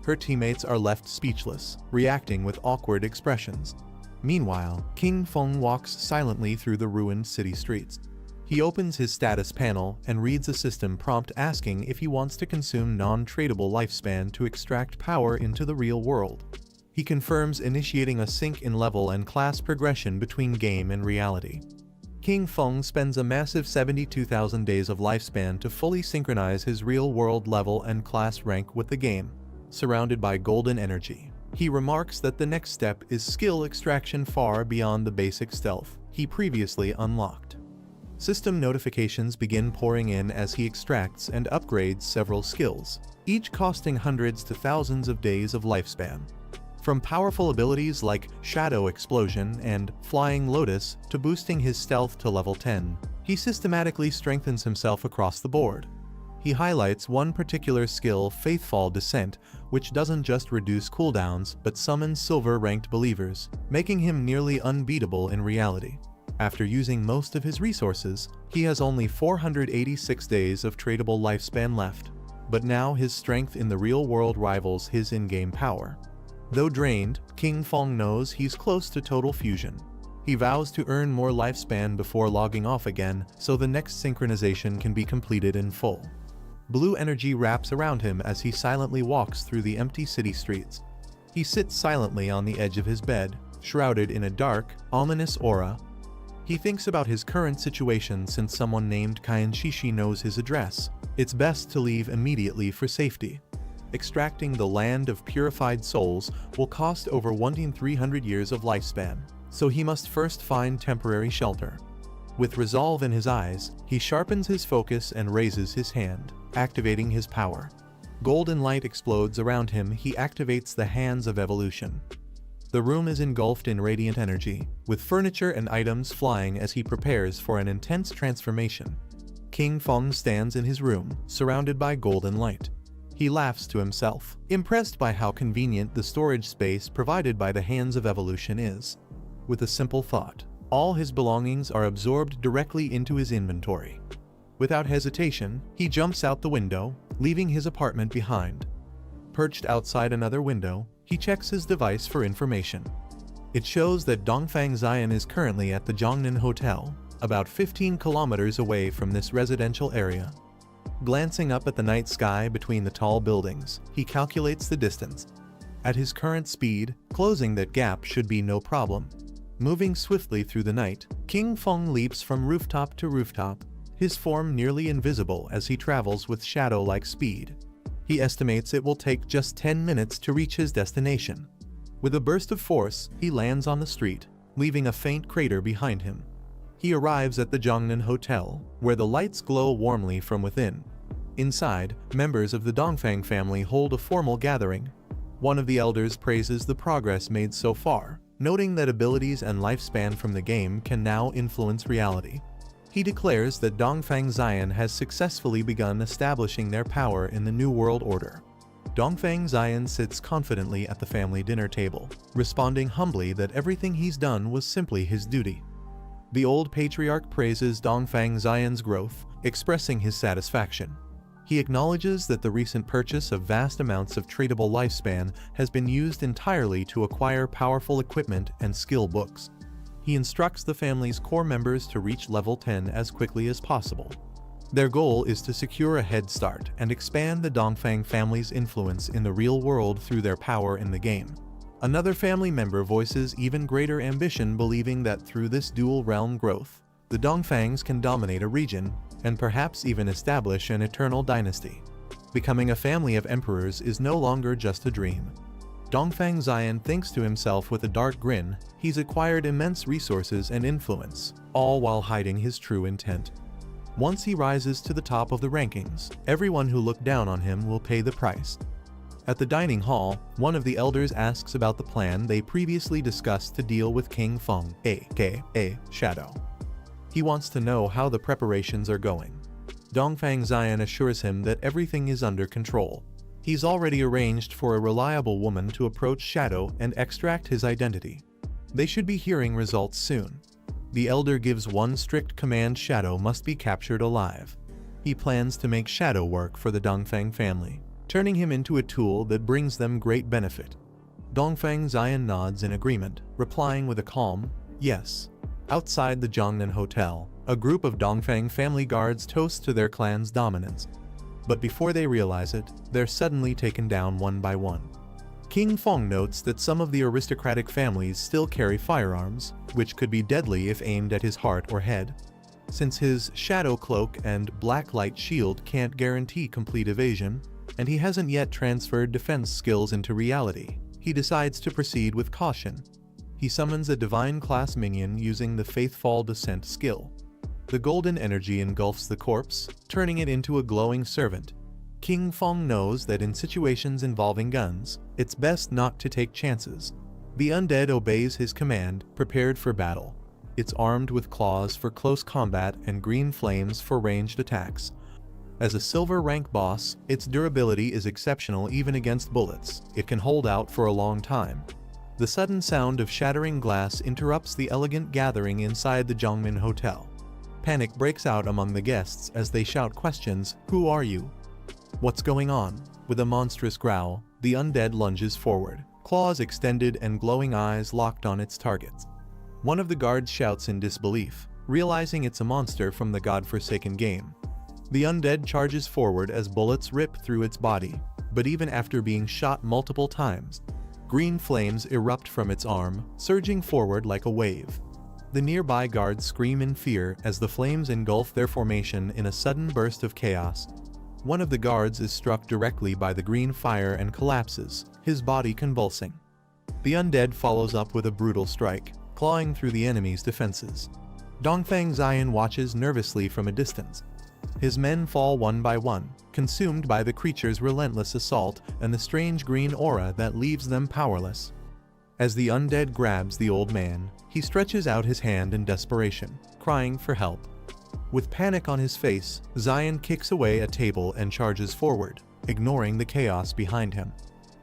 Her teammates are left speechless, reacting with awkward expressions. Meanwhile, King Feng walks silently through the ruined city streets. He opens his status panel and reads a system prompt asking if he wants to consume non-tradable lifespan to extract power into the real world. He confirms, initiating a sync in level and class progression between game and reality. King Feng spends a massive 72,000 days of lifespan to fully synchronize his real-world level and class rank with the game. Surrounded by golden energy, he remarks that the next step is skill extraction far beyond the basic stealth he previously unlocked. System notifications begin pouring in as he extracts and upgrades several skills, each costing hundreds to thousands of days of lifespan. From powerful abilities like Shadow Explosion and Flying Lotus to boosting his stealth to level 10, he systematically strengthens himself across the board. He highlights one particular skill, Faithful Descent, which doesn't just reduce cooldowns but summons silver-ranked believers, making him nearly unbeatable in reality. After using most of his resources, he has only 486 days of tradable lifespan left, but now his strength in the real world rivals his in-game power. Though drained, King Feng knows he's close to total fusion. He vows to earn more lifespan before logging off again so the next synchronization can be completed in full. Blue energy wraps around him as he silently walks through the empty city streets. He sits silently on the edge of his bed, shrouded in a dark, ominous aura. He thinks about his current situation. Since someone named Kayanshishi knows his address, it's best to leave immediately for safety. Extracting the land of purified souls will cost over 1,300 years of lifespan, so he must first find temporary shelter. With resolve in his eyes, he sharpens his focus and raises his hand, activating his power. Golden light explodes around him. He activates the Hands of Evolution. The room is engulfed in radiant energy, with furniture and items flying as he prepares for an intense transformation. King Feng stands in his room, surrounded by golden light. He laughs to himself, impressed by how convenient the storage space provided by the Hands of Evolution is. With a simple thought, all his belongings are absorbed directly into his inventory. Without hesitation, he jumps out the window, leaving his apartment behind. Perched outside another window, he checks his device for information. It shows that Dongfang Xian is currently at the Zhongnan Hotel, about 15 kilometers away from this residential area. Glancing up at the night sky between the tall buildings, he calculates the distance. At his current speed, closing that gap should be no problem. Moving swiftly through the night, King Feng leaps from rooftop to rooftop, his form nearly invisible as he travels with shadow-like speed. He estimates it will take just 10 minutes to reach his destination. With a burst of force, he lands on the street, leaving a faint crater behind him. He arrives at the Zhongnan Hotel, where the lights glow warmly from within. Inside, members of the Dongfang family hold a formal gathering. One of the elders praises the progress made so far, noting that abilities and lifespan from the game can now influence reality. He declares that Dongfang Xian has successfully begun establishing their power in the New World Order. Dongfang Xian sits confidently at the family dinner table, responding humbly that everything he's done was simply his duty. The old patriarch praises Dongfang Xian's growth, expressing his satisfaction. He acknowledges that the recent purchase of vast amounts of tradable lifespan has been used entirely to acquire powerful equipment and skill books. He instructs the family's core members to reach level 10 as quickly as possible. Their goal is to secure a head start and expand the Dongfang family's influence in the real world through their power in the game. Another family member voices even greater ambition, believing that through this dual-realm growth, the Dongfangs can dominate a region and perhaps even establish an eternal dynasty. Becoming a family of emperors is no longer just a dream. Dongfang Xian thinks to himself with a dark grin. He's acquired immense resources and influence, all while hiding his true intent. Once he rises to the top of the rankings, everyone who looked down on him will pay the price. At the dining hall, one of the elders asks about the plan they previously discussed to deal with King Feng, aka Shadow. He wants to know how the preparations are going. Dongfang Xian assures him that everything is under control. He's already arranged for a reliable woman to approach Shadow and extract his identity. They should be hearing results soon. The elder gives one strict command: Shadow must be captured alive. He plans to make Shadow work for the Dongfang family, turning him into a tool that brings them great benefit. Dongfang Xian nods in agreement, replying with a calm yes. Outside the Zhongnan Hotel, a group of Dongfang family guards toast to their clan's dominance. But before they realize it, they're suddenly taken down one by one. King Feng notes that some of the aristocratic families still carry firearms, which could be deadly if aimed at his heart or head. Since his shadow cloak and black light shield can't guarantee complete evasion, and he hasn't yet transferred defense skills into reality, he decides to proceed with caution. He summons a divine class minion using the Faithful Descent skill. The golden energy engulfs the corpse, turning it into a glowing servant. King Feng knows that in situations involving guns, it's best not to take chances. The undead obeys his command, prepared for battle. It's armed with claws for close combat and green flames for ranged attacks. As a silver rank boss, its durability is exceptional even against bullets. It can hold out for a long time. The sudden sound of shattering glass interrupts the elegant gathering inside the Zhongnan Hotel. Panic breaks out among the guests as they shout questions. Who are you? What's going on? With a monstrous growl, the undead lunges forward, claws extended and glowing eyes locked on its targets. One of the guards shouts in disbelief, realizing it's a monster from the godforsaken game. The undead charges forward as bullets rip through its body, but even after being shot multiple times, green flames erupt from its arm, surging forward like a wave. The nearby guards scream in fear as the flames engulf their formation in a sudden burst of chaos. One of the guards is struck directly by the green fire and collapses, his body convulsing. The undead follows up with a brutal strike, clawing through the enemy's defenses. Dongfang Xian watches nervously from a distance. His men fall one by one, consumed by the creature's relentless assault and the strange green aura that leaves them powerless. As the undead grabs the old man, he stretches out his hand in desperation, crying for help. With panic on his face, Zion kicks away a table and charges forward, ignoring the chaos behind him.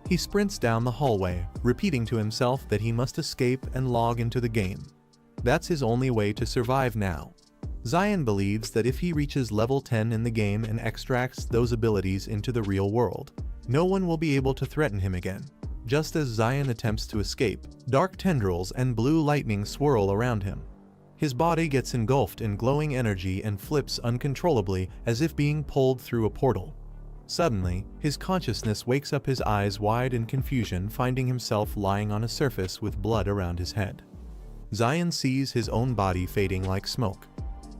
He sprints down the hallway, repeating to himself that he must escape and log into the game. That's his only way to survive now. Zion believes that if he reaches level 10 in the game and extracts those abilities into the real world, no one will be able to threaten him again. Just as Zion attempts to escape, dark tendrils and blue lightning swirl around him. His body gets engulfed in glowing energy and flips uncontrollably as if being pulled through a portal. Suddenly, his consciousness wakes up, his eyes wide in confusion, finding himself lying on a surface with blood around his head. Zion sees his own body fading like smoke.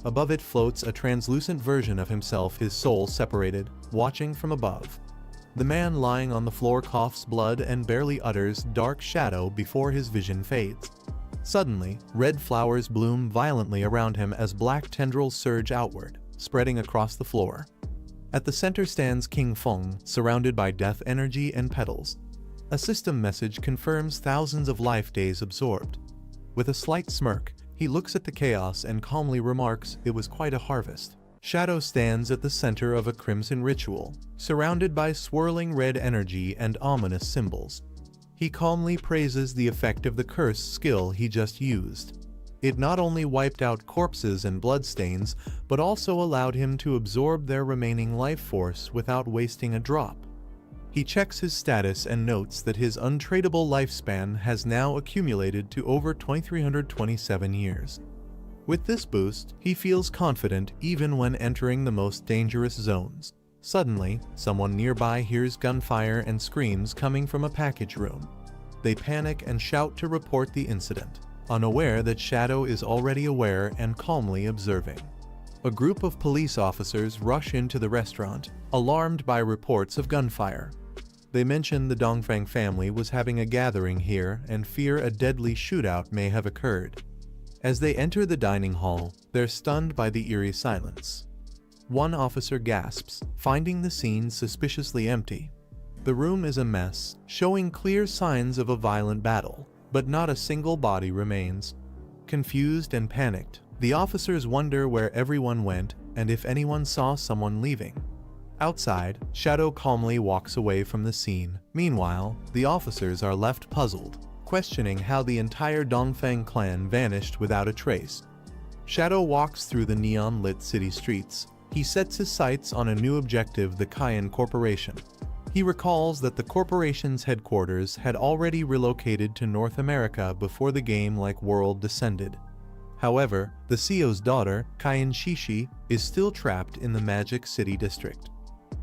Above it floats a translucent version of himself, his soul separated, watching from above. The man lying on the floor coughs blood and barely utters dark shadow before his vision fades. Suddenly, red flowers bloom violently around him as black tendrils surge outward, spreading across the floor. At the center stands King Feng, surrounded by death energy and petals. A system message confirms thousands of life days absorbed. With a slight smirk, he looks at the chaos and calmly remarks, "It was quite a harvest." Shadow stands at the center of a crimson ritual, surrounded by swirling red energy and ominous symbols. He calmly praises the effect of the curse skill he just used. It not only wiped out corpses and bloodstains, but also allowed him to absorb their remaining life force without wasting a drop. He checks his status and notes that his untradeable lifespan has now accumulated to over 2,327 years. With this boost, he feels confident even when entering the most dangerous zones. Suddenly, someone nearby hears gunfire and screams coming from a package room. They panic and shout to report the incident, unaware that Shadow is already aware and calmly observing. A group of police officers rush into the restaurant, alarmed by reports of gunfire. They mention the Dongfang family was having a gathering here and fear a deadly shootout may have occurred. As they enter the dining hall, they're stunned by the eerie silence. One officer gasps, finding the scene suspiciously empty. The room is a mess, showing clear signs of a violent battle, but not a single body remains. Confused and panicked, the officers wonder where everyone went and if anyone saw someone leaving. Outside, Shadow calmly walks away from the scene. Meanwhile, the officers are left puzzled, questioning how the entire Dongfang clan vanished without a trace. Shadow walks through the neon-lit city streets. He sets his sights on a new objective, the Cayenne Corporation. He recalls that the corporation's headquarters had already relocated to North America before the game-like world descended. However, the CEO's daughter, Cayenne Shishi, is still trapped in the Magic City district.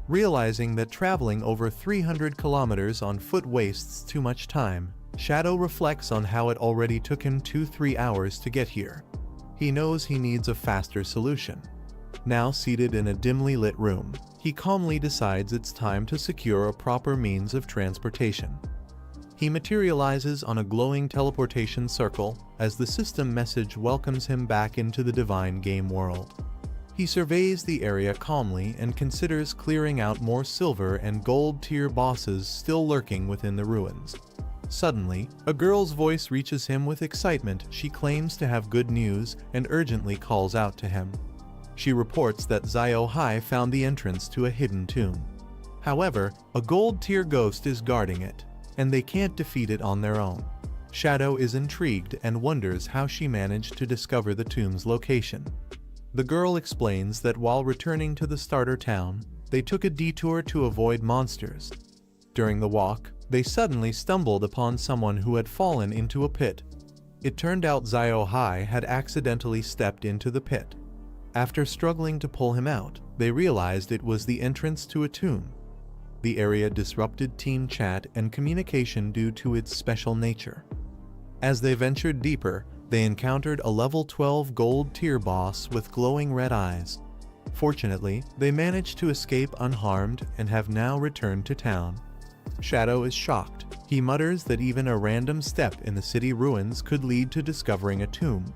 Realizing that traveling over 300 kilometers on foot wastes too much time, Shadow reflects on how it already took him 2-3 hours to get here. He knows he needs a faster solution. Now seated in a dimly lit room, he calmly decides it's time to secure a proper means of transportation. He materializes on a glowing teleportation circle as the system message welcomes him back into the divine game world. He surveys the area calmly and considers clearing out more silver and gold tier bosses still lurking within the ruins. Suddenly, a girl's voice reaches him with excitement. She claims to have good news and urgently calls out to him. She reports that Zio Hai found the entrance to a hidden tomb. However, a gold tier ghost is guarding it, and they can't defeat it on their own. Shadow is intrigued and wonders how she managed to discover the tomb's location. The girl explains that while returning to the starter town, they took a detour to avoid monsters. During the walk, they suddenly stumbled upon someone who had fallen into a pit. It turned out Zio Hai had accidentally stepped into the pit. After struggling to pull him out, they realized it was the entrance to a tomb. The area disrupted team chat and communication due to its special nature. As they ventured deeper, they encountered a level 12 gold tier boss with glowing red eyes. Fortunately, they managed to escape unharmed and have now returned to town. Shadow is shocked. He mutters that even a random step in the city ruins could lead to discovering a tomb.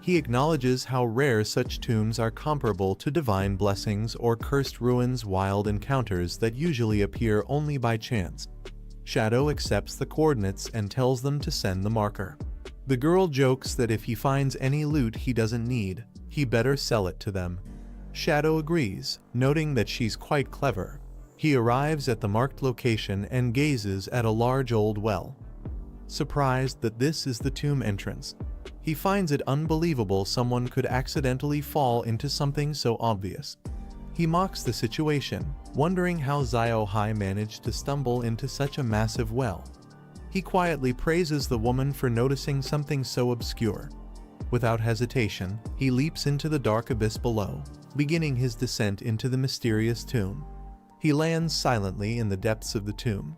He acknowledges how rare such tombs are, comparable to divine blessings or cursed ruins, wild encounters that usually appear only by chance. Shadow accepts the coordinates and tells them to send the marker. The girl jokes that if he finds any loot he doesn't need, he better sell it to them. Shadow agrees, noting that she's quite clever. He arrives at the marked location and gazes at a large old well. Surprised that this is the tomb entrance, he finds it unbelievable someone could accidentally fall into something so obvious. He mocks the situation, wondering how Zio Hai managed to stumble into such a massive well. He quietly praises the woman for noticing something so obscure. Without hesitation, he leaps into the dark abyss below, beginning his descent into the mysterious tomb. He lands silently in the depths of the tomb.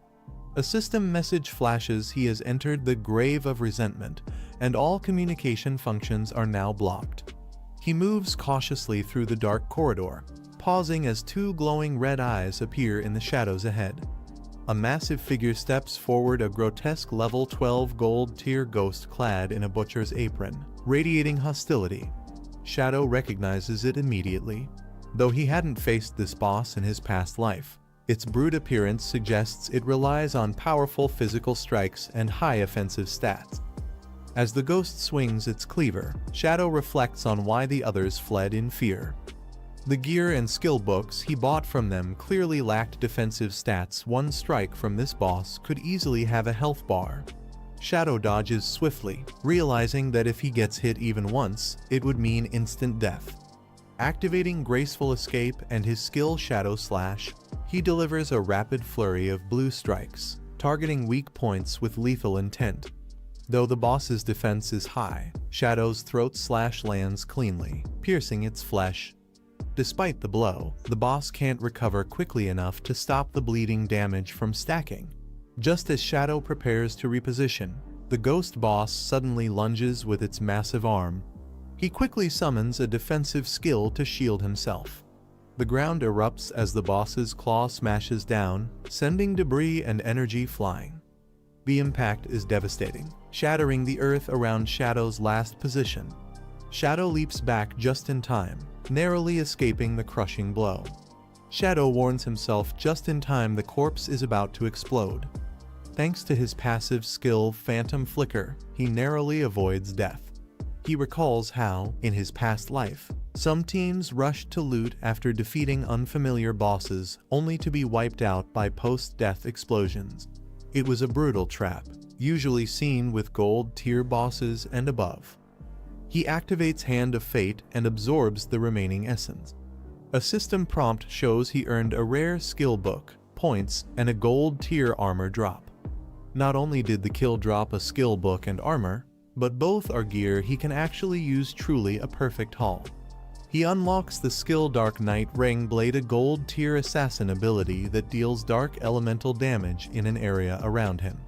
A system message flashes he has entered the grave of resentment, and all communication functions are now blocked. He moves cautiously through the dark corridor, pausing as two glowing red eyes appear in the shadows ahead. A massive figure steps forward, a grotesque level 12 gold tier ghost clad in a butcher's apron, radiating hostility. Shadow recognizes it immediately. Though he hadn't faced this boss in his past life, its brute appearance suggests it relies on powerful physical strikes and high offensive stats. As the ghost swings its cleaver, Shadow reflects on why the others fled in fear. The gear and skill books he bought from them clearly lacked defensive stats. One strike from this boss could easily have a health bar. Shadow dodges swiftly, realizing that if he gets hit even once, it would mean instant death. Activating Graceful Escape and his skill Shadow Slash, he delivers a rapid flurry of blue strikes, targeting weak points with lethal intent. Though the boss's defense is high, Shadow's throat slash lands cleanly, piercing its flesh. Despite the blow, the boss can't recover quickly enough to stop the bleeding damage from stacking. Just as Shadow prepares to reposition, the ghost boss suddenly lunges with its massive arm. He quickly summons a defensive skill to shield himself. The ground erupts as the boss's claw smashes down, sending debris and energy flying. The impact is devastating, shattering the earth around Shadow's last position. Shadow leaps back just in time, narrowly escaping the crushing blow. Shadow warns himself just in time the corpse is about to explode. Thanks to his passive skill Phantom Flicker, he narrowly avoids death. He recalls how, in his past life, some teams rushed to loot after defeating unfamiliar bosses only to be wiped out by post-death explosions. It was a brutal trap, usually seen with gold tier bosses and above. He activates Hand of Fate and absorbs the remaining essence. A system prompt shows he earned a rare skill book, points, and a gold tier armor drop. Not only did the kill drop a skill book and armor, but both are gear he can actually use, truly a perfect haul. He unlocks the skill Dark Knight Ring Blade, a gold tier assassin ability that deals dark elemental damage in an area around him.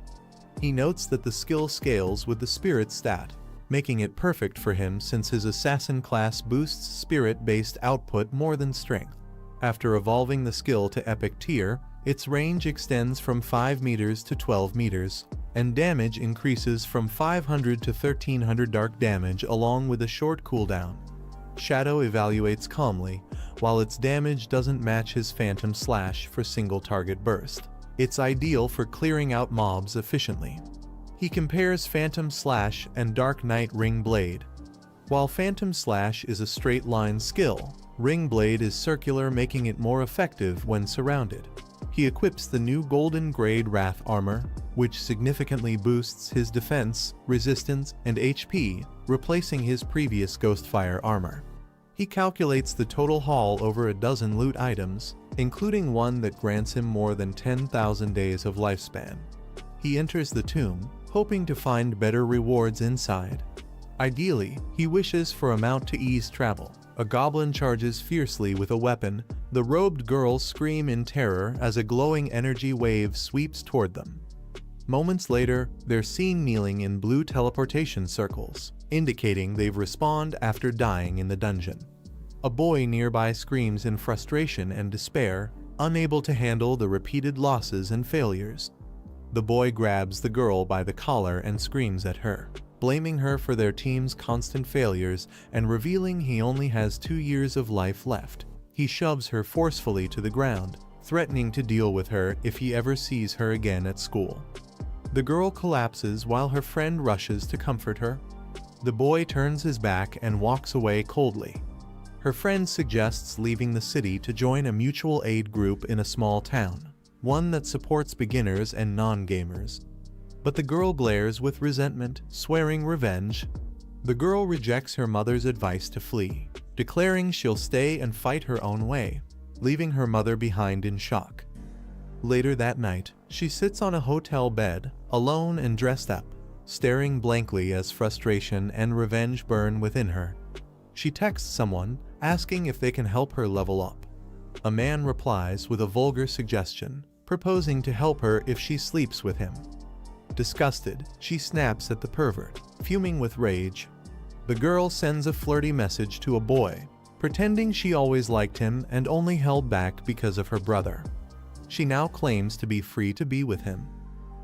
He notes that the skill scales with the spirit stat, making it perfect for him since his assassin class boosts spirit-based output more than strength. After evolving the skill to epic tier, its range extends from 5 meters to 12 meters, and damage increases from 500 to 1300 dark damage along with a short cooldown. Shadow evaluates calmly, while its damage doesn't match his Phantom Slash for single target burst. It's ideal for clearing out mobs efficiently. He compares Phantom Slash and Dark Knight Ring Blade. While Phantom Slash is a straight line skill, Ring Blade is circular, making it more effective when surrounded. He equips the new Golden Grade Wrath armor, which significantly boosts his defense, resistance, and HP, replacing his previous Ghostfire armor. He calculates the total haul over a dozen loot items, including one that grants him more than 10,000 days of lifespan. He enters the tomb, hoping to find better rewards inside. Ideally, he wishes for a mount to ease travel. A goblin charges fiercely with a weapon. The robed girls scream in terror as a glowing energy wave sweeps toward them. Moments later, they're seen kneeling in blue teleportation circles, indicating they've respawned after dying in the dungeon. A boy nearby screams in frustration and despair, unable to handle the repeated losses and failures. The boy grabs the girl by the collar and screams at her. blaming her for their team's constant failures and revealing he only has 2 years of life left. He shoves her forcefully to the ground, threatening to deal with her if he ever sees her again at school. The girl collapses while her friend rushes to comfort her. The boy turns his back and walks away coldly. Her friend suggests leaving the city to join a mutual aid group in a small town, one that supports beginners and non-gamers. But the girl glares with resentment, swearing revenge. The girl rejects her mother's advice to flee, declaring she'll stay and fight her own way, leaving her mother behind in shock. Later that night, she sits on a hotel bed, alone and dressed up, staring blankly as frustration and revenge burn within her. She texts someone, asking if they can help her level up. A man replies with a vulgar suggestion, proposing to help her if she sleeps with him. Disgusted, she snaps at the pervert, fuming with rage. The girl sends a flirty message to a boy, pretending she always liked him and only held back because of her brother. She now claims to be free to be with him.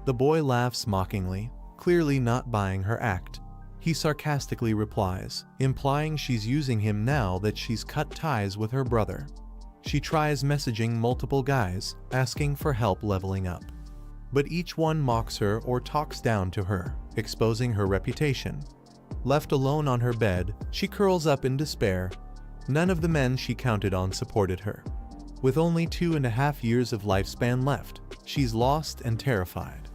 The boy laughs mockingly, clearly not buying her act. He sarcastically replies, implying she's using him now that she's cut ties with her brother. She tries messaging multiple guys, asking for help leveling up. But each one mocks her or talks down to her, exposing her reputation. Left alone on her bed, she curls up in despair. None of the men she counted on supported her. With only 2.5 years of lifespan left, she's lost and terrified.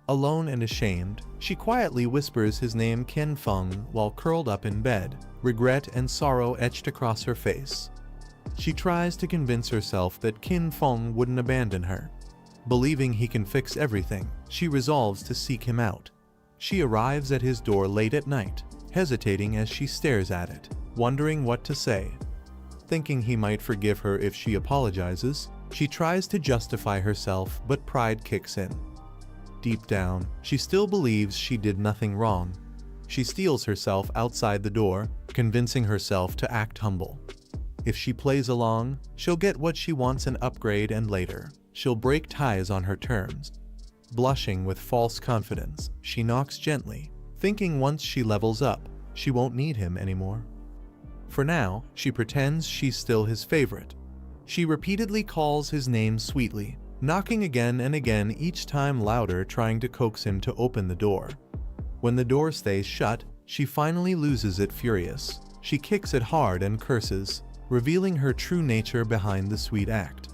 Alone and ashamed, she quietly whispers his name Kin Feng while curled up in bed, regret and sorrow etched across her face. She tries to convince herself that Kin Feng wouldn't abandon her. Believing he can fix everything, she resolves to seek him out. She arrives at his door late at night, hesitating as she stares at it, wondering what to say. Thinking he might forgive her if she apologizes, she tries to justify herself, but pride kicks in. Deep down, she still believes she did nothing wrong. She steels herself outside the door, convincing herself to act humble. If she plays along, she'll get what she wants, an upgrade, and later, she'll break ties on her terms. Blushing with false confidence, she knocks gently, thinking once she levels up, she won't need him anymore. For now, she pretends she's still his favorite. She repeatedly calls his name sweetly, knocking again and again, each time louder, trying to coax him to open the door. When the door stays shut, she finally loses it, furious. She kicks it hard and curses, revealing her true nature behind the sweet act.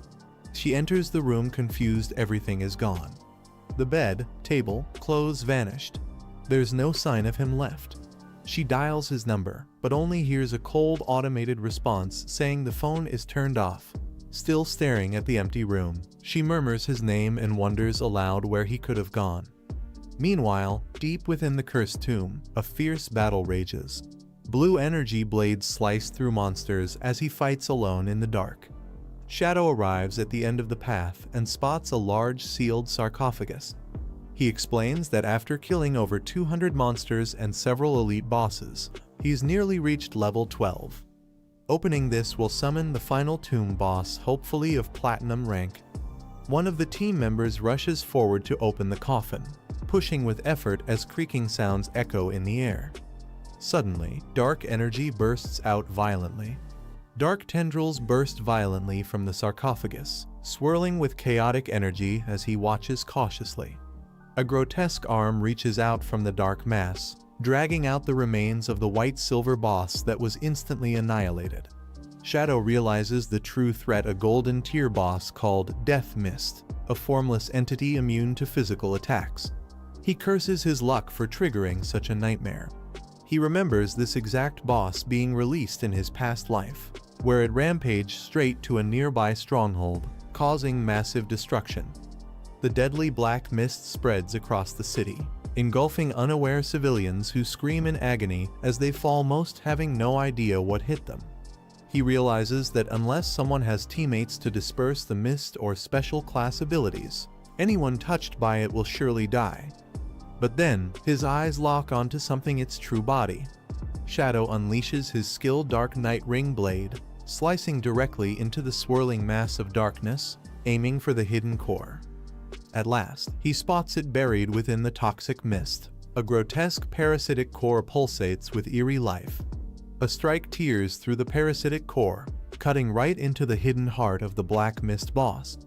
She enters the room confused, everything is gone. The bed, table, clothes vanished. There's no sign of him left. She dials his number, but only hears a cold automated response saying the phone is turned off. Still staring at the empty room, she murmurs his name and wonders aloud where he could have gone. Meanwhile, deep within the cursed tomb, a fierce battle rages. Blue energy blades slice through monsters as he fights alone in the dark. Shadow arrives at the end of the path and spots a large sealed sarcophagus. He explains that after killing over 200 monsters and several elite bosses, he's nearly reached level 12. Opening this will summon the final tomb boss, hopefully of platinum rank. One of the team members rushes forward to open the coffin, pushing with effort as creaking sounds echo in the air. Suddenly, dark energy bursts out violently. Dark tendrils burst violently from the sarcophagus, swirling with chaotic energy as he watches cautiously. A grotesque arm reaches out from the dark mass, dragging out the remains of the white-silver boss that was instantly annihilated. Shadow realizes the true threat, a golden tier boss called Death Mist, a formless entity immune to physical attacks. He curses his luck for triggering such a nightmare. He remembers this exact boss being released in his past life, where it rampaged straight to a nearby stronghold, causing massive destruction. The deadly black mist spreads across the city, engulfing unaware civilians who scream in agony as they fall, most having no idea what hit them. He realizes that unless someone has teammates to disperse the mist or special class abilities, anyone touched by it will surely die. But then, his eyes lock onto something, its true body. Shadow unleashes his skilled Dark Knight Ring blade, slicing directly into the swirling mass of darkness, aiming for the hidden core. At last, he spots it buried within the toxic mist. A grotesque parasitic core pulsates with eerie life. A strike tears through the parasitic core, cutting right into the hidden heart of the Black Mist boss.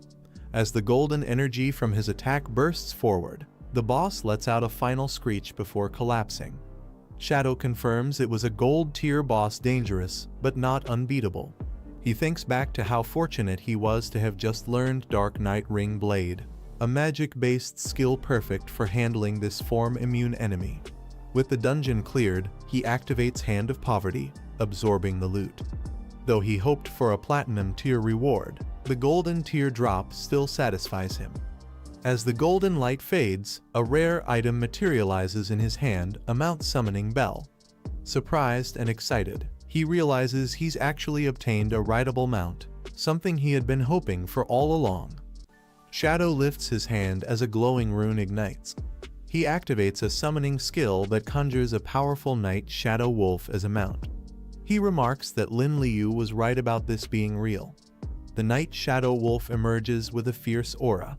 As the golden energy from his attack bursts forward, the boss lets out a final screech before collapsing. Shadow confirms it was a gold-tier boss, dangerous, but not unbeatable. He thinks back to how fortunate he was to have just learned Dark Knight Ring Blade, a magic-based skill perfect for handling this form-immune enemy. With the dungeon cleared, he activates Hand of Poverty, absorbing the loot. Though he hoped for a platinum tier reward, the golden tier drop still satisfies him. As the golden light fades, a rare item materializes in his hand, a mount summoning bell. Surprised and excited, he realizes he's actually obtained a rideable mount, something he had been hoping for all along. Shadow lifts his hand as a glowing rune ignites. He activates a summoning skill that conjures a powerful night shadow wolf as a mount. He remarks that Lin Liu was right about this being real. The night shadow wolf emerges with a fierce aura.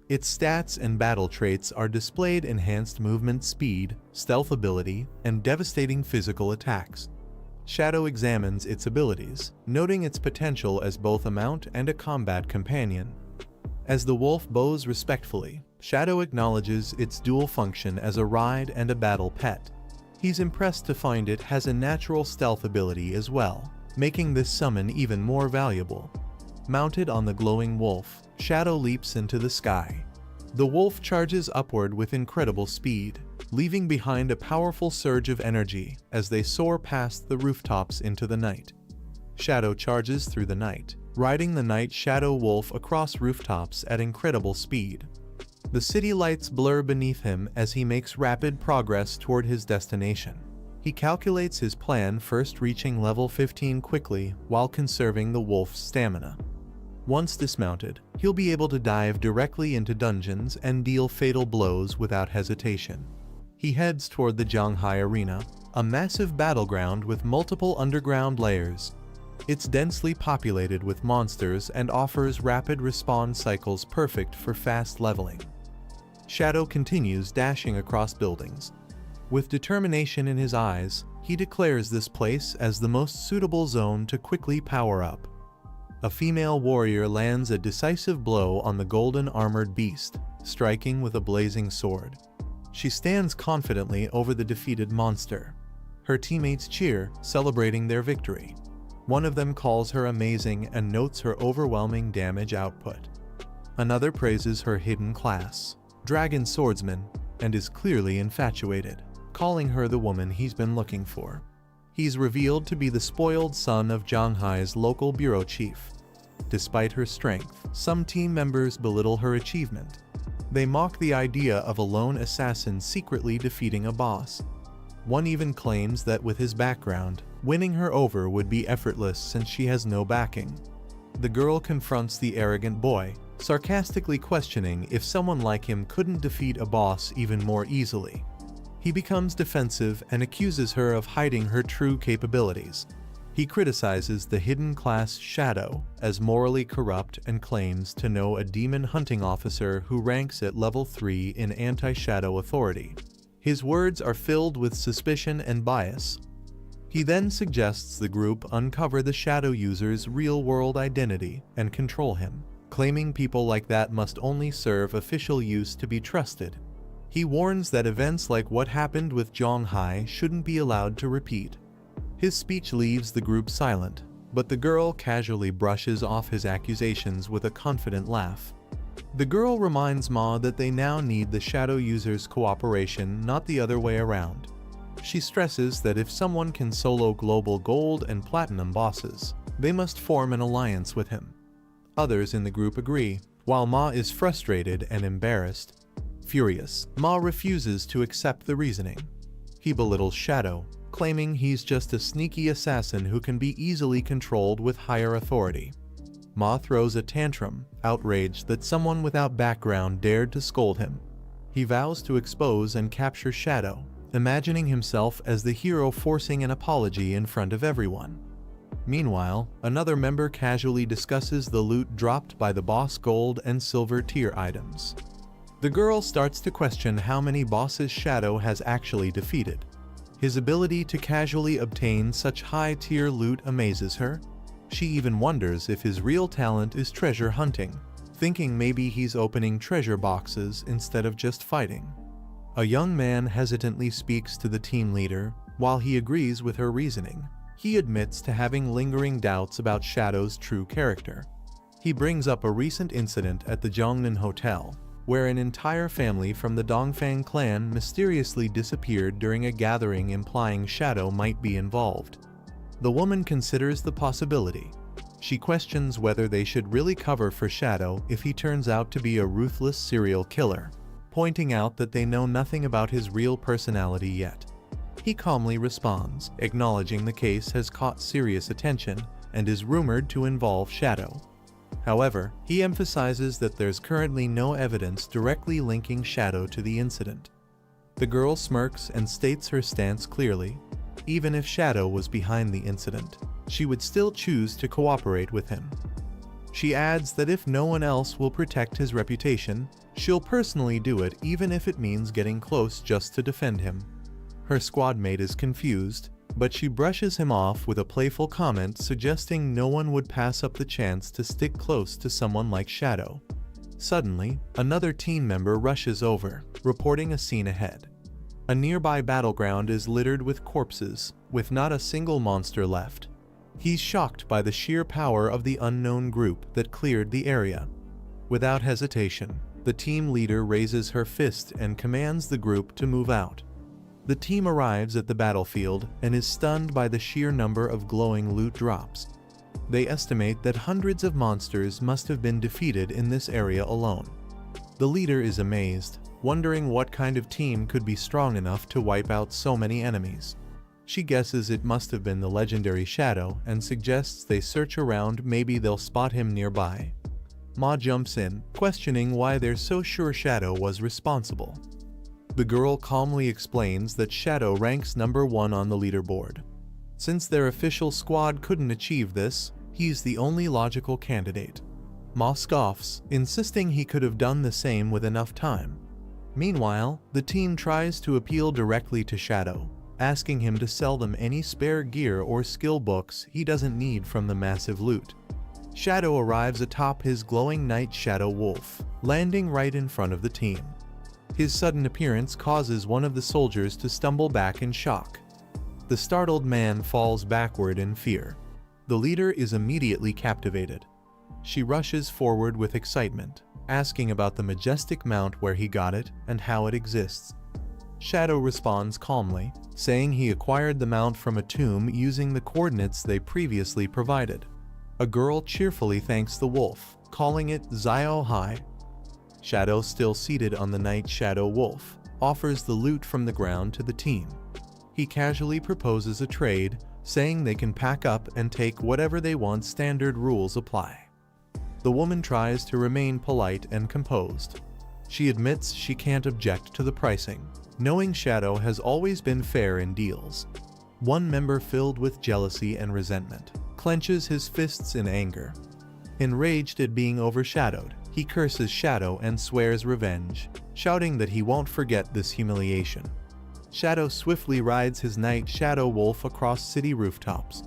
Its stats and battle traits are displayed: enhanced movement speed, stealth ability, and devastating physical attacks. Shadow examines its abilities, noting its potential as both a mount and a combat companion. As the wolf bows respectfully, Shadow acknowledges its dual function as a ride and a battle pet. He's impressed to find it has a natural stealth ability as well, making this summon even more valuable. Mounted on the glowing wolf, Shadow leaps into the sky. The wolf charges upward with incredible speed, leaving behind a powerful surge of energy as they soar past the rooftops into the night. Shadow charges through the night, riding the night shadow wolf across rooftops at incredible speed. The city lights blur beneath him as he makes rapid progress toward his destination. He calculates his plan, first reaching level 15 quickly while conserving the wolf's stamina. Once dismounted, he'll be able to dive directly into dungeons and deal fatal blows without hesitation. He heads toward the Zhanghai Arena, a massive battleground with multiple underground layers. It's densely populated with monsters and offers rapid respawn cycles perfect for fast leveling. Shadow continues dashing across buildings. With determination in his eyes, he declares this place as the most suitable zone to quickly power up. A female warrior lands a decisive blow on the golden armored beast, striking with a blazing sword. She stands confidently over the defeated monster. Her teammates cheer, celebrating their victory. One of them calls her amazing and notes her overwhelming damage output. Another praises her hidden class, Dragon Swordsman, and is clearly infatuated, calling her the woman he's been looking for. He's revealed to be the spoiled son of Zhanghai's local bureau chief. Despite her strength, some team members belittle her achievement. They mock the idea of a lone assassin secretly defeating a boss. One even claims that with his background, winning her over would be effortless since she has no backing. The girl confronts the arrogant boy, sarcastically questioning if someone like him couldn't defeat a boss even more easily. He becomes defensive and accuses her of hiding her true capabilities. He criticizes the hidden class Shadow as morally corrupt and claims to know a demon hunting officer who ranks at level 3 in anti-Shadow authority. His words are filled with suspicion and bias. He then suggests the group uncover the Shadow user's real-world identity and control him, claiming people like that must only serve official use to be trusted. He warns that events like what happened with Zhanghai shouldn't be allowed to repeat. His speech leaves the group silent, but the girl casually brushes off his accusations with a confident laugh. The girl reminds Ma that they now need the Shadow user's cooperation, not the other way around. She stresses that if someone can solo global gold and platinum bosses, they must form an alliance with him. Others in the group agree, while Ma is frustrated and embarrassed. Furious, Ma refuses to accept the reasoning. He belittles Shadow, claiming he's just a sneaky assassin who can be easily controlled with higher authority. Ma throws a tantrum, outraged that someone without background dared to scold him. He vows to expose and capture Shadow, imagining himself as the hero forcing an apology in front of everyone. Meanwhile, another member casually discusses the loot dropped by the boss: gold and silver tier items. The girl starts to question how many bosses Shadow has actually defeated. His ability to casually obtain such high-tier loot amazes her. She even wonders if his real talent is treasure hunting, thinking maybe he's opening treasure boxes instead of just fighting. A young man hesitantly speaks to the team leader. While he agrees with her reasoning, he admits to having lingering doubts about Shadow's true character. He brings up a recent incident at the Zhongnan Hotel, where an entire family from the Dongfang clan mysteriously disappeared during a gathering, implying Shadow might be involved. The woman considers the possibility. She questions whether they should really cover for Shadow if he turns out to be a ruthless serial killer, pointing out that they know nothing about his real personality yet. He calmly responds, acknowledging the case has caught serious attention and is rumored to involve Shadow. However, he emphasizes that there's currently no evidence directly linking Shadow to the incident. The girl smirks and states her stance clearly. Even if Shadow was behind the incident, she would still choose to cooperate with him. She adds that if no one else will protect his reputation, she'll personally do it, even if it means getting close just to defend him. Her squadmate is confused, but she brushes him off with a playful comment suggesting no one would pass up the chance to stick close to someone like Shadow. Suddenly, another team member rushes over, reporting a scene ahead. A nearby battleground is littered with corpses, with not a single monster left. He's shocked by the sheer power of the unknown group that cleared the area. Without hesitation, the team leader raises her fist and commands the group to move out. The team arrives at the battlefield and is stunned by the sheer number of glowing loot drops. They estimate that hundreds of monsters must have been defeated in this area alone. The leader is amazed, wondering what kind of team could be strong enough to wipe out so many enemies. She guesses it must have been the legendary Shadow and suggests they search around, maybe they'll spot him nearby. Ma jumps in, questioning why they're so sure Shadow was responsible. The girl calmly explains that Shadow ranks number 1 on the leaderboard. Since their official squad couldn't achieve this, he's the only logical candidate. Ma scoffs, insisting he could have done the same with enough time. Meanwhile, the team tries to appeal directly to Shadow, asking him to sell them any spare gear or skill books he doesn't need from the massive loot. Shadow arrives atop his glowing night shadow wolf, landing right in front of the team. His sudden appearance causes one of the soldiers to stumble back in shock. The startled man falls backward in fear. The leader is immediately captivated. She rushes forward with excitement, asking about the majestic mount, where he got it, and how it exists. Shadow responds calmly, saying he acquired the mount from a tomb using the coordinates they previously provided. A girl cheerfully thanks the wolf, calling it Zio Hai. Shadow, still seated on the night shadow wolf, offers the loot from the ground to the team. He casually proposes a trade, saying they can pack up and take whatever they want. Standard rules apply. The woman tries to remain polite and composed. She admits she can't object to the pricing, knowing Shadow has always been fair in deals. One member, filled with jealousy and resentment, clenches his fists in anger. Enraged at being overshadowed, he curses Shadow and swears revenge, shouting that he won't forget this humiliation. Shadow swiftly rides his night shadow wolf across city rooftops.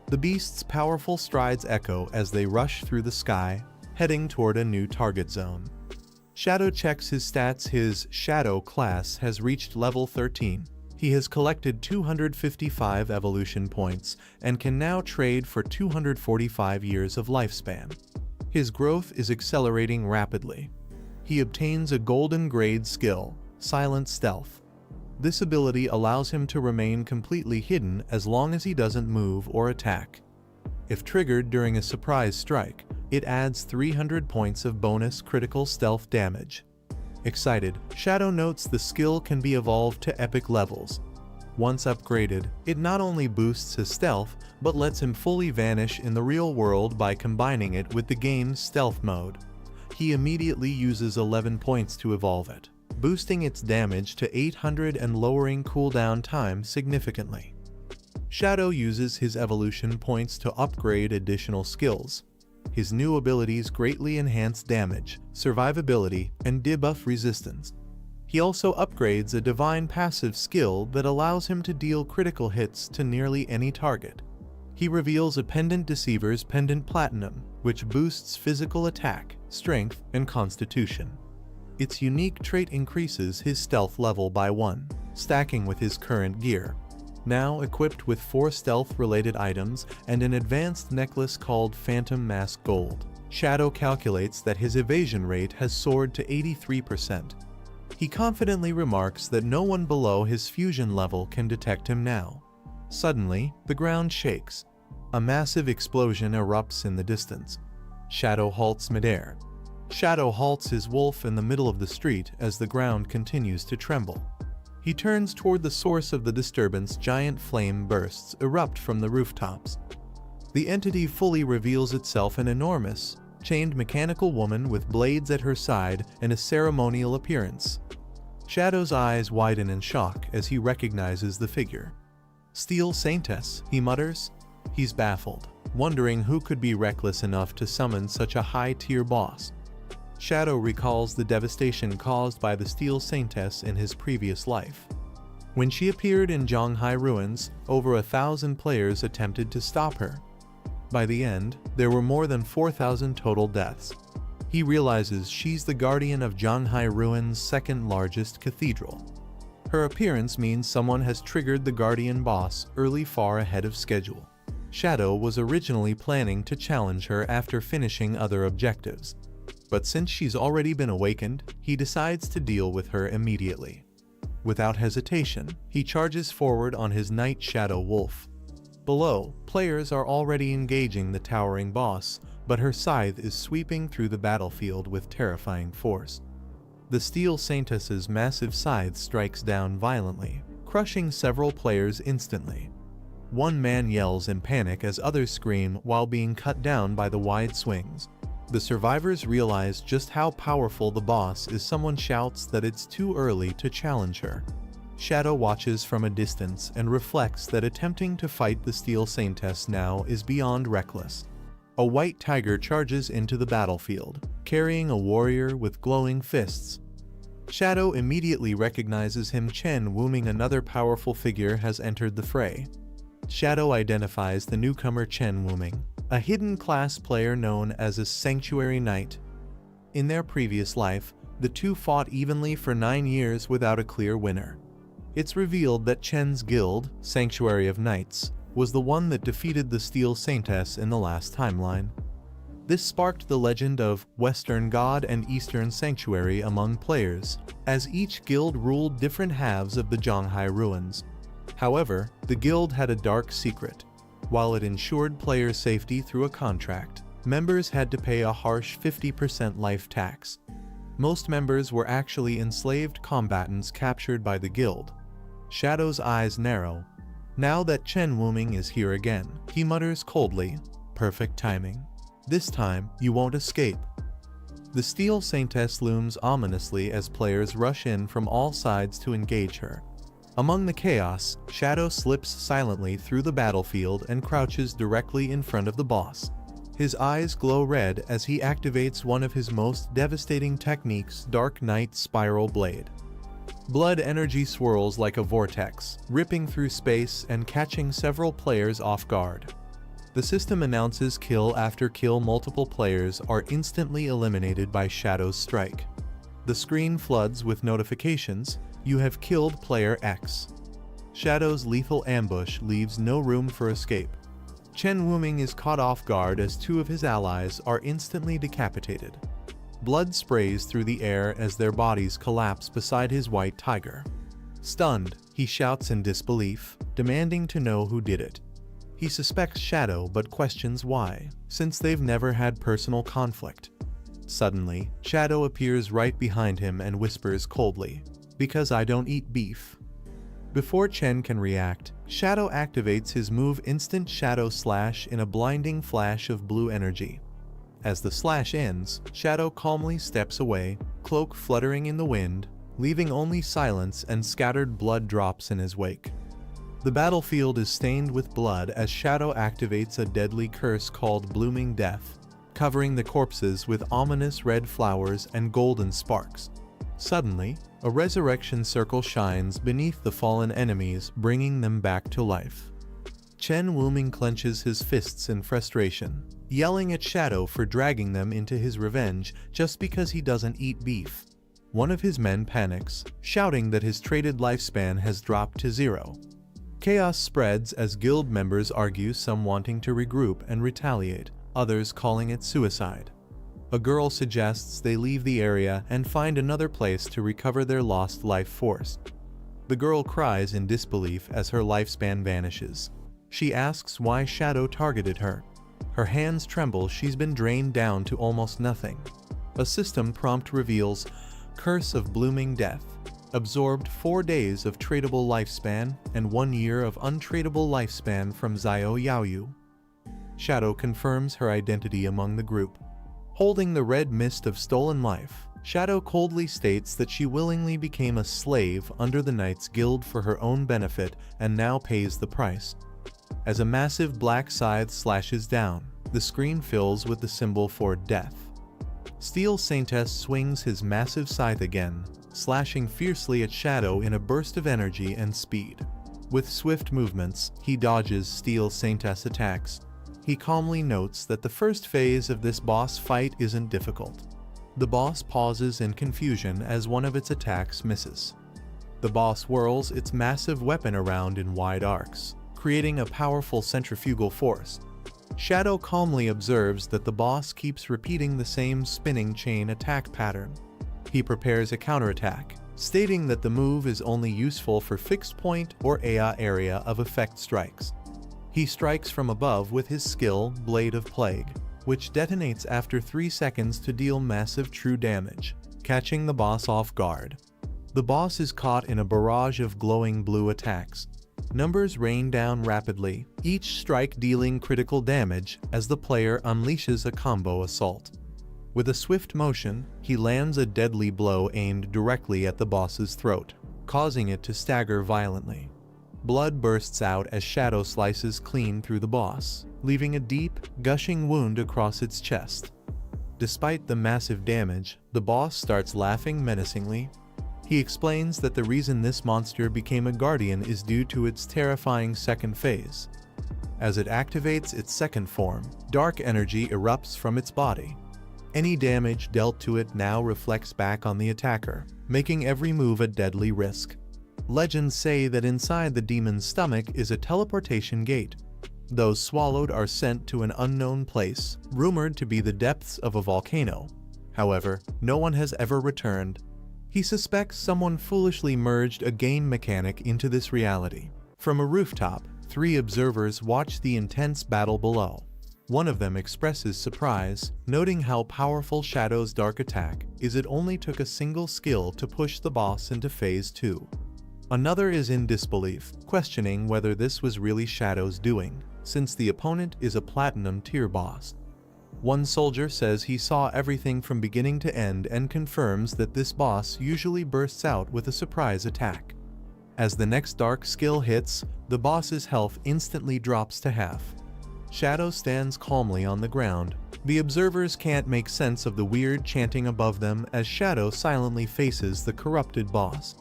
The beast's powerful strides echo as they rush through the sky, heading toward a new target zone. Shadow checks his stats. His Shadow class has reached level 13. He has collected 255 evolution points and can now trade for 245 years of lifespan. His growth is accelerating rapidly. He obtains a golden grade skill, Silent Stealth. This ability allows him to remain completely hidden as long as he doesn't move or attack. If triggered during a surprise strike, it adds 300 points of bonus critical stealth damage. Excited, Shadow notes the skill can be evolved to epic levels. Once upgraded, it not only boosts his stealth, but lets him fully vanish in the real world by combining it with the game's stealth mode. He immediately uses 11 points to evolve it, boosting its damage to 800 and lowering cooldown time significantly. Shadow uses his evolution points to upgrade additional skills. His new abilities greatly enhance damage, survivability, and debuff resistance. He also upgrades a divine passive skill that allows him to deal critical hits to nearly any target. He reveals a Pendant Deceiver's Pendant Platinum, which boosts physical attack, strength, and constitution. Its unique trait increases his stealth level by 1, stacking with his current gear. Now equipped with 4 stealth-related items and an advanced necklace called Phantom Mask Gold, Shadow calculates that his evasion rate has soared to 83%. He confidently remarks that no one below his fusion level can detect him now. Suddenly, the ground shakes. A massive explosion erupts in the distance. Shadow halts midair. Shadow halts his wolf in the middle of the street as the ground continues to tremble. He turns toward the source of the disturbance. Giant flame bursts erupt from the rooftops. The entity fully reveals itself an enormous, chained mechanical woman with blades at her side and a ceremonial appearance. Shadow's eyes widen in shock as he recognizes the figure. "Steel Saintess," he mutters. He's baffled, wondering who could be reckless enough to summon such a high-tier boss. Shadow recalls the devastation caused by the Steel Saintess in his previous life. When she appeared in Zhanghai ruins, over 1,000 players attempted to stop her. By the end, there were more than 4,000 total deaths. He realizes she's the guardian of Zhanghai ruins' second largest cathedral. Her appearance means someone has triggered the guardian boss early, far ahead of schedule. Shadow was originally planning to challenge her after finishing other objectives. But since she's already been awakened, he decides to deal with her immediately. Without hesitation, he charges forward on his Night Shadow Wolf. Below, players are already engaging the towering boss, but her scythe is sweeping through the battlefield with terrifying force. The Steel Saintess's massive scythe strikes down violently, crushing several players instantly. One man yells in panic as others scream while being cut down by the wide swings. The survivors realize just how powerful the boss is. Someone shouts that it's too early to challenge her. Shadow watches from a distance and reflects that attempting to fight the Steel Saintess now is beyond reckless. A white tiger charges into the battlefield, carrying a warrior with glowing fists. Shadow immediately recognizes him. Chen Wuming, another powerful figure, has entered the fray. Shadow identifies the newcomer Chen Wuming, a hidden class player known as a Sanctuary Knight. In their previous life, the two fought evenly for 9 years without a clear winner. It's revealed that Chen's guild, Sanctuary of Knights, was the one that defeated the Steel Saintess in the last timeline. This sparked the legend of Western God and Eastern Sanctuary among players, as each guild ruled different halves of the Zhanghai ruins. However, the guild had a dark secret. While it ensured player safety through a contract, members had to pay a harsh 50% life tax. Most members were actually enslaved combatants captured by the guild. Shadow's eyes narrow. Now that Chen Wuming is here again, he mutters coldly, "Perfect timing. This time, you won't escape." The Steel Saintess looms ominously as players rush in from all sides to engage her. Among the chaos, Shadow slips silently through the battlefield and crouches directly in front of the boss. His eyes glow red as he activates one of his most devastating techniques, Dark Knight Spiral Blade. Blood energy swirls like a vortex, ripping through space and catching several players off guard. The system announces kill after kill. Multiple players are instantly eliminated by Shadow's strike. The screen floods with notifications. You have killed player X. Shadow's lethal ambush leaves no room for escape. Chen Wuming is caught off guard as 2 of his allies are instantly decapitated. Blood sprays through the air as their bodies collapse beside his white tiger. Stunned, he shouts in disbelief, demanding to know who did it. He suspects Shadow but questions why, since they've never had personal conflict. Suddenly, Shadow appears right behind him and whispers coldly, "Because I don't eat beef." Before Chen can react, Shadow activates his move Instant Shadow Slash in a blinding flash of blue energy. As the slash ends, Shadow calmly steps away, cloak fluttering in the wind, leaving only silence and scattered blood drops in his wake. The battlefield is stained with blood as Shadow activates a deadly curse called Blooming Death. covering the corpses with ominous red flowers and golden sparks. Suddenly, a resurrection circle shines beneath the fallen enemies, bringing them back to life. Chen Wuming clenches his fists in frustration, yelling at Shadow for dragging them into his revenge just because he doesn't eat beef. One of his men panics, shouting that his traded lifespan has dropped to 0. Chaos spreads as guild members argue, some wanting to regroup and retaliate, others calling it suicide. A girl suggests they leave the area and find another place to recover their lost life force. The girl cries in disbelief as her lifespan vanishes. She asks why Shadow targeted her. Her hands tremble, she's been drained down to almost nothing. A system prompt reveals, Curse of Blooming Death. Absorbed 4 days of tradable lifespan and 1 year of untradable lifespan from Xiao Yaoyu. Shadow confirms her identity among the group. Holding the red mist of stolen life, Shadow coldly states that she willingly became a slave under the Knights Guild for her own benefit and now pays the price. As a massive black scythe slashes down, the screen fills with the symbol for death. Steel Saintess swings his massive scythe again, slashing fiercely at Shadow in a burst of energy and speed. With swift movements, he dodges Steel Saintess attacks. He calmly notes that the first phase of this boss fight isn't difficult. The boss pauses in confusion as one of its attacks misses. The boss whirls its massive weapon around in wide arcs, creating a powerful centrifugal force. Shadow calmly observes that the boss keeps repeating the same spinning chain attack pattern. He prepares a counterattack, stating that the move is only useful for fixed point or area of effect strikes. He strikes from above with his skill, Blade of Plague, which detonates after 3 seconds to deal massive true damage, catching the boss off guard. The boss is caught in a barrage of glowing blue attacks. Numbers rain down rapidly, each strike dealing critical damage as the player unleashes a combo assault. With a swift motion, he lands a deadly blow aimed directly at the boss's throat, causing it to stagger violently. Blood bursts out as Shadow slices clean through the boss, leaving a deep, gushing wound across its chest. Despite the massive damage, the boss starts laughing menacingly. He explains that the reason this monster became a guardian is due to its terrifying second phase. As it activates its second form, dark energy erupts from its body. Any damage dealt to it now reflects back on the attacker, making every move a deadly risk. Legends say that inside the demon's stomach is a teleportation gate. Those swallowed are sent to an unknown place, rumored to be the depths of a volcano. However, no one has ever returned. He suspects someone foolishly merged a game mechanic into this reality. From a rooftop, 3 observers watch the intense battle below. One of them expresses surprise, noting how powerful Shadow's dark attack is. It only took a single skill to push the boss into phase 2. Another is in disbelief, questioning whether this was really Shadow's doing, since the opponent is a platinum tier boss. One soldier says he saw everything from beginning to end and confirms that this boss usually bursts out with a surprise attack. As the next dark skill hits, the boss's health instantly drops to half. Shadow stands calmly on the ground. The observers can't make sense of the weird chanting above them as Shadow silently faces the corrupted boss.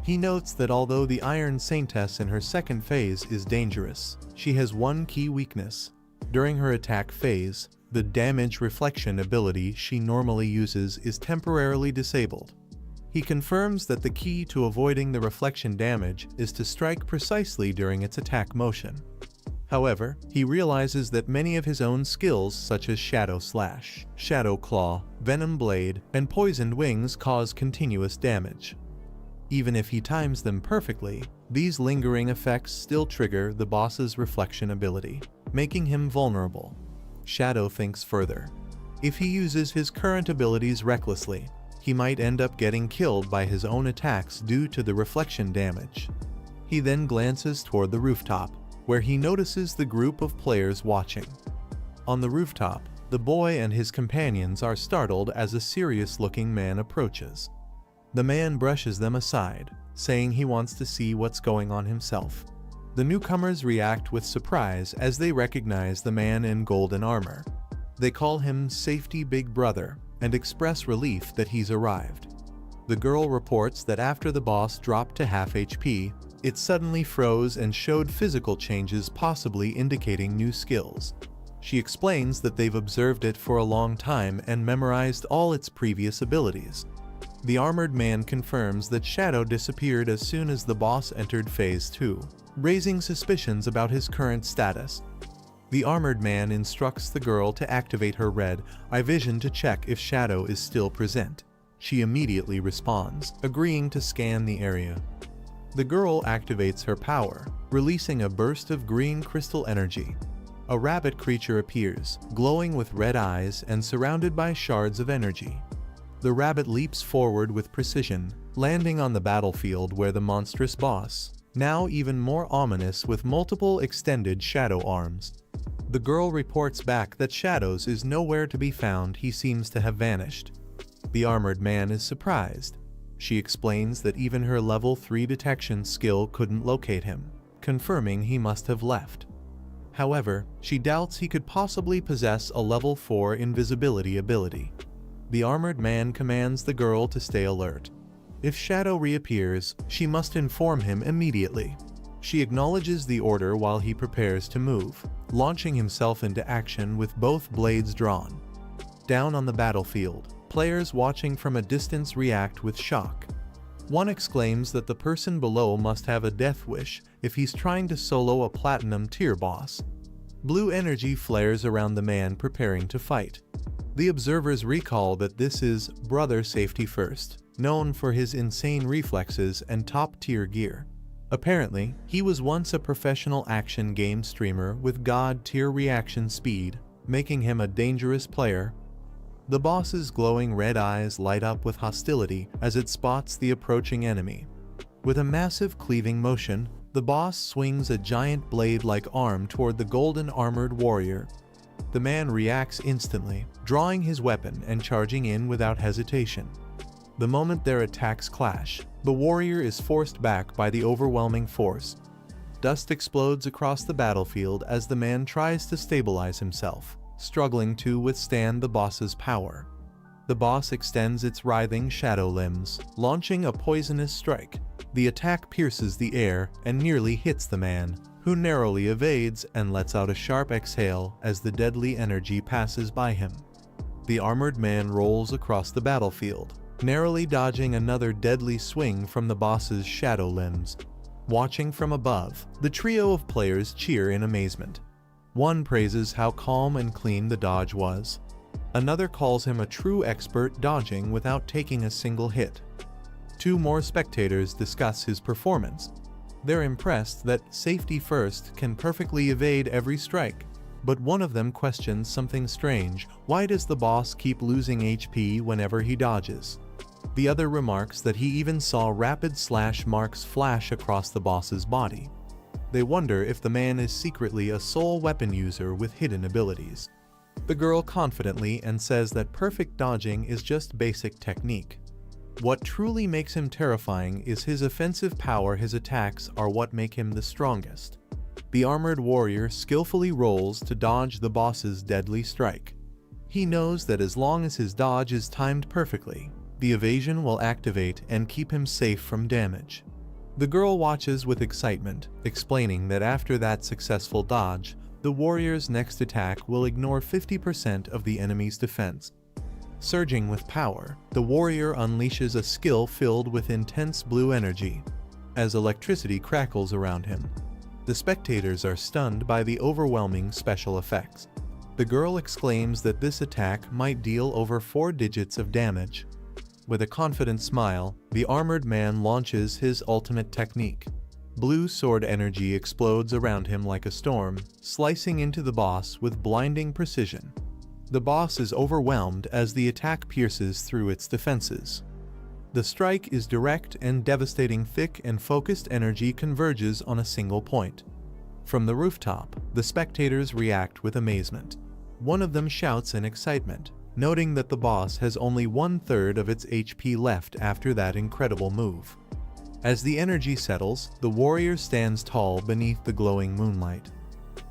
He notes that although the Iron Saintess in her second phase is dangerous, she has one key weakness. During her attack phase, the damage reflection ability she normally uses is temporarily disabled. He confirms that the key to avoiding the reflection damage is to strike precisely during its attack motion. However, he realizes that many of his own skills such as Shadow Slash, Shadow Claw, Venom Blade, and Poisoned Wings cause continuous damage. Even if he times them perfectly, these lingering effects still trigger the boss's reflection ability, making him vulnerable. Shadow thinks further. If he uses his current abilities recklessly, he might end up getting killed by his own attacks due to the reflection damage. He then glances toward the rooftop, where he notices the group of players watching. On the rooftop, the boy and his companions are startled as a serious-looking man approaches. The man brushes them aside, saying he wants to see what's going on himself. The newcomers react with surprise as they recognize the man in golden armor. They call him Safety Big Brother and express relief that he's arrived. The girl reports that after the boss dropped to half HP, it suddenly froze and showed physical changes, possibly indicating new skills. She explains that they've observed it for a long time and memorized all its previous abilities. The armored man confirms that Shadow disappeared as soon as the boss entered Phase 2, raising suspicions about his current status. The armored man instructs the girl to activate her red eye vision to check if Shadow is still present. She immediately responds, agreeing to scan the area. The girl activates her power, releasing a burst of green crystal energy. A rabbit creature appears, glowing with red eyes and surrounded by shards of energy. The rabbit leaps forward with precision, landing on the battlefield where the monstrous boss, now even more ominous with multiple extended shadow arms. The girl reports back that Shadows is nowhere to be found. He seems to have vanished. The armored man is surprised. She explains that even her level 3 detection skill couldn't locate him, confirming he must have left. However, she doubts he could possibly possess a level 4 invisibility ability. The armored man commands the girl to stay alert. If Shadow reappears, she must inform him immediately. She acknowledges the order while he prepares to move, launching himself into action with both blades drawn. Down on the battlefield, players watching from a distance react with shock. One exclaims that the person below must have a death wish if he's trying to solo a platinum tier boss. Blue energy flares around the man preparing to fight. The observers recall that this is Brother Safety First, known for his insane reflexes and top-tier gear. Apparently, he was once a professional action game streamer with god-tier reaction speed, making him a dangerous player. The boss's glowing red eyes light up with hostility as it spots the approaching enemy. With a massive cleaving motion, the boss swings a giant blade-like arm toward the golden armored warrior. The man reacts instantly, drawing his weapon and charging in without hesitation. The moment their attacks clash, the warrior is forced back by the overwhelming force. Dust explodes across the battlefield as the man tries to stabilize himself, struggling to withstand the boss's power. The boss extends its writhing shadow limbs, launching a poisonous strike. The attack pierces the air and nearly hits the man, who narrowly evades and lets out a sharp exhale as the deadly energy passes by him. The armored man rolls across the battlefield, narrowly dodging another deadly swing from the boss's shadow limbs. Watching from above, the trio of players cheer in amazement. One praises how calm and clean the dodge was. Another calls him a true expert, dodging without taking a single hit. Two more spectators discuss his performance. They're impressed that Safety First can perfectly evade every strike. But one of them questions something strange. Why does the boss keep losing HP whenever he dodges? The other remarks that he even saw rapid slash marks flash across the boss's body. They wonder if the man is secretly a sole weapon user with hidden abilities. The girl confidently and says that perfect dodging is just basic technique. What truly makes him terrifying is his offensive power. His attacks are what make him the strongest. The armored warrior skillfully rolls to dodge the boss's deadly strike. He knows that as long as his dodge is timed perfectly, the evasion will activate and keep him safe from damage. The girl watches with excitement, explaining that after that successful dodge, the warrior's next attack will ignore 50% of the enemy's defense. Surging with power, the warrior unleashes a skill filled with intense blue energy. As electricity crackles around him, the spectators are stunned by the overwhelming special effects. The girl exclaims that this attack might deal over 4 digits of damage. With a confident smile, the armored man launches his ultimate technique. Blue sword energy explodes around him like a storm, slicing into the boss with blinding precision. The boss is overwhelmed as the attack pierces through its defenses. The strike is direct and devastating. Thick and focused energy converges on a single point. From the rooftop, the spectators react with amazement. One of them shouts in excitement, noting that the boss has only 1/3 of its HP left after that incredible move. As the energy settles, the warrior stands tall beneath the glowing moonlight.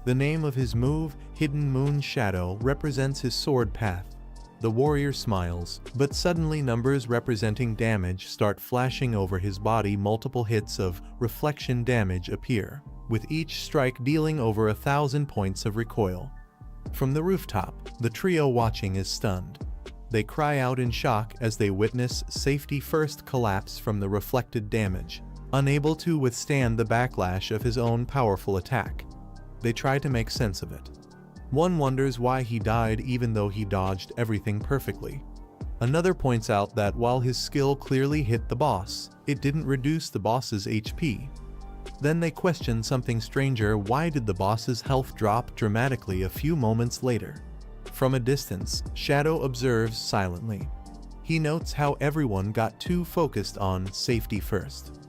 The name of his move, hidden moon shadow represents his sword path. The warrior smiles, but suddenly numbers representing damage start flashing over his body. Multiple hits of reflection damage appear, with each strike dealing over 1,000 points of recoil. From the rooftop, the trio watching is stunned. They cry out in shock as they witness safety first collapse from the reflected damage, unable to withstand the backlash of his own powerful attack. They try to make sense of it. One wonders why he died even though he dodged everything perfectly. Another points out that while his skill clearly hit the boss, it didn't reduce the boss's HP. Then they question something stranger: why did the boss's health drop dramatically a few moments later? From a distance, Shadow observes silently. He notes how everyone got too focused on safety first,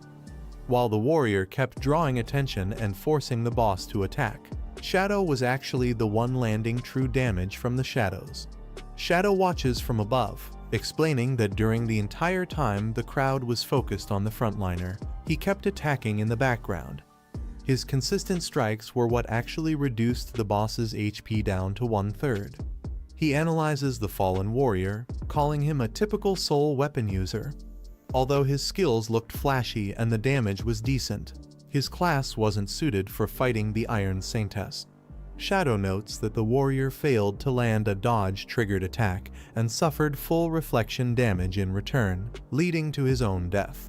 while the warrior kept drawing attention and forcing the boss to attack. Shadow was actually the one landing true damage from the shadows. Shadow watches from above, explaining that during the entire time the crowd was focused on the frontliner, he kept attacking in the background. His consistent strikes were what actually reduced the boss's HP down to 1/3. He analyzes the fallen warrior, calling him a typical soul weapon user. Although his skills looked flashy and the damage was decent, his class wasn't suited for fighting the Iron Saintess. Shadow notes that the warrior failed to land a dodge-triggered attack and suffered full reflection damage in return, leading to his own death.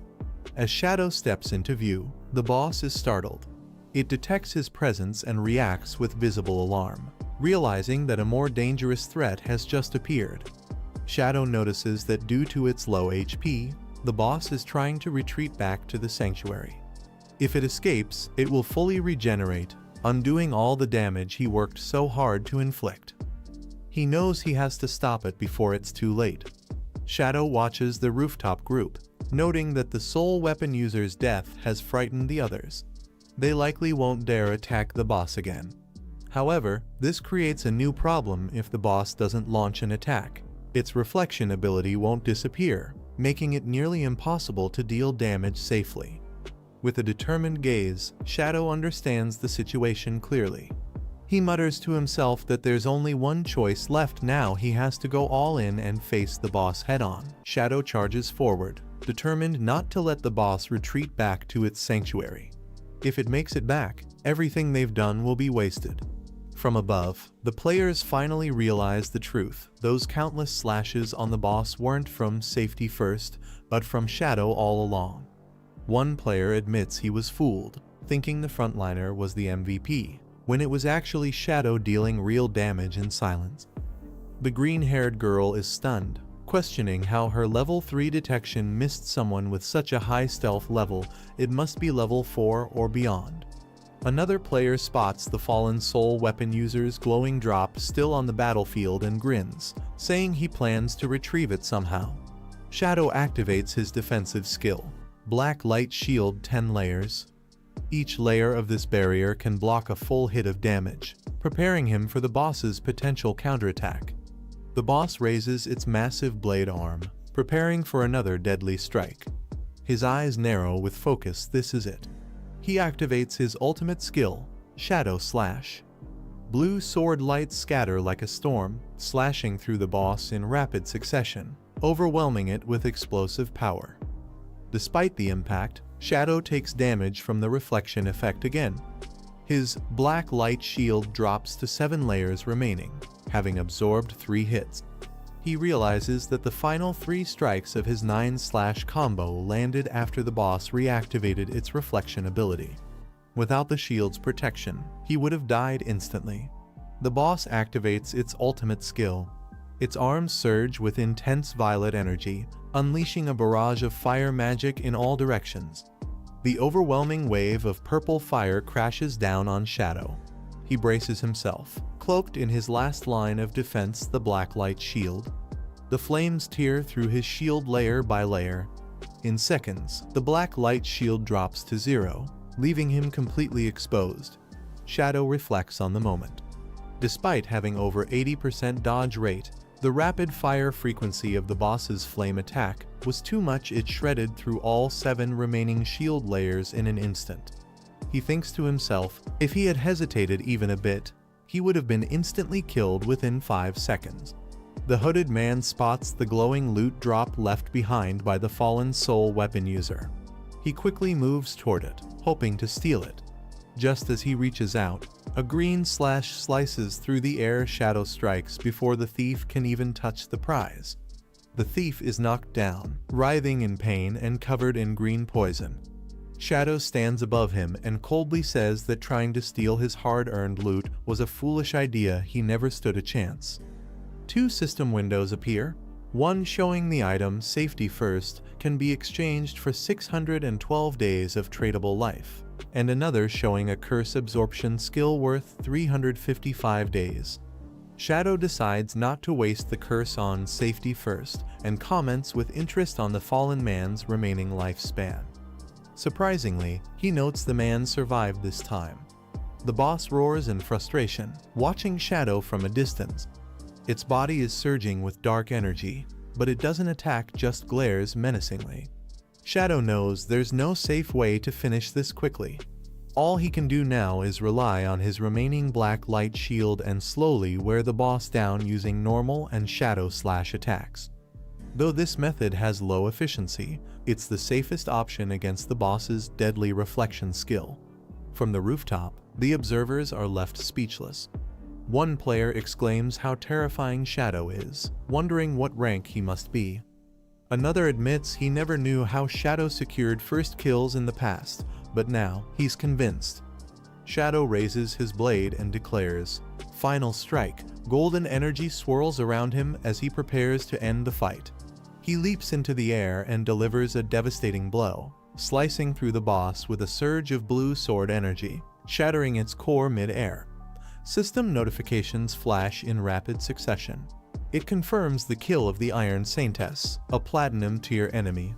As Shadow steps into view, the boss is startled. It detects his presence and reacts with visible alarm, realizing that a more dangerous threat has just appeared. Shadow notices that due to its low HP, the boss is trying to retreat back to the sanctuary. If it escapes, it will fully regenerate, undoing all the damage he worked so hard to inflict. He knows he has to stop it before it's too late. Shadow watches the rooftop group, noting that the soul weapon user's death has frightened the others. They likely won't dare attack the boss again. However, this creates a new problem if the boss doesn't launch an attack. Its reflection ability won't disappear, making it nearly impossible to deal damage safely. With a determined gaze, Shadow understands the situation clearly. He mutters to himself that there's only one choice left now: he has to go all in and face the boss head-on. Shadow charges forward, determined not to let the boss retreat back to its sanctuary. If it makes it back, everything they've done will be wasted. From above, the players finally realize the truth. Those countless slashes on the boss weren't from safety first, but from Shadow all along. One player admits he was fooled, thinking the frontliner was the MVP, when it was actually Shadow dealing real damage in silence. The green-haired girl is stunned, questioning how her level 3 detection missed someone with such a high stealth level. It must be level 4 or beyond. Another player spots the fallen soul weapon user's glowing drop still on the battlefield and grins, saying he plans to retrieve it somehow. Shadow activates his defensive skill, Black Light Shield 10 layers. Each layer of this barrier can block a full hit of damage, preparing him for the boss's potential counterattack. The boss raises its massive blade arm, preparing for another deadly strike. His eyes narrow with focus. This is it. He activates his ultimate skill, Shadow Slash. Blue sword lights scatter like a storm, slashing through the boss in rapid succession, overwhelming it with explosive power. Despite the impact, Shadow takes damage from the reflection effect again. His Black Light Shield drops to 7 layers remaining, having absorbed 3 hits. He realizes that the final 3 strikes of his 9-slash combo landed after the boss reactivated its reflection ability. Without the shield's protection, he would have died instantly. The boss activates its ultimate skill. Its arms surge with intense violet energy, unleashing a barrage of fire magic in all directions. The overwhelming wave of purple fire crashes down on Shadow. He braces himself, cloaked in his last line of defense, the Black Light Shield. The flames tear through his shield layer by layer. In seconds, the Black Light Shield drops to 0, leaving him completely exposed. Shadow reflects on the moment. Despite having over 80% dodge rate, the rapid fire frequency of the boss's flame attack was too much. It shredded through all 7 remaining shield layers in an instant. He thinks to himself, if he had hesitated even a bit, he would have been instantly killed within 5 seconds. The hooded man spots the glowing loot drop left behind by the fallen soul weapon user. He quickly moves toward it, hoping to steal it. Just as he reaches out, a green slash slices through the air. Shadow strikes before the thief can even touch the prize. The thief is knocked down, writhing in pain and covered in green poison. Shadow stands above him and coldly says that trying to steal his hard-earned loot was a foolish idea. He never stood a chance. 2 system windows appear. One showing the item Safety First can be exchanged for 612 days of tradable life, and another showing a curse absorption skill worth 355 days. Shadow decides not to waste the curse on Safety First and comments with interest on the fallen man's remaining lifespan. Surprisingly, he notes the man survived this time. The boss roars in frustration, watching Shadow from a distance. Its body is surging with dark energy, but it doesn't attack, just glares menacingly. Shadow knows there's no safe way to finish this quickly. All he can do now is rely on his remaining black light shield and slowly wear the boss down using normal and shadow slash attacks. Though this method has low efficiency, it's the safest option against the boss's deadly reflection skill. From the rooftop, the observers are left speechless. One player exclaims how terrifying Shadow is, wondering what rank he must be. Another admits he never knew how Shadow secured first kills in the past, but now he's convinced. Shadow raises his blade and declares, "Final strike." Golden energy swirls around him as he prepares to end the fight. He leaps into the air and delivers a devastating blow, slicing through the boss with a surge of blue sword energy, shattering its core mid-air. System notifications flash in rapid succession. It confirms the kill of the Iron Saintess, a platinum tier enemy.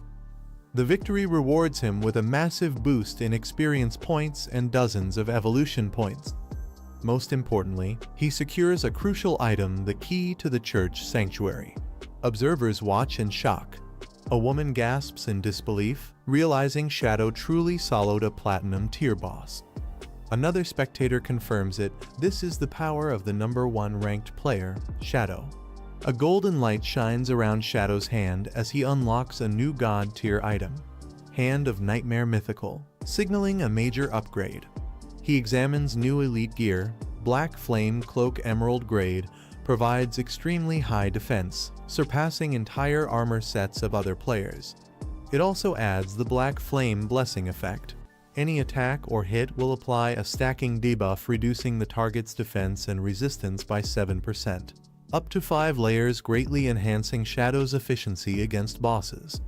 The victory rewards him with a massive boost in experience points and dozens of evolution points. Most importantly, he secures a crucial item, the key to the church sanctuary. Observers watch in shock. A woman gasps in disbelief, realizing Shadow truly soloed a platinum tier boss. Another spectator confirms it. This is the power of the #1 ranked player, Shadow. A golden light shines around Shadow's hand as he unlocks a new god tier item, Hand of Nightmare Mythical, signaling a major upgrade. He examines new elite gear. Black Flame Cloak Emerald Grade provides extremely high defense, surpassing entire armor sets of other players. It also adds the Black Flame Blessing effect. Any attack or hit will apply a stacking debuff, reducing the target's defense and resistance by 7%. Up to 5 layers, greatly enhancing Shadow's efficiency against bosses.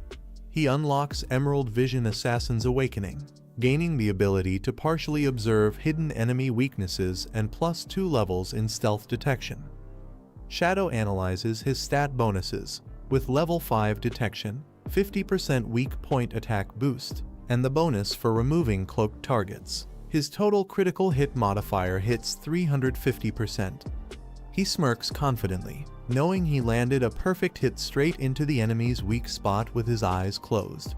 He unlocks Emerald Vision Assassin's Awakening, gaining the ability to partially observe hidden enemy weaknesses and +2 levels in stealth detection. Shadow analyzes his stat bonuses, with level 5 detection, 50% weak point attack boost, and the bonus for removing cloaked targets. His total critical hit modifier hits 350%. He smirks confidently, knowing he landed a perfect hit straight into the enemy's weak spot with his eyes closed.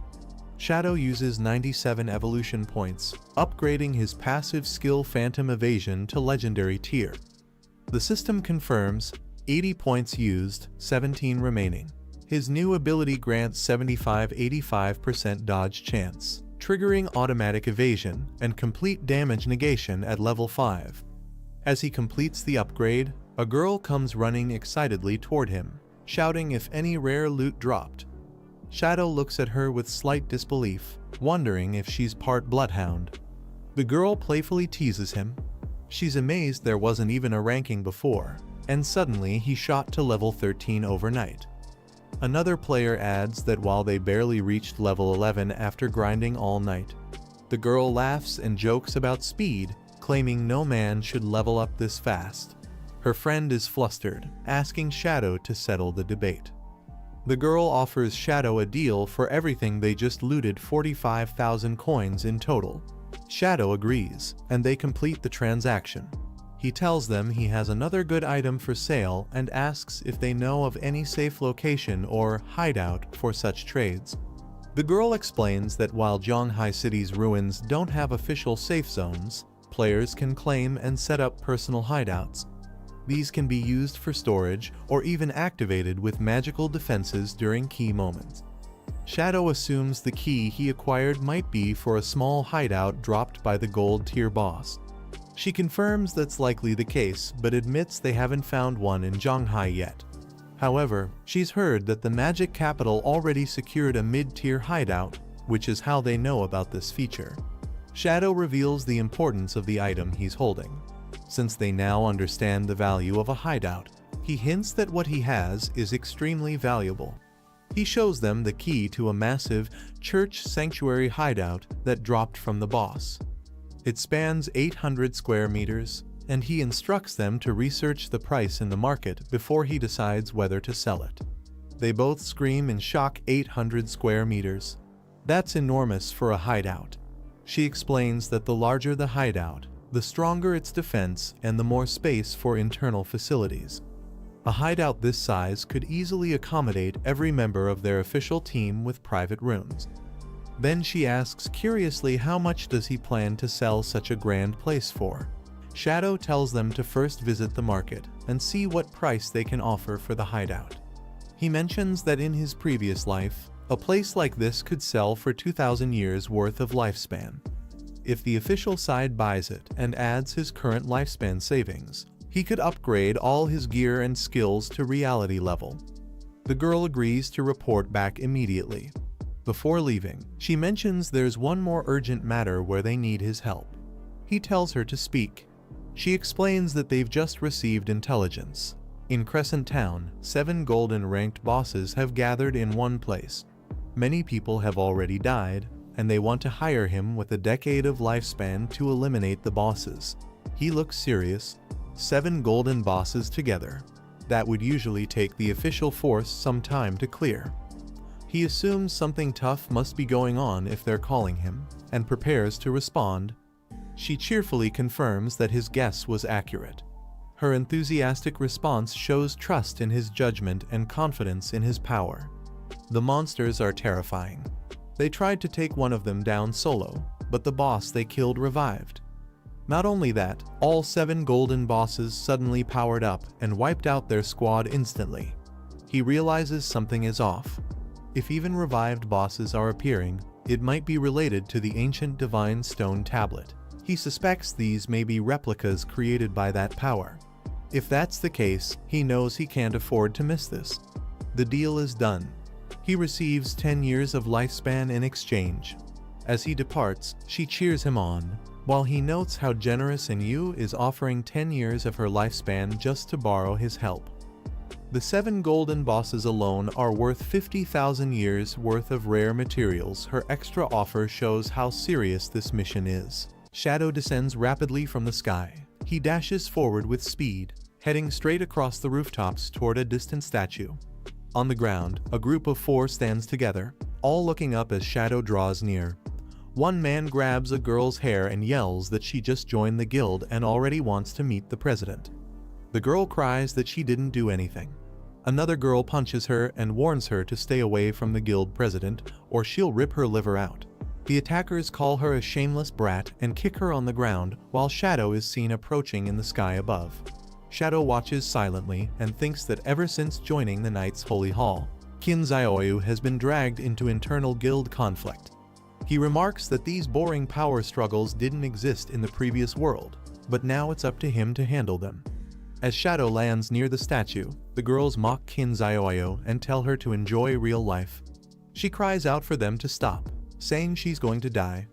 Shadow uses 97 evolution points, upgrading his passive skill Phantom Evasion to legendary tier. The system confirms 80 points used, 17 remaining. His new ability grants 75-85% dodge chance, triggering automatic evasion and complete damage negation at level 5. As he completes the upgrade, a girl comes running excitedly toward him, shouting if any rare loot dropped. Shadow looks at her with slight disbelief, wondering if she's part bloodhound. The girl playfully teases him. She's amazed there wasn't even a ranking before, and suddenly he shot to level 13 overnight. Another player adds that while they barely reached level 11 after grinding all night. The girl laughs and jokes about speed, claiming no man should level up this fast. Her friend is flustered, asking Shadow to settle the debate. The girl offers Shadow a deal for everything they just looted, 45,000 coins in total. Shadow agrees, and they complete the transaction. He tells them he has another good item for sale and asks if they know of any safe location or hideout for such trades. The girl explains that while Zhonghai City's ruins don't have official safe zones, Players can claim and set up personal hideouts. These can be used for storage or even activated with magical defenses during key moments. Shadow assumes the key he acquired might be for a small hideout dropped by the gold tier boss. She confirms that's likely the case, but admits they haven't found one in Zhanghai yet. However, she's heard that the magic capital already secured a mid-tier hideout, which is how they know about this feature. Shadow reveals the importance of the item he's holding. Since they now understand the value of a hideout, he hints that what he has is extremely valuable. He shows them the key to a massive church sanctuary hideout that dropped from the boss. It spans 800 square meters, and he instructs them to research the price in the market before he decides whether to sell it. They both scream in shock. 800 square meters. That's enormous for a hideout. She explains that the larger the hideout, the stronger its defense and the more space for internal facilities. A hideout this size could easily accommodate every member of their official team with private rooms. Then she asks curiously how much does he plan to sell such a grand place for. Shadow tells them to first visit the market and see what price they can offer for the hideout. He mentions that in his previous life, a place like this could sell for 2,000 years worth of lifespan. If the official side buys it and adds his current lifespan savings, he could upgrade all his gear and skills to reality level. The girl agrees to report back immediately. Before leaving, she mentions there's one more urgent matter where they need his help. He tells her to speak. She explains that they've just received intelligence. In Crescent Town, 7 golden ranked bosses have gathered in one place. Many people have already died, and they want to hire him with a decade of lifespan to eliminate the bosses. He looks serious. 7 golden bosses together. That would usually take the official force some time to clear. He assumes something tough must be going on if they're calling him, and prepares to respond. She cheerfully confirms that his guess was accurate. Her enthusiastic response shows trust in his judgment and confidence in his power. The monsters are terrifying. They tried to take one of them down solo, but the boss they killed revived. Not only that, all 7 golden bosses suddenly powered up and wiped out their squad instantly. He realizes something is off. If even revived bosses are appearing, it might be related to the ancient divine stone tablet. He suspects these may be replicas created by that power. If that's the case, he knows he can't afford to miss this. The deal is done. He receives 10 years of lifespan in exchange. As he departs, she cheers him on, while he notes how generous Yu is offering 10 years of her lifespan just to borrow his help. The 7 golden bosses alone are worth 50,000 years worth of rare materials. Her extra offer shows how serious this mission is. Shadow descends rapidly from the sky. He dashes forward with speed, heading straight across the rooftops toward a distant statue. On the ground, a group of 4 stands together, all looking up as Shadow draws near. One man grabs a girl's hair and yells that she just joined the guild and already wants to meet the president. The girl cries that she didn't do anything. Another girl punches her and warns her to stay away from the guild president or she'll rip her liver out. The attackers call her a shameless brat and kick her on the ground while Shadow is seen approaching in the sky above. Shadow watches silently and thinks that ever since joining the Knights' Holy Hall, Qin Zhaoyu has been dragged into internal guild conflict. He remarks that these boring power struggles didn't exist in the previous world, but now it's up to him to handle them. As Shadow lands near the statue, the girls mock Qin Zhaoyu and tell her to enjoy real life. She cries out for them to stop, saying she's going to die.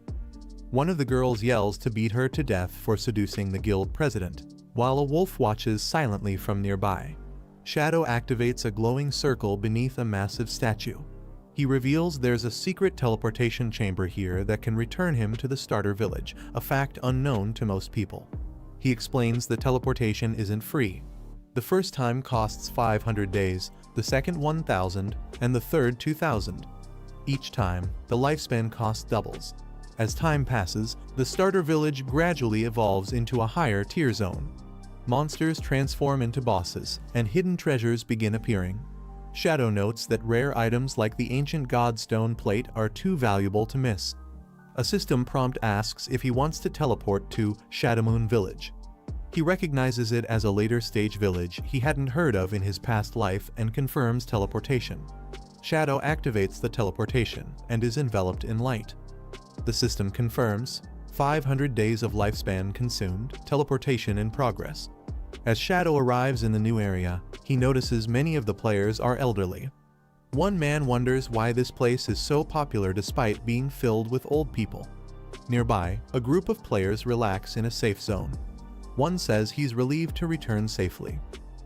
One of the girls yells to beat her to death for seducing the guild president, while a wolf watches silently from nearby. Shadow activates a glowing circle beneath a massive statue. He reveals there's a secret teleportation chamber here that can return him to the starter village, a fact unknown to most people. He explains the teleportation isn't free. The first time costs 500 days, the second 1,000, and the third 2,000. Each time, the lifespan cost doubles. As time passes, the starter village gradually evolves into a higher tier zone. Monsters transform into bosses, and hidden treasures begin appearing. Shadow notes that rare items like the ancient god stone plate are too valuable to miss. A system prompt asks if he wants to teleport to Shadowmoon Village. He recognizes it as a later stage village he hadn't heard of in his past life and confirms teleportation. Shadow activates the teleportation and is enveloped in light. The system confirms 500 days of lifespan consumed, teleportation in progress. As Shadow arrives in the new area, he notices many of the players are elderly. One man wonders why this place is so popular despite being filled with old people. Nearby, a group of players relax in a safe zone. One says he's relieved to return safely.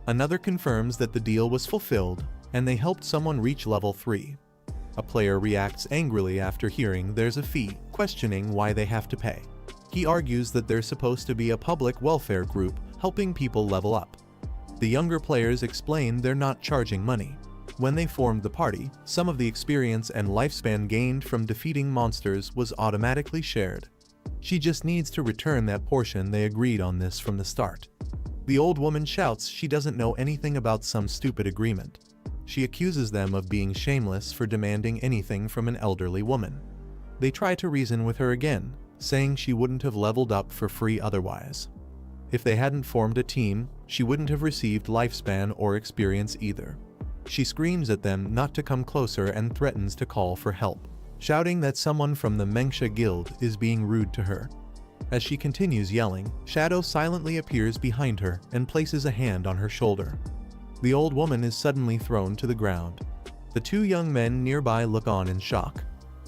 Another confirms that the deal was fulfilled and they helped someone reach level 3. A player reacts angrily after hearing there's a fee, questioning why they have to pay. He argues that they're supposed to be a public welfare group helping people level up. The younger players explain they're not charging money. When they formed the party, some of the experience and lifespan gained from defeating monsters was automatically shared. She just needs to return that portion. They agreed on this from the start. The old woman shouts she doesn't know anything about some stupid agreement. She accuses them of being shameless for demanding anything from an elderly woman. They try to reason with her again, saying she wouldn't have leveled up for free otherwise. If they hadn't formed a team, she wouldn't have received lifespan or experience either. She screams at them not to come closer and threatens to call for help, shouting that someone from the Manhwa guild is being rude to her. As she continues yelling, Shadow silently appears behind her and places a hand on her shoulder. The old woman is suddenly thrown to the ground. The two young men nearby look on in shock.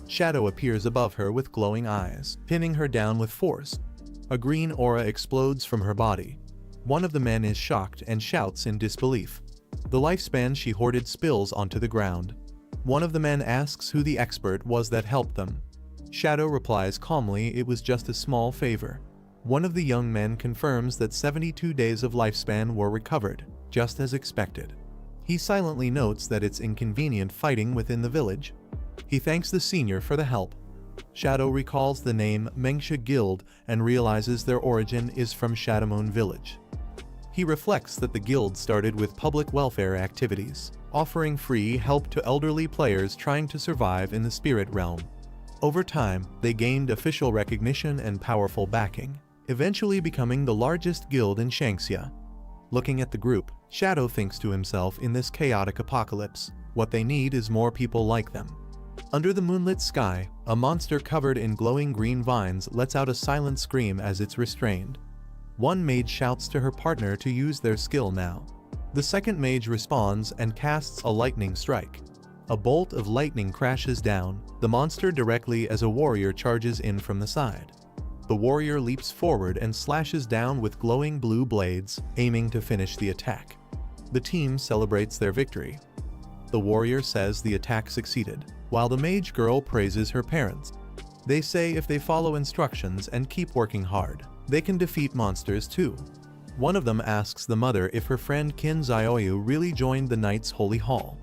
Shadow appears above her with glowing eyes, pinning her down with force. A green aura explodes from her body. One of the men is shocked and shouts in disbelief. The lifespan she hoarded spills onto the ground. One of the men asks who the expert was that helped them. Shadow replies calmly it was just a small favor. One of the young men confirms that 72 days of lifespan were recovered, just as expected. He silently notes that it's inconvenient fighting within the village. He thanks the senior for the help. Shadow recalls the name Manhwa Guild and realizes their origin is from Shadowmoon Village. He reflects that the guild started with public welfare activities, offering free help to elderly players trying to survive in the spirit realm. Over time, they gained official recognition and powerful backing, eventually becoming the largest guild in Shangxia. Looking at the group, Shadow thinks to himself in this chaotic apocalypse, what they need is more people like them. Under the moonlit sky, a monster covered in glowing green vines lets out a silent scream as it's restrained. One mage shouts to her partner to use their skill now. The second mage responds and casts a lightning strike. A bolt of lightning crashes down the monster directly as a warrior charges in from the side. The warrior leaps forward and slashes down with glowing blue blades, aiming to finish the attack. The team celebrates their victory. The warrior says the attack succeeded, while the mage girl praises her parents. They say if they follow instructions and keep working hard, they can defeat monsters too. One of them asks the mother if her friend Qin Xiaoyu really joined the Knights Holy Hall.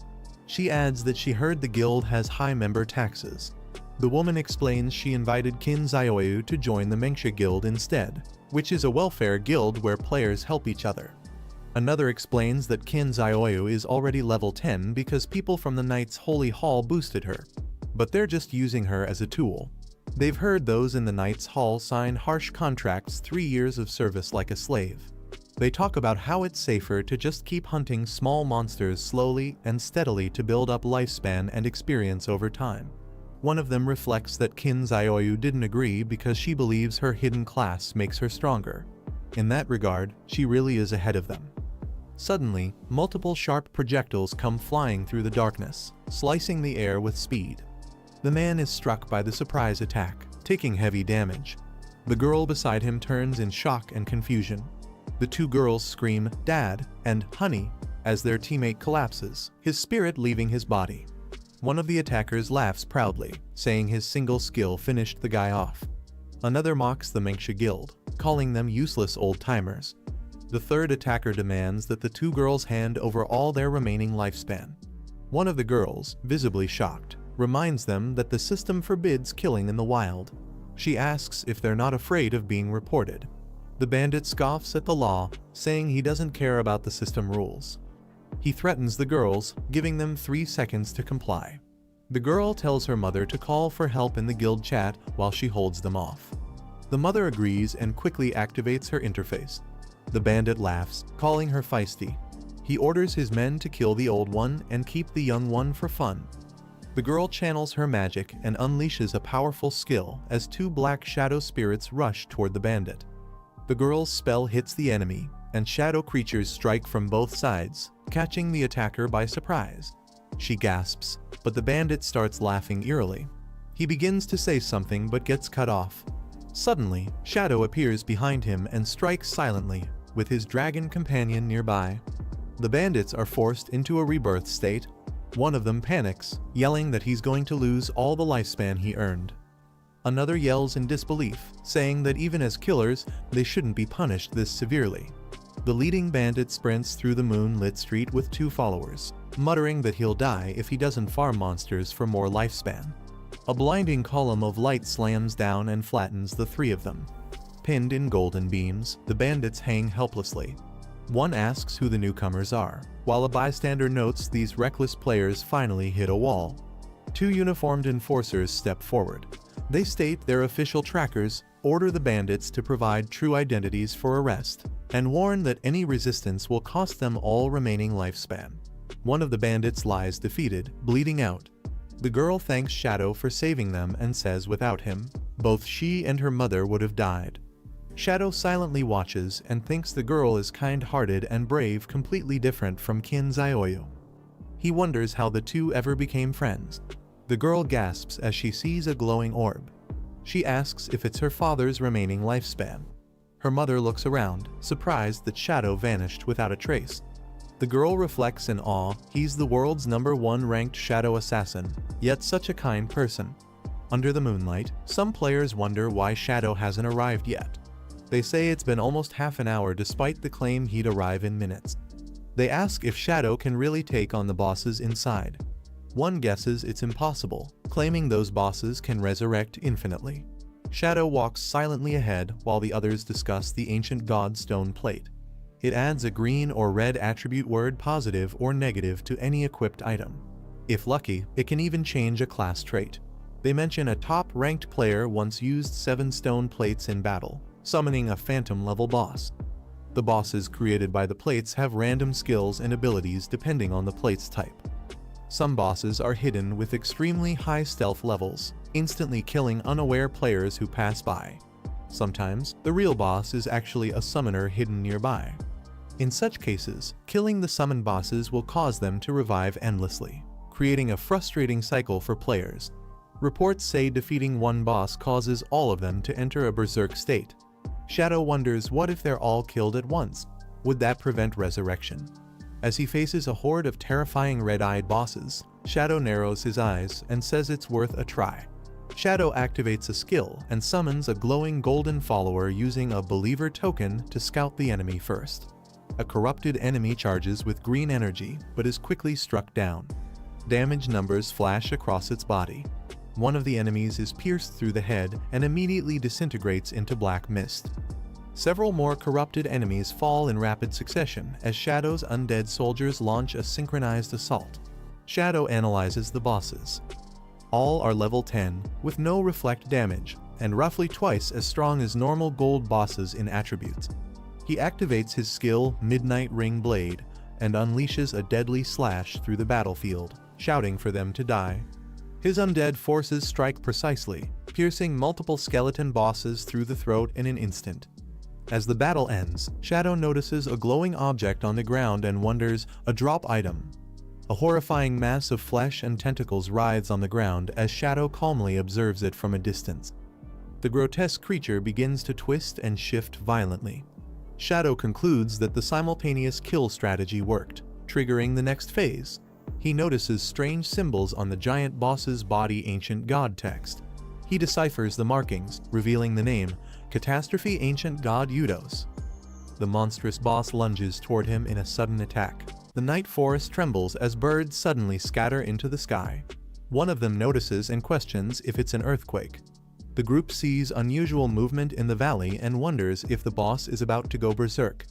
She adds that she heard the guild has high member taxes. The woman explains she invited Qin Xiaoyu to join the Manhwa Guild instead, which is a welfare guild where players help each other. Another explains that Qin Xiaoyu is already level 10 because people from the Knights Holy Hall boosted her, but they're just using her as a tool. They've heard those in the Knights Hall sign harsh contracts, 3 years of service like a slave. They talk about how it's safer to just keep hunting small monsters slowly and steadily to build up lifespan and experience over time. One of them reflects that Qin Xiaoyu didn't agree because she believes her hidden class makes her stronger. In that regard, she really is ahead of them. Suddenly, multiple sharp projectiles come flying through the darkness, slicing the air with speed. The man is struck by the surprise attack, taking heavy damage. The girl beside him turns in shock and confusion. The two girls scream, "Dad," and "Honey," as their teammate collapses, his spirit leaving his body. One of the attackers laughs proudly, saying his single skill finished the guy off. Another mocks the Manhwa Guild, calling them useless old-timers. The third attacker demands that the two girls hand over all their remaining lifespan. One of the girls, visibly shocked, reminds them that the system forbids killing in the wild. She asks if they're not afraid of being reported. The bandit scoffs at the law, saying he doesn't care about the system rules. He threatens the girls, giving them 3 seconds to comply. The girl tells her mother to call for help in the guild chat while she holds them off. The mother agrees and quickly activates her interface. The bandit laughs, calling her feisty. He orders his men to kill the old one and keep the young one for fun. The girl channels her magic and unleashes a powerful skill as two black shadow spirits rush toward the bandit. The girl's spell hits the enemy, and shadow creatures strike from both sides, catching the attacker by surprise. She gasps, but the bandit starts laughing eerily. He begins to say something but gets cut off. Suddenly, Shadow appears behind him and strikes silently, with his dragon companion nearby. The bandits are forced into a rebirth state. One of them panics, yelling that he's going to lose all the lifespan he earned. Another yells in disbelief, saying that even as killers, they shouldn't be punished this severely. The leading bandit sprints through the moonlit street with two followers, muttering that he'll die if he doesn't farm monsters for more lifespan. A blinding column of light slams down and flattens the three of them. Pinned in golden beams, the bandits hang helplessly. One asks who the newcomers are, while a bystander notes these reckless players finally hit a wall. Two uniformed enforcers step forward. They state their official trackers, order the bandits to provide true identities for arrest, and warn that any resistance will cost them all remaining lifespan. One of the bandits lies defeated, bleeding out. The girl thanks Shadow for saving them and says without him, both she and her mother would have died. Shadow silently watches and thinks the girl is kind-hearted and brave, completely different from Kin Zioyu. He wonders how the two ever became friends. The girl gasps as she sees a glowing orb. She asks if it's her father's remaining lifespan. Her mother looks around, surprised that Shadow vanished without a trace. The girl reflects in awe. He's the world's #1 ranked shadow assassin, yet such a kind person. Under the moonlight, some players wonder why Shadow hasn't arrived yet. They say it's been almost half an hour despite the claim he'd arrive in minutes. They ask if Shadow can really take on the bosses inside. One guesses it's impossible, claiming those bosses can resurrect infinitely. Shadow walks silently ahead while the others discuss the ancient god stone plate. It adds a green or red attribute word, positive or negative, to any equipped item. If lucky, it can even change a class trait. They mention a top-ranked player once used 7 stone plates in battle, summoning a phantom-level boss. The bosses created by the plates have random skills and abilities depending on the plate's type. Some bosses are hidden with extremely high stealth levels, instantly killing unaware players who pass by. Sometimes, the real boss is actually a summoner hidden nearby. In such cases, killing the summoned bosses will cause them to revive endlessly, creating a frustrating cycle for players. Reports say defeating one boss causes all of them to enter a berserk state. Shadow wonders, what if they're all killed at once? Would that prevent resurrection? As he faces a horde of terrifying red-eyed bosses, Shadow narrows his eyes and says it's worth a try. Shadow activates a skill and summons a glowing golden follower using a believer token to scout the enemy first. A corrupted enemy charges with green energy but is quickly struck down. Damage numbers flash across its body. One of the enemies is pierced through the head and immediately disintegrates into black mist. Several more corrupted enemies fall in rapid succession as Shadow's undead soldiers launch a synchronized assault. Shadow analyzes the bosses. All are level 10, with no reflect damage, and roughly twice as strong as normal gold bosses in attributes. He activates his skill, Midnight Ring Blade, and unleashes a deadly slash through the battlefield, shouting for them to die. His undead forces strike precisely, piercing multiple skeleton bosses through the throat in an instant. As the battle ends, Shadow notices a glowing object on the ground and wonders, a drop item. A horrifying mass of flesh and tentacles writhes on the ground as Shadow calmly observes it from a distance. The grotesque creature begins to twist and shift violently. Shadow concludes that the simultaneous kill strategy worked, triggering the next phase. He notices strange symbols on the giant boss's body, ancient god text. He deciphers the markings, revealing the name, Catastrophe Ancient God Eudos. The monstrous boss lunges toward him in a sudden attack. The night forest trembles as birds suddenly scatter into the sky. One of them notices and questions if it's an earthquake. The group sees unusual movement in the valley and wonders if the boss is about to go berserk.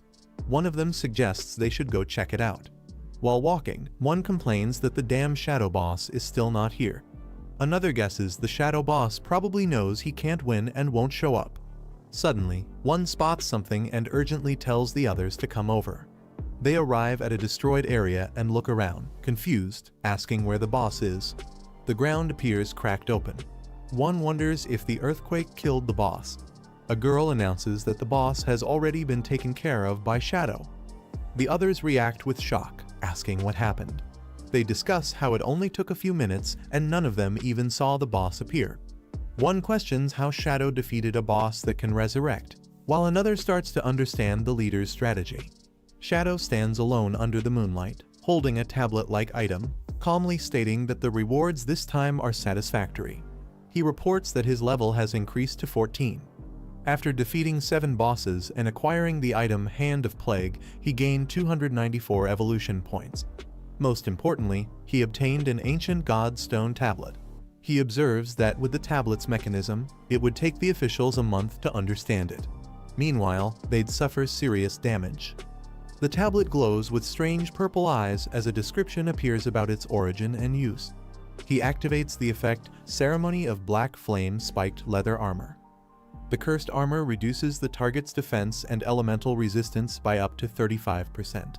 One of them suggests they should go check it out. While walking, one complains that the damn shadow boss is still not here. Another guesses the shadow boss probably knows he can't win and won't show up. Suddenly, one spots something and urgently tells the others to come over. They arrive at a destroyed area and look around, confused, asking where the boss is. The ground appears cracked open. One wonders if the earthquake killed the boss. A girl announces that the boss has already been taken care of by Shadow. The others react with shock, asking what happened. They discuss how it only took a few minutes and none of them even saw the boss appear. One questions how Shadow defeated a boss that can resurrect, while another starts to understand the leader's strategy. Shadow stands alone under the moonlight, holding a tablet-like item, calmly stating that the rewards this time are satisfactory. He reports that his level has increased to 14. After defeating 7 bosses and acquiring the item Hand of Plague, he gained 294 evolution points. Most importantly, he obtained an ancient god stone tablet. He observes that with the tablet's mechanism, it would take the officials a month to understand it. Meanwhile, they'd suffer serious damage. The tablet glows with strange purple eyes as a description appears about its origin and use. He activates the effect Ceremony of Black Flame Spiked Leather Armor. The cursed armor reduces the target's defense and elemental resistance by up to 35%.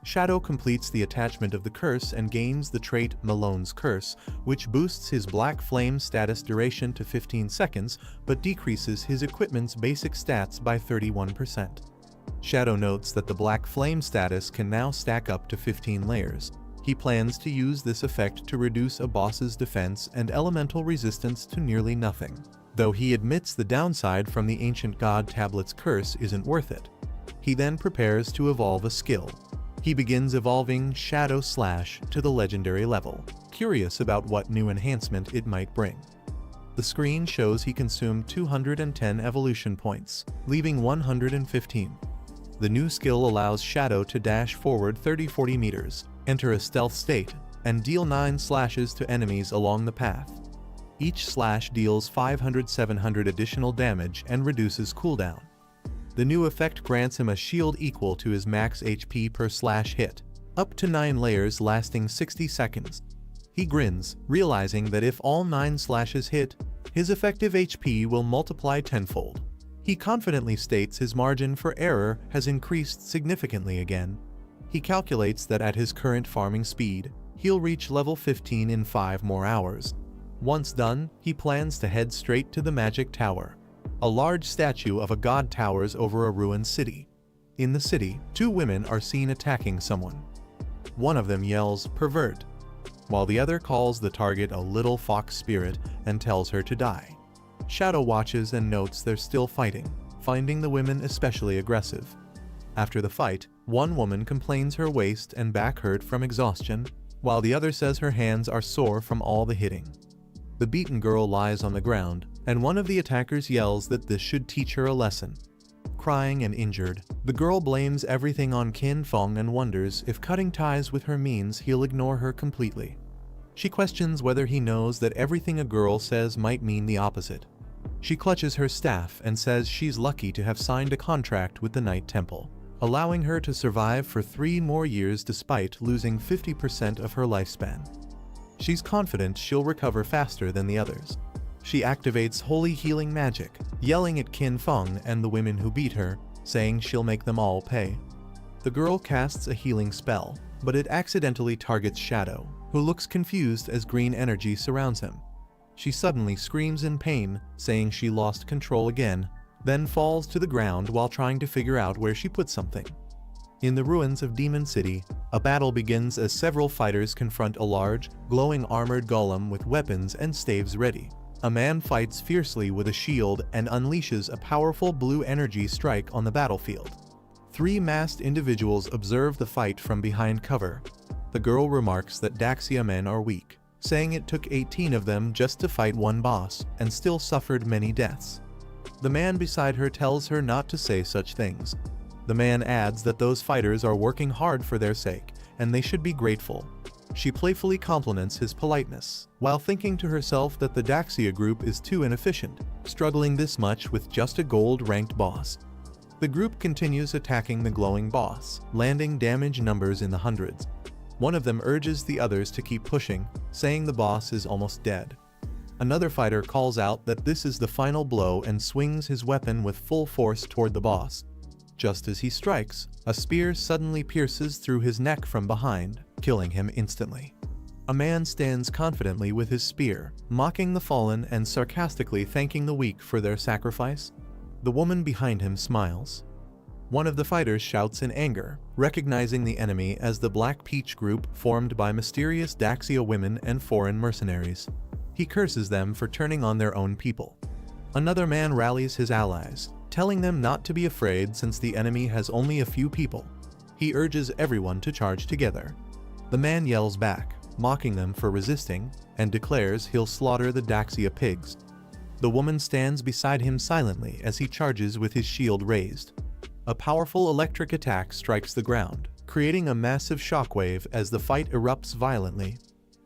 Shadow completes the attachment of the curse and gains the trait Malone's Curse, which boosts his Black Flame status duration to 15 seconds, but decreases his equipment's basic stats by 31%. Shadow notes that the Black Flame status can now stack up to 15 layers. He plans to use this effect to reduce a boss's defense and elemental resistance to nearly nothing, though he admits the downside from the Ancient God Tablet's curse isn't worth it. He then prepares to evolve a skill. He begins evolving Shadow Slash to the legendary level, curious about what new enhancement it might bring. The screen shows he consumed 210 evolution points, leaving 115. The new skill allows Shadow to dash forward 30-40 meters, enter a stealth state, and deal 9 slashes to enemies along the path. Each slash deals 500-700 additional damage and reduces cooldown. The new effect grants him a shield equal to his max HP per slash hit, up to 9 layers lasting 60 seconds. He grins, realizing that if all 9 slashes hit, his effective HP will multiply tenfold. He confidently states his margin for error has increased significantly again. He calculates that at his current farming speed, he'll reach level 15 in 5 more hours. Once done, he plans to head straight to the Magic Tower. A large statue of a god towers over a ruined city. In the city, 2 women are seen attacking someone. One of them yells, "Pervert," while the other calls the target a little fox spirit and tells her to die. Shadow watches and notes they're still fighting, finding the women especially aggressive. After the fight, one woman complains her waist and back hurt from exhaustion, while the other says her hands are sore from all the hitting. The beaten girl lies on the ground, and one of the attackers yells that this should teach her a lesson. Crying and injured, the girl blames everything on Qin Feng and wonders if cutting ties with her means he'll ignore her completely. She questions whether he knows that everything a girl says might mean the opposite. She clutches her staff and says she's lucky to have signed a contract with the Night Temple, allowing her to survive for 3 more years despite losing 50% of her lifespan. She's confident she'll recover faster than the others. She activates holy healing magic, yelling at Qin Feng and the women who beat her, saying she'll make them all pay. The girl casts a healing spell, but it accidentally targets Shadow, who looks confused as green energy surrounds him. She suddenly screams in pain, saying she lost control again, then falls to the ground while trying to figure out where she put something. In the ruins of Demon City, a battle begins as several fighters confront a large, glowing armored golem with weapons and staves ready. A man fights fiercely with a shield and unleashes a powerful blue energy strike on the battlefield. 3 masked individuals observe the fight from behind cover. The girl remarks that Daxia men are weak, saying it took 18 of them just to fight one boss, and still suffered many deaths. The man beside her tells her not to say such things. The man adds that those fighters are working hard for their sake, and they should be grateful. She playfully compliments his politeness, while thinking to herself that the Daxia group is too inefficient, struggling this much with just a gold-ranked boss. The group continues attacking the glowing boss, landing damage numbers in the hundreds. One of them urges the others to keep pushing, saying the boss is almost dead. Another fighter calls out that this is the final blow and swings his weapon with full force toward the boss. Just as he strikes, a spear suddenly pierces through his neck from behind, killing him instantly. A man stands confidently with his spear, mocking the fallen and sarcastically thanking the weak for their sacrifice. The woman behind him smiles. One of the fighters shouts in anger, recognizing the enemy as the Black Peach group formed by mysterious Daxia women and foreign mercenaries. He curses them for turning on their own people. Another man rallies his allies, telling them not to be afraid since the enemy has only a few people. He urges everyone to charge together. The man yells back, mocking them for resisting, and declares he'll slaughter the Daxia pigs. The woman stands beside him silently as he charges with his shield raised. A powerful electric attack strikes the ground, creating a massive shockwave as the fight erupts violently.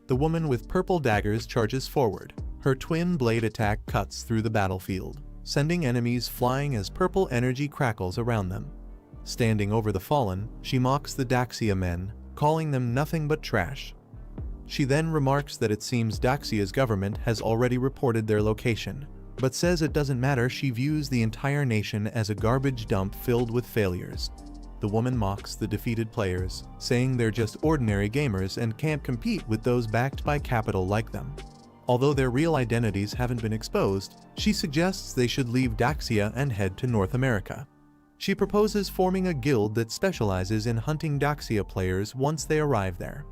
The woman with purple daggers charges forward. Her twin blade attack cuts through the battlefield, sending enemies flying as purple energy crackles around them. Standing over the fallen, she mocks the Daxia men, calling them nothing but trash. She then remarks that it seems Daxia's government has already reported their location, but says it doesn't matter. She views the entire nation as a garbage dump filled with failures. The woman mocks the defeated players, saying they're just ordinary gamers and can't compete with those backed by capital like them. Although their real identities haven't been exposed, she suggests they should leave Daxia and head to North America. She proposes forming a guild that specializes in hunting Daxia players once they arrive there.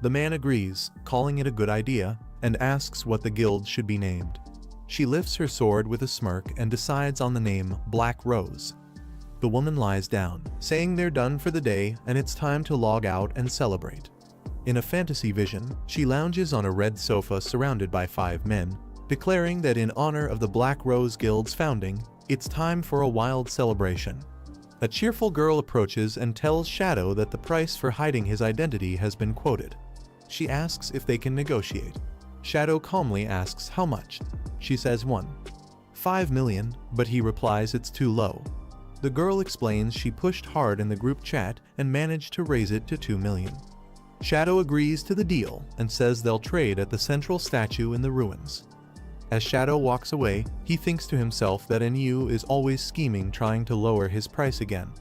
The man agrees, calling it a good idea, and asks what the guild should be named. She lifts her sword with a smirk and decides on the name Black Rose. The woman lies down, saying they're done for the day and it's time to log out and celebrate. In a fantasy vision, she lounges on a red sofa surrounded by 5 men, declaring that in honor of the Black Rose Guild's founding, it's time for a wild celebration. A cheerful girl approaches and tells Shadow that the price for hiding his identity has been quoted. She asks if they can negotiate. Shadow calmly asks how much. She says 1.5 million, but he replies it's too low. The girl explains she pushed hard in the group chat and managed to raise it to 2 million. Shadow agrees to the deal and says they'll trade at the central statue in the ruins. As Shadow walks away, he thinks to himself that NU is always scheming, trying to lower his price again.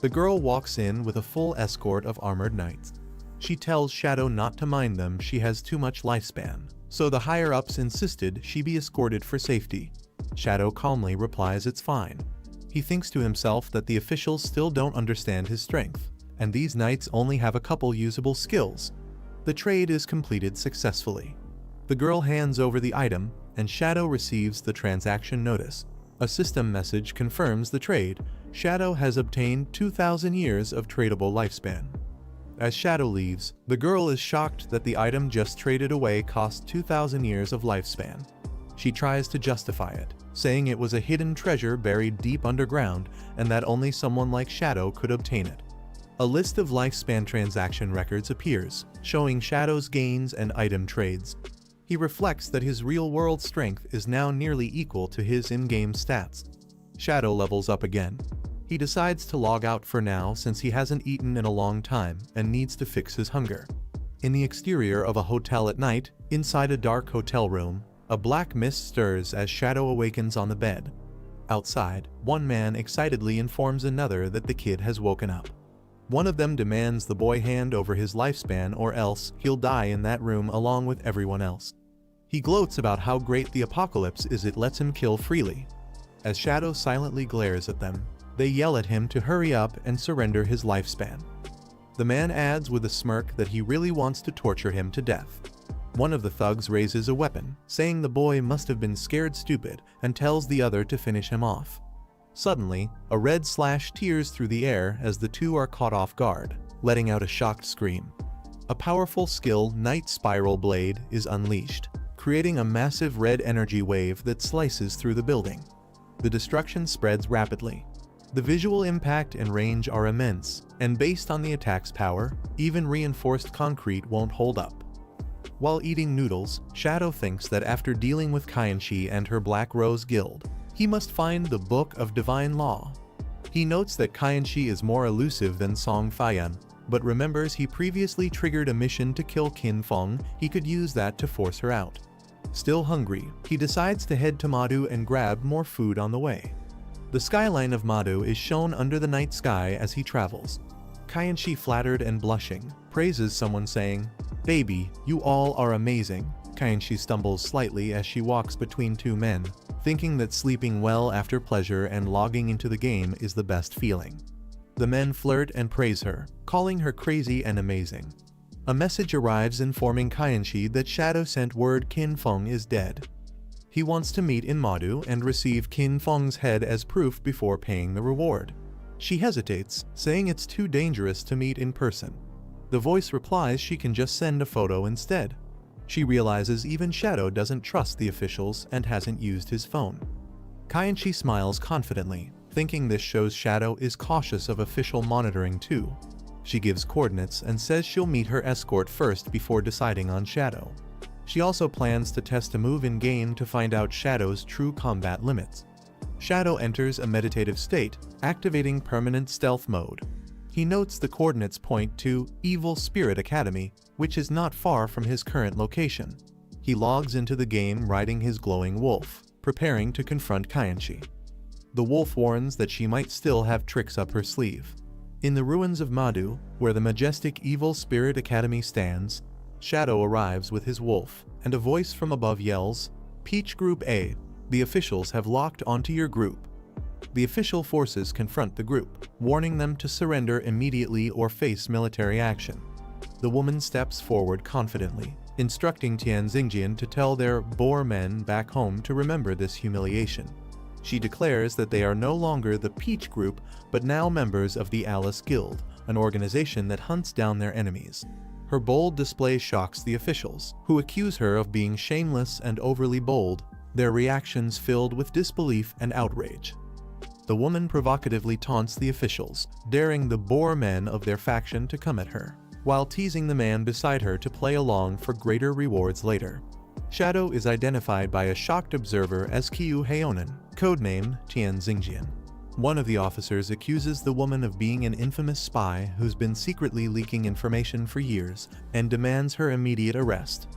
The girl walks in with a full escort of armored knights. She tells Shadow not to mind them, she has too much lifespan, so the higher-ups insisted she be escorted for safety. Shadow calmly replies it's fine. He thinks to himself that the officials still don't understand his strength, and these knights only have a couple usable skills. The trade is completed successfully. The girl hands over the item, and Shadow receives the transaction notice. A system message confirms the trade. Shadow has obtained 2,000 years of tradable lifespan. As Shadow leaves, the girl is shocked that the item just traded away cost 2,000 years of lifespan. She tries to justify it, saying it was a hidden treasure buried deep underground and that only someone like Shadow could obtain it. A list of lifespan transaction records appears, showing Shadow's gains and item trades. He reflects that his real-world strength is now nearly equal to his in-game stats. Shadow levels up again. He decides to log out for now since he hasn't eaten in a long time and needs to fix his hunger. In the exterior of a hotel at night, inside a dark hotel room, a black mist stirs as Shadow awakens on the bed. Outside, one man excitedly informs another that the kid has woken up. One of them demands the boy hand over his lifespan or else he'll die in that room along with everyone else. He gloats about how great the apocalypse is, it lets him kill freely. As Shadow silently glares at them, they yell at him to hurry up and surrender his lifespan. The man adds with a smirk that he really wants to torture him to death. One of the thugs raises a weapon, saying the boy must have been scared stupid, and tells the other to finish him off. Suddenly, a red slash tears through the air as the two are caught off guard, letting out a shocked scream. A powerful skill Night Spiral Blade is unleashed, creating a massive red energy wave that slices through the building. The destruction spreads rapidly. The visual impact and range are immense, and based on the attack's power, even reinforced concrete won't hold up. While eating noodles, Shadow thinks that after dealing with Kaienshi and her Black Rose Guild, he must find the Book of Divine Law. He notes that Kaienshi is more elusive than Song Fayan, but remembers he previously triggered a mission to kill Qin Feng. He could use that to force her out. Still hungry, he decides to head to Madu and grab more food on the way. The skyline of Madu is shown under the night sky as he travels. Kaienshi, flattered and blushing, praises someone saying, "Baby, you all are amazing." Kaienshi stumbles slightly as she walks between two men, thinking that sleeping well after pleasure and logging into the game is the best feeling. The men flirt and praise her, calling her crazy and amazing. A message arrives informing Kaienshi that Shadow sent word Qin Feng is dead. He wants to meet in Madu and receive Qin Feng's head as proof before paying the reward. She hesitates, saying it's too dangerous to meet in person. The voice replies she can just send a photo instead. She realizes even Shadow doesn't trust the officials and hasn't used his phone. Kaienshi smiles confidently, thinking this shows Shadow is cautious of official monitoring too. She gives coordinates and says she'll meet her escort first before deciding on Shadow. She also plans to test a move in-game to find out Shadow's true combat limits. Shadow enters a meditative state, activating permanent stealth mode. He notes the coordinates point to Evil Spirit Academy, which is not far from his current location. He logs into the game riding his glowing wolf, preparing to confront Kaienshi. The wolf warns that she might still have tricks up her sleeve. In the ruins of Madu, where the majestic Evil Spirit Academy stands, Shadow arrives with his wolf, and a voice from above yells, "Peach Group A, the officials have locked onto your group." The official forces confront the group, warning them to surrender immediately or face military action. The woman steps forward confidently, instructing Tian Xingjian to tell their boar men back home to remember this humiliation. She declares that they are no longer the Peach Group, but now members of the Alice Guild, an organization that hunts down their enemies. Her bold display shocks the officials, who accuse her of being shameless and overly bold, their reactions filled with disbelief and outrage. The woman provocatively taunts the officials, daring the boar men of their faction to come at her, while teasing the man beside her to play along for greater rewards later. Shadow is identified by a shocked observer as Kyu Heonan, codenamed Tian Xingjian. One of the officers accuses the woman of being an infamous spy who's been secretly leaking information for years and demands her immediate arrest.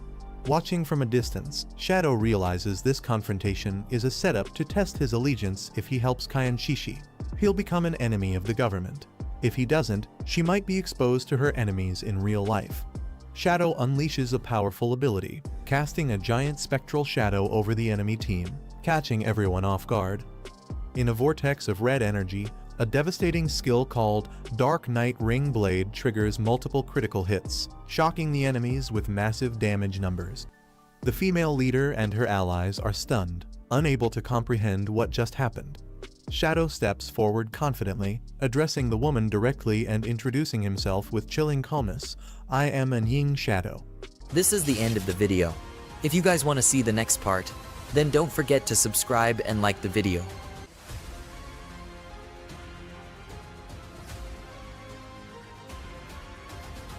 Watching from a distance, Shadow realizes this confrontation is a setup to test his allegiance. If he helps Kaienshi, he'll become an enemy of the government. If he doesn't, she might be exposed to her enemies in real life. Shadow unleashes a powerful ability, casting a giant spectral shadow over the enemy team, catching everyone off guard. In a vortex of red energy, a devastating skill called Dark Knight Ring Blade triggers multiple critical hits, shocking the enemies with massive damage numbers. The female leader and her allies are stunned, unable to comprehend what just happened. Shadow steps forward confidently, addressing the woman directly and introducing himself with chilling calmness. "I am an Ying Shadow." This is the end of the video. If you guys want to see the next part, then don't forget to subscribe and like the video.